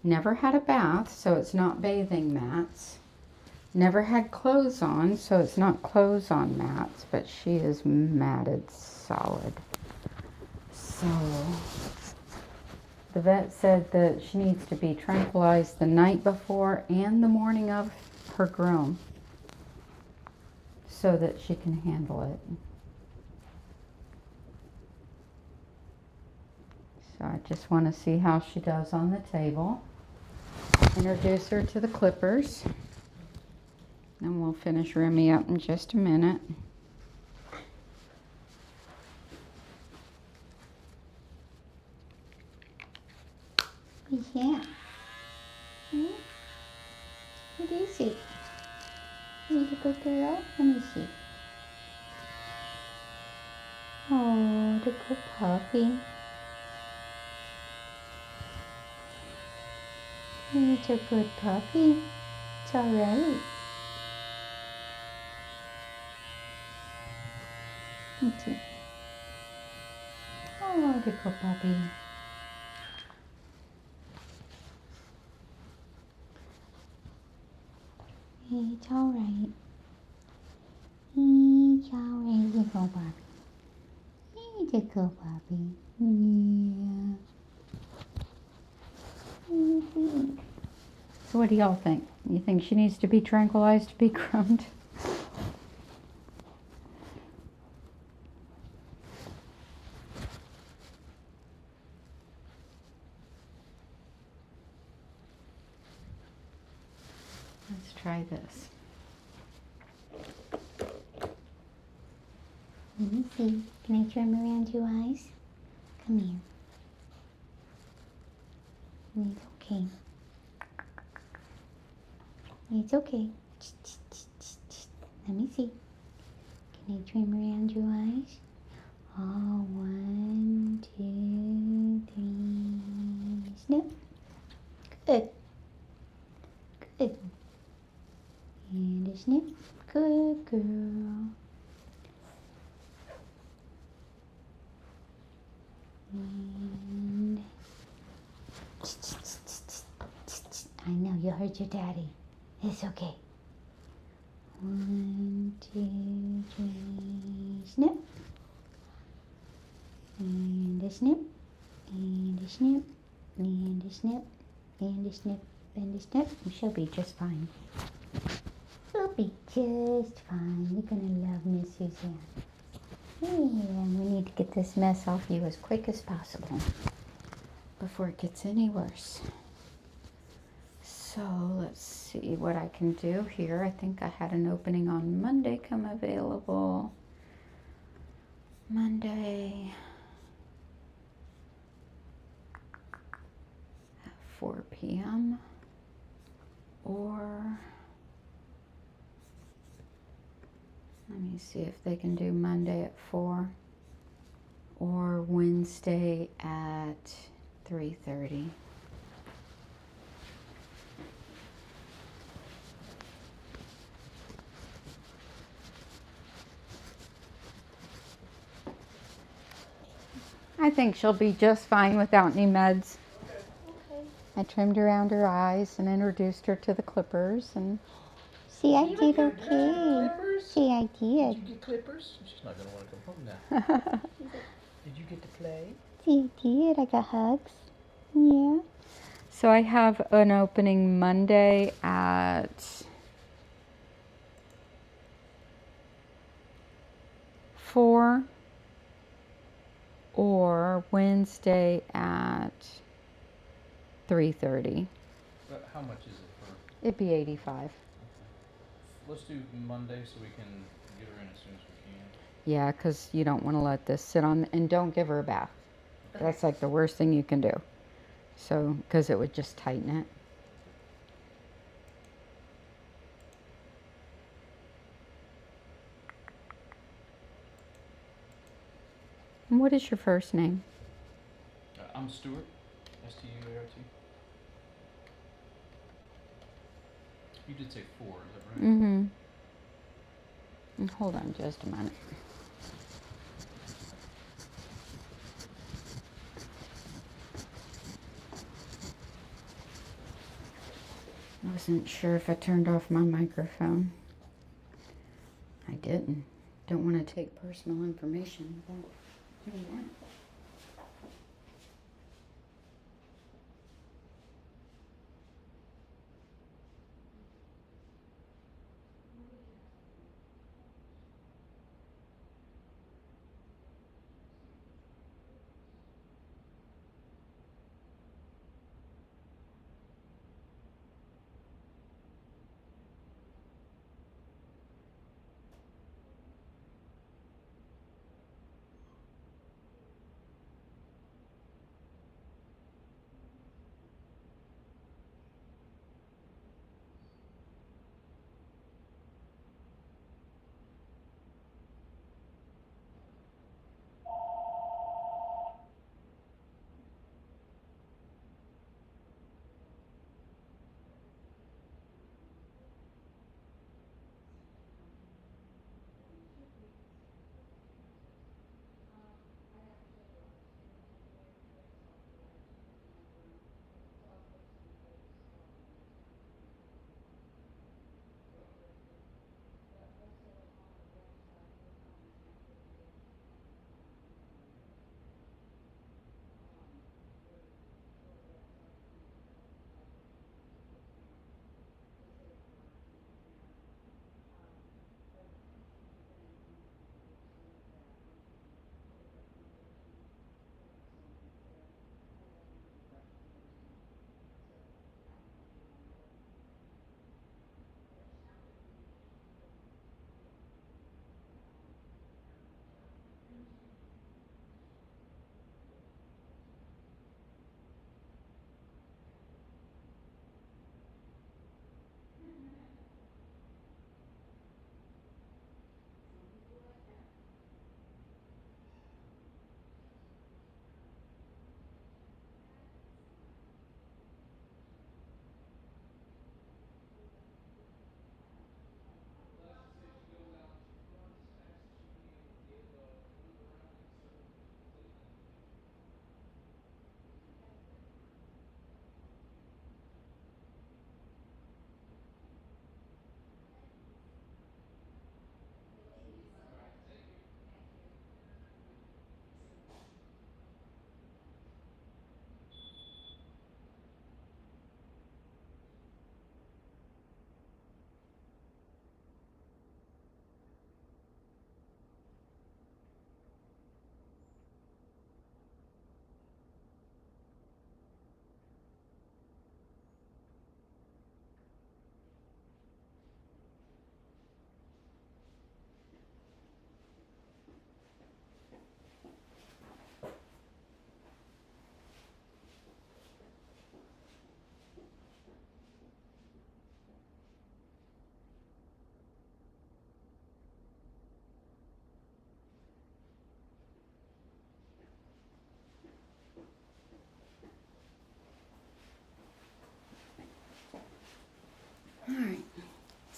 Never had a bath, so it's not bathing mats. Never had clothes on, so it's not clothes on mats, but she is matted solid. So the vet said that she needs to be tranquilized the night before and the morning of her groom so that she can handle it. So I just want to see how she does on the table. Introduce her to the clippers. And we'll finish Remy up in just a minute. Yeah. What is it? Is it a good girl? Let me see. Oh, the good puppy. It's a good puppy. It's alright. It's a... Oh, the good puppy. It's alright. It's alright, the good puppy. It's a good puppy. Yeah. So what do y'all think? You think she needs to be tranquilized to be groomed? Let's try this. Let me see. Can I trim around your eyes? Come here. It's okay. It's okay. Let me see. Can I trim around your eyes? Oh, 1, 2, 3. Snip. Good. Good. And a snip. Good girl. And I know you hurt your daddy. It's okay. 1, 2, 3, snip. And a snip. And a snip. And a snip. And a snip. And a snip. She'll be just fine. She'll be just fine. You're gonna love Miss Suzanne. And we need to get this mess off you as quick as possible before it gets any worse. So let's see what I can do here. I think I had an opening on Monday come available. Monday at 4 p.m. or let me see if they can do Monday at 4 or Wednesday at 3:30. I think she'll be just fine without any meds. Okay. I trimmed around her eyes and introduced her to the clippers, and See, I did okay. Clippers? See, I Did you did. get clippers? She's not gonna want to come home now. Did you get to play? See, I did. I got hugs. Yeah. so I have an opening Monday at 4 or Wednesday at 3:30. But how much is it for? It'd be 85. Let's do Monday so we can get her in as soon as we can. Yeah, because you don't want to let this sit on, and don't give her a bath. That's like the worst thing you can do. So, because it would just tighten it. And what is your first name? I'm Stuart. S-T-U-A-R-T. You did say 4, is that right? Mm-hmm. And hold on just a minute. I wasn't sure if I turned off my microphone. I didn't. Don't want to take personal information without doing that.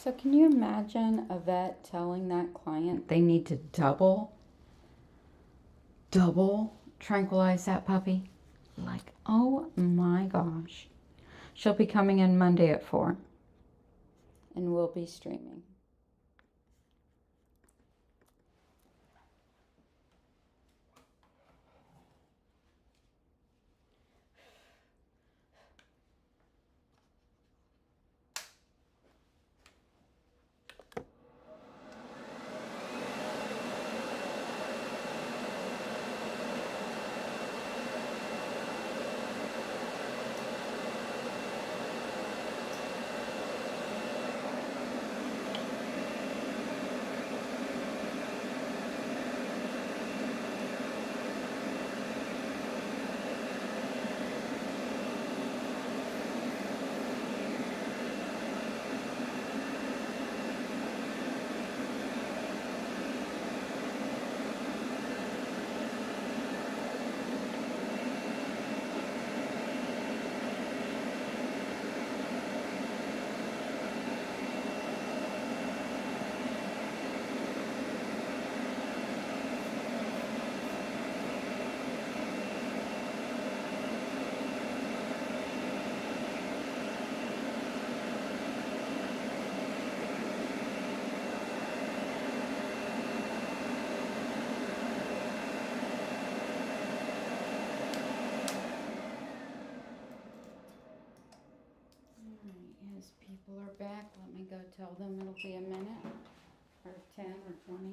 So can you imagine a vet telling that client they need to double tranquilize that puppy? Like, oh my gosh. She'll be coming in Monday at 4. And we'll be streaming. As people are back, let me go tell them it'll be a minute, or 10 or 20.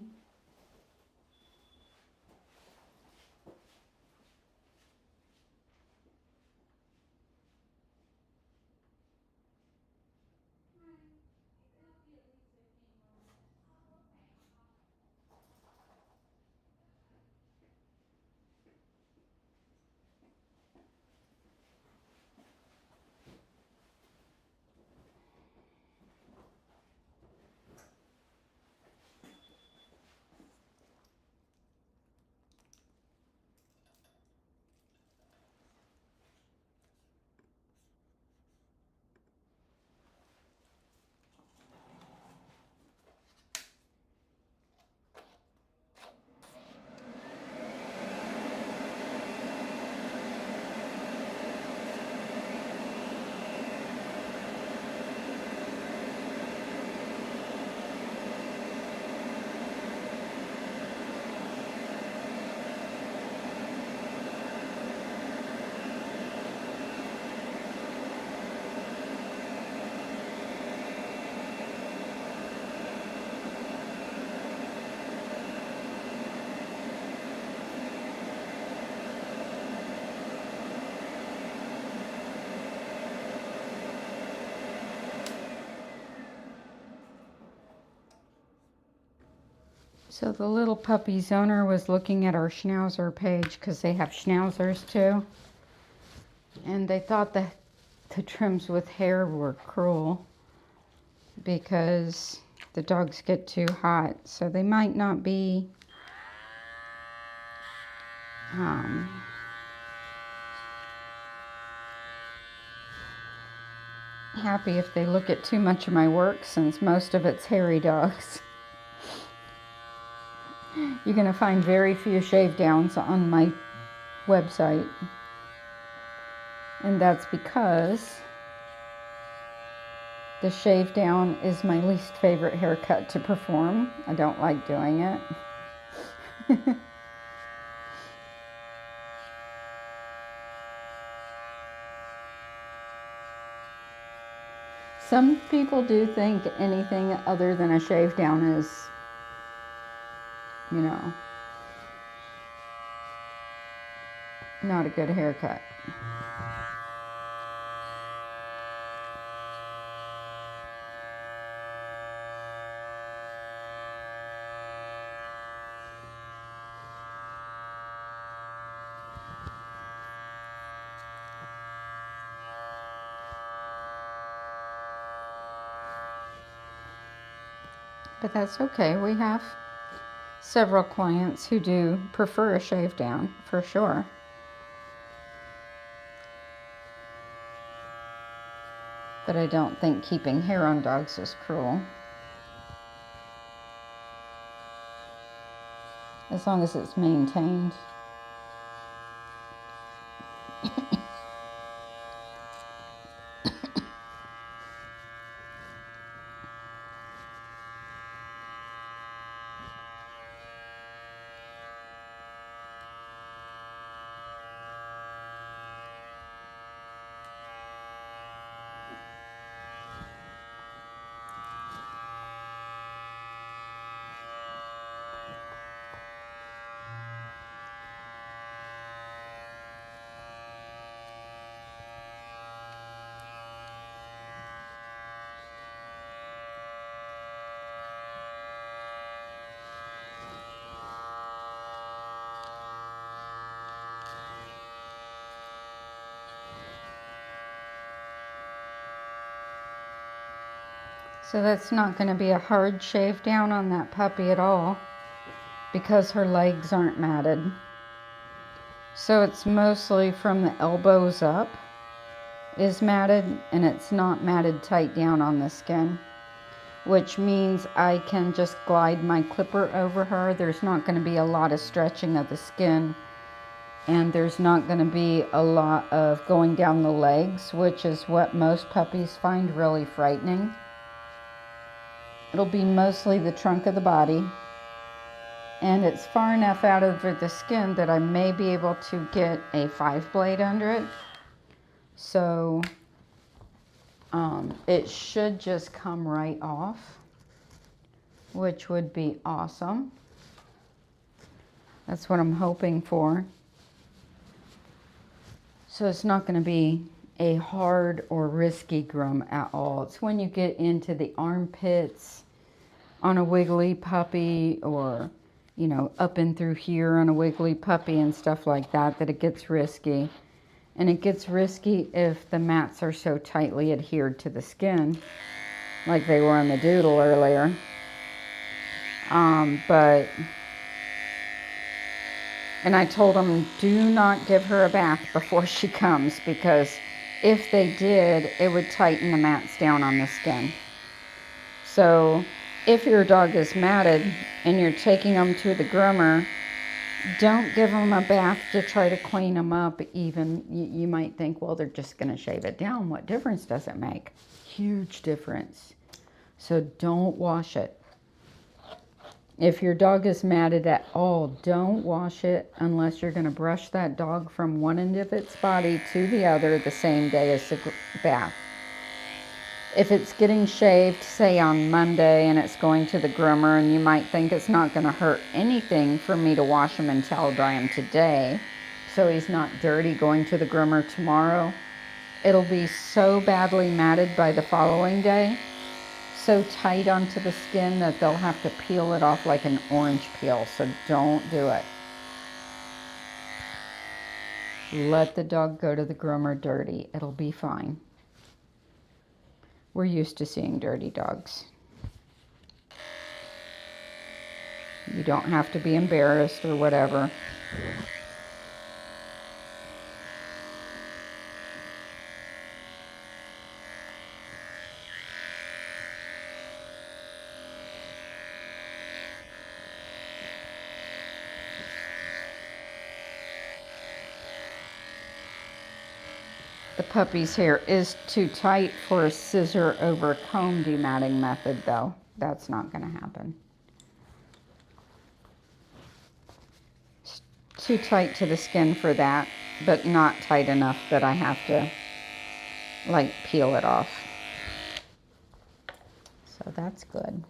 So the little puppy's owner was looking at our Schnauzer page because they have Schnauzers too. And they thought that the trims with hair were cruel because the dogs get too hot. So they might not be happy if they look at too much of my work, since most of it's hairy dogs. You're going to find very few shave downs on my website. And that's because the shave down is my least favorite haircut to perform. I don't like doing it. Some people do think anything other than a shave down is, you know, not a good haircut. But that's okay. We have several clients who do prefer a shave down, for sure. But I don't think keeping hair on dogs is cruel. as long as it's maintained. So that's not going to be a hard shave down on that puppy at all because her legs aren't matted. So it's mostly from the elbows up is matted, and it's not matted tight down on the skin, which means I can just glide my clipper over her. There's not going to be a lot of stretching of the skin, and there's not going to be a lot of going down the legs, which is what most puppies find really frightening. It'll be mostly the trunk of the body, and it's far enough out of the skin that I may be able to get a 5-blade under it. So it should just come right off, which would be awesome. That's what I'm hoping for. So it's not going to be a hard or risky groom at all. It's when you get into the armpits on a wiggly puppy, or you know, up and through here on a wiggly puppy and stuff like that, that it gets risky. And it gets risky if the mats are so tightly adhered to the skin, like they were on the doodle earlier. And I told them, do not give her a bath before she comes, because if they did, it would tighten the mats down on the skin. So if your dog is matted and you're taking them to the groomer, don't give them a bath to try to clean them up. Even you might think, well, they're just going to shave it down. What difference does it make? Huge difference. So don't wash it. If your dog is matted at all, don't wash it unless you're going to brush that dog from one end of its body to the other the same day as the bath. If it's getting shaved, say on Monday, and it's going to the groomer, and you might think it's not going to hurt anything for me to wash him and towel dry him today, so he's not dirty going to the groomer tomorrow, it'll be so badly matted by the following day, so tight onto the skin, that they'll have to peel it off like an orange peel. So don't do it. Let the dog go to the groomer dirty. It'll be fine. We're used to seeing dirty dogs. You don't have to be embarrassed or whatever. The puppy's hair is too tight for a scissor over comb dematting method, though. That's not going to happen. It's too tight to the skin for that, but not tight enough that I have to, like, peel it off. So that's good.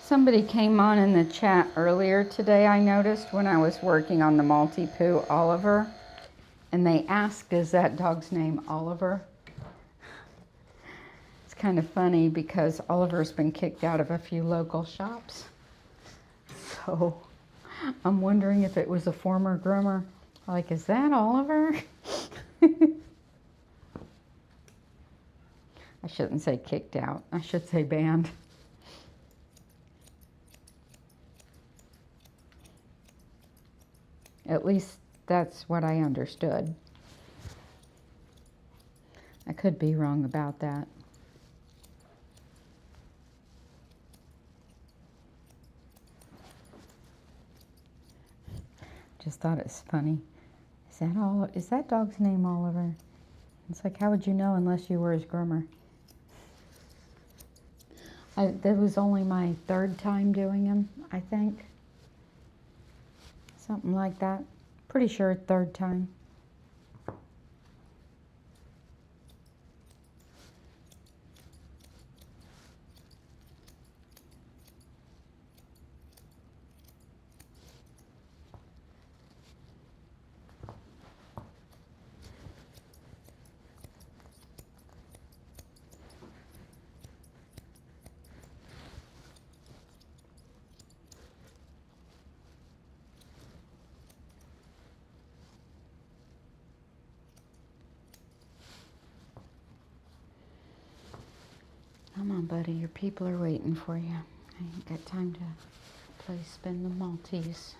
Somebody came on in the chat earlier today, I noticed, when I was working on the multi-poo Oliver, and they asked, is that dog's name Oliver? It's kind of funny because Oliver's been kicked out of a few local shops. So I'm wondering if it was a former groomer. Like, is that Oliver? I shouldn't say kicked out. I should say banned. At least that's what I understood. I could be wrong about that. Just thought it's funny. Is that dog's name Oliver? It's like, how would you know unless you were his groomer? That was only my 3rd time doing him, I think. Something like that. Pretty sure 3rd time. Come on, buddy, your people are waiting for you. I ain't got time to play spin the Maltese.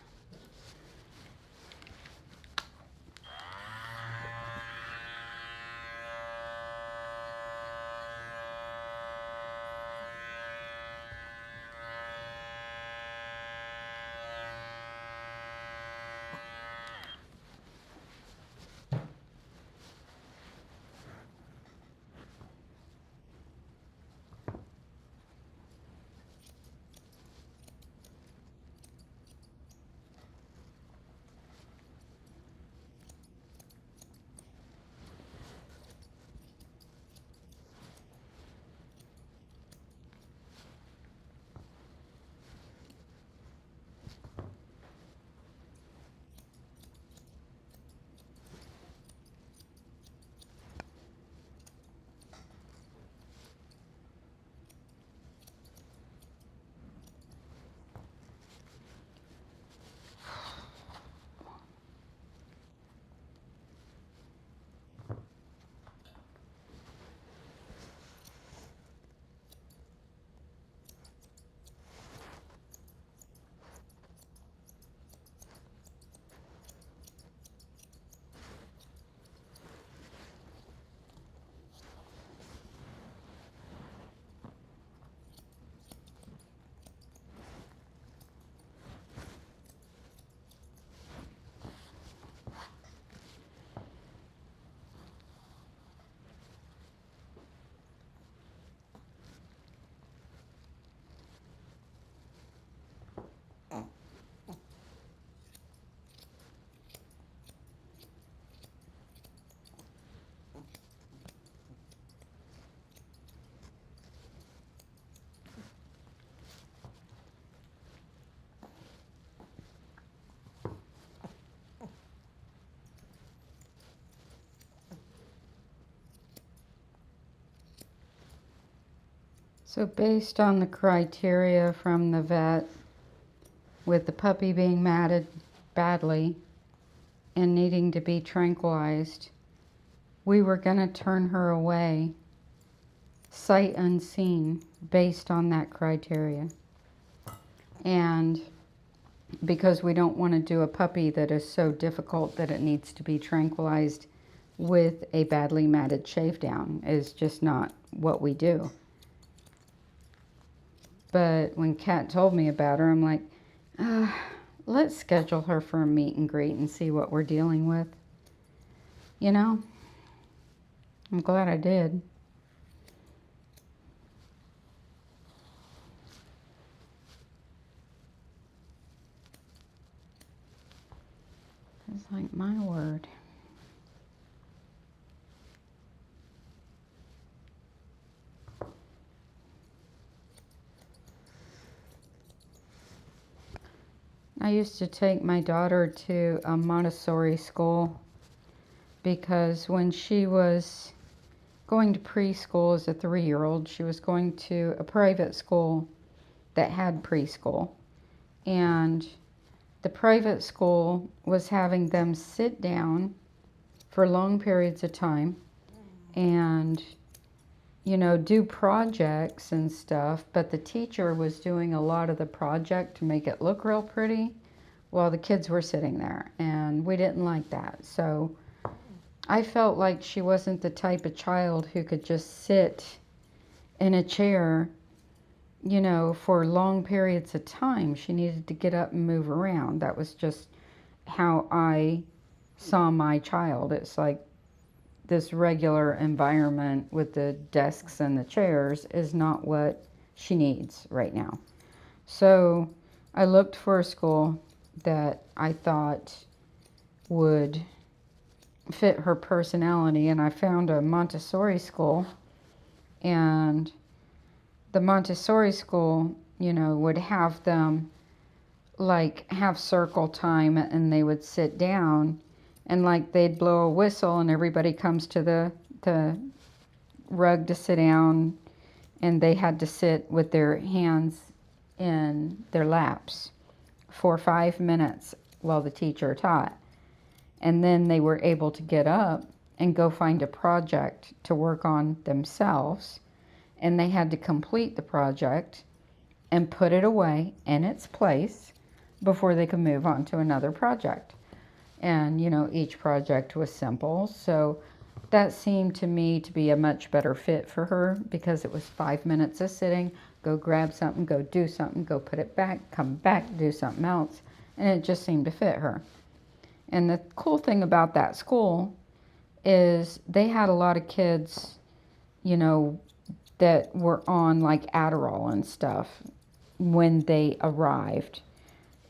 So based on the criteria from the vet, with the puppy being matted badly and needing to be tranquilized, we were going to turn her away sight unseen based on that criteria. And because we don't want to do a puppy that is so difficult that it needs to be tranquilized with a badly matted shave down, is just not what we do. But when Kat told me about her, I'm like, let's schedule her for a meet and greet and see what we're dealing with. You know? I'm glad I did. It's like, my word. I used to take my daughter to a Montessori school because when she was going to preschool as a 3-year-old, she was going to a private school that had preschool. And the private school was having them sit down for long periods of time and, you know, do projects and stuff, but the teacher was doing a lot of the project to make it look real pretty while the kids were sitting there, and we didn't like that. So I felt like she wasn't the type of child who could just sit in a chair, you know, for long periods of time. She needed to get up and move around. That was just how I saw my child. It's like this regular environment with the desks and the chairs is not what she needs right now. So I looked for a school that I thought would fit her personality, and I found a Montessori school. And the Montessori school, you know, would have them like have circle time, and they would sit down, and like they'd blow a whistle and everybody comes to the rug to sit down, and they had to sit with their hands in their laps for 5 minutes while the teacher taught. And then they were able to get up and go find a project to work on themselves. And they had to complete the project and put it away in its place before they could move on to another project. And, you know, each project was simple. So that seemed to me to be a much better fit for her because it was 5 minutes of sitting, go grab something, go do something, go put it back, come back, do something else. And it just seemed to fit her. And the cool thing about that school is they had a lot of kids, you know, that were on like Adderall and stuff when they arrived.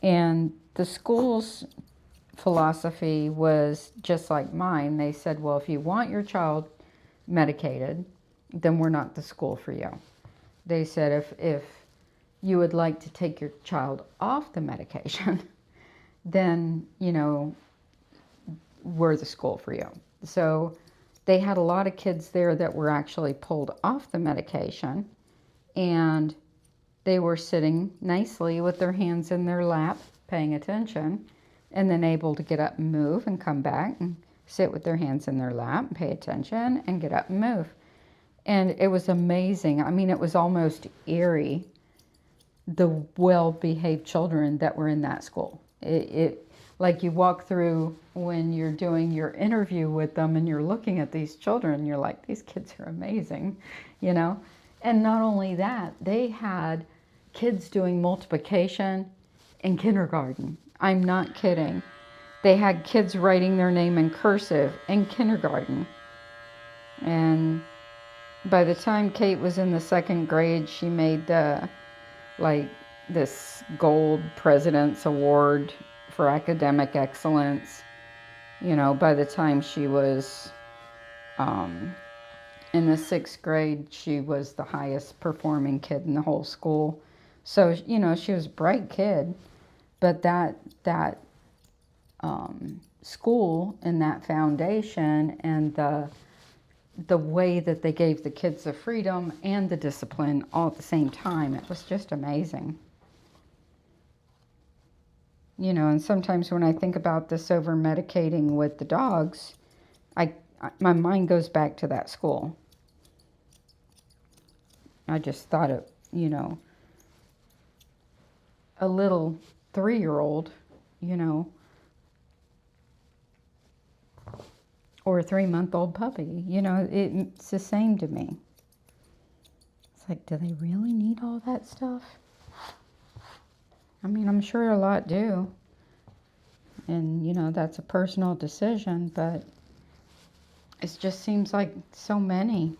And the school's philosophy was just like mine. They said, well, if you want your child medicated, then we're not the school for you. They said if you would like to take your child off the medication, then, you know, we're the school for you. So they had a lot of kids there that were actually pulled off the medication, and they were sitting nicely with their hands in their lap, paying attention, and then able to get up and move and come back and sit with their hands in their lap, pay attention, and get up and move. And it was amazing. I mean, it was almost eerie, the well-behaved children that were in that school. Like you walk through when you're doing your interview with them and you're looking at these children, you're like, these kids are amazing, you know? And not only that, they had kids doing multiplication in kindergarten. I'm not kidding. They had kids writing their name in cursive in kindergarten. And by the time Kate was in the 2nd grade, she made this gold President's Award for academic excellence. You know, by the time she was in the 6th grade, she was the highest performing kid in the whole school. So, you know, she was a bright kid. But that school and that foundation and the way that they gave the kids the freedom and the discipline all at the same time, it was just amazing. You know, and sometimes when I think about this over medicating with the dogs, my mind goes back to that school. I just thought it, you know, a little 3-year-old, you know, or a 3-month-old puppy, you know, it's the same to me. It's like, do they really need all that stuff? I mean, I'm sure a lot do. And, you know, that's a personal decision, but it just seems like so many.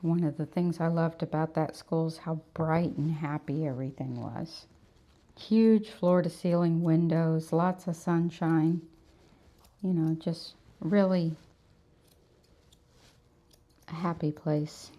One of the things I loved about that school is how bright and happy everything was. Huge floor-to-ceiling windows, lots of sunshine. You know, just really a happy place.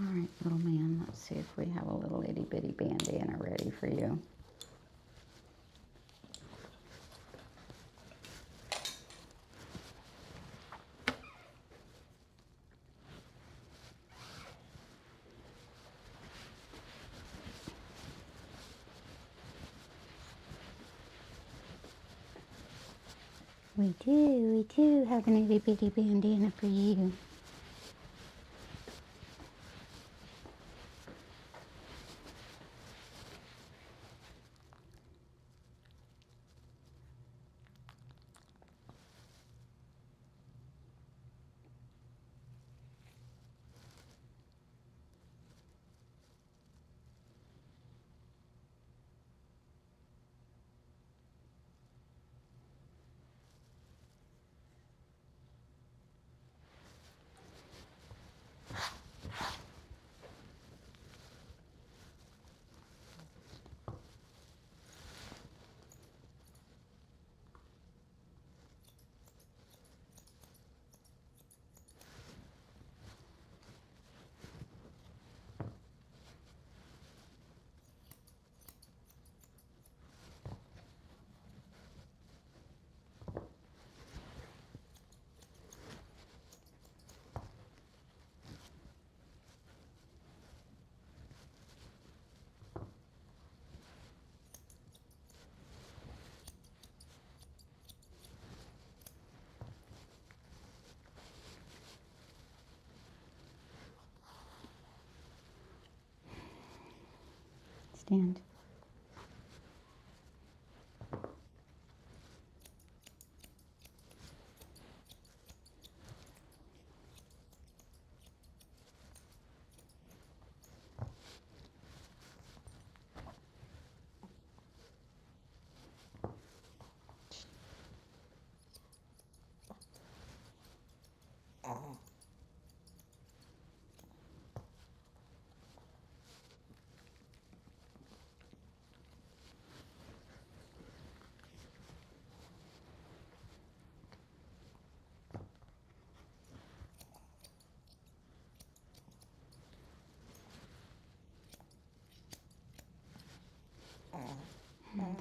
All right, little man, let's see if we have a little itty bitty bandana ready for you. We do have an itty bitty bandana for you. Stand.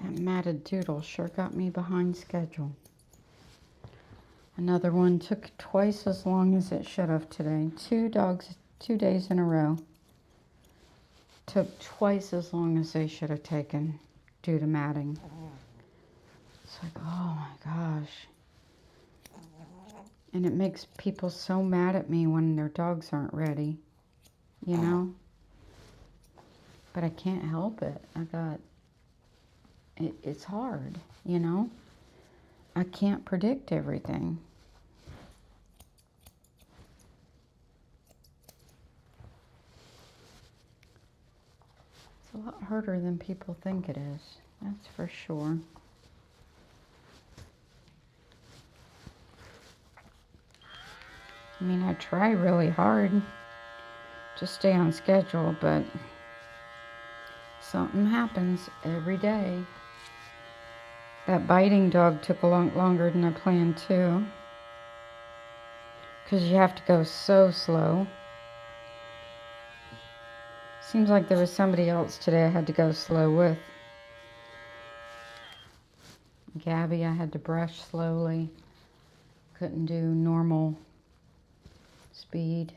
That matted doodle sure got me behind schedule. Another one took twice as long as it should have today. 2 dogs, 2 days in a row. Took twice as long as they should have taken due to matting. It's like, oh my gosh. And it makes people so mad at me when their dogs aren't ready, you know? But I can't help it. It's hard, you know? I can't predict everything. It's a lot harder than people think it is, that's for sure. I mean, I try really hard to stay on schedule, but something happens every day. That biting dog took a lot longer than I planned too, because you have to go so slow. Seems like there was somebody else today I had to go slow with. Gabby, I had to brush slowly. Couldn't do normal speed.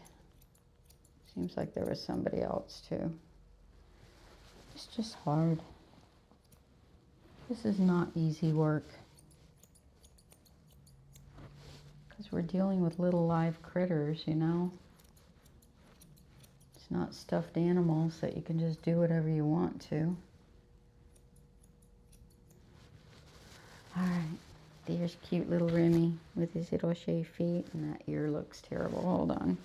Seems like there was somebody else too. It's just hard. This is not easy work. Because we're dealing with little live critters, you know. It's not stuffed animals that you can just do whatever you want to. Alright, there's cute little Remy with his little shaved feet, and that ear looks terrible. Hold on.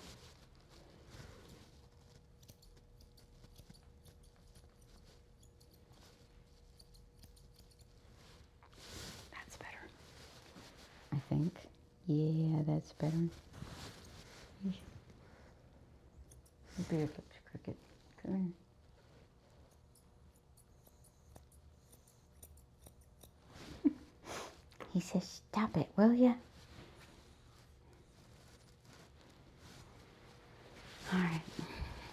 That's better, I think. Yeah, that's better. Maybe if it's crooked. Come here. He says, stop it, will ya? All right,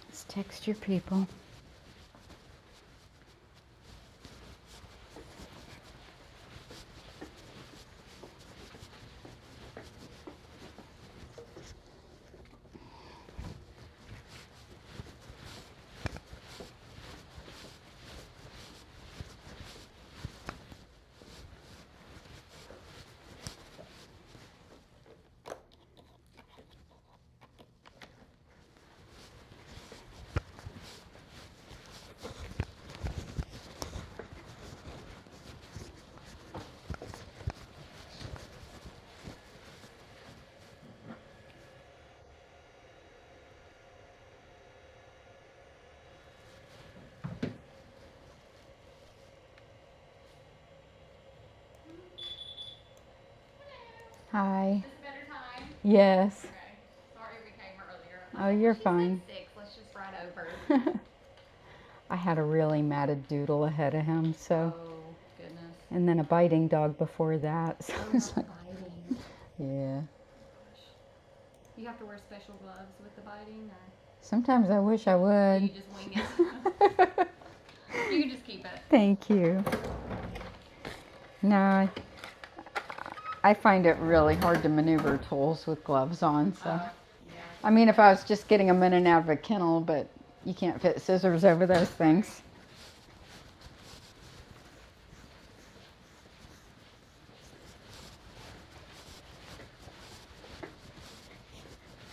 let's text your people. Hi. Is this a better time? Yes. Okay. Sorry we came earlier. Oh, you're fine. She said 6. Let's just ride over. I had a really matted doodle ahead of him, so. Oh, goodness. And then a biting dog before that. So Oh, it's not like, biting. yeah. You have to wear special gloves with the biting, or Sometimes I wish I would. you just wing it? You can just keep it. Thank you. No, I find it really hard to maneuver tools with gloves on. So, Yeah. I mean, if I was just getting them in and out of a kennel, but you can't fit scissors over those things.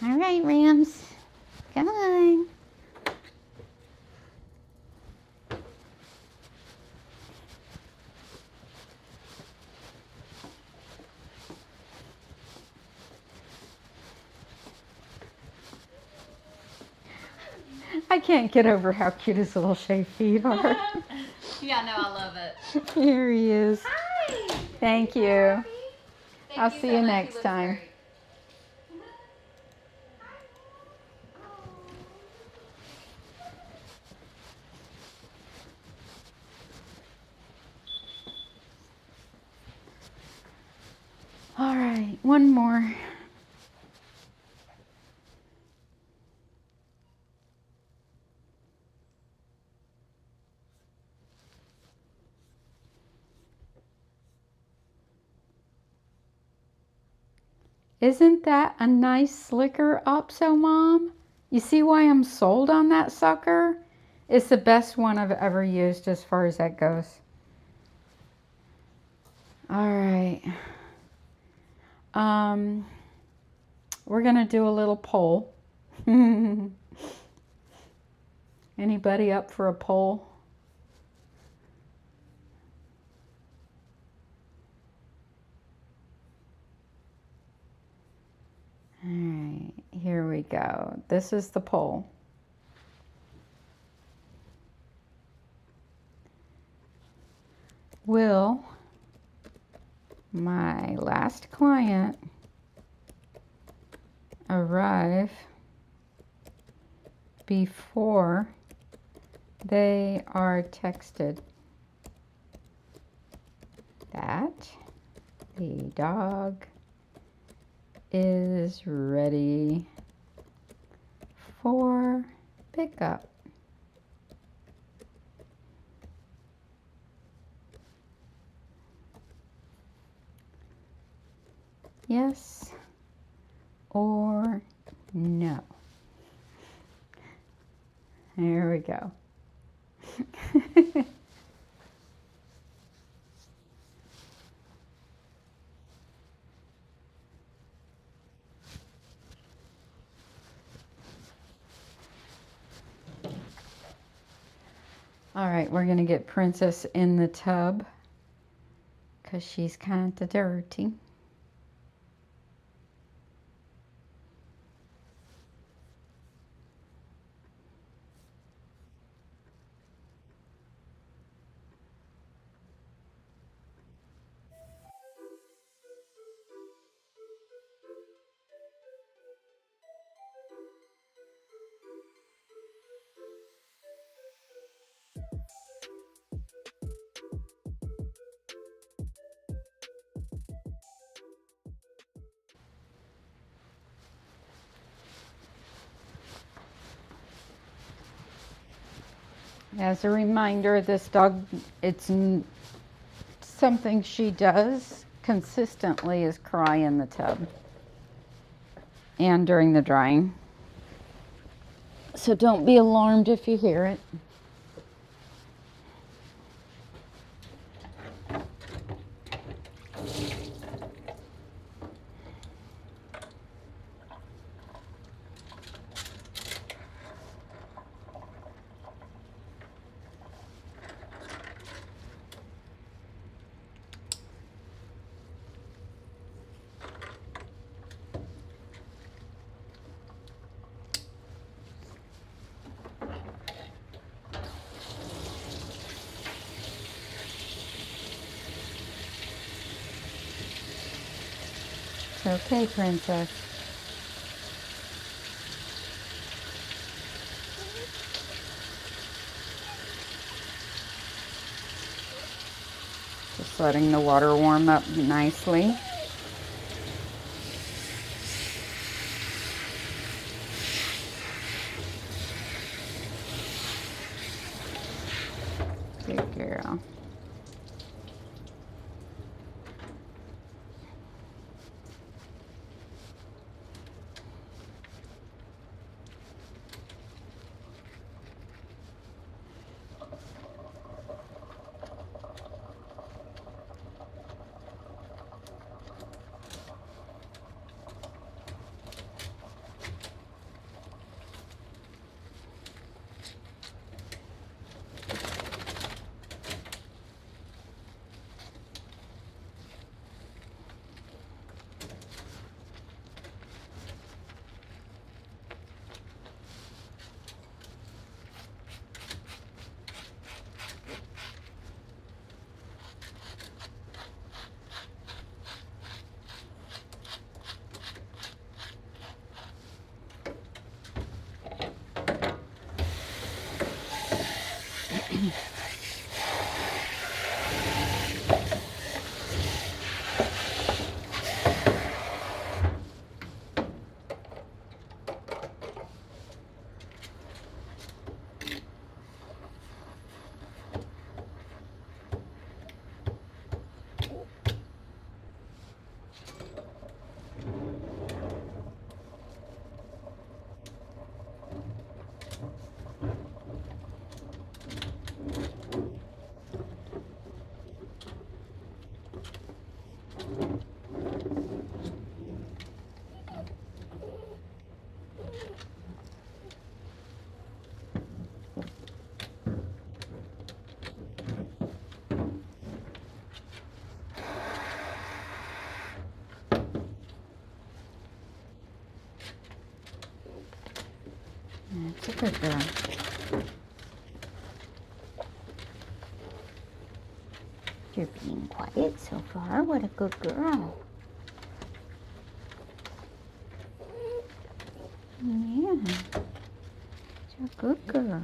All right, Rams. Come on. I can't get over how cute his little shaved feet are. Yeah, no, I love it. Here he is. Hi. Thank you. Thank I'll you see so you much. He next looks time. great. All right, one more. Isn't that a nice slicker Opso, Mom? You see why I'm sold on that sucker? It's the best one I've ever used as far as that goes. All right. We're gonna do a little poll. Anybody up for a poll? All right, here we go. This is the poll. Will my last client arrive before they are texted that the dog is ready for pickup? yes or no. There we go. All right, we're gonna get Princess in the tub because she's kind of dirty. As a reminder, this dog, something she does consistently is cry in the tub and during the drying. So don't be alarmed if you hear it. It's okay, Princess. Just letting the water warm up nicely. Good girl. That's a good girl. You're being quiet so far. What a good girl. Yeah. You're a good girl.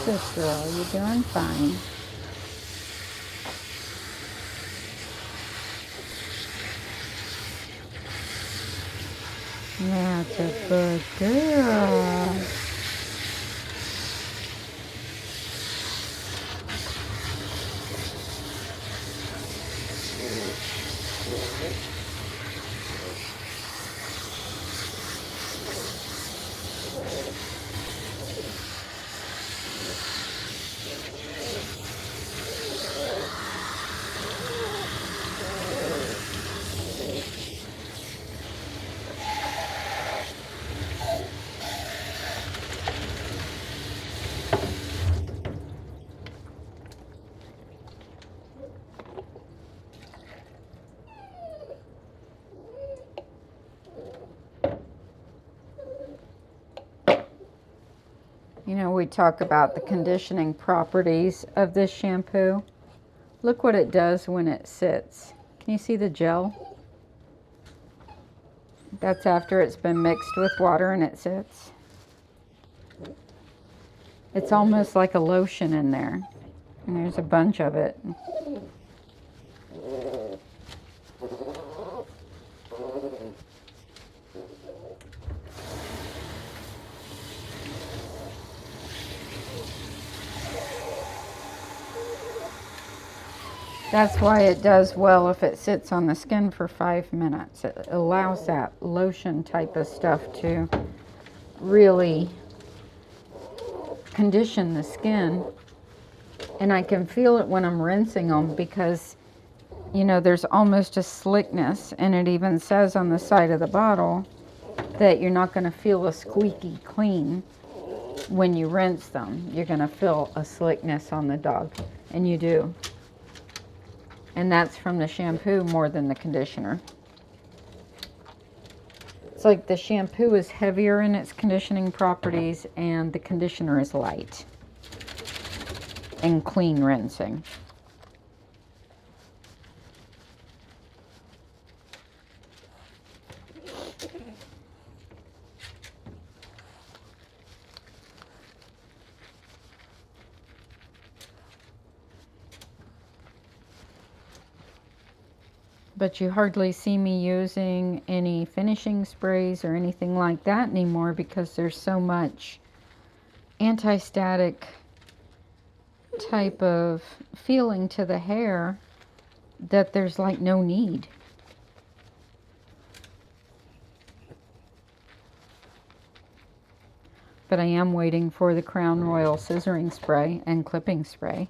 this, girl? You're doing fine. That's a good girl. You know, we talk about the conditioning properties of this shampoo. Look what it does when it sits. Can you see the gel? That's after it's been mixed with water and it sits. It's almost like a lotion in there. And there's a bunch of it. That's why it does well if it sits on the skin for 5 minutes. It allows that lotion type of stuff to really condition the skin. And I can feel it when I'm rinsing them because, you know, there's almost a slickness. And it even says on the side of the bottle that you're not going to feel a squeaky clean when you rinse them. You're going to feel a slickness on the dog. And you do. And that's from the shampoo more than the conditioner. It's like the shampoo is heavier in its conditioning properties and the conditioner is light and clean rinsing. But you hardly see me using any finishing sprays or anything like that anymore because there's so much anti-static type of feeling to the hair that there's like no need. But I am waiting for the Crown Royal scissoring spray and clipping spray.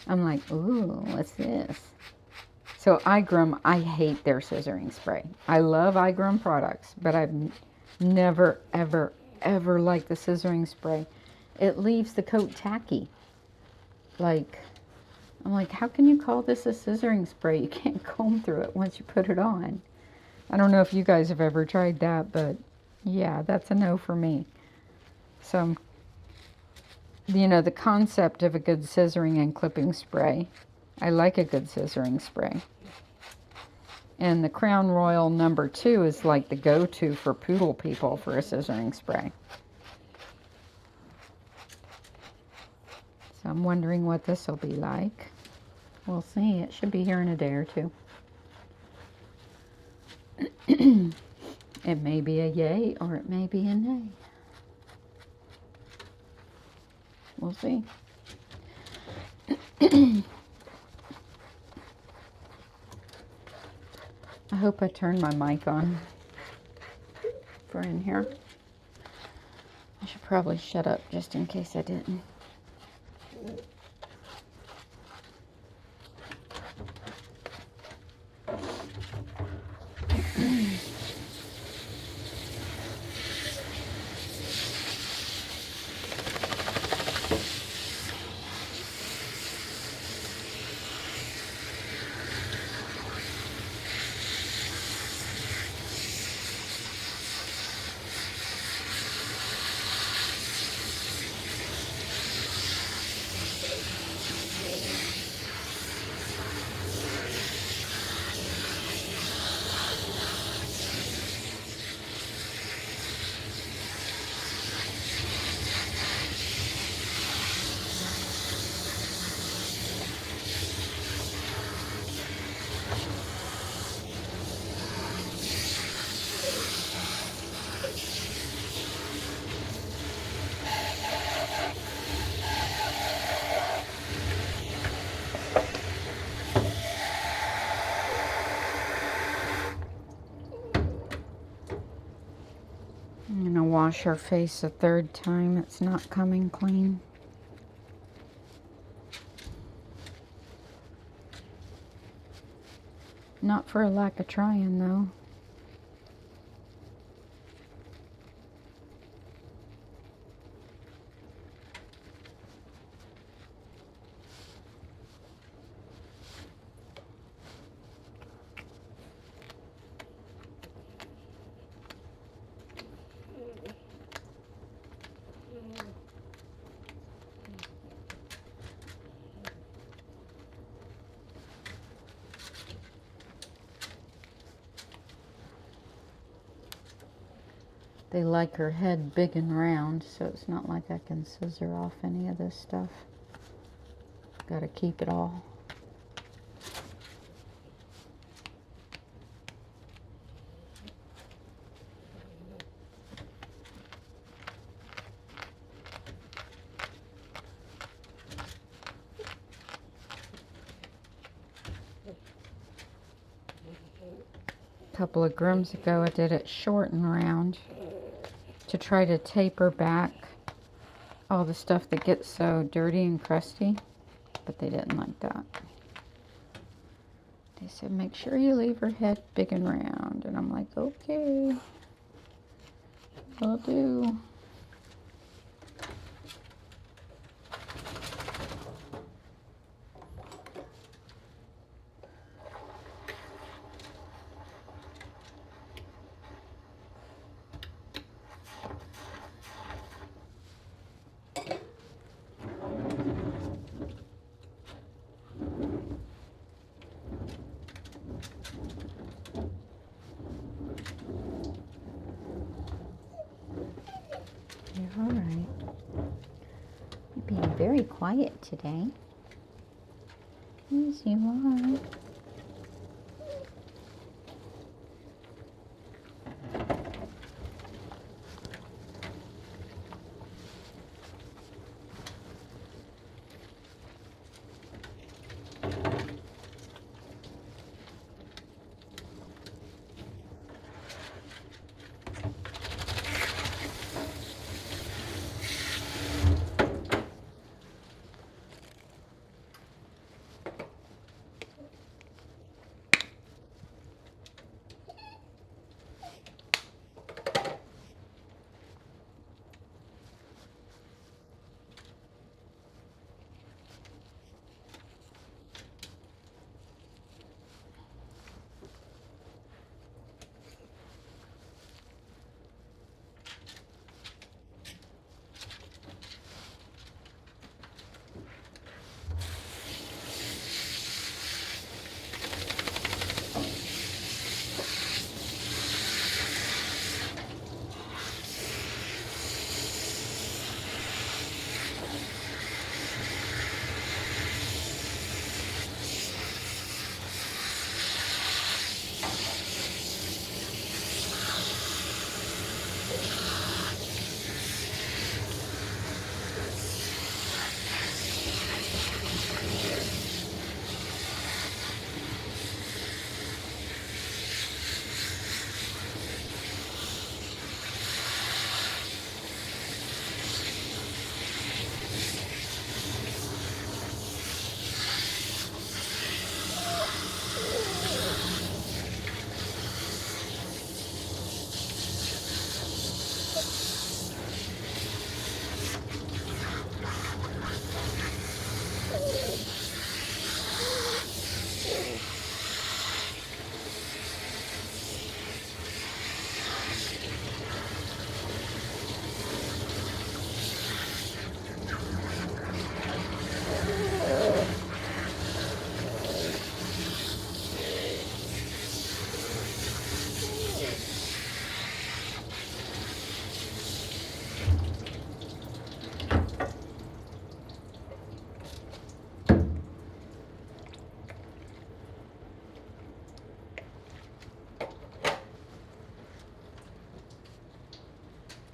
I'm like, ooh, what's this? So iGroom, I hate their scissoring spray. I love iGroom products, but I've never, ever, ever liked the scissoring spray. It leaves the coat tacky. Like, I'm like, how can you call this a scissoring spray? You can't comb through it once you put it on. I don't know if you guys have ever tried that, but yeah, that's a no for me. So, you know, the concept of a good scissoring and clipping spray. I like a good scissoring spray. And the Crown Royal number 2 is like the go-to for poodle people for a scissoring spray. So I'm wondering what this will be like. We'll see. It should be here in a day or two. It may be a yay or it may be a nay. We'll see. I hope I turned my mic on for in here. I should probably shut up just in case I didn't. I'm gonna wash her face a third time. It's not coming clean. Not for a lack of trying though. They like her head big and round, so it's not like I can scissor off any of this stuff. Gotta keep it all. A couple of grooms ago I did it short and round to try to taper back all the stuff that gets so dirty and crusty, but they didn't like that. They said make sure you leave her head big and round, and I'm like, okay, will do. You're all right. You're being very quiet today. Yes, you are.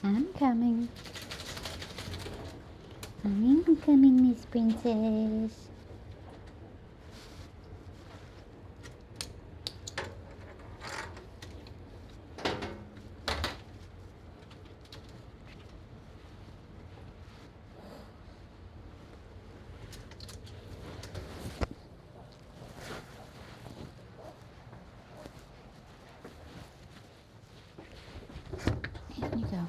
I'm coming. I'm coming, Miss Princess. You go.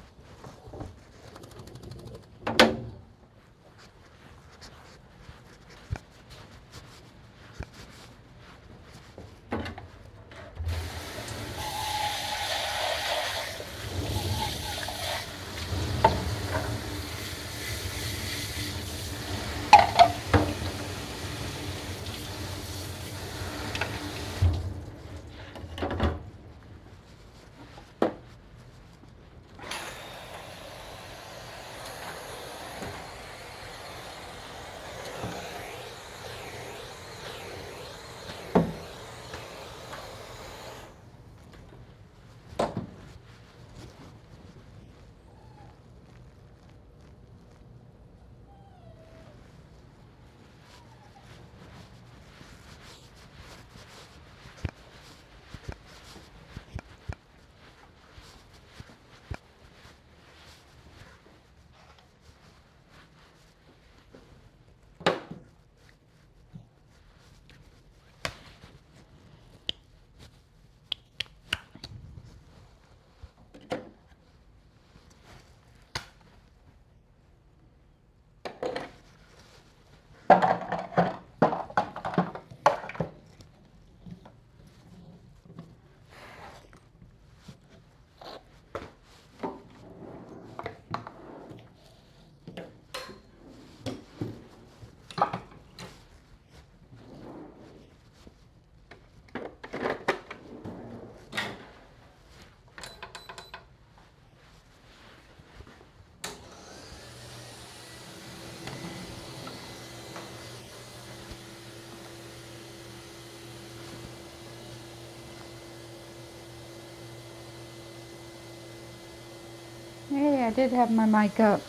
Hey, I did have my mic up.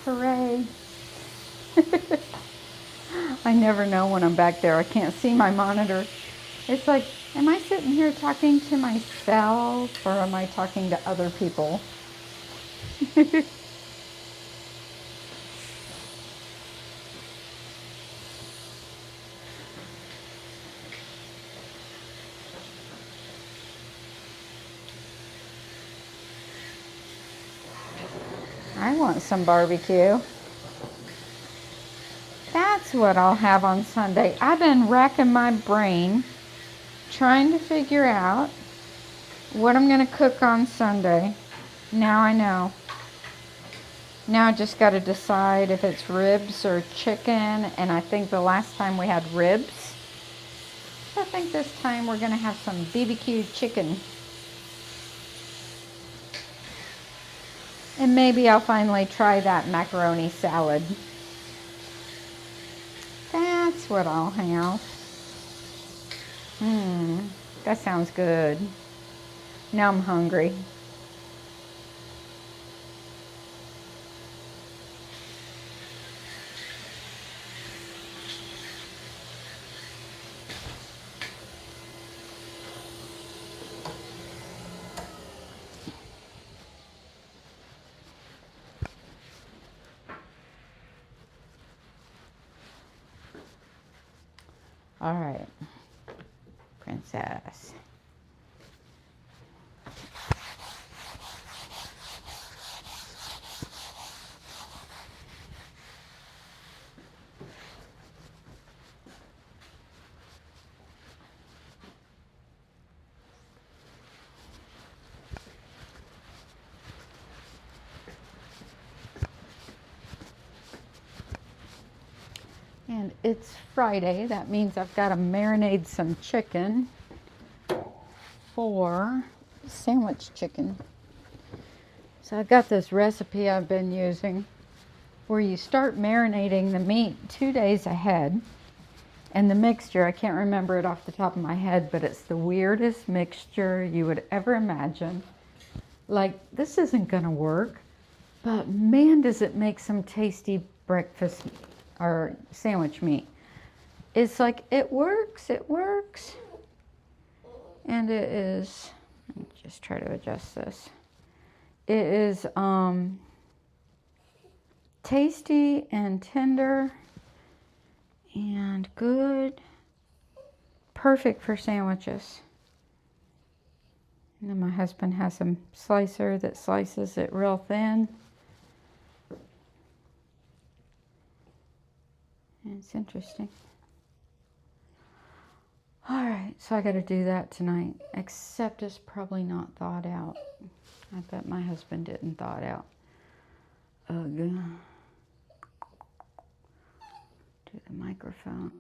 Hooray. I never know when I'm back there. I can't see my monitor. It's like, am I sitting here talking to myself or am I talking to other people? I want some barbecue. That's what I'll have on Sunday. I've been racking my brain trying to figure out what I'm going to cook on Sunday. Now I know. Now I just got to decide if it's ribs or chicken. And I think the last time we had ribs. I think this time we're going to have some BBQ chicken. And maybe I'll finally try that macaroni salad. That's what I'll have. That sounds good. Now I'm hungry. All right, princess. And it's Friday. That means I've got to marinate some chicken for sandwich chicken. So I've got this recipe I've been using where you start marinating the meat 2 days ahead. And the mixture, I can't remember it off the top of my head, but it's the weirdest mixture you would ever imagine. Like, this isn't gonna work, but man, does it make some tasty breakfast or sandwich meat. It's like, it works. And it is, let me just try to adjust this. It is tasty and tender and good. Perfect for sandwiches. And then my husband has a slicer that slices it real thin. And it's interesting. All right, so I got to do that tonight, except it's probably not thawed out. I bet my husband didn't thaw it out. Ugh. Do the microphone.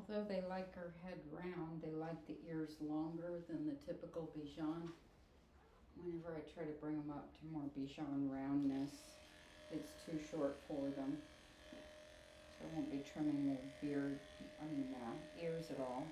Although they like her head round, they like the ears longer than the typical Bichon. Whenever I try to bring them up to more Bichon roundness, it's too short for them. So I won't be trimming their ears at all.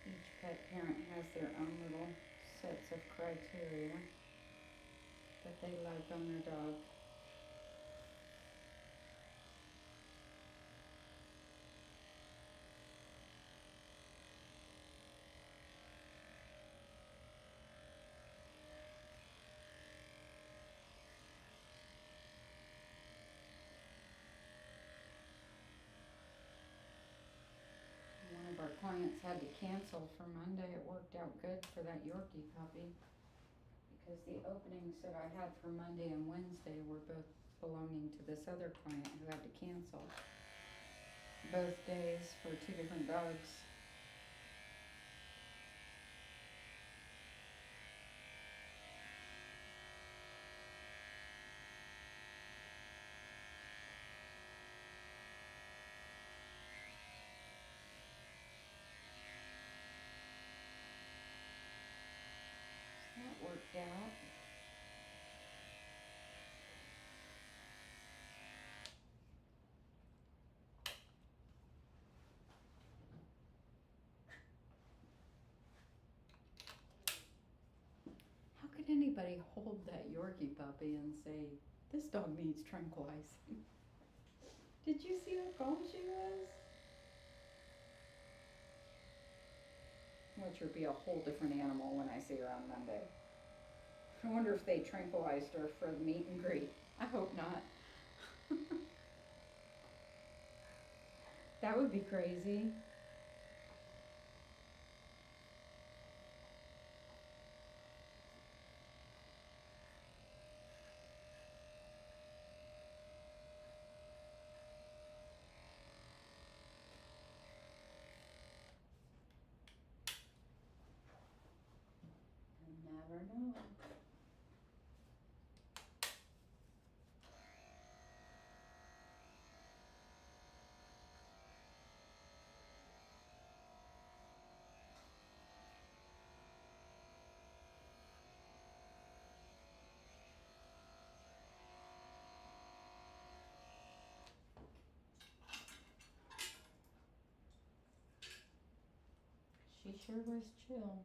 Each pet parent has their own little sets of criteria that they like on their dog. One of our clients had to cancel for Monday. It worked out good for that Yorkie puppy because the openings that I had for Monday and Wednesday were both belonging to this other client who had to cancel both days for two different dogs. That worked out. How could anybody hold that Yorkie puppy and say, this dog needs tranquilizing? Did you see how calm she was? Which would be a whole different animal when I see her on Monday. I wonder if they tranquilized her for the meet and greet. I hope not. That would be crazy. You never know. She sure was chill.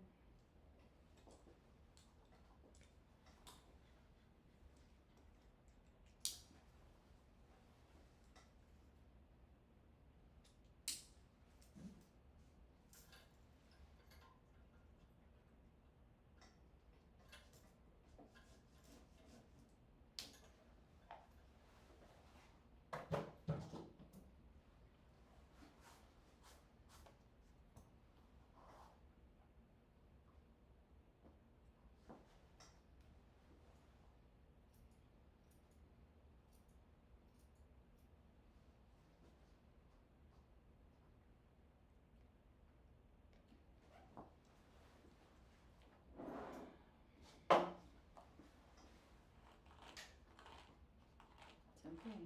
It's okay.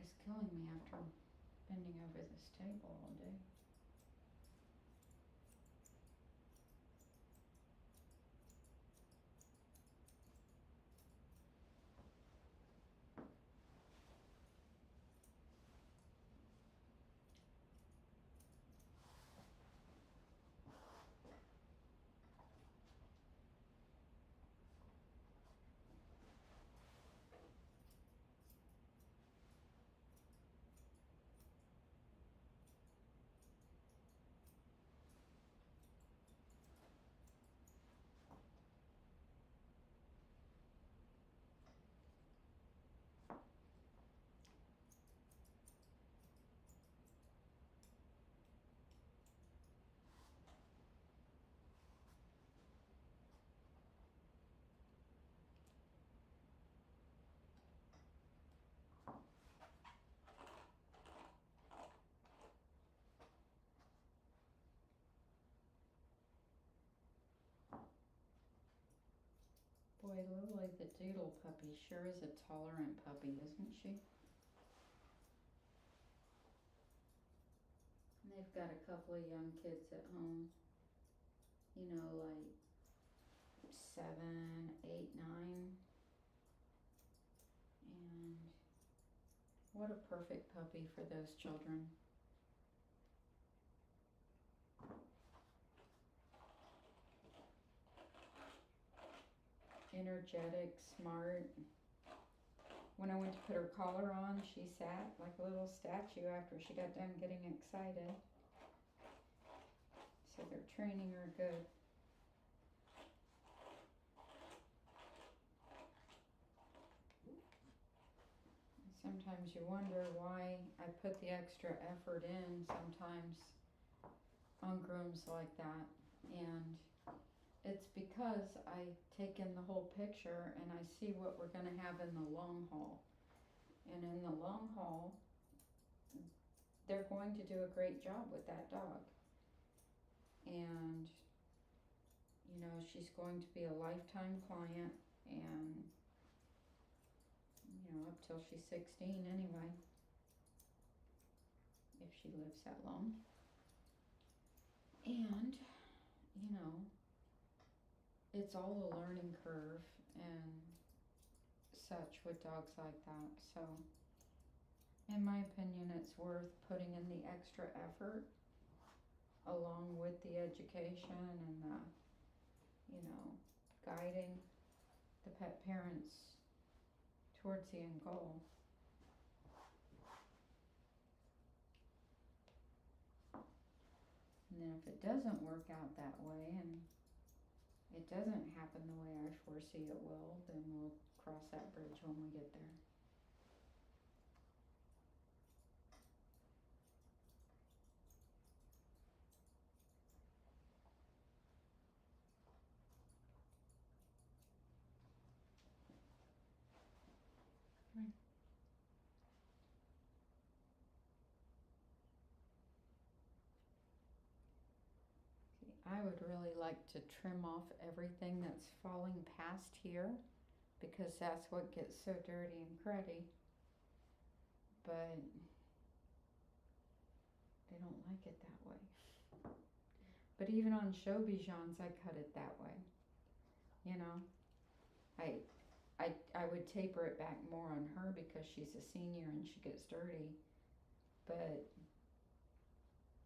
is killing me after bending over this table all day. Boy, Lily the Doodle puppy sure is a tolerant puppy, isn't she? And they've got a couple of young kids at home, you know, like 7, 8, 9. And what a perfect puppy for those children. Energetic, smart. When I went to put her collar on, she sat like a little statue after she got done getting excited. So they're training her good. Sometimes you wonder why I put the extra effort in sometimes on grooms like that. And it's because I take in the whole picture and I see what we're going to have in the long haul. And in the long haul, they're going to do a great job with that dog. And, you know, she's going to be a lifetime client, and, you know, up till she's 16 anyway, if she lives that long. And, you know, it's all a learning curve and such with dogs like that. So, in my opinion, it's worth putting in the extra effort along with the education and the, you know, guiding the pet parents towards the end goal. And then if it doesn't work out that way and it doesn't happen the way I foresee it will, then we'll cross that bridge when we get there. Right. See, I would really like to trim off everything that's falling past here, because that's what gets so dirty and cruddy. But they don't like it that way. But even on show Bijans, I cut it that way. You know, I would taper it back more on her because she's a senior and she gets dirty. But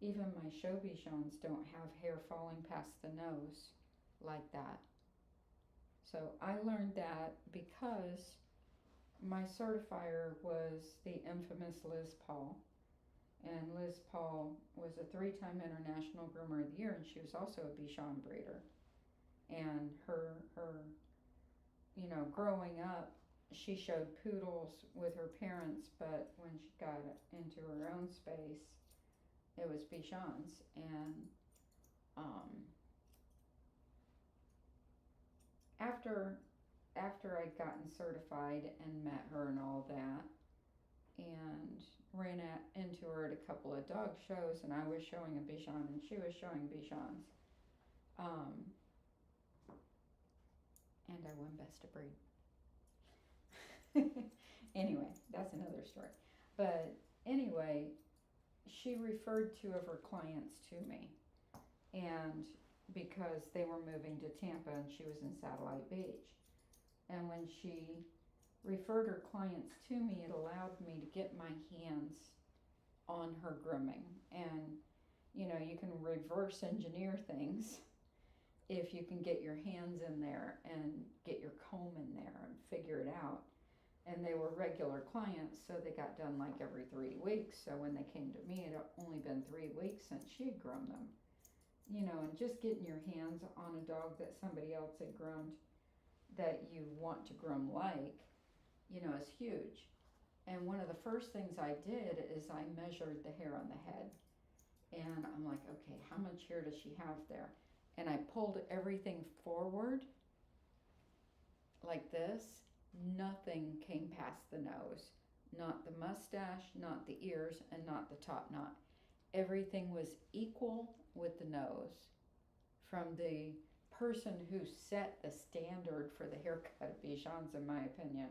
even my show Bijans don't have hair falling past the nose like that. So I learned that because my certifier was the infamous Liz Paul. And Liz Paul was a 3-time International Groomer of the Year, and she was also a Bichon breeder. And her, you know, growing up, she showed poodles with her parents, but when she got into her own space, it was Bichons. And after I'd gotten certified and met her and all that, and ran into her at a couple of dog shows, and I was showing a Bichon and she was showing Bichons. And I won best of breed. Anyway, that's another story. But anyway, she referred 2 of her clients to me, and because they were moving to Tampa and she was in Satellite Beach. And when she referred her clients to me, it allowed me to get my hands on her grooming. And you know, you can reverse engineer things if you can get your hands in there and get your comb in there and figure it out. And they were regular clients, so they got done like every 3 weeks. So when they came to me, it had only been 3 weeks since she had groomed them. You know, and just getting your hands on a dog that somebody else had groomed that you want to groom like, you know, is huge. And one of the first things I did is I measured the hair on the head. And I'm like, okay, how much hair does she have there? And I pulled everything forward like this. Nothing came past the nose. Not the mustache, not the ears, and not the top knot. Everything was equal with the nose. From the person who set the standard for the haircut of Bichons, in my opinion,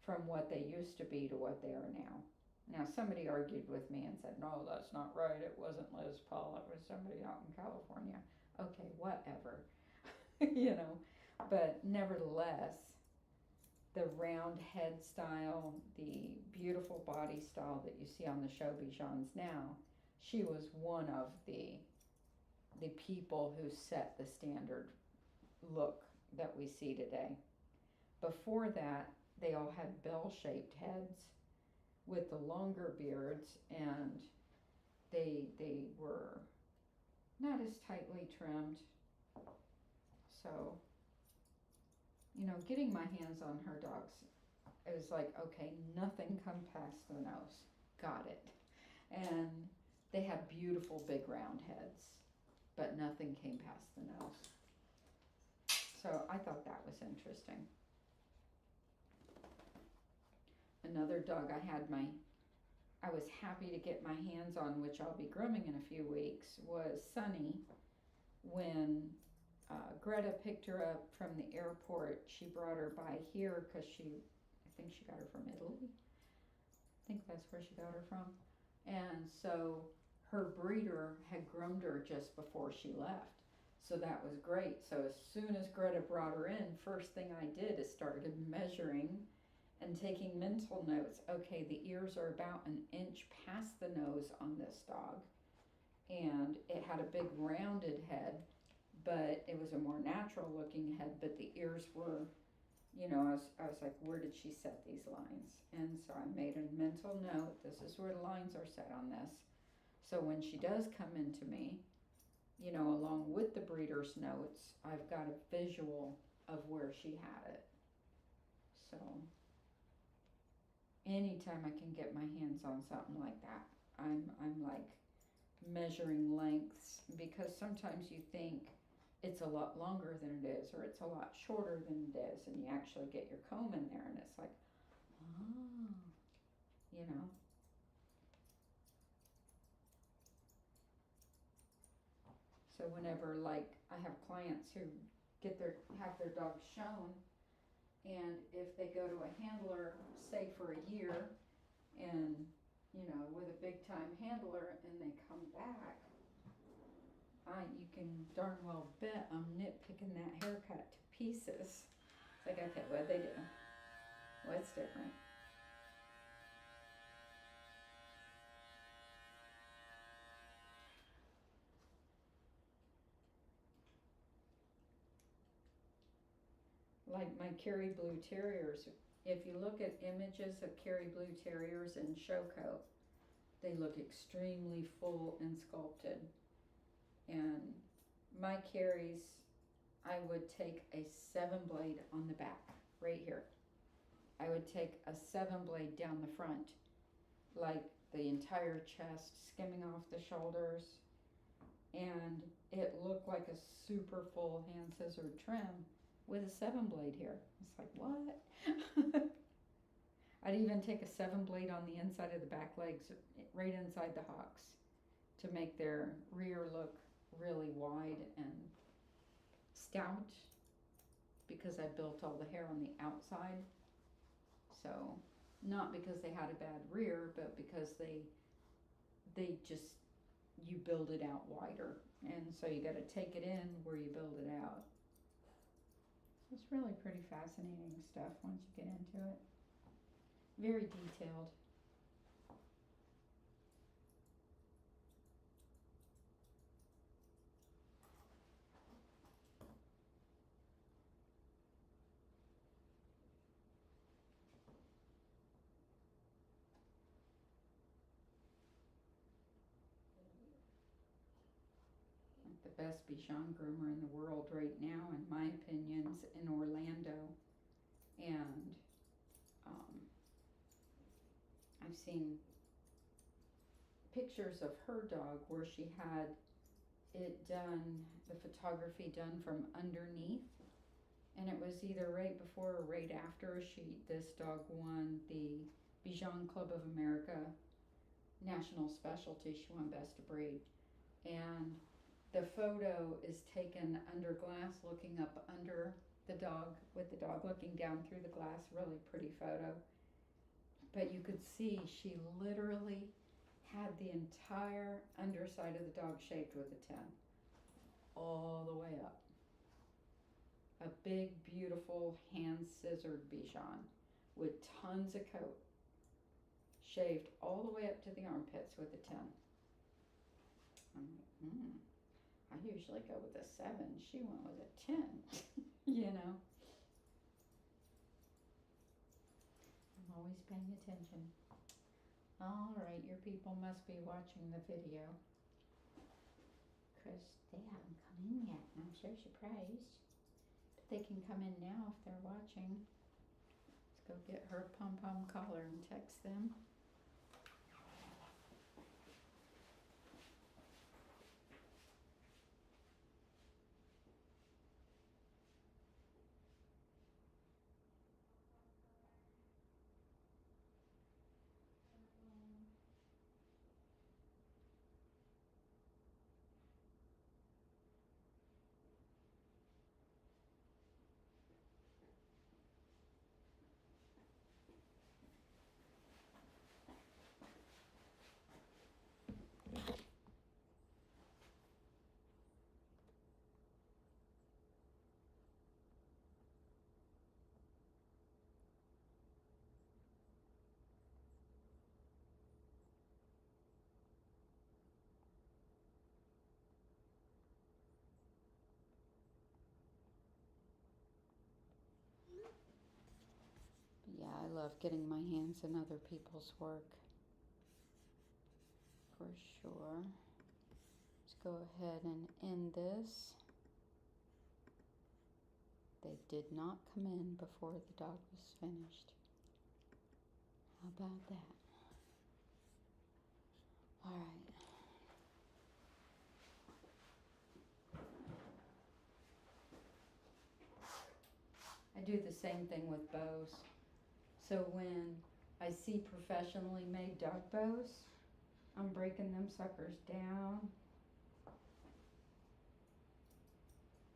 from what they used to be to what they are now. Now, somebody argued with me and said, no, that's not right. It wasn't Liz Paul. It was somebody out in California. Okay, whatever. You know, but nevertheless, the round head style, the beautiful body style that you see on the show Bichons now, she was one of the people who set the standard look that we see today. Before that, they all had bell-shaped heads with the longer beards, and they were not as tightly trimmed. So, you know, getting my hands on her dogs, it was like, okay, nothing come past the nose. Got it. And they had beautiful big round heads, but nothing came past the nose. So I thought that was interesting. Another dog I was happy to get my hands on, which I'll be grooming in a few weeks, was Sunny. When Greta picked her up from the airport, she brought her by here because I think she got her from Italy. I think that's where she got her from. And so her breeder had groomed her just before she left. So that was great. So as soon as Greta brought her in, first thing I did is started measuring and taking mental notes. Okay, the ears are about an inch past the nose on this dog. And it had a big rounded head, but it was a more natural looking head, but the ears were, you know, I was like, where did she set these lines? And so I made a mental note, this is where the lines are set on this. So when she does come into me, you know, along with the breeder's notes, I've got a visual of where she had it. So anytime I can get my hands on something like that, I'm like measuring lengths, because sometimes you think it's a lot longer than it is, or it's a lot shorter than it is, and you actually get your comb in there and it's like, oh, you know. So whenever, like, I have clients who have their dogs shown, and if they go to a handler, say for a year, and you know, with a big time handler, and they come back, you can darn well bet I'm nitpicking that haircut to pieces. It's like, okay, what'd they do? What's different? Like my Kerry Blue Terriers, if you look at images of Kerry Blue Terriers in show coat, they look extremely full and sculpted. And my Kerrys, I would take a 7-blade on the back, right here. I would take a 7-blade down the front, like the entire chest skimming off the shoulders, and it looked like a super full hand scissored trim with a 7-blade here. It's like, what? I'd even take a 7-blade on the inside of the back legs, right inside the hocks, to make their rear look really wide and stout, because I built all the hair on the outside. So not because they had a bad rear, but because they just, you build it out wider. And so you got to take it in where you build it out. So it's really pretty fascinating stuff once you get into it. Very detailed. The best Bichon groomer in the world right now, in my opinion's in Orlando. And I've seen pictures of her dog where she had it done, the photography done from underneath, and it was either right before or right after this dog won the Bichon Club of America National Specialty. She won Best of Breed, and the photo is taken under glass, looking up under the dog, with the dog looking down through the glass. Really pretty photo. But you could see she literally had the entire underside of the dog shaped with a 10, all the way up. A big, beautiful, hand-scissored Bichon with tons of coat, shaved all the way up to the armpits with a 10. I'm like, I usually go with a 7. She went with a 10, you know. I'm always paying attention. All right, your people must be watching the video, because they haven't come in yet, and I'm so surprised. But they can come in now if they're watching. Let's go get her pom-pom collar and text them. Yeah, I love getting my hands in other people's work, for sure. Let's go ahead and end this. They did not come in before the dog was finished. How about that? All right. I do the same thing with bows. So when I see professionally made dog bows, I'm breaking them suckers down,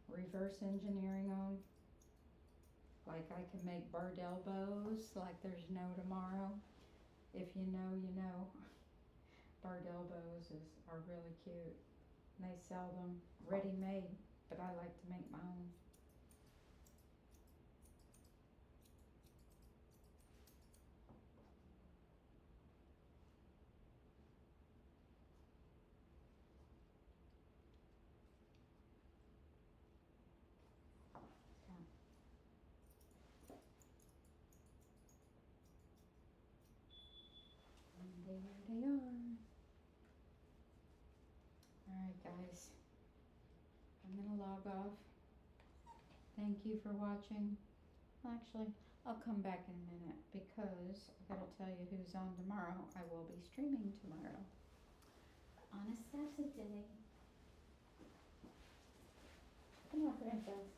reverse engineering them. Like I can make Bardell bows like there's no tomorrow. If you know, you know. Bardell bows are really cute. And they sell them ready-made, but I like to make my own. And there they are. Alright guys, I'm gonna log off. Thank you for watching. Actually, I'll come back in a minute because I gotta tell you who's on tomorrow. I will be streaming tomorrow on a Saturday. Come on, princess.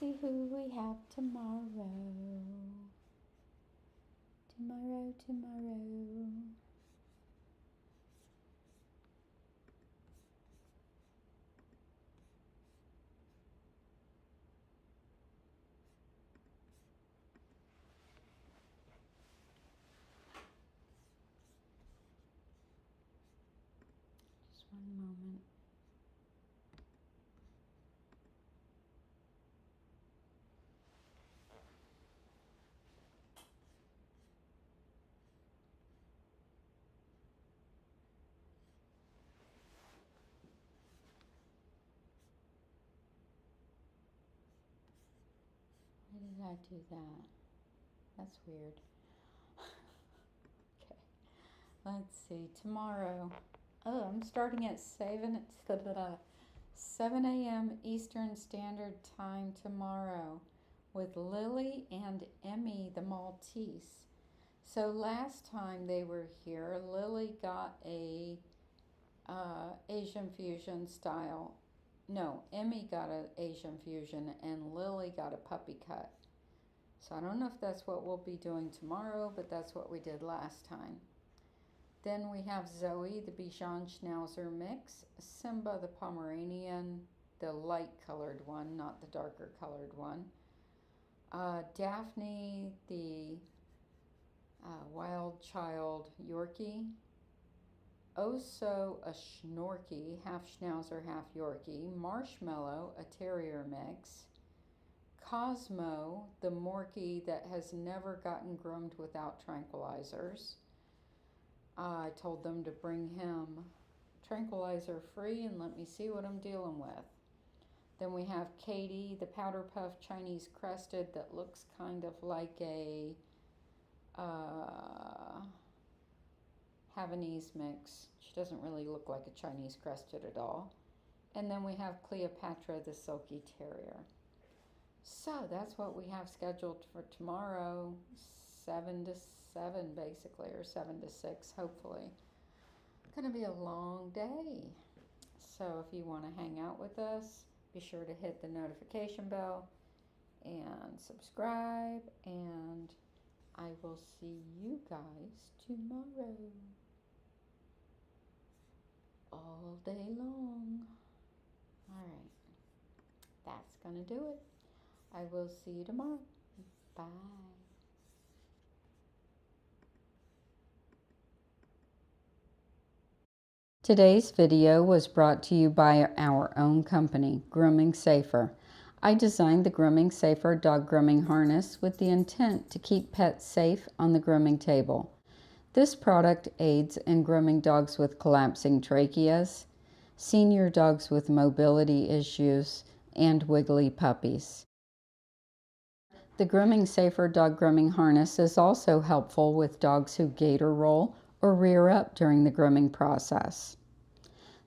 see who we have tomorrow. Tomorrow, tomorrow. Just one moment. Why did I do that? That's weird. Okay, let's see. Tomorrow, oh, I'm starting at 7 a.m. Eastern Standard Time tomorrow with Lily and Emmy the Maltese. So last time they were here, Lily got a Asian fusion style. No, Emmy got an Asian fusion and Lily got a puppy cut. So I don't know if that's what we'll be doing tomorrow, but that's what we did last time. Then we have Zoe, the Bichon Schnauzer mix, Simba, the Pomeranian, the light colored one, not the darker colored one, Daphne, the Wild Child Yorkie, Oso, a Schnorky, half Schnauzer, half Yorkie, Marshmallow, a Terrier mix, Cosmo, the Morkie that has never gotten groomed without tranquilizers. I told them to bring him tranquilizer free and let me see what I'm dealing with. Then we have Katie, the Powder Puff Chinese Crested that looks kind of like a Havanese mix. She doesn't really look like a Chinese Crested at all. And then we have Cleopatra, the Silky Terrier. So that's what we have scheduled for tomorrow, 7 to 7 basically, or 7 to 6 hopefully. It's going to be a long day. So if you want to hang out with us, be sure to hit the notification bell and subscribe, and I will see you guys tomorrow. All day long. All right. That's going to do it. I will see you tomorrow. Bye. Today's video was brought to you by our own company, Grooming Safer. I designed the Grooming Safer dog grooming harness with the intent to keep pets safe on the grooming table. This product aids in grooming dogs with collapsing tracheas, senior dogs with mobility issues, and wiggly puppies. The Grooming Safer dog grooming harness is also helpful with dogs who gator roll or rear up during the grooming process.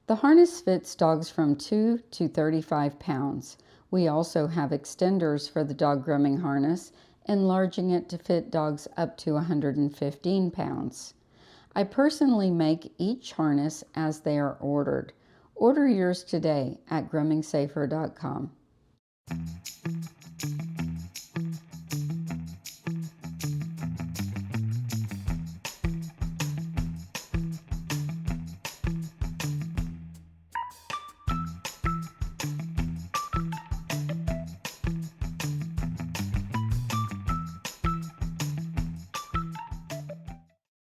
The harness fits dogs from 2 to 35 pounds. We also have extenders for the dog grooming harness, enlarging it to fit dogs up to 115 pounds. I personally make each harness as they are ordered. Order yours today at groomingsafer.com.